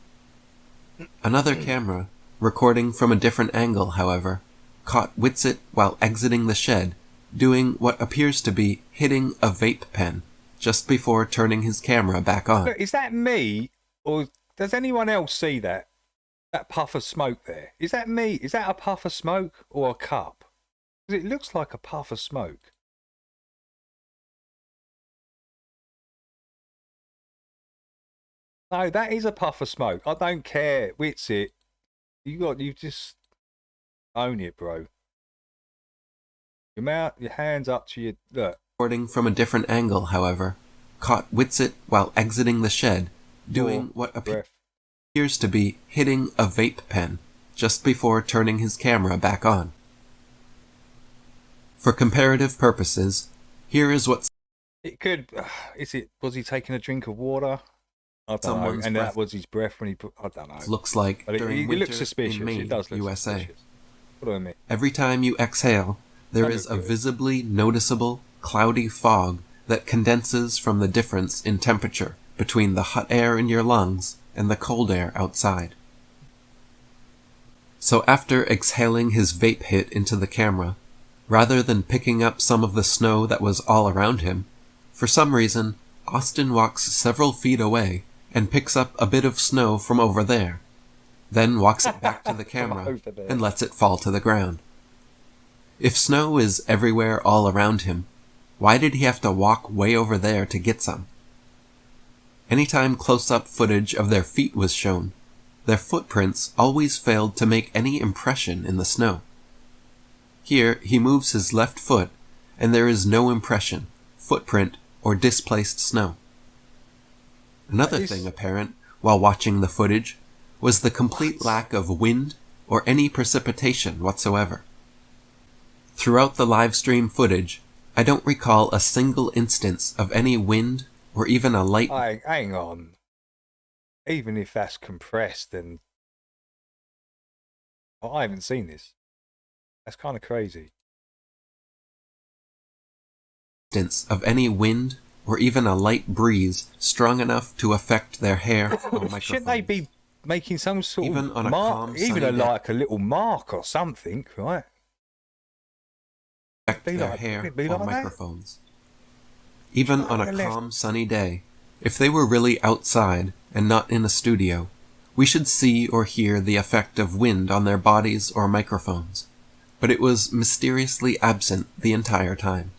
Another camera, recording from a different angle, however, caught Whitsitt while exiting the shed, doing what appears to be hitting a vape pen, just before turning his camera back on. Look, is that me, or does anyone else see that puff of smoke there? Is that me? Is that a puff of smoke or a cup? Because it looks like a puff of smoke. No, that is a puff of smoke. I don't care. Whitsitt, you just own it, bro. Your hands up to your look. Recording from a different angle, however, caught Whitsitt while exiting the shed, doing what appears to be hitting a vape pen, just before turning his camera back on. For comparative purposes, here is what it could. Was he taking a drink of water? I don't know. And that was his breath when he put. I don't know. Looks like but during it winter looks suspicious. in Maine, It does look USA. suspicious. What do I mean? Every time you exhale, there is a visibly noticeable cloudy fog that condenses from the difference in temperature between the hot air in your lungs and the cold air outside. So after exhaling his vape hit into the camera, rather than picking up some of the snow that was all around him, for some reason, Austin walks several feet away and picks up a bit of snow from over there, then walks it back to the camera and lets it fall to the ground. If snow is everywhere all around him, why did he have to walk way over there to get some? Anytime close-up footage of their feet was shown, their footprints always failed to make any impression in the snow. Here, he moves his left foot, and there is no impression, footprint, or displaced snow. Another thing apparent while watching the footage was the complete lack of wind or any precipitation whatsoever. Throughout the live stream footage, I don't recall a single instance of any wind or even a light... Hang on. Even if that's compressed, then... I haven't seen this. That's kind of crazy. ...instance of any wind or even a light breeze strong enough to affect their hair or microphone. Shouldn't they be making some sort Even of on a mark, calm, even sunny day. like a little mark or something, right? Affect Be their like- hair be or like that? microphones. Even on a left. calm, sunny day, if they were really outside and not in a studio, we should see or hear the effect of wind on their bodies or microphones, but it was mysteriously absent the entire time.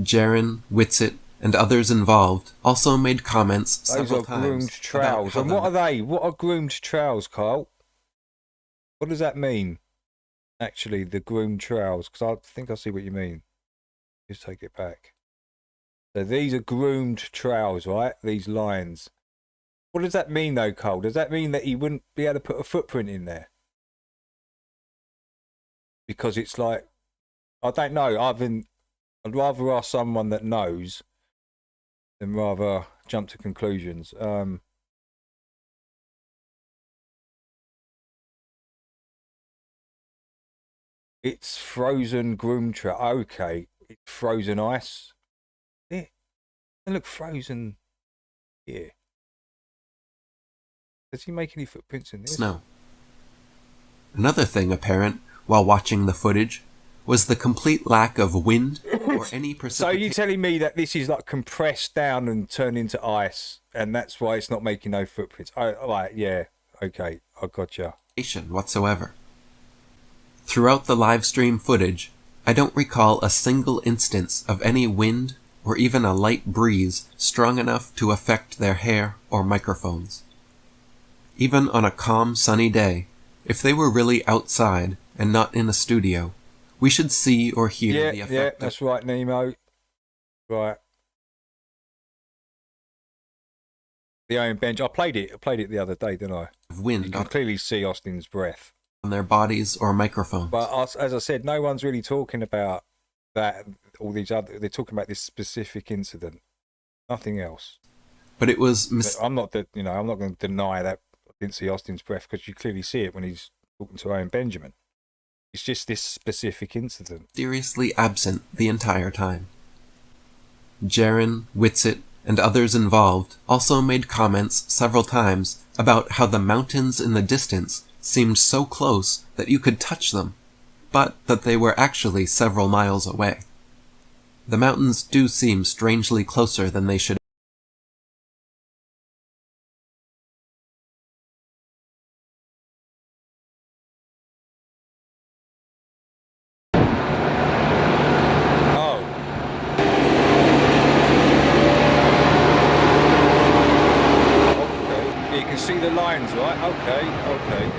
Jaren, Whitsitt, and others involved also made comments Those several are times groomed about trowels. how And the what are they? What are groomed trowels, Carl? What does that mean? Actually, the groomed trowels, because I think I see what you mean. Just take it back. So these are groomed trowels, right? These lines. What does that mean, though, Carl? Does that mean that he wouldn't be able to put a footprint in there? Because it's like, I don't know. I'd rather ask someone that knows than rather jump to conclusions. It's frozen groomed trout. Okay, it's frozen ice. Yeah, they look frozen here. Does he make any footprints in this? snow. Another thing apparent while watching the footage was the complete lack of wind or any So precipitation. you're telling me that this is like compressed down and turned into ice, and that's why it's not making no footprints? Oh, right, yeah, okay, I gotcha. Whatsoever. Throughout the live stream footage, I don't recall a single instance of any wind or even a light breeze strong enough to affect their hair or microphones. Even on a calm, sunny day, if they were really outside and not in a studio, we should see or hear the effect Yeah, of that's right, Nemo. Right. The Iron Bench. I played it the other day, didn't I? wind You can clearly see Austin's breath. on their bodies or microphones. But as I said, no one's really talking about that. All these other, they're talking about this specific incident. Nothing else. But it was I'm not going to deny that I didn't see Austin's breath, because you clearly see it when he's talking to Owen Benjamin. It's just this specific incident. mysteriously absent the entire time. Jaren, Whitsitt, and others involved also made comments several times about how the mountains in the distance seemed so close that you could touch them, but that they were actually several miles away. The mountains do seem strangely closer than they should. You can see the lines, right? Okay.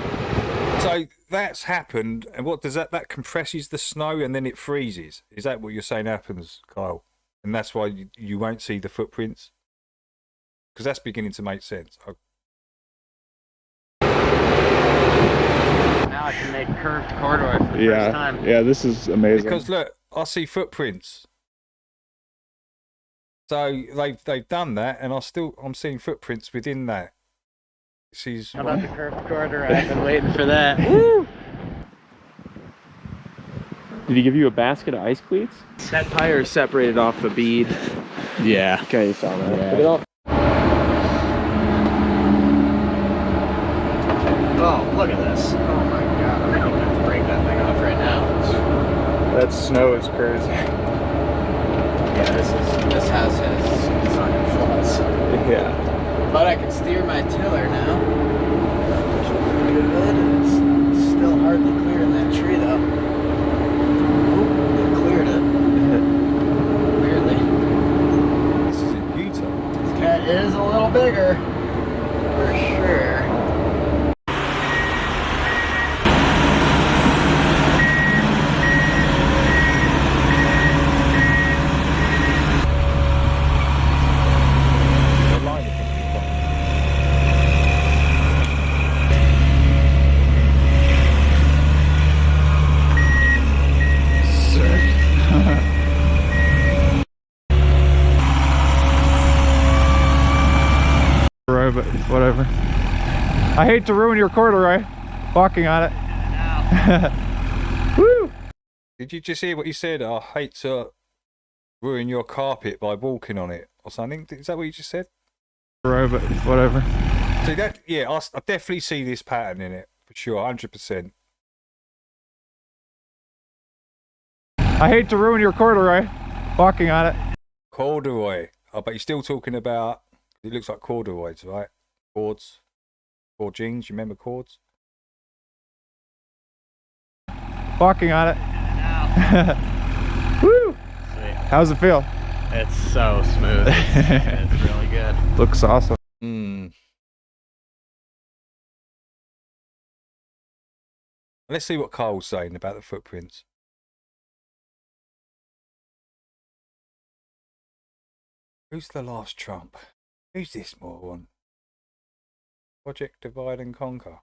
So that's happened, and what does that? That compresses the snow and then it freezes. Is that what you're saying happens, Kyle? And that's why you won't see the footprints? Because that's beginning to make sense. Now I can make curved corridor for the first time. Yeah, this is amazing. Because look, I see footprints. So they've done that, and I'm seeing footprints within that. How about the curved corridor? I've been waiting for that. Woo! Did he give you a basket of ice cleats? That tire is separated off the bead. Yeah. Okay, you saw that. Yeah. Put it off. Oh, look at this. Oh my snow is crazy. Yeah, this house has design flaws. Yeah. But I can steer my tiller now. Which is pretty good. It's still hardly clearing that tree though. Oop, it cleared it. Weirdly. This is in Utah. This cat is a little bigger. For sure. But whatever. I hate to ruin your corduroy walking on it. Woo! Did you just hear what you said? I hate to ruin your carpet by walking on it or something. Is that what you just said? But whatever. See that? Yeah, I definitely see this pattern in it for sure, 100%. I hate to ruin your corduroy walking on it. Corduroy. Oh, but you're still talking about. It looks like corduroys, right? Cords. Cord jeans. You remember cords? Walking on it. Woo! Sweet. How's it feel? It's so smooth. It's really good. Looks awesome. Let's see what Carl's saying about the footprints. Who's the last Trump? Who's this moron? Project Divide and Conquer.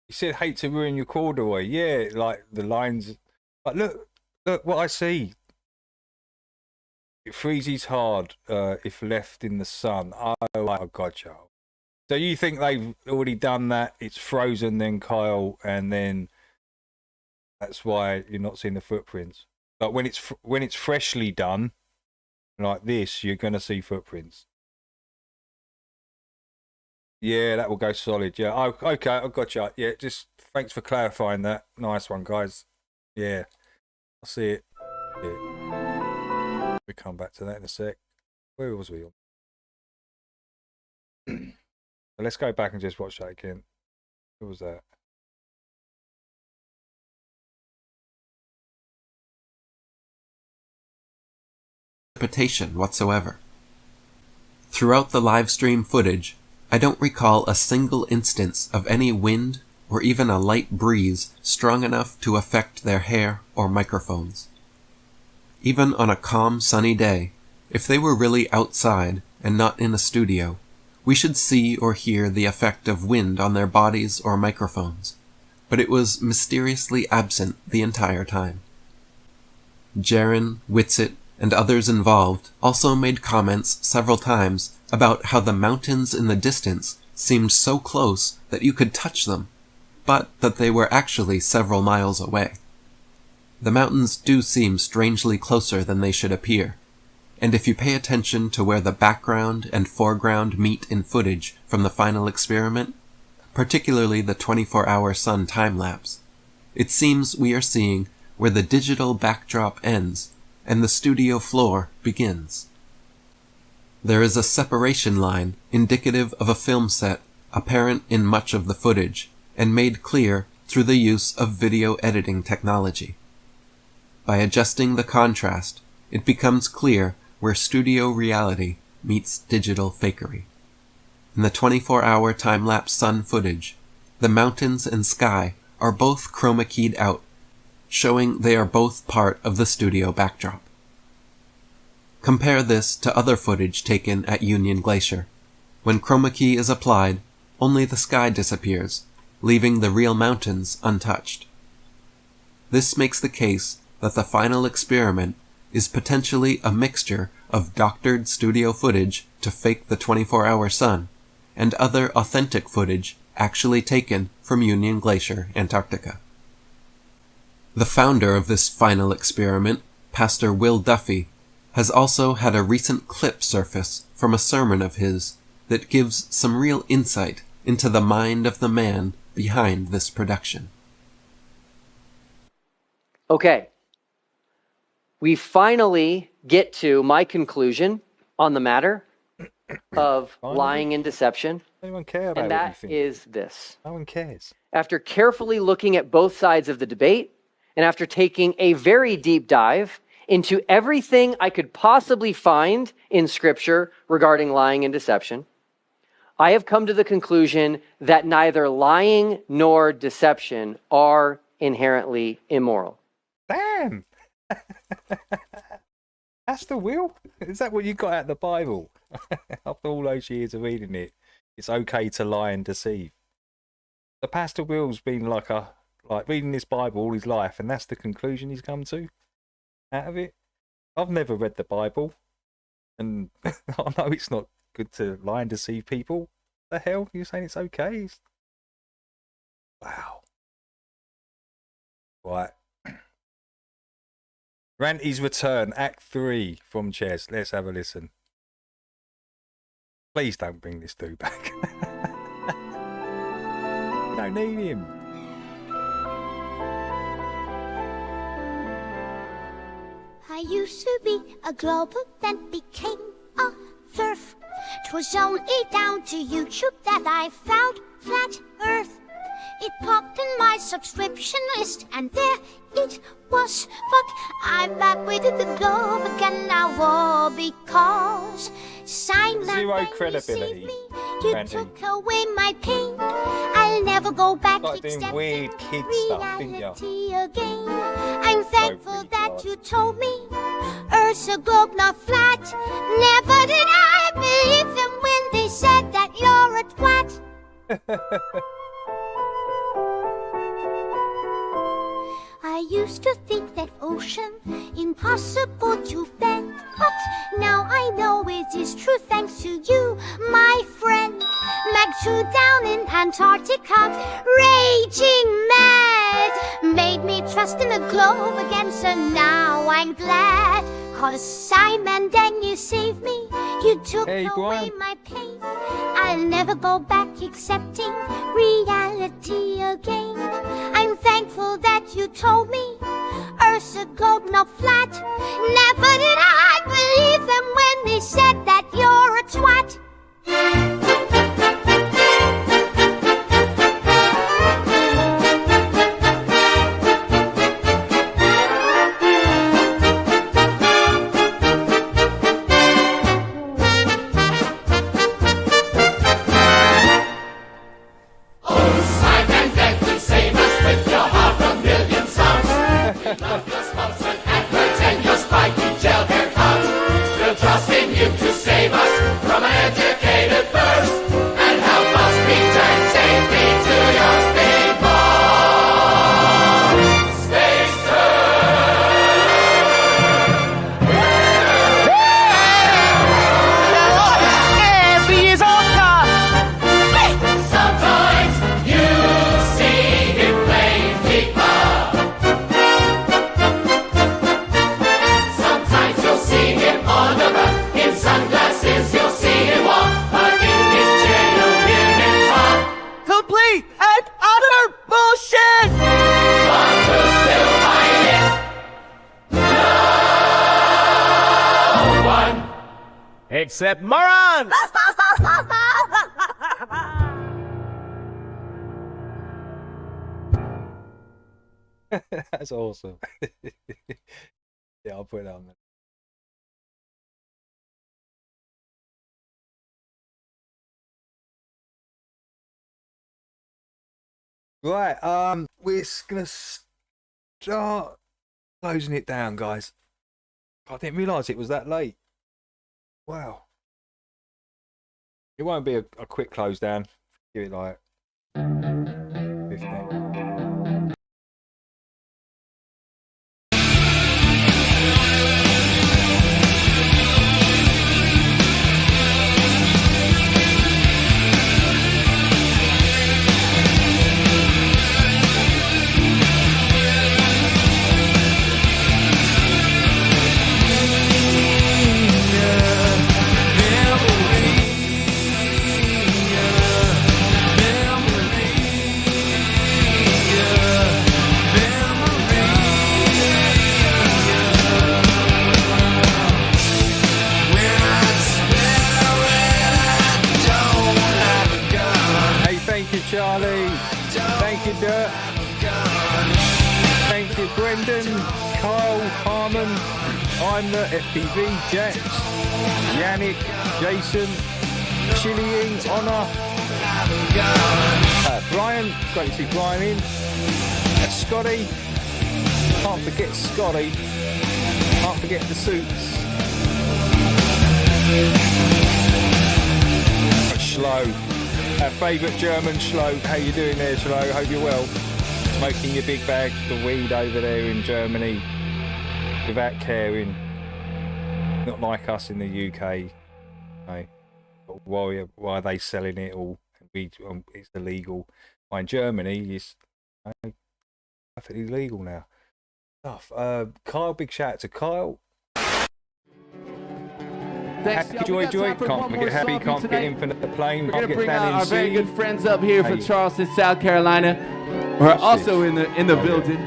He said, hate to ruin your corduroy. Yeah, like the lines. But look what I see. It freezes hard if left in the sun. Oh, my God, Charles. So you think they've already done that? It's frozen then, Kyle, and then that's why you're not seeing the footprints. But when it's freshly done, like this, you're going to see footprints. Yeah, that will go solid. Yeah. Oh, okay, I got you. Yeah, just thanks for clarifying that. Nice one, guys. Yeah, I'll see it. Yeah. We'll come back to that in a sec. Where was we on? So let's go back and just watch that again. What was that? Interpretation whatsoever. Throughout the live stream footage, I don't recall a single instance of any wind or even a light breeze strong enough to affect their hair or microphones. Even on a calm, sunny day, if they were really outside and not in a studio, we should see or hear the effect of wind on their bodies or microphones, but it was mysteriously absent the entire time. Jaron, Whitsitt, and others involved also made comments several times about how the mountains in the distance seemed so close that you could touch them, but that they were actually several miles away. The mountains do seem strangely closer than they should appear, and if you pay attention to where the background and foreground meet in footage from the final experiment, particularly the 24-hour sun time-lapse, it seems we are seeing where the digital backdrop ends and the studio floor begins. There is a separation line indicative of a film set apparent in much of the footage and made clear through the use of video editing technology. By adjusting the contrast, it becomes clear where studio reality meets digital fakery. In the 24-hour time-lapse sun footage, the mountains and sky are both chroma keyed out, showing they are both part of the studio backdrop. Compare this to other footage taken at Union Glacier. When chroma key is applied, only the sky disappears, leaving the real mountains untouched. This makes the case that the final experiment is potentially a mixture of doctored studio footage to fake the 24-hour sun and other authentic footage actually taken from Union Glacier, Antarctica. The founder of this final experiment, Pastor Will Duffy, has also had a recent clip surface from a sermon of his that gives some real insight into the mind of the man behind this production. Okay. We finally get to my conclusion on the matter of lying and deception. Anyone care about And what you that think? is this. No one cares. After carefully looking at both sides of the debate, and after taking a very deep dive into everything I could possibly find in Scripture regarding lying and deception, I have come to the conclusion that neither lying nor deception are inherently immoral. Damn! That's the will? Is that what you got out of the Bible? After all those years of reading it, it's okay to lie and deceive. The Pastor Will's been like reading this Bible all his life, and that's the conclusion he's come to out of it. I've never read the Bible, and I know it's not good to lie and deceive people. The hell? You're saying it's okay? Wow. Right. Ranty's Return, Act 3 from Chess. Let's have a listen. Please don't bring this dude back. You don't need him. I used to be a global, then became a surf. 'Twas only down to YouTube that I found Flat Earth. It popped in my subscription list, and there it was. But I'm back with the globe again now, all because sign Zero credibility. you Randy. took away my pain. I'll never go back Like doing accepting weird kid stuff, didn't you? reality again. I'm thankful that you told me Earth's a globe, not flat. Never did I believe them when they said that you're a twat. I used to think that ocean impossible to bend, but now I know it is true thanks to you, my friend. McDuffy down in Antarctica, raging mad, made me trust in the globe again, so now I'm glad. 'Cause Simon, then you saved me, you took away my pain. I'll never go back accepting reality again. I'm thankful that you told me Earth's a globe, not flat. Never did I believe them when they said that you're a twat. Love your sponsored adverts and your spiky gel haircut. We'll trust in you to save us from an educated thirst and help us return safely to your spacebar. Space Sometimes you see him playing keeper. Sometimes you'll see him on the run. In sunglasses you'll see him walk. But in his chair you'll hear him talk. Complete and utter bullshit! But who's still buying it? No one. Except morons! That's awesome. Yeah, I'll put it on there. Right, we're gonna start closing it down, guys. I didn't realise it was that late. Wow. It won't be a quick close down. Give it like 15. Dirt. Thank you, Brendan, Kyle, Harmon, I'm the FPV, Jax, Yannick, Jason, Chillying, Honor, Brian, great to see Brian in, Scotty, can't forget Scotty, can't forget the suits, Schlo, our favourite German Schlo, how you doing there Schlo, hope you're well. Smoking your big bag of weed over there in Germany without caring. Not like us in the UK. No. But why are they selling it all? It's illegal. In Germany, it's perfectly legal now. Stuff. Kyle, big shout out to Kyle. Thanks, Happy Joy, can't forget Happy, can't forget Infinite Plane, We're can't gonna get bring Danny our very C. good friends up here from Charleston, South Carolina. We're also in the building.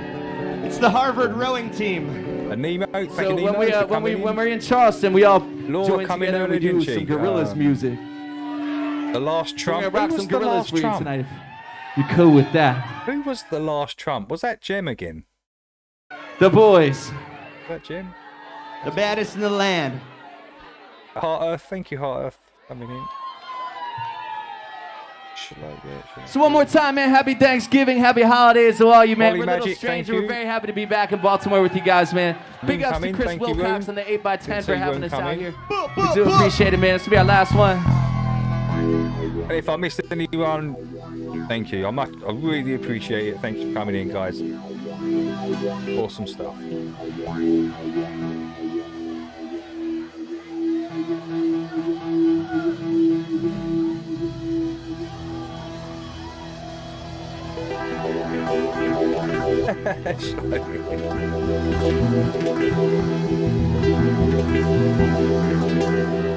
It's the Harvard rowing team. And Nemo, So when we're in Charleston, we all join together and we do some Gorillaz music. The last Trump. We're gonna rock Who was some the Gorillaz last for you Trump? tonight. If you cool with that? Who was the last Trump? Was that Jem again? The boys. Was that Jem? The baddest in the land. Heart Earth, thank you, Heart Earth, coming in. So one more time, man, happy Thanksgiving, happy holidays to all you, man. Molly We're a little Magic, stranger. thank We're you. very happy to be back in Baltimore with you guys, man. Big ups to coming, Chris thank you, Wilcox Room. on the 8x10 Good to for see having Room us out coming. here. We do appreciate it, man. This will be our last one. And if I missed anyone, thank you. I really appreciate it. Thanks for coming in, guys. Awesome stuff.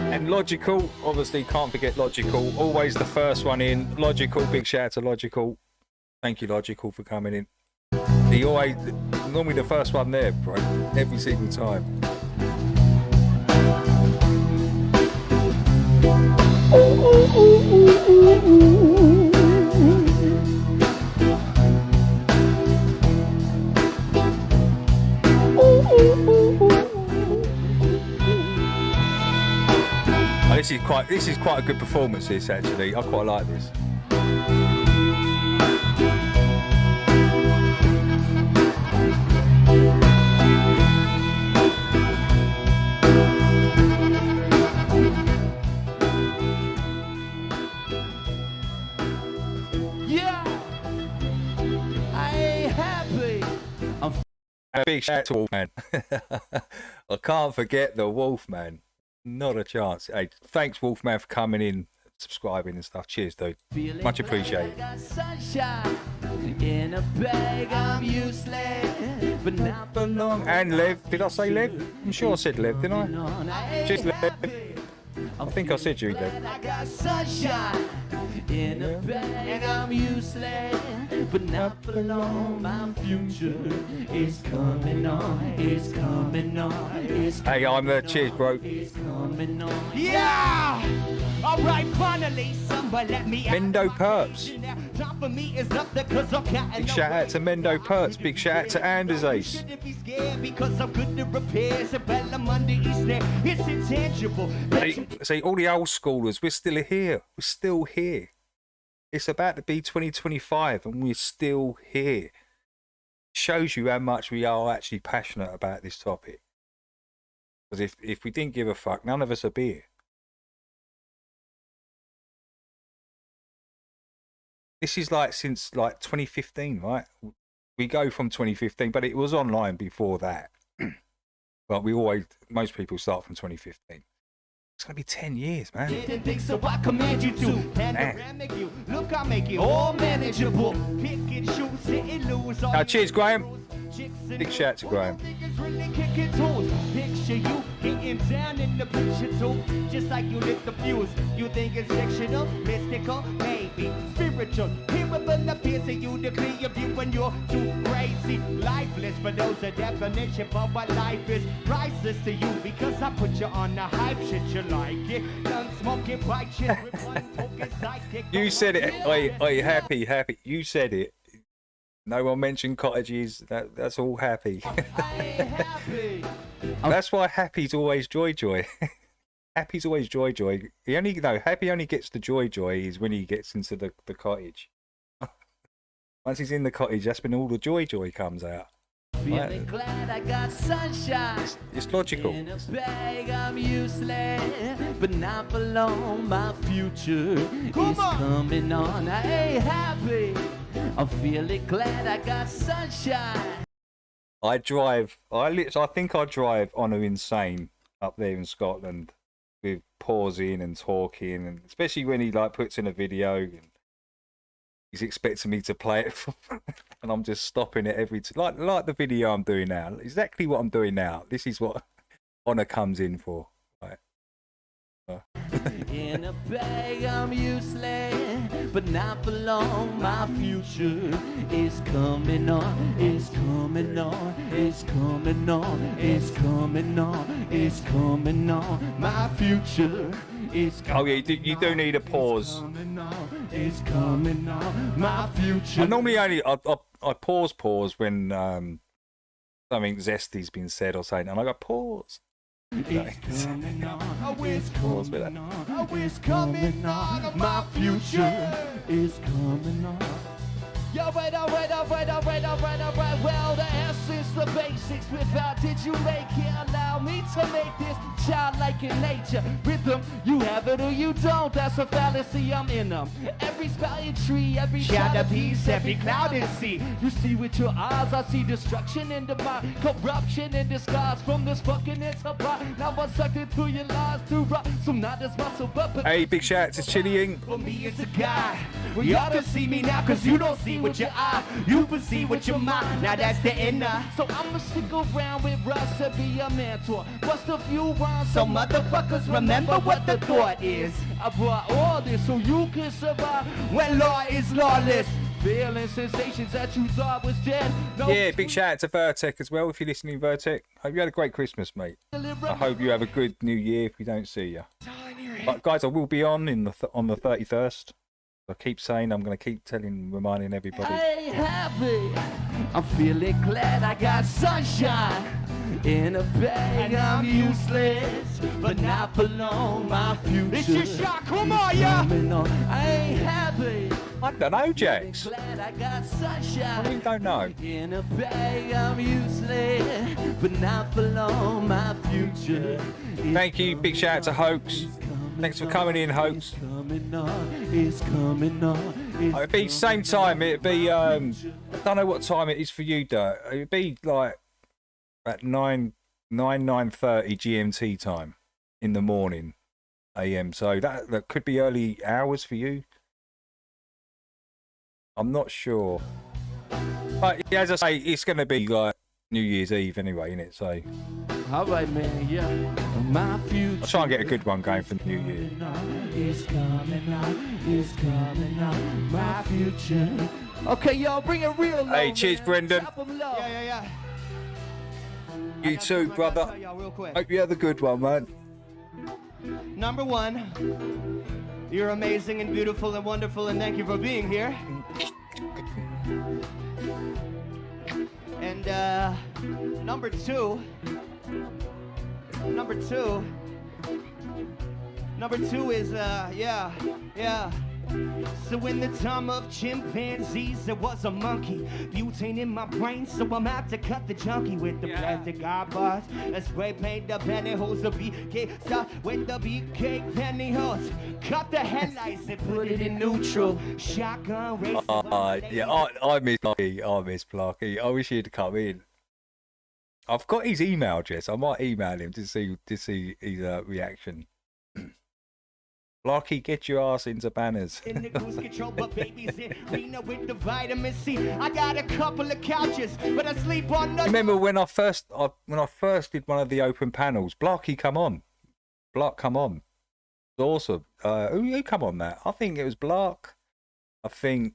And Logical, obviously can't forget Logical. Always the first one in. Logical, big shout out to Logical. Thank you, Logical, for coming in. He always, normally the first one there, bro. Every single time. Oh, this is quite a good performance. This actually, I quite like this. Yeah, I ain't happy. A big shout out to Wolfman. I can't forget the Wolfman. Not a chance. Hey, thanks Wolfman for coming in, subscribing and stuff. Cheers, dude. Much appreciated. Sunshine in a bag, I'm useless, but not for long. And Lev, did I say Lev? I'm sure I said Lev, didn't I? Cheers, Lev. I think I said you, Lev. I got sunshine in a bag, I'm useless, but not for long. My future is coming on, it's coming on, it's Hey, I'm the cheers, bro. coming on. Yeah! Alright, finally, somebody let me Mendo Perps. Time for me is up there 'cause I'm counting. Big shout out to Mendo Perps. Big shout out to Anders Ace. Because I'm good to repairs, a bella Monday Easter, it's intangible. See, all the old schoolers, we're still here. We're still here. It's about to be 2025 and we're still here. Shows you how much we are actually passionate about this topic. Because if we didn't give a fuck, none of us would be here. This is like since like 2015, right? We go from 2015, but it was online before that. But most people start from 2015. It's going to be 10 years, man. Didn't think so, I command you to. Panoramic you. Look, I make it all manageable. Pick and shoot, sit and lose. Now, cheers, Graham. Big shout out to Graham. Really kicking toes. Picture you getting down in the picture too. Just like you lit the fuse. You think it's fictional, mystical, maybe spiritual. Hearable appears to you to clear your view when you're too crazy. Lifeless, for those a definition for what life is. Priceless to you because I put you on the hype shit. You like it? None smoking white shit with one token sidekick. You said it. Oi, happy. You said it. No one mentioned cottages. That's all Happy. That's why Happy's always Joy. Happy's always Joy. Happy only gets the Joy is when he gets into the cottage. Once he's in the cottage, that's when all the Joy comes out. Feeling glad I got sunshine. It's logical. In a bag, I'm useless, but not for long. My future is coming on. I ain't happy. I'm feeling glad I got sunshine. I think I drive Honor insane up there in Scotland with pausing and talking, and especially when he like puts in a video and he's expecting me to play it and I'm just stopping it every time. Like the video I'm doing now. Exactly what I'm doing now. This is what Honor comes in for. Right. In a bag, I'm useless, but not for long. My future is coming on. It's coming on. It's coming on. It's coming on. It's coming on. My future is coming. Oh yeah, you do need a pause. It's coming on. My future. I normally only I pause when something zesty's been said or something, and I go pause. It's coming on, it's coming on, it's coming on, my future is coming on. Yo, wait, well, the essence, the basics, without did you make it, allow me to make this childlike in nature. Rhythm, you have it or you don't, that's a fallacy, I'm in them. Every spallion tree, every shadow piece, every cloud and sea. You see with your eyes, I see destruction in the mind, corruption in disguise from this fucking enterprise. Now I'm sucked into your lies through rock, so not as muscle, but hey, big shout out to Chillying. for me it's a guy. You ought to see me now, cause you don't see with your eye, you perceive with your mind. Now that's the inner. So I'ma stick around with Russ to be a mentor. Bust a few rhymes so motherfuckers remember what the thought is. I brought all this so you can survive when law is lawless. Feeling sensations that you thought was dead. No. Yeah, big shout out to Vertec as well. If you're listening, Vertec, hope you had a great Christmas, mate. I hope you have a good New Year. If we don't see you, but guys, I will be on on the 31st. I keep saying, I'm going to keep reminding everybody. I ain't happy. I'm feeling glad I got sunshine. In a bag, I'm useless, but not for long. My future. It's your shot, come on, yeah. I ain't happy. I don't know, Jax. Glad I got sunshine. I really don't know. In a bag, I'm useless, but not for long. My future. Thank you. Big shout out to Hoax. Thanks for coming in, Hoax. It's coming on. It'd be same time. It'd be I don't know what time it is for you, Dirt. It'd be like at 9:30 GMT time in the morning, AM. So that could be early hours for you. I'm not sure, but yeah, as I say, it's going to be like New Year's Eve anyway, isn't it? So. All right, man, yeah. My future. I'll try and get a good one going for the New Year. It's coming on, it's coming on, my future. Okay, y'all, bring it real low. Hey, cheers, man. Brendan. Tap 'em low. Yeah. You too, brother. Hope you have a good one, man. Number one, you're amazing and beautiful and wonderful, and thank you for being here. And number two is yeah. So in the time of chimpanzees, there was a monkey. Butane in my brain, so I'm out to cut the junkie with the plastic eyeballs. And spray paint the pantyhose, the BK start with the BK pantyhose. Cut the headlights and put it in neutral. Shotgun race. Yeah, I miss Blocky. I miss Blocky. I wish he'd come in. I've got his email address. I might email him to see his reaction. Blocky, get your ass into banners. In the goose control, but baby's in Rena with the vitamin C. I got a couple of couches, but I sleep on the. Remember when I first did one of the open panels? Blocky, come on. Block, come on. It was awesome. Who come on that? I think it was Block. I think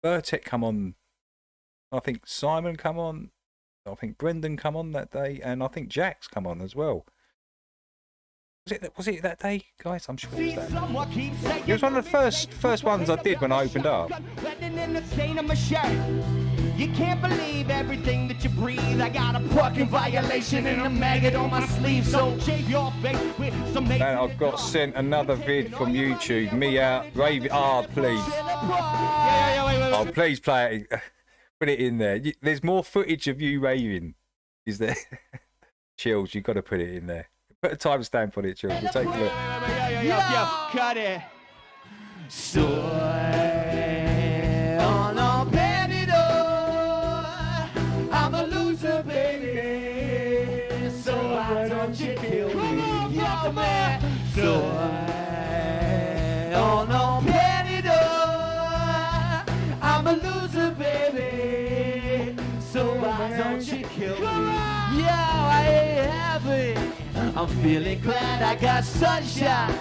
Vertec come on. I think Simon come on. I think Brendan come on that day, and I think Jax come on as well. Was it that day, guys? I'm sure it was that. It was one of the first ones I did when I opened up. You can't believe everything that you breathe. I got a fucking violation and a maggot on my sleeve. So shave your face with some Man, I've got sent another vid from YouTube. Me out raving. Oh, please. Oh, please play it. Put it in there. There's more footage of you raving. Is there? Chills, you've got to put it in there. Put a timestamp on it, Chills. We'll take a look. Yo, cut it. Soy on a panadol. I'm a loser, baby. So why don't you kill me? Yeah, man. Soy on a panadol. I'm a loser, baby. So why don't you kill me? Yo, I ain't happy. I'm feeling glad I got sunshine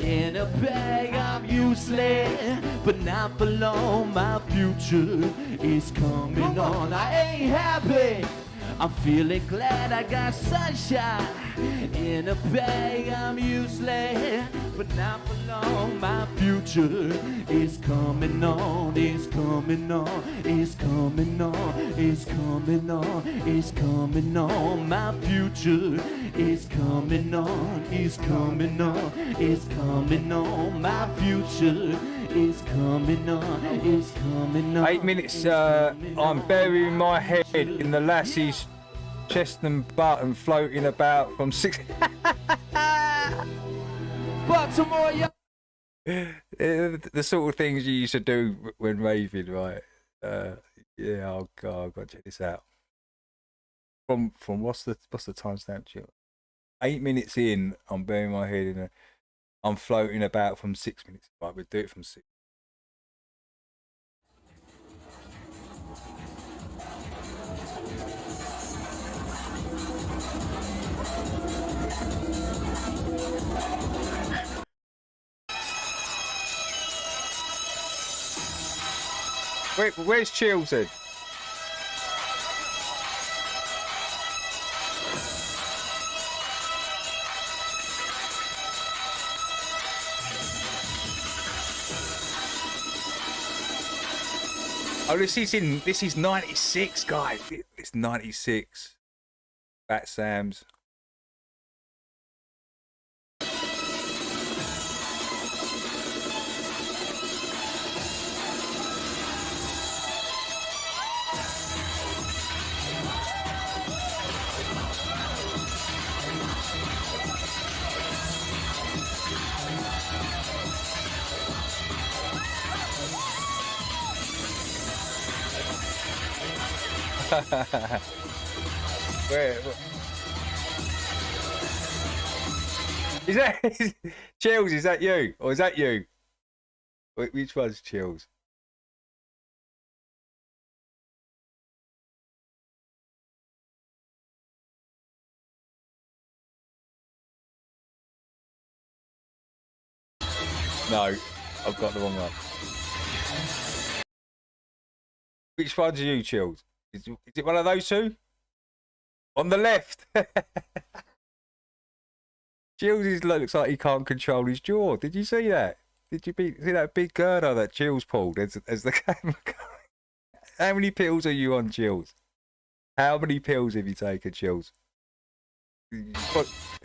in a bag. I'm useless, but not for long. My future is coming on. I ain't happy. I'm feeling glad I got sunshine in a bag. I'm useless, but not for long. My future is coming on. It's coming on. It's coming on. It's coming on. It's coming on. My future is coming on. It's coming on. It's coming on. My future is coming on. It's coming on. 8 minutes. I'm burying my head in the lassie's chest and butt and floating about from 6. Baltimore, yo. The sort of things you used to do when raving, right? Yeah. Oh God, I've got to check this out. From what's the timestamp? 8 minutes in, I'm burying my head in a. I'm floating about from 6 minutes. Right, we'll do it from 6. Where's Chills then? Oh, this is 96, guys. It's 96. Fat Sam's. Where? Is that Chills? Is that you, or is that you? Which one's Chills? No, I've got the wrong one. Which one's you, Chills? Is it one of those two? On the left. Chills looks like he can't control his jaw. Did you see that? Did you see that big girder that Chills pulled as the camera? How many pills are you on, Chills? How many pills have you taken, Chills? Which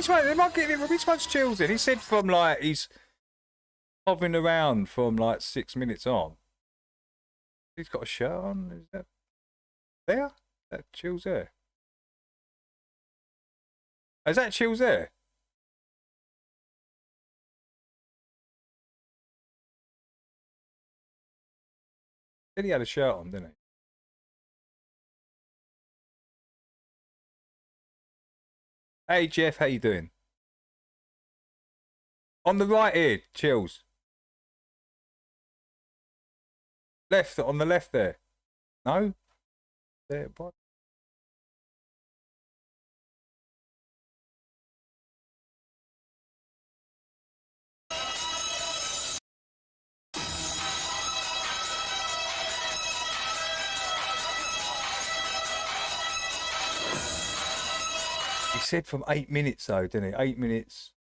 one? Am I getting it? Which one's Chills in? He said from like he's hovering around from like 6 minutes on. He's got a shirt on. Is that there? Is that Chills there? Is that Chills there? Then he had a shirt on, didn't he? Hey Jeff, how you doing? On the right here, Chills. Left, on the left there. No? There, what? said from 8 minutes though, didn't he? 8 minutes.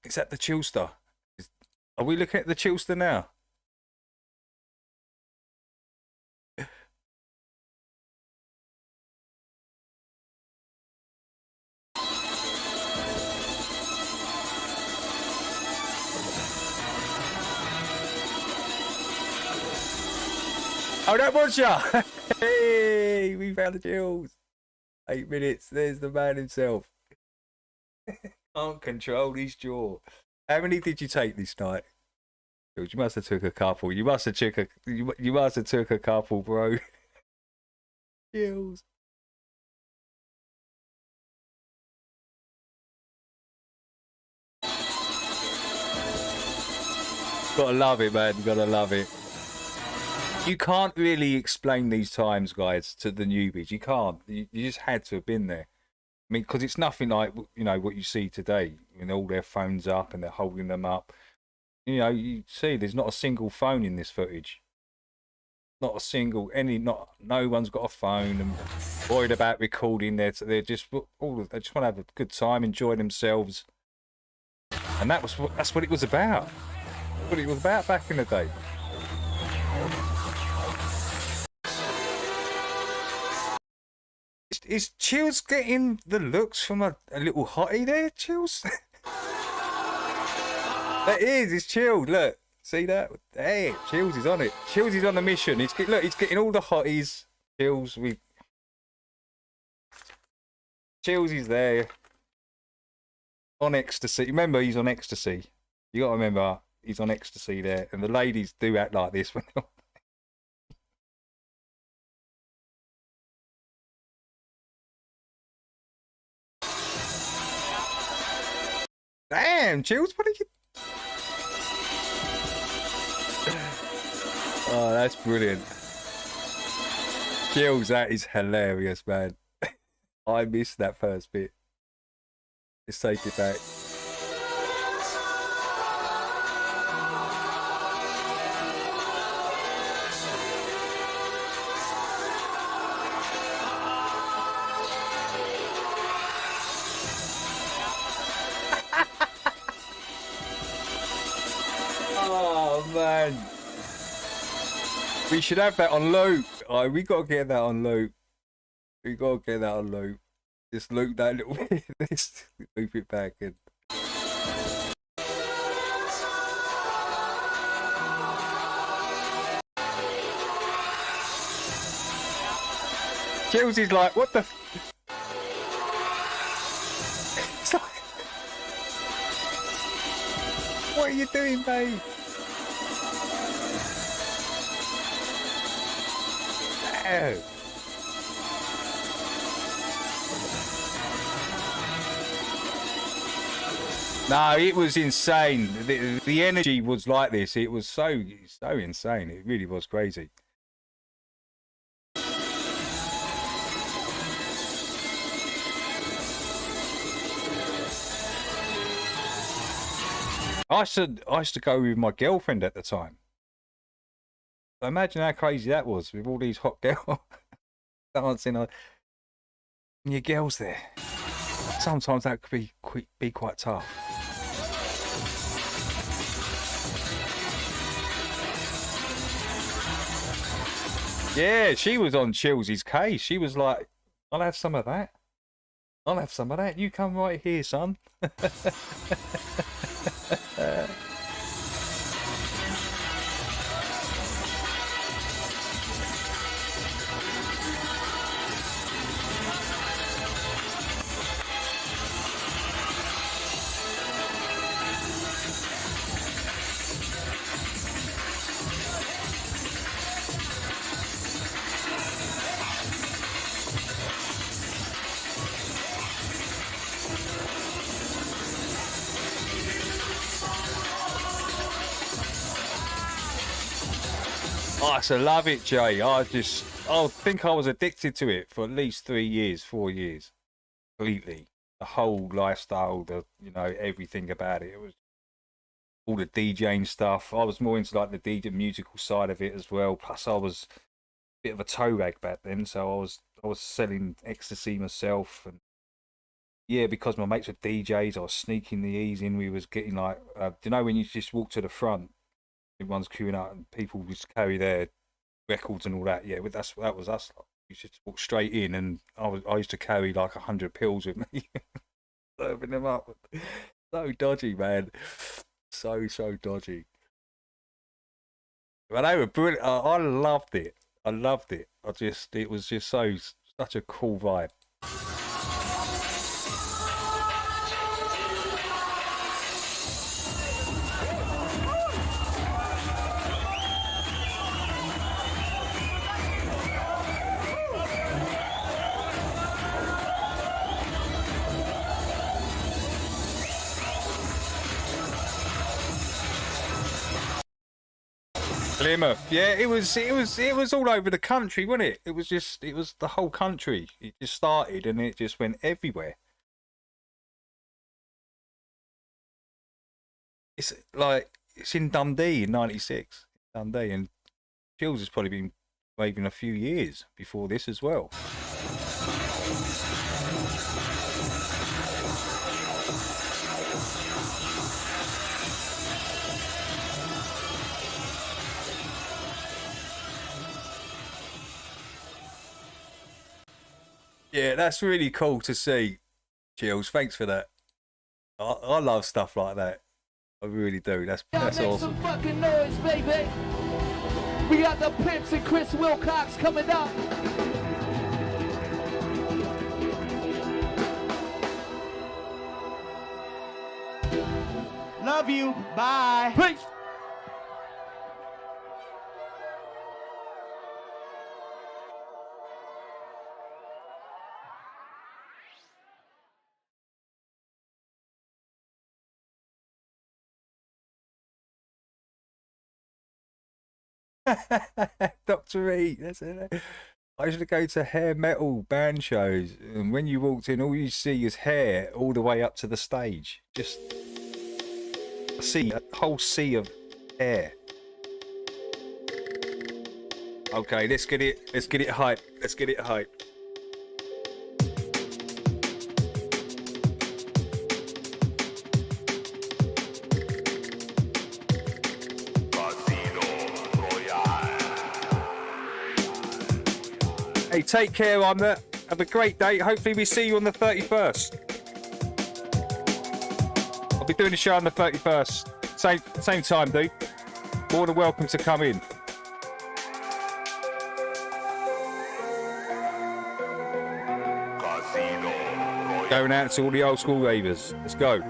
Is that the Chilster? Are we looking at the Chilster now? Oh, that was ya! Hey, we found the Chills. 8 minutes. There's the man himself. Can't control his jaw. How many did you take this night? You must have took a couple. You must have took a. You must have took a couple, bro. Chills. Gotta love it, man. Gotta love it. You can't really explain these times, guys, to the newbies. You can't. You just had to have been there. I mean, because it's nothing like, you know, what you see today. I mean, all their phones up and they're holding them up. You know, you see, there's not a single phone in this footage. Not a single, no one's got a phone and worried about recording. They're just they just want to have a good time, enjoy themselves, and that's what it was about. What it was about back in the day. Is Chills getting the looks from a little hottie there, Chills? That is, it's Chills. Look, see that? Hey, Chills is on it. Chills is on the mission. Look, he's getting all the hotties. Chills, Chills is there. On ecstasy. Remember, he's on ecstasy. You got to remember, he's on ecstasy there. And the ladies do act like this when they're... Damn, Chills, what are you... Oh, that's brilliant. Chills, that is hilarious, man. I missed that first bit. Let's take it back. Oh, man. We should have that on loop. Oh, we got to get that on loop. We got to get that on loop. Just loop that little bit. Just loop it back and... Chelsea's like, what the... What are you doing, babe? No. No, it was insane. The energy was like this. It was so insane. It really was crazy. I used to go with my girlfriend at the time. So imagine how crazy that was with all these hot girls dancing and your girls there. Sometimes that could be quite tough. Yeah, she was on Chillsy's case. She was like, I'll have some of that. I'll have some of that. You come right here, son. I used to love it, Jay. I think I was addicted to it for at least 3 years, 4 years. Completely. The whole lifestyle, everything about it. It was all the DJing stuff. I was more into like the DJ musical side of it as well. Plus I was bit of a toe rag back then, so I was selling ecstasy myself, and yeah, because my mates were DJs, I was sneaking the E's in. We was getting like, do you know when you just walk to the front, everyone's queuing up, and people just carry their records and all that. Yeah, but that was us. You just walk straight in, and I used to carry like 100 pills with me, serving them up. So dodgy, man. So dodgy. But they were brilliant. I loved it. I loved it. It was just such a cool vibe. Plymouth, yeah, it was all over the country, wasn't it? It was the whole country. It just started and it just went everywhere. It's like it's in Dundee in '96, Dundee, and Chills has probably been raving a few years before this as well. Yeah, that's really cool to see, Chills. Thanks for that. I love stuff like that. I really do. That's Make awesome. some fucking noise, baby. We got the Pips and Chris Wilcox coming up. Love you. Bye. Peace. Dr. E, that's it. I used to go to hair metal band shows, and when you walked in, all you see is hair all the way up to the stage. Just a whole sea of hair. Okay, let's get it hype. Let's get it hype. Hey, take care on that. Have a great day. Hopefully we see you on the 31st. I'll be doing the show on the 31st. Same time, dude. More than welcome to come in. Going out to all the old school ravers. Let's go.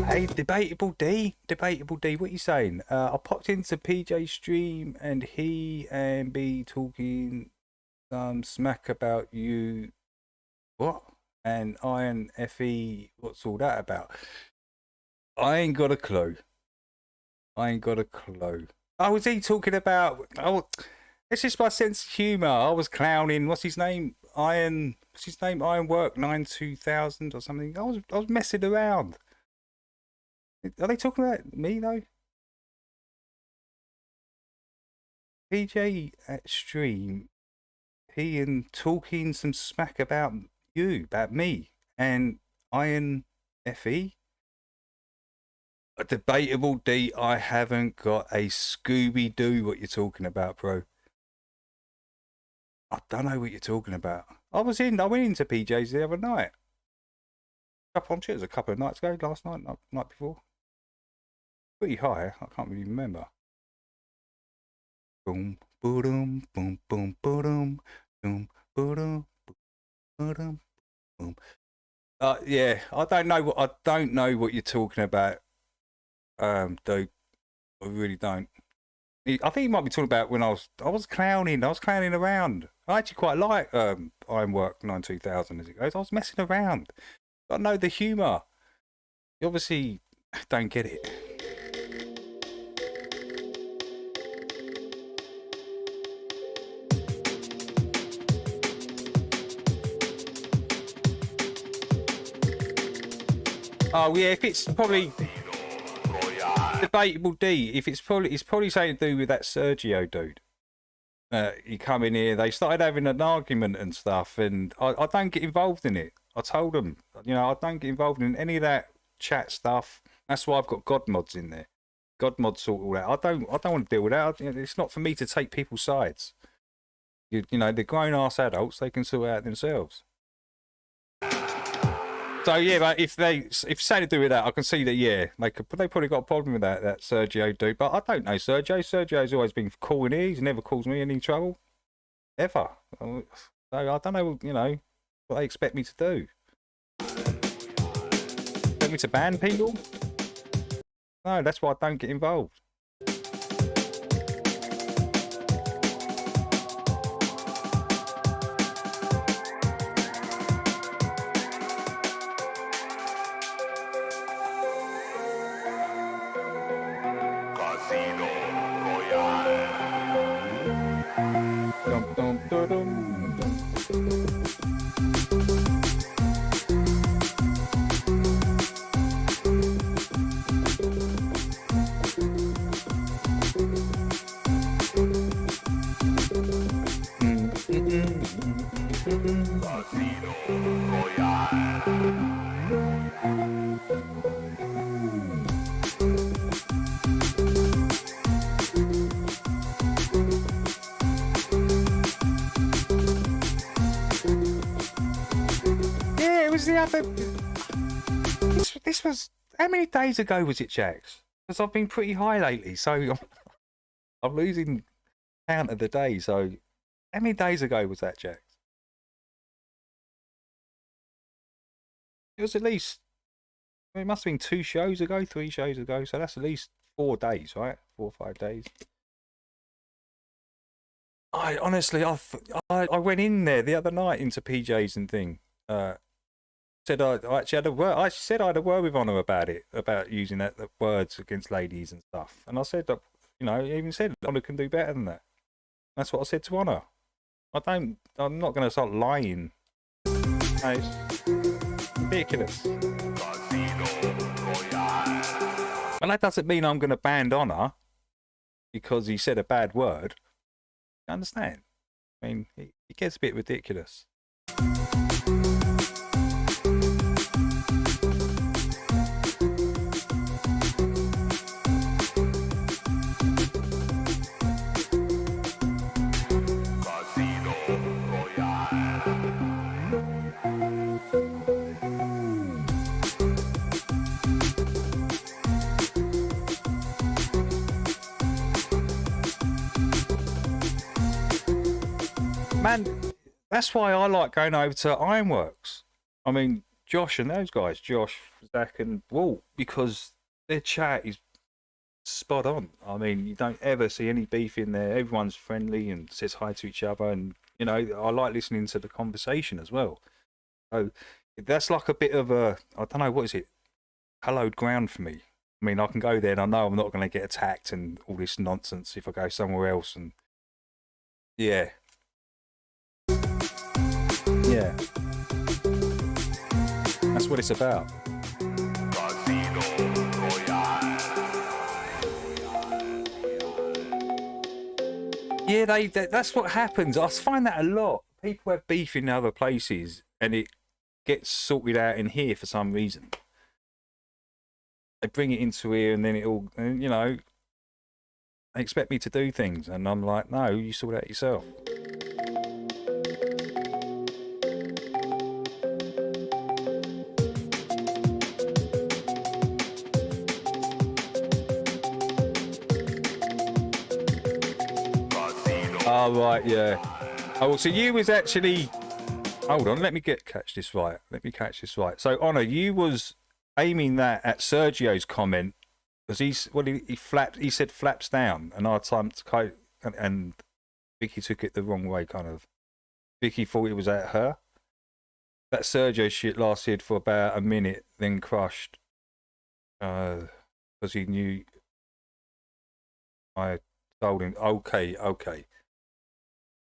Hey, Debatable D, what are you saying? I popped into PJ's stream and he and B talking some smack about you. What? And Iron FE, what's all that about? I ain't got a clue. I ain't got a clue. Oh, was he talking about? Oh, it's just my sense of humour. I was clowning. What's his name? What's his name? Ironwork 92000 or something. I was messing around. Are they talking about me though? PJ at stream, he and talking some smack about you, about me, and Iron FE. A debatable D. I haven't got a Scooby Doo. What you're talking about, bro? I don't know what you're talking about. I went into PJ's the other night. I'm sure it was a couple of nights ago. Last night, night before. Pretty high. I can't really remember. Boom, boom, boom, boom, boom, boom, boom, boom, boom. Yeah, I don't know what you're talking about. Though I really don't. I think he might be talking about when I was clowning. I was clowning around. I actually quite like Ironwork 92000 as it goes. I was messing around. I know the humour. You obviously don't get it. Oh yeah, if it's probably debatable D. If it's probably something to do with that Sergio dude. He come in here. They started having an argument and stuff, and I don't get involved in it. I told them, I don't get involved in any of that chat stuff. That's why I've got God mods in there. God mods sort all that. I don't want to deal with that. It's not for me to take people's sides. You know, they're grown ass adults. They can sort it out themselves. So yeah, but if something to do with that, I can see that. Yeah, they probably got a problem with that Sergio dude. But I don't know Sergio. Sergio's always been cool in here. He's never caused me any trouble, ever. So I don't know, what they expect me to do. Expect me to ban people? No, that's why I don't get involved. This was, how many days ago was it, Jax? Because I've been pretty high lately, so I'm losing count of the day. So how many days ago was that, Jax? It was at least, it must have been 2 shows ago, 3 shows ago. So that's at least 4 days, right? 4 or 5 days. I honestly, I went in there the other night into PJ's and thing. Said I actually had a word. I said I had a word with Honor about it, about using that words against ladies and stuff. And I said that, even said Honor can do better than that. That's what I said to Honor. I'm not going to start lying. No, it's ridiculous. And that doesn't mean I'm going to ban Honor because he said a bad word. You understand? I mean, it gets a bit ridiculous. Man, that's why I like going over to Ironworks. I mean, Josh and those guys, Josh, Zach and Walt, because their chat is spot on. I mean, you don't ever see any beef in there. Everyone's friendly and says hi to each other. And, I like listening to the conversation as well. So that's like a bit of a, I don't know, what is it? Hallowed ground for me. I mean, I can go there and I know I'm not going to get attacked and all this nonsense if I go somewhere else. And yeah. Yeah. That's what it's about. Yeah, that's what happens. I find that a lot. People have beef in other places and it gets sorted out in here for some reason. They bring it into here and then you know, they expect me to do things. And I'm like, no, you sort it out yourself. Oh, right, yeah. Oh, so you was actually... Hold on, let me catch this right. So, Honor, you was aiming that at Sergio's comment because he said flaps down, and I timed and Vicky took it the wrong way, kind of. Vicky thought it was at her. That Sergio shit lasted for about a minute, then crushed because he knew I told him. Okay.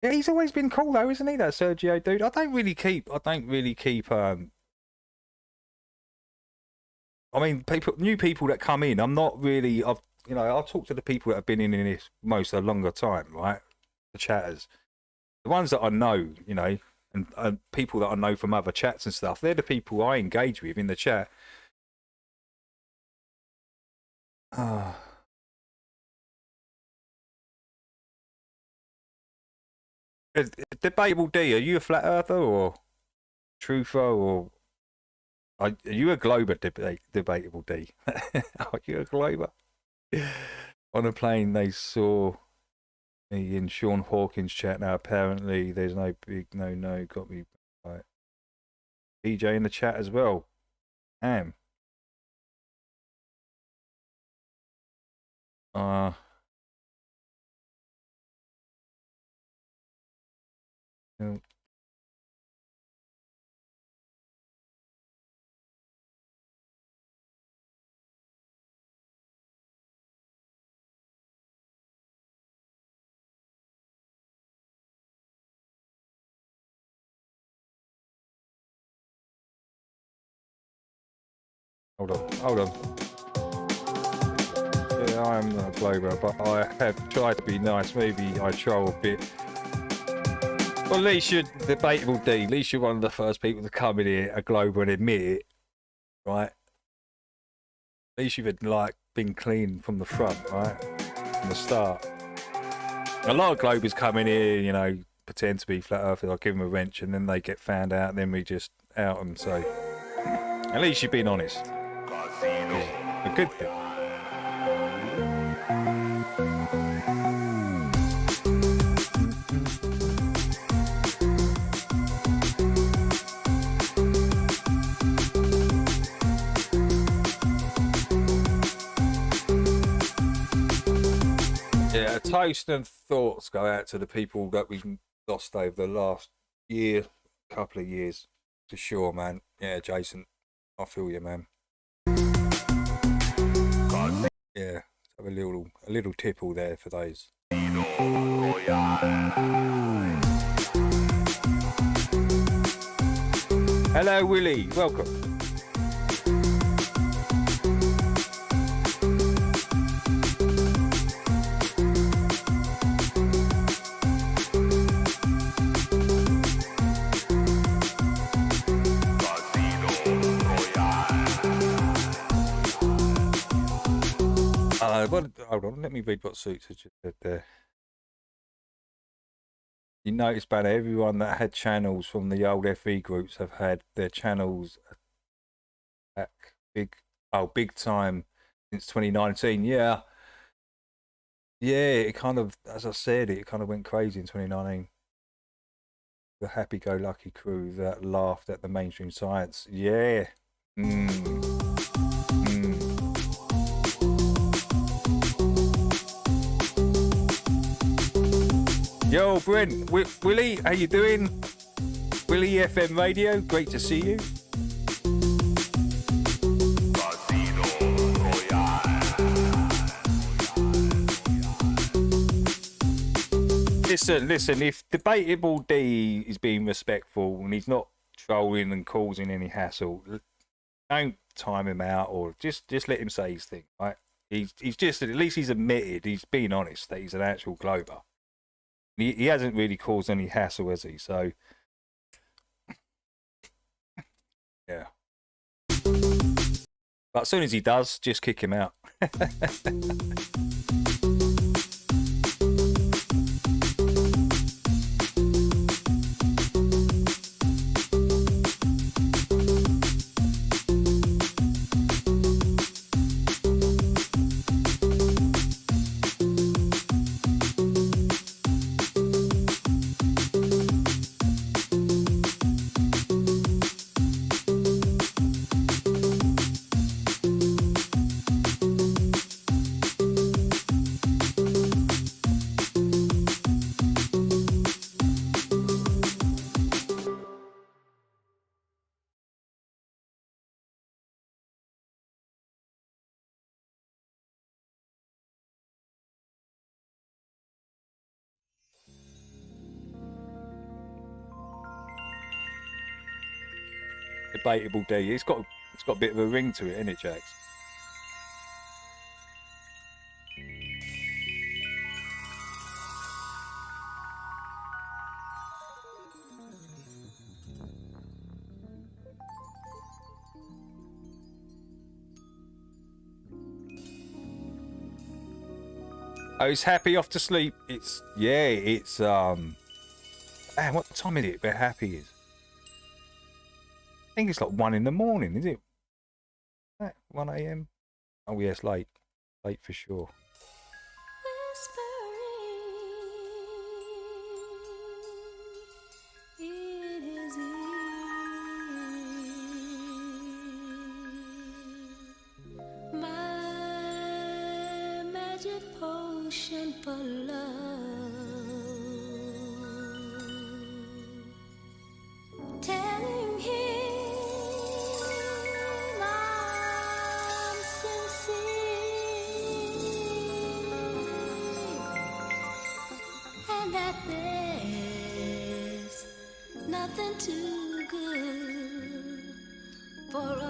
Yeah, he's always been cool though, isn't he? That Sergio dude. I don't really keep. I mean, new people that come in. I'm not really. I'll talk to the people that have been in this most a longer time, right? The chatters, the ones that I know, you know, and people that I know from other chats and stuff. They're the people I engage with in the chat. Debatable D, are you a flat earther or truther, or are you a glober? Debatable D, are you a glober? On a plane, they saw me in Sean Hawkins' chat. Now apparently there's no big no. Got me right. PJ in the chat as well. Am. Yeah. Hold on. Yeah, I'm not a glober, but I have tried to be nice. Maybe I troll a bit. Well, at least you're debatable D. At least you're one of the first people to come in here, a glober, and admit it, right? At least you've been clean from the front, right? From the start. A lot of globers come in here, you know, pretend to be flat earthers. I give them a wrench, and then they get found out, and then we just out them. So at least you've been honest. A good thing. Yeah, a toast and thoughts go out to the people that we've lost over the last couple of years, for sure, man. Yeah, Jason, I feel you, man. Yeah, have a little tipple there for those. Hello, Willie. Welcome. Hold on, let me read what Suits has just said there. You notice, Banner, everyone that had channels from the old FE groups have had their channels back big time since 2019. Yeah, it kind of, as I said, it kind of went crazy in 2019. The happy-go-lucky crew that laughed at the mainstream science. Yeah. Yo, Brent, Willie, how you doing? Willie FM Radio, great to see you. listen. If Debatable D is being respectful and he's not trolling and causing any hassle, don't time him out or just let him say his thing. Right? He's just, at least he's admitted, he's being honest that he's an actual Glober. He hasn't really caused any hassle, has he? So, yeah. But as soon as he does, just kick him out. Debatable D. It's got a bit of a ring to it, isn't it, Jax? Oh, he's happy off to sleep. It's man, what time is it? Where happy is? I think it's like 1 in the morning, is it? 1 a.m. Oh yes, late for sure. My magic potion for love, telling him I'm sincere and that there's nothing too good for us.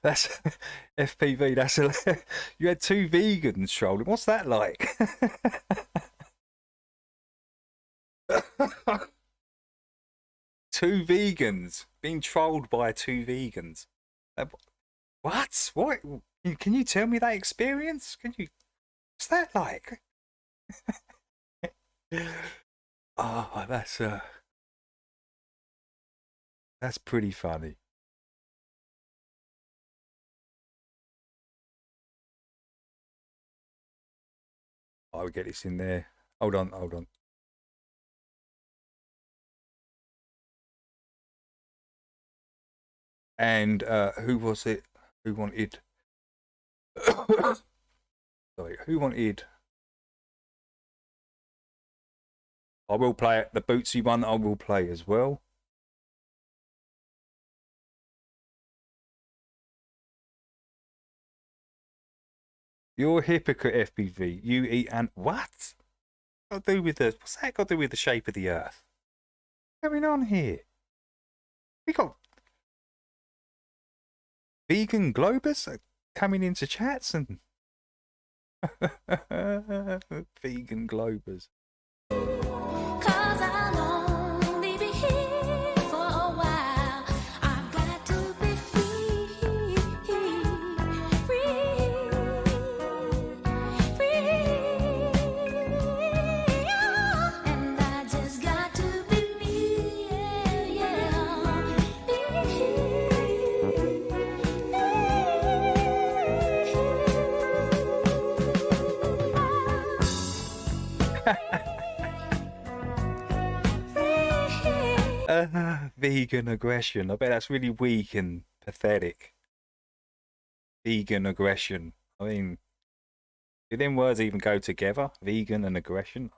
That's FPV. That's you had two vegans trolling. What's that like? Two vegans being trolled by two vegans. What? What? Can you tell me that experience? Can you? What's that like? Oh, that's pretty funny. I'll get this in there. Hold on, hold on. And who was it? Who wanted? Sorry, who wanted? I will play it. The Bootsy one I will play as well. You're a hypocrite, FPV. You eat and what? Got to do with the? What's that got to do with the shape of the Earth? What's going on here? We got vegan globers coming into chats and vegan globers. Cause I'll only be here for a while. I've got to be free. And I just got to be me. Vegan aggression. I bet that's really weak and pathetic. Vegan aggression. I mean, do them words even go together? Vegan and aggression?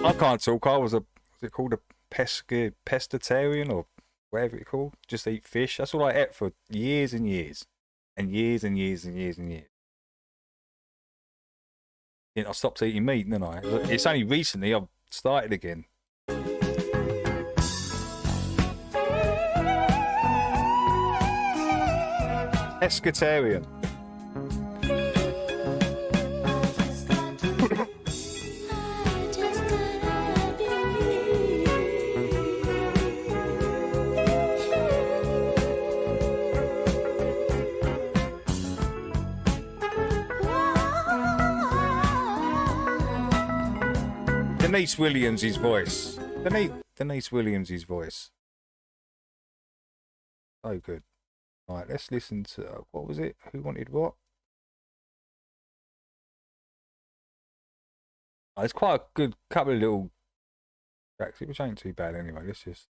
I can't talk. I was a, what's it called, a pescatarian or whatever it's called. Just eat fish. That's all I ate for years and years. And years and years and years and years. I stopped eating meat, didn't I? It's only recently I've started again. Pescatarian. Denise Williams' voice. Denise Williams' voice. So good. Right, let's listen to, what was it? Who wanted what? Oh, it's quite a good couple of little tracks, which ain't too bad anyway. Let's just.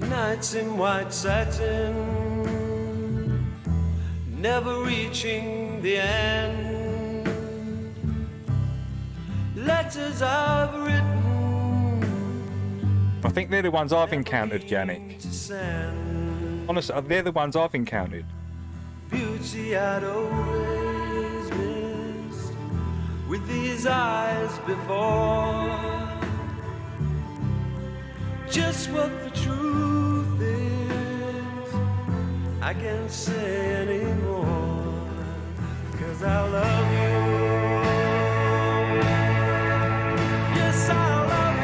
Nights in white satin, never reaching the end. Letters I've written, I think they're the ones I've encountered, Janik. Honestly, they're the ones I've encountered. Beauty I'd always missed with these eyes before. Just what the truth is, I can't say anymore, 'cause I love you. Yes, I love you.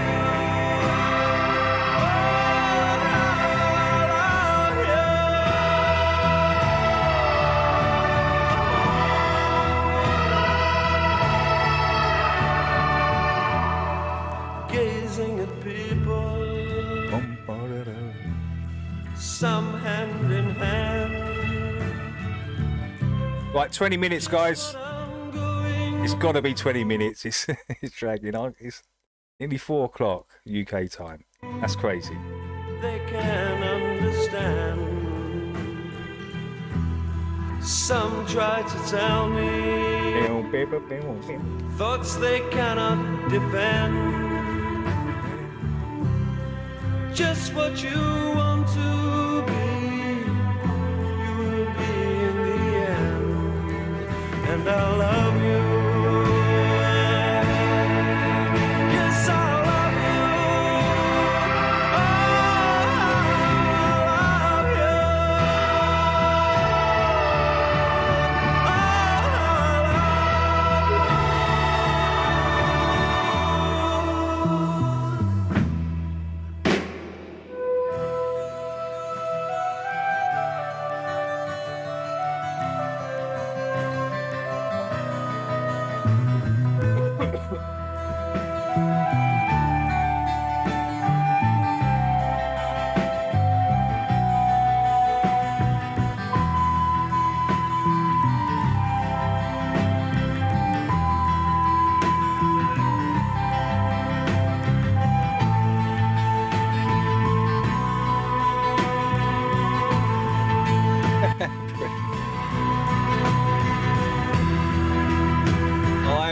Oh, I love you. some hand in hand. Right, 20 minutes, guys. It's got to be 20 minutes. It's dragging on. It's nearly 4 o'clock UK time. That's crazy. They can understand. Some try to tell me thoughts they cannot defend. Just what you want to be, you will be in the end. And I love you. Yes, I love you. Oh, I love you.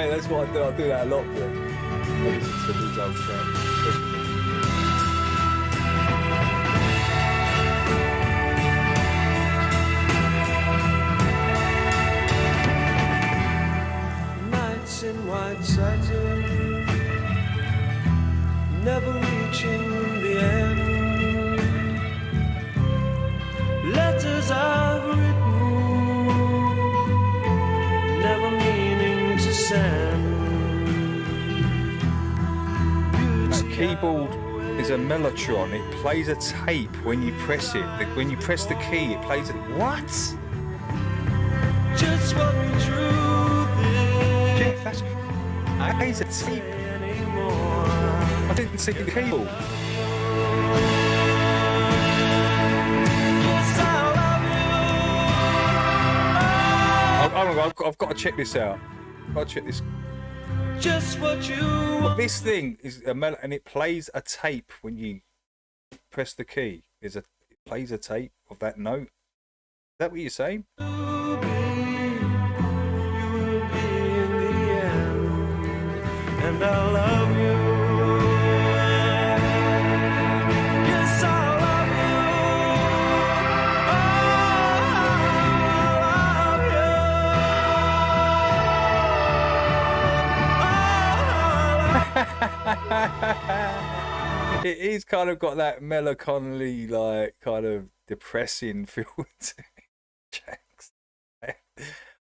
That's what I do. I do that a lot, but I listen to these old tracks. Nights in white satin, never reaching the end. Letters I've written, never meaning to send. That keyboard is a mellotron. It plays a tape when you press it. When you press the key, it plays it. What? Just what the truth is. Jeff, that's plays a tape. I didn't see the keyboard. I've got to check this out. I've got to check this. Just what you want. This thing is a melody, and it plays a tape when you press the key. It plays a tape of that note. Is that what you're saying? And I love you. Yes, I love you. It is kind of got that melancholy, like kind of depressing feel to it. Jax.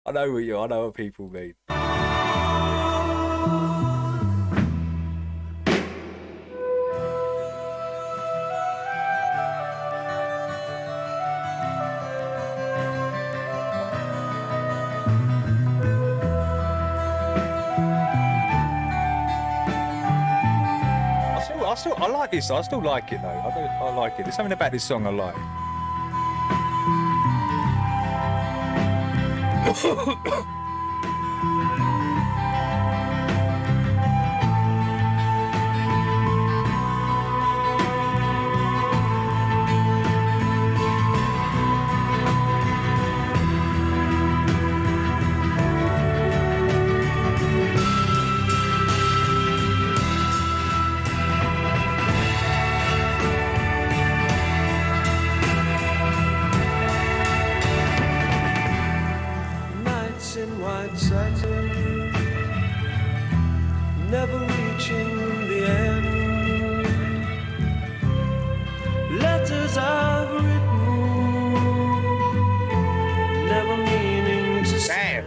I know what people mean. I like this. I still like it though. I like it. There's something about this song I like. Never reaching the end. Letters I've written, never meaning to Damn.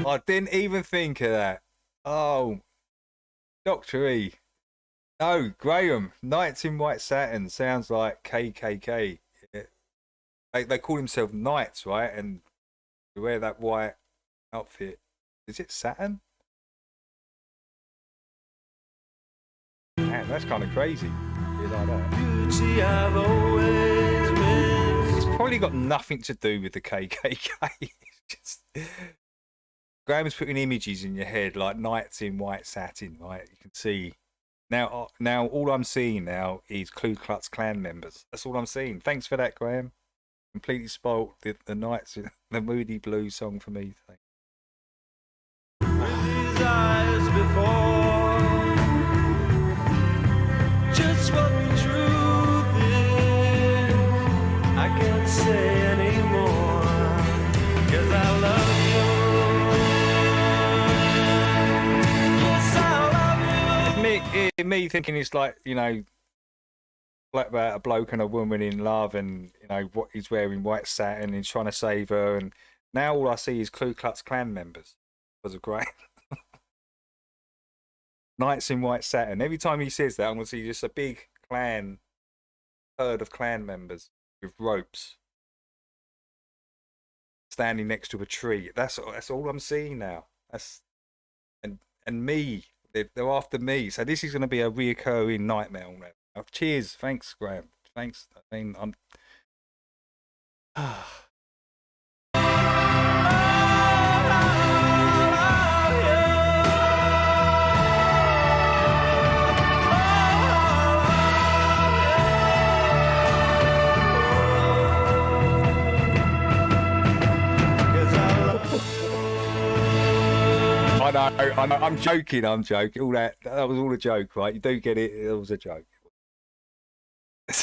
I didn't even think of that. Oh, Dr. E. No, Graham. Knights in White Satin sounds like KKK. Yeah. They call themselves Knights, right? And they wear that white outfit. Is it Saturn? Man, that's kind of crazy. You like that? beauty I've always been. probably got nothing to do with the KKK. It's just Graham's putting images in your head like knights in white satin, right? You can see now. Now all I'm seeing now is Ku Klux Klan members. That's all I'm seeing. Thanks for that, Graham. Completely spoilt the Knights, the Moody Blues song for me. Thanks. His eyes before just what the truth is. I can't say anymore, 'cause I love you. Yes, I love you. Me thinking it's like, you know, like about a bloke and a woman in love, and you know what, he's wearing white satin and he's trying to save her, and now all I see is Ku Klux Klan members. Was a great Knights in white satin. Every time he says that, I'm gonna see just a big herd of Klan members with ropes standing next to a tree. That's all I'm seeing now. And me. They're after me. So this is going to be a reoccurring nightmare. Cheers. Thanks, Graham. Thanks. I mean, I'm. I know, I'm joking. All that was all a joke, right? You do get it. It was a joke. They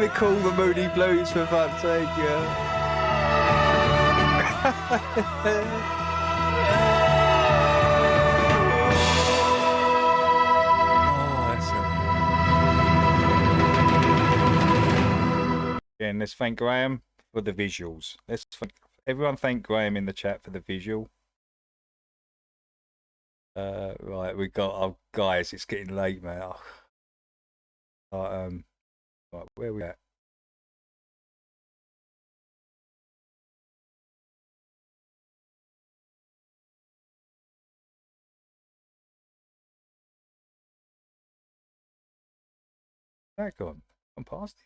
call the Moody Blues for fuck's sake, yeah. Again, let's thank Graham for the visuals. Everyone thank Graham in the chat for the visual. Right, we got guys, it's getting late, man. Right, where are we at? Back on. I'm past it.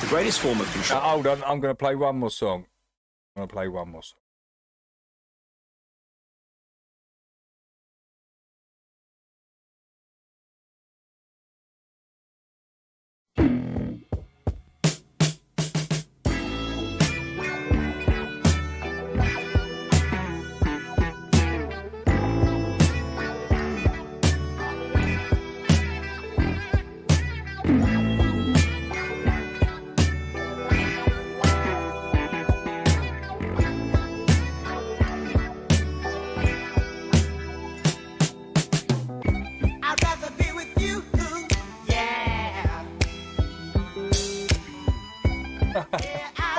The greatest form of control. Hold on, I'm going to play one more song.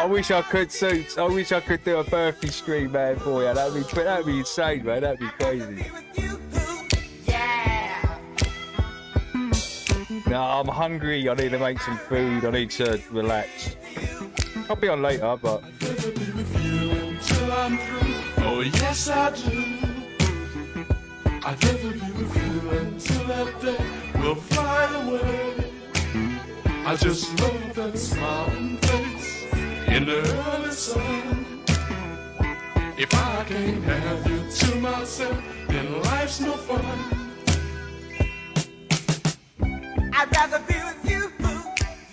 I wish I could do a birthday stream, man, for you. That'd be insane, man. That'd be crazy. No, I'm hungry. I need to make some food. I need to relax. I'll be on later, but. Oh yes, I do. I'd rather be with you until that day will fly away. I just love that smiling face in the early sun. If I can't have you to myself, then life's no fun. I'd rather be with you,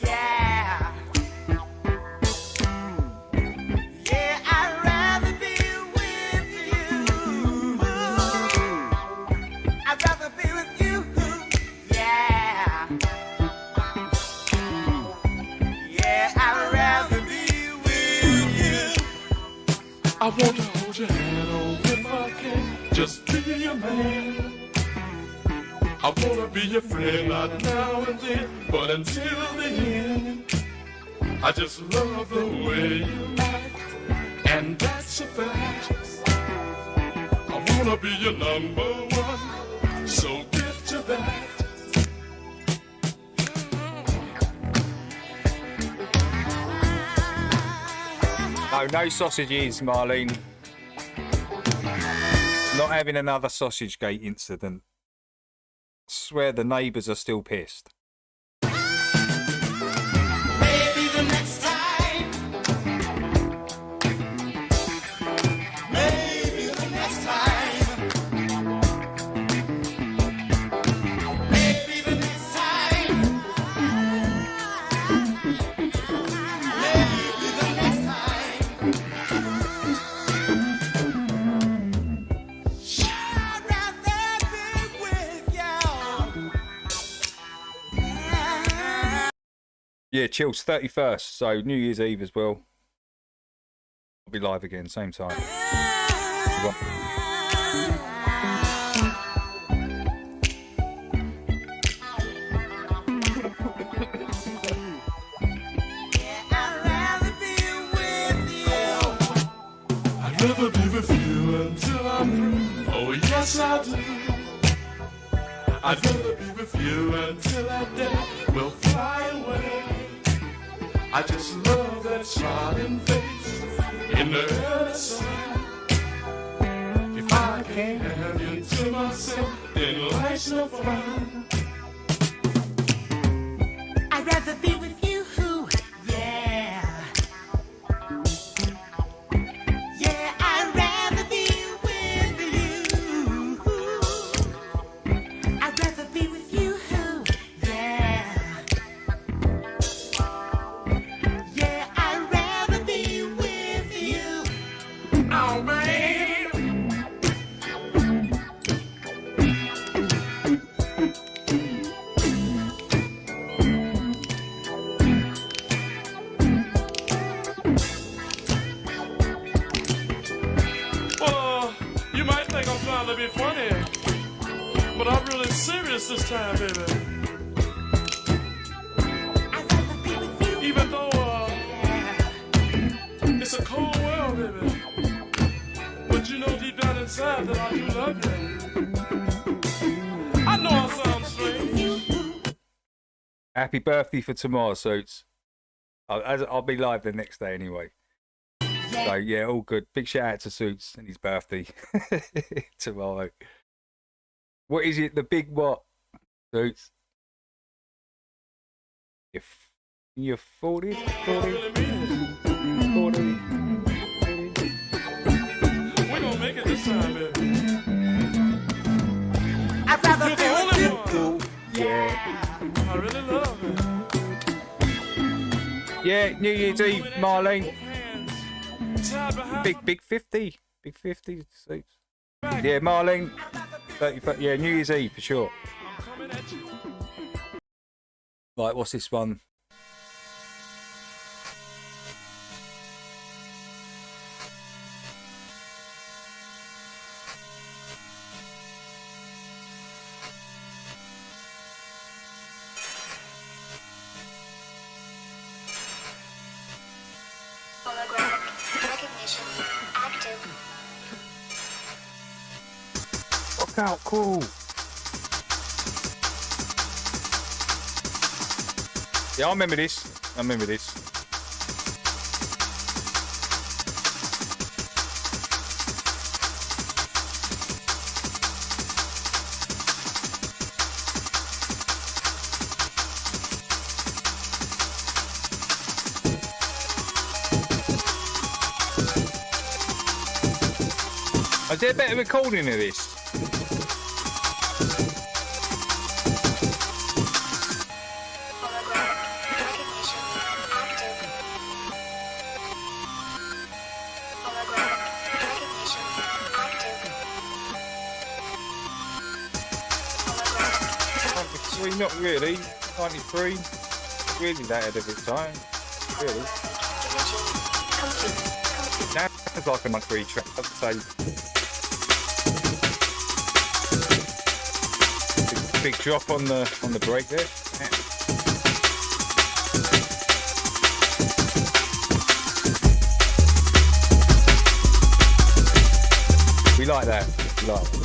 yeah. Yeah, I'd rather be with you. I'd rather be with you, yeah. Yeah, I'd rather be with you. I want to hold your hand, oh, if I can, just be your man. I wanna be your friend, not now and then, but until the end. I just love the way you act, and that's a fact. I wanna be your number one, so get to that. No, no sausages, Marlene. Not having another sausage gate incident. I swear the neighbours are still pissed. Maybe the next time. Maybe the next time. Maybe the next time. Maybe the next time. I'd rather be with you. Yeah, chills 31st, so New Year's Eve as well. I'll be live again, same time. I'd rather be with you until I'm through. Oh, yes, I do. I'd rather be with you until that day will fly away. I just love that smiling face in the early sun. If I can't have you to myself, then life's no fun. I'd rather be with you, yeah. Yeah, I'd rather be with you. I'd rather be with you, yeah. Yeah, I'd rather be with you. Oh, man. Well, you might think I'm trying to be funny, but I'm really serious this time, baby. Even though it's a cold world, baby, but you know deep down inside that I do love you. I know I sound strange. Happy birthday for tomorrow, Suits. I'll be live the next day anyway. So yeah, all good. Big shout out to Suits and his birthday tomorrow. What is it? The big what? Suits? You're 40? 40? 40? We're gonna make it this time, baby. I'd rather You're be the with only you. one. Yeah. I really love it. Yeah, New Year's Eve, Marlene. Tied behind Big 50. Big 50 Suits. Yeah, Marlene. 35. Yeah, New Year's Eve for sure. Right, what's this one? Fuck out, cool. Yeah, I remember this. Is there a better recording of this? Not really. 93. Really that ahead of its time. Really. Now it's like a 93 track, I'd say. Big drop on the break there. Yeah. We like that. We like that.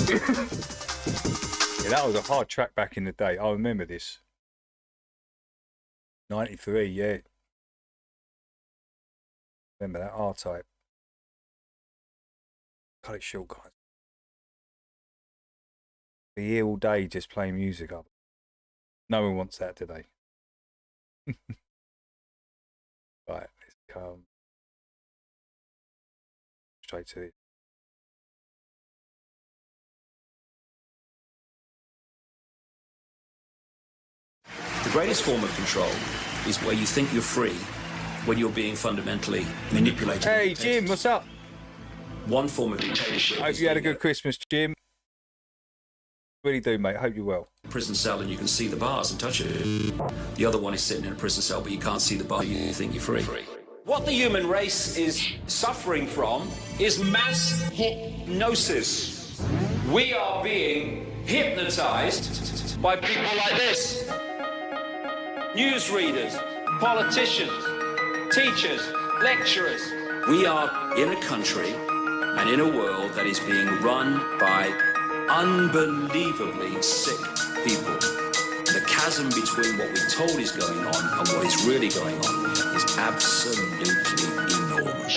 Yeah, that was a hard track back in the day. I remember this. 93, yeah. Remember that R-Type. Cut it short, guys. Be here all day just playing music up. No one wants that today. Right, let's come straight to it. The greatest form of control is where you think you're free when you're being fundamentally manipulated. Hey, Jim, what's up? One form of dictatorship. Hope you had a good Christmas, Jim. Really do, mate. Hope you're well. Prison cell and you can see the bars and touch it. The other one is sitting in a prison cell, but you can't see the bar. You think you're free. What the human race is suffering from is mass hypnosis. We are being hypnotized by people like this. Newsreaders, politicians, teachers, lecturers. We are in a country and in a world that is being run by unbelievably sick people. The chasm between what we're told is going on and what is really going on is absolutely enormous.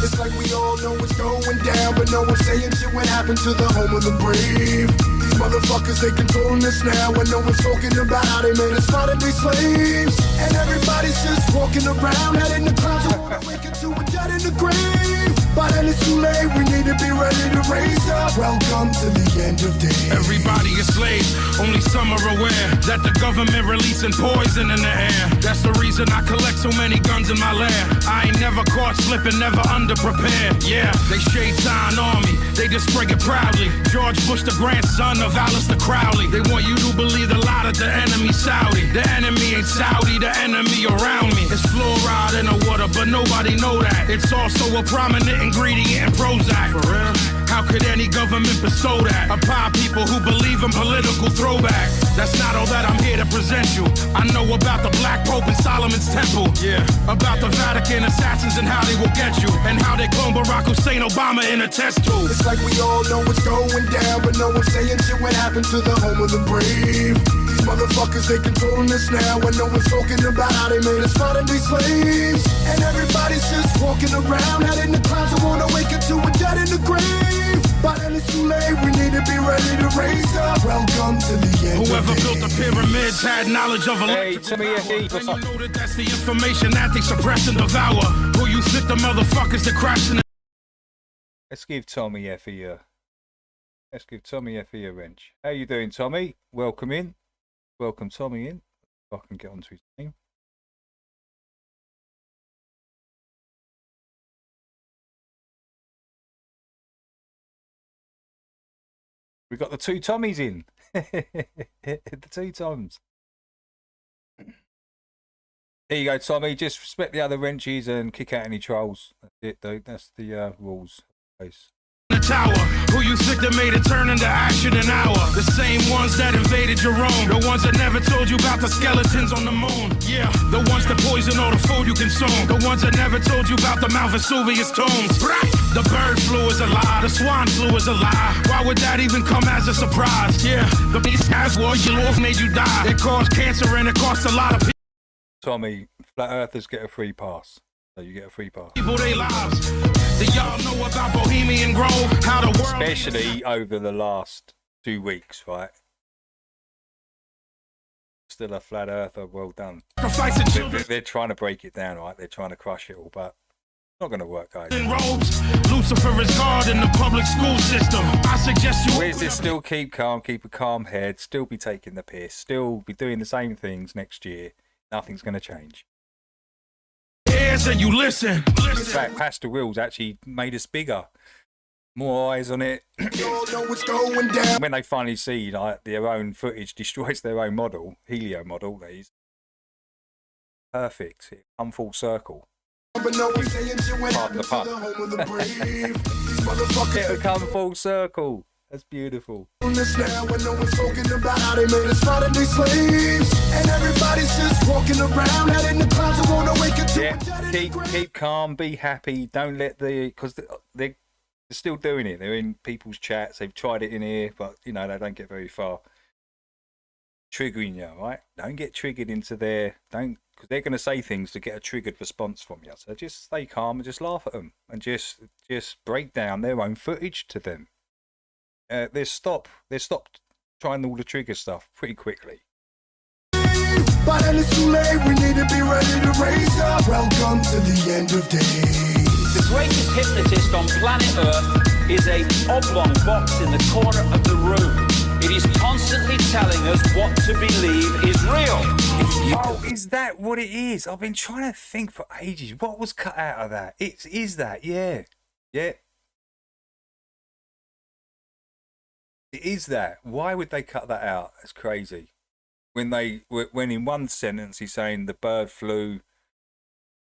It's like we all know what's going down, but no one's saying shit. What happened to the home of the brave? These motherfuckers, they controlling us now, and no one's talking about how they made us fight to be slaves. And everybody's just walking around, heading the clouds, and wanna wake up to a dead in the grave. But then it's too late, we need to be ready to raise up. Welcome to the end of days. Everybody is slaves, only some are aware that the government releasing poison in the air. That's the reason I collect so many guns in my lair. I ain't never caught slipping, never underprepared. Yeah, they shade sign on me, they just spray it proudly. George Bush, the grandson of Alistair Crowley. They want you to believe the lie that the enemy's Saudi. The enemy ain't Saudi, the enemy around me. It's fluoride in the water, but nobody know that. It's also a prominent ingredient in Prozac. For real? How could any government bestow that upon people who believe in political throwback? That's not all that I'm here to present you. I know about the Black Pope and Solomon's Temple. Yeah. About the Vatican assassins and how they will get you. And how they clone Barack Hussein Obama in a test tube. It's like we all know what's going down, but no one's saying shit. What happened to the home of the brave? These motherfuckers, they controlling us now, and no one's talking about how they made us fight to be slaves. And everybody's just walking around, heading the clouds, and wanna wake up to a dead in the grave. But then it's too late, we need to be ready to raise up. Welcome to the end. Whoever built the pyramids had knowledge of electrical power. And you know that that's the information that they suppress and devour. Who you think the motherfuckers that crash in the... Let's give Tommy Effie a wrench. How you doing, Tommy? Welcome in. Welcome Tommy in. If I can get onto his name. We got the two Tommies in. The two Toms. There you go, Tommy. Just respect the other wrenches and kick out any trolls. That's it, dude. That's the rules. The tower, who you think that made it turn into ash in an hour? The same ones that invaded your own, the ones that never told you about the skeletons on the moon. Yeah, the ones that poison all the food you consume, the ones that never told you about the Mount Vesuvius tombs. Right. The bird flu is a lie, the swan flu is a lie. Why would that even come as a surprise? Yeah, the beast as war you lost made you die. It caused cancer and it cost a lot of people. Tommy, flat earthers get a free pass. So you get a free pass. People they lives. Do y'all know about Bohemian Grove? How the world especially over the last 2 weeks, right? Still a flat earther, well done. They're trying to break it down, right? They're trying to crush it all, but it's not going to work, guys. In robes, Lucifer is God in the public school system. I suggest you. Where's this? Still keep calm, keep a calm head, still be taking the piss, still be doing the same things next year. Nothing's going to change. And you listen. In fact, Pastor Will's actually made us bigger. More eyes on it. When they finally see like their own footage destroys their own model, Helio model, these perfect. It come full circle. Pardon the pun. It'll come full circle. That's beautiful. Now when no one's talking about how they made us fight to be slaves, and everybody's just walking around, heading the clouds, and wanna wake up to keep calm, be happy. Don't let because They're still doing it. They're in people's chats. They've tried it in here, but you know they don't get very far. Triggering you, right? Don't get triggered into their because they're going to say things to get a triggered response from you. So just stay calm and just laugh at them and just break down their own footage to them. They stopped trying all the trigger stuff pretty quickly. But then it's too late, we need to be ready to raise up. Welcome to the end of days. The greatest hypnotist on planet Earth is a oblong box in the corner of the room. It is constantly telling us what to believe is real. Oh, is that what it is? I've been trying to think for ages. What was cut out of that? It is that, yeah. It is that. Why would they cut that out? That's crazy. When in one sentence he's saying the bird flew,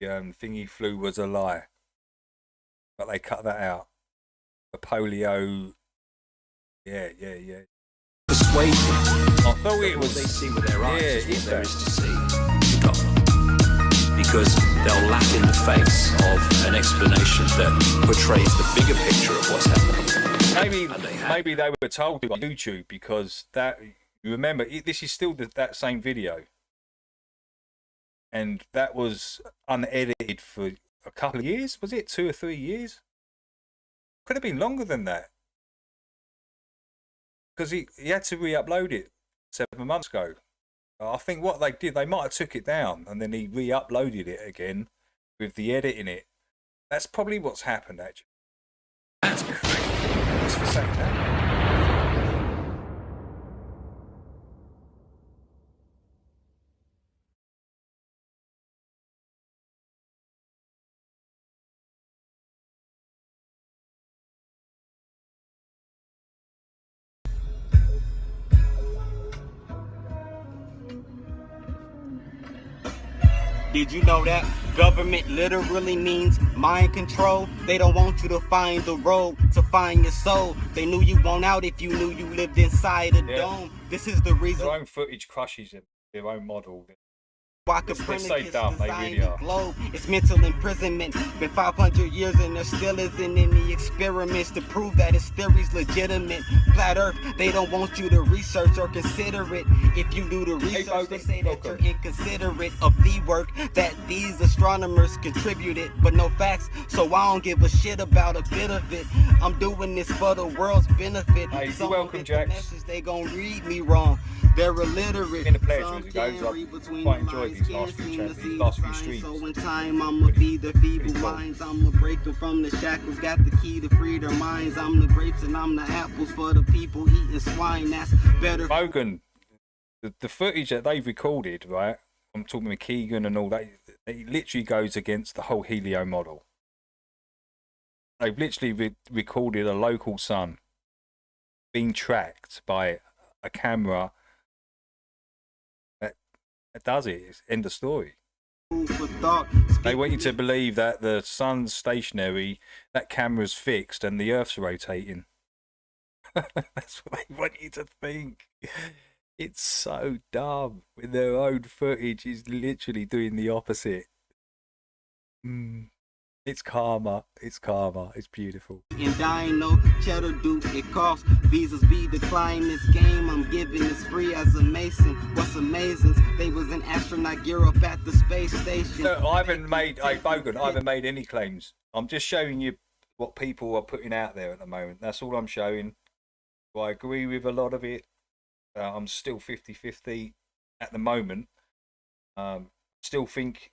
thingy flew was a lie, but they cut that out. The polio, yeah. Persuade them. I thought it was. What they see with their eyes is what there that. is to see. Because they'll laugh in the face of an explanation that portrays the bigger picture of what's happening. Maybe they were told to on YouTube because that. You remember, this is still that same video. And that was unedited for a couple of years. Was it 2 or 3 years? Could have been longer than that. Because he had to re-upload it 7 months ago. I think what they did, they might have took it down and then he re-uploaded it again with the edit in it. That's probably what's happened, actually. That's crazy. Thanks for saying that. Did you know that government literally means mind control? They don't want you to find the road to find your soul. They knew you won't out if you knew you lived inside a dome. This is the reason. Their own footage crushes their own model. Why Copernicus designed the globe. It's mental imprisonment. Been 500 years and there still isn't any experiments to prove that his theory's legitimate. Flat Earth, they don't want you to research or consider it. If you do the research, they say that you're inconsiderate of the work that these astronomers contributed, but no facts, so I don't give a shit about a bit of it. I'm doing this for the world's benefit. Hey, you're welcome, Jax. They gon' read me wrong. They're illiterate. In the players as it goes, I quite enjoyed these last few streams. So in time, I'ma feed the feeble minds. I'ma break them from the shackles. Got the key to free their minds. I'm the grapes and I'm the apples for the people eating swine. That's better. Bogan, the footage that they've recorded, right? I'm talking Mckeegan and all that. It literally goes against the whole helio model. They've literally recorded a local sun being tracked by a camera. It does it. It's end of story. They want you to believe that the sun's stationary, that camera's fixed, and the Earth's rotating. That's what they want you to think. It's so dumb when their own footage is literally doing the opposite. It's karma. It's karma. It's beautiful. And dying no cheddar do it costs. Visas be declining this game. I'm giving this free as a Mason. What's amazing? They was an astronaut gear up at the space station. Look, I haven't made Bogan. I haven't made any claims. I'm just showing you what people are putting out there at the moment. That's all I'm showing. Do I agree with a lot of it? I'm still 50-50 at the moment. Still think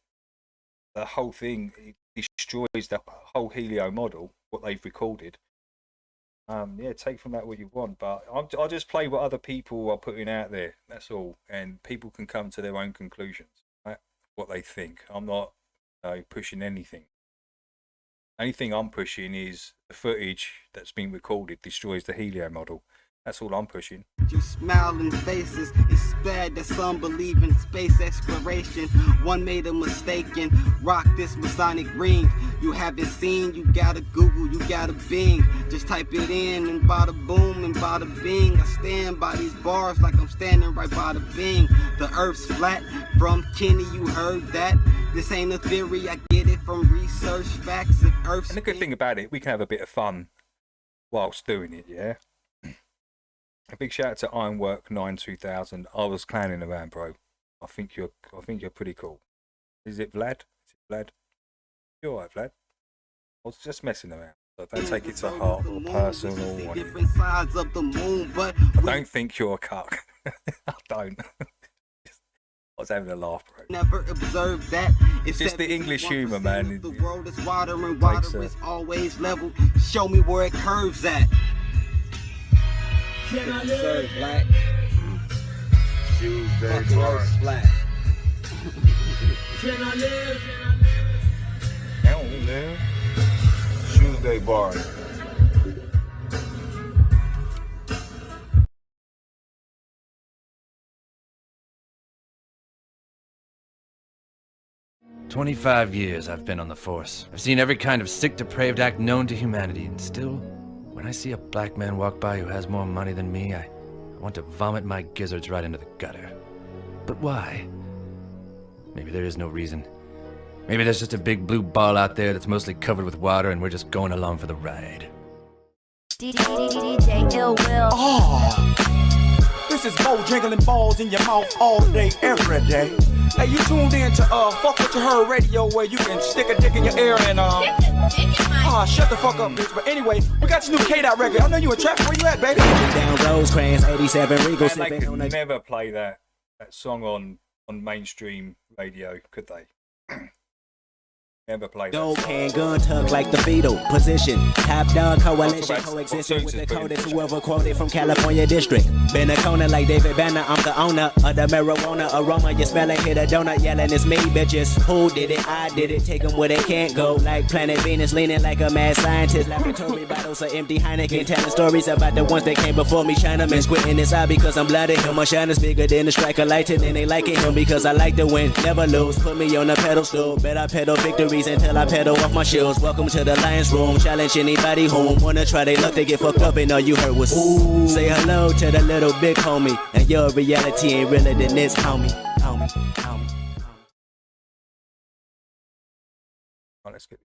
the whole thing destroys the whole helio model, what they've recorded. Yeah, take from that what you want, but I'll just play what other people are putting out there. That's all, and people can come to their own conclusions, right? What they think. I'm not pushing anything. Anything I'm pushing is the footage that's been recorded destroys the helio model. That's all I'm pushing. Your smiling faces, it's bad that some believe in space exploration. One made a mistake and rock this Masonic ring. You haven't seen, you gotta Google, you gotta Bing. Just type it in and bada boom and bada bing. I stand by these bars like I'm standing right by the Bing. The Earth's flat, from Kenny you heard that. This ain't a theory, I get it from research facts. If Earth's and the good thing about it, we can have a bit of fun whilst doing it, yeah. A big shout out to Ironwork 92000. I was clowning around, bro. I think you're pretty cool. Is it Vlad? Vlad? You're alright, Vlad. I was just messing around. So don't take it to heart or personal or anything. I don't think you're a cuck. I don't. I was having a laugh, bro. Never observed that. It's just the English humour, man. The world is water and water is always level. Show me where it curves at. Sir, black. Shoes day Fucking bar. Earth's flat. Can I live? Shoes day bars. "25 years I've been on the force. I've seen every kind of sick, depraved act known to humanity, and still, when I see a black man walk by who has more money than me, I want to vomit my gizzards right into the gutter. But why? Maybe there is no reason. Maybe there's just a big blue ball out there that's mostly covered with water, and we're just going along for the ride." DJ Ill Will. Oh, this is Bo jiggling balls in your mouth all day, every day. Hey, you tuned in to Fuck What You Heard Radio, where you can stick a dick in your ear and shut the fuck up, bitch. But anyway, we got your new K-Dot record. I know you in traffic. Where you at, baby? Down Rosecrans, 87 Regal. Man, they could never play that song on mainstream radio, could they? Never play that Dope song. hand gun tuck like the fetal position. Top down coalition What's coexisting with the put coded in whoever quoted from California district. Been a corner like David Banner. I'm the owner of the marijuana aroma. You smell it, hit a donut, yelling it's me, bitches. Who did it? I did it. Take them where they can't go. Like planet Venus, leaning like a mad scientist. Laboratory bottles of empty Heineken, telling stories about the ones that came before me. Chinaman squinting his eye because I'm blooded. Him, my shine is bigger than the striker lighted, and they like it him because I like to win, never lose. Put me on a pedestal, bet I pedal victories until I pedal off my shoes. Welcome to the Lions Room. Challenge anybody who wanna try they luck, they get fucked up, and all you heard was ooh. Say hello to the little big homie, and your reality ain't realer than this, homie. Right, let's get it.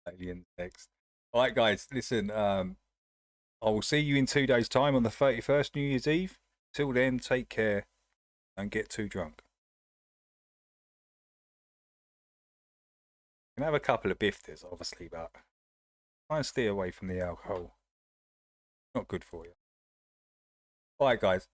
Alien text. All right, guys, listen. I will see you in 2 days' time on the 31st, New Year's Eve. Till then, take care and get too drunk. You can have a couple of bifters, obviously, but try and steer away from the alcohol. Not good for you. All right, guys.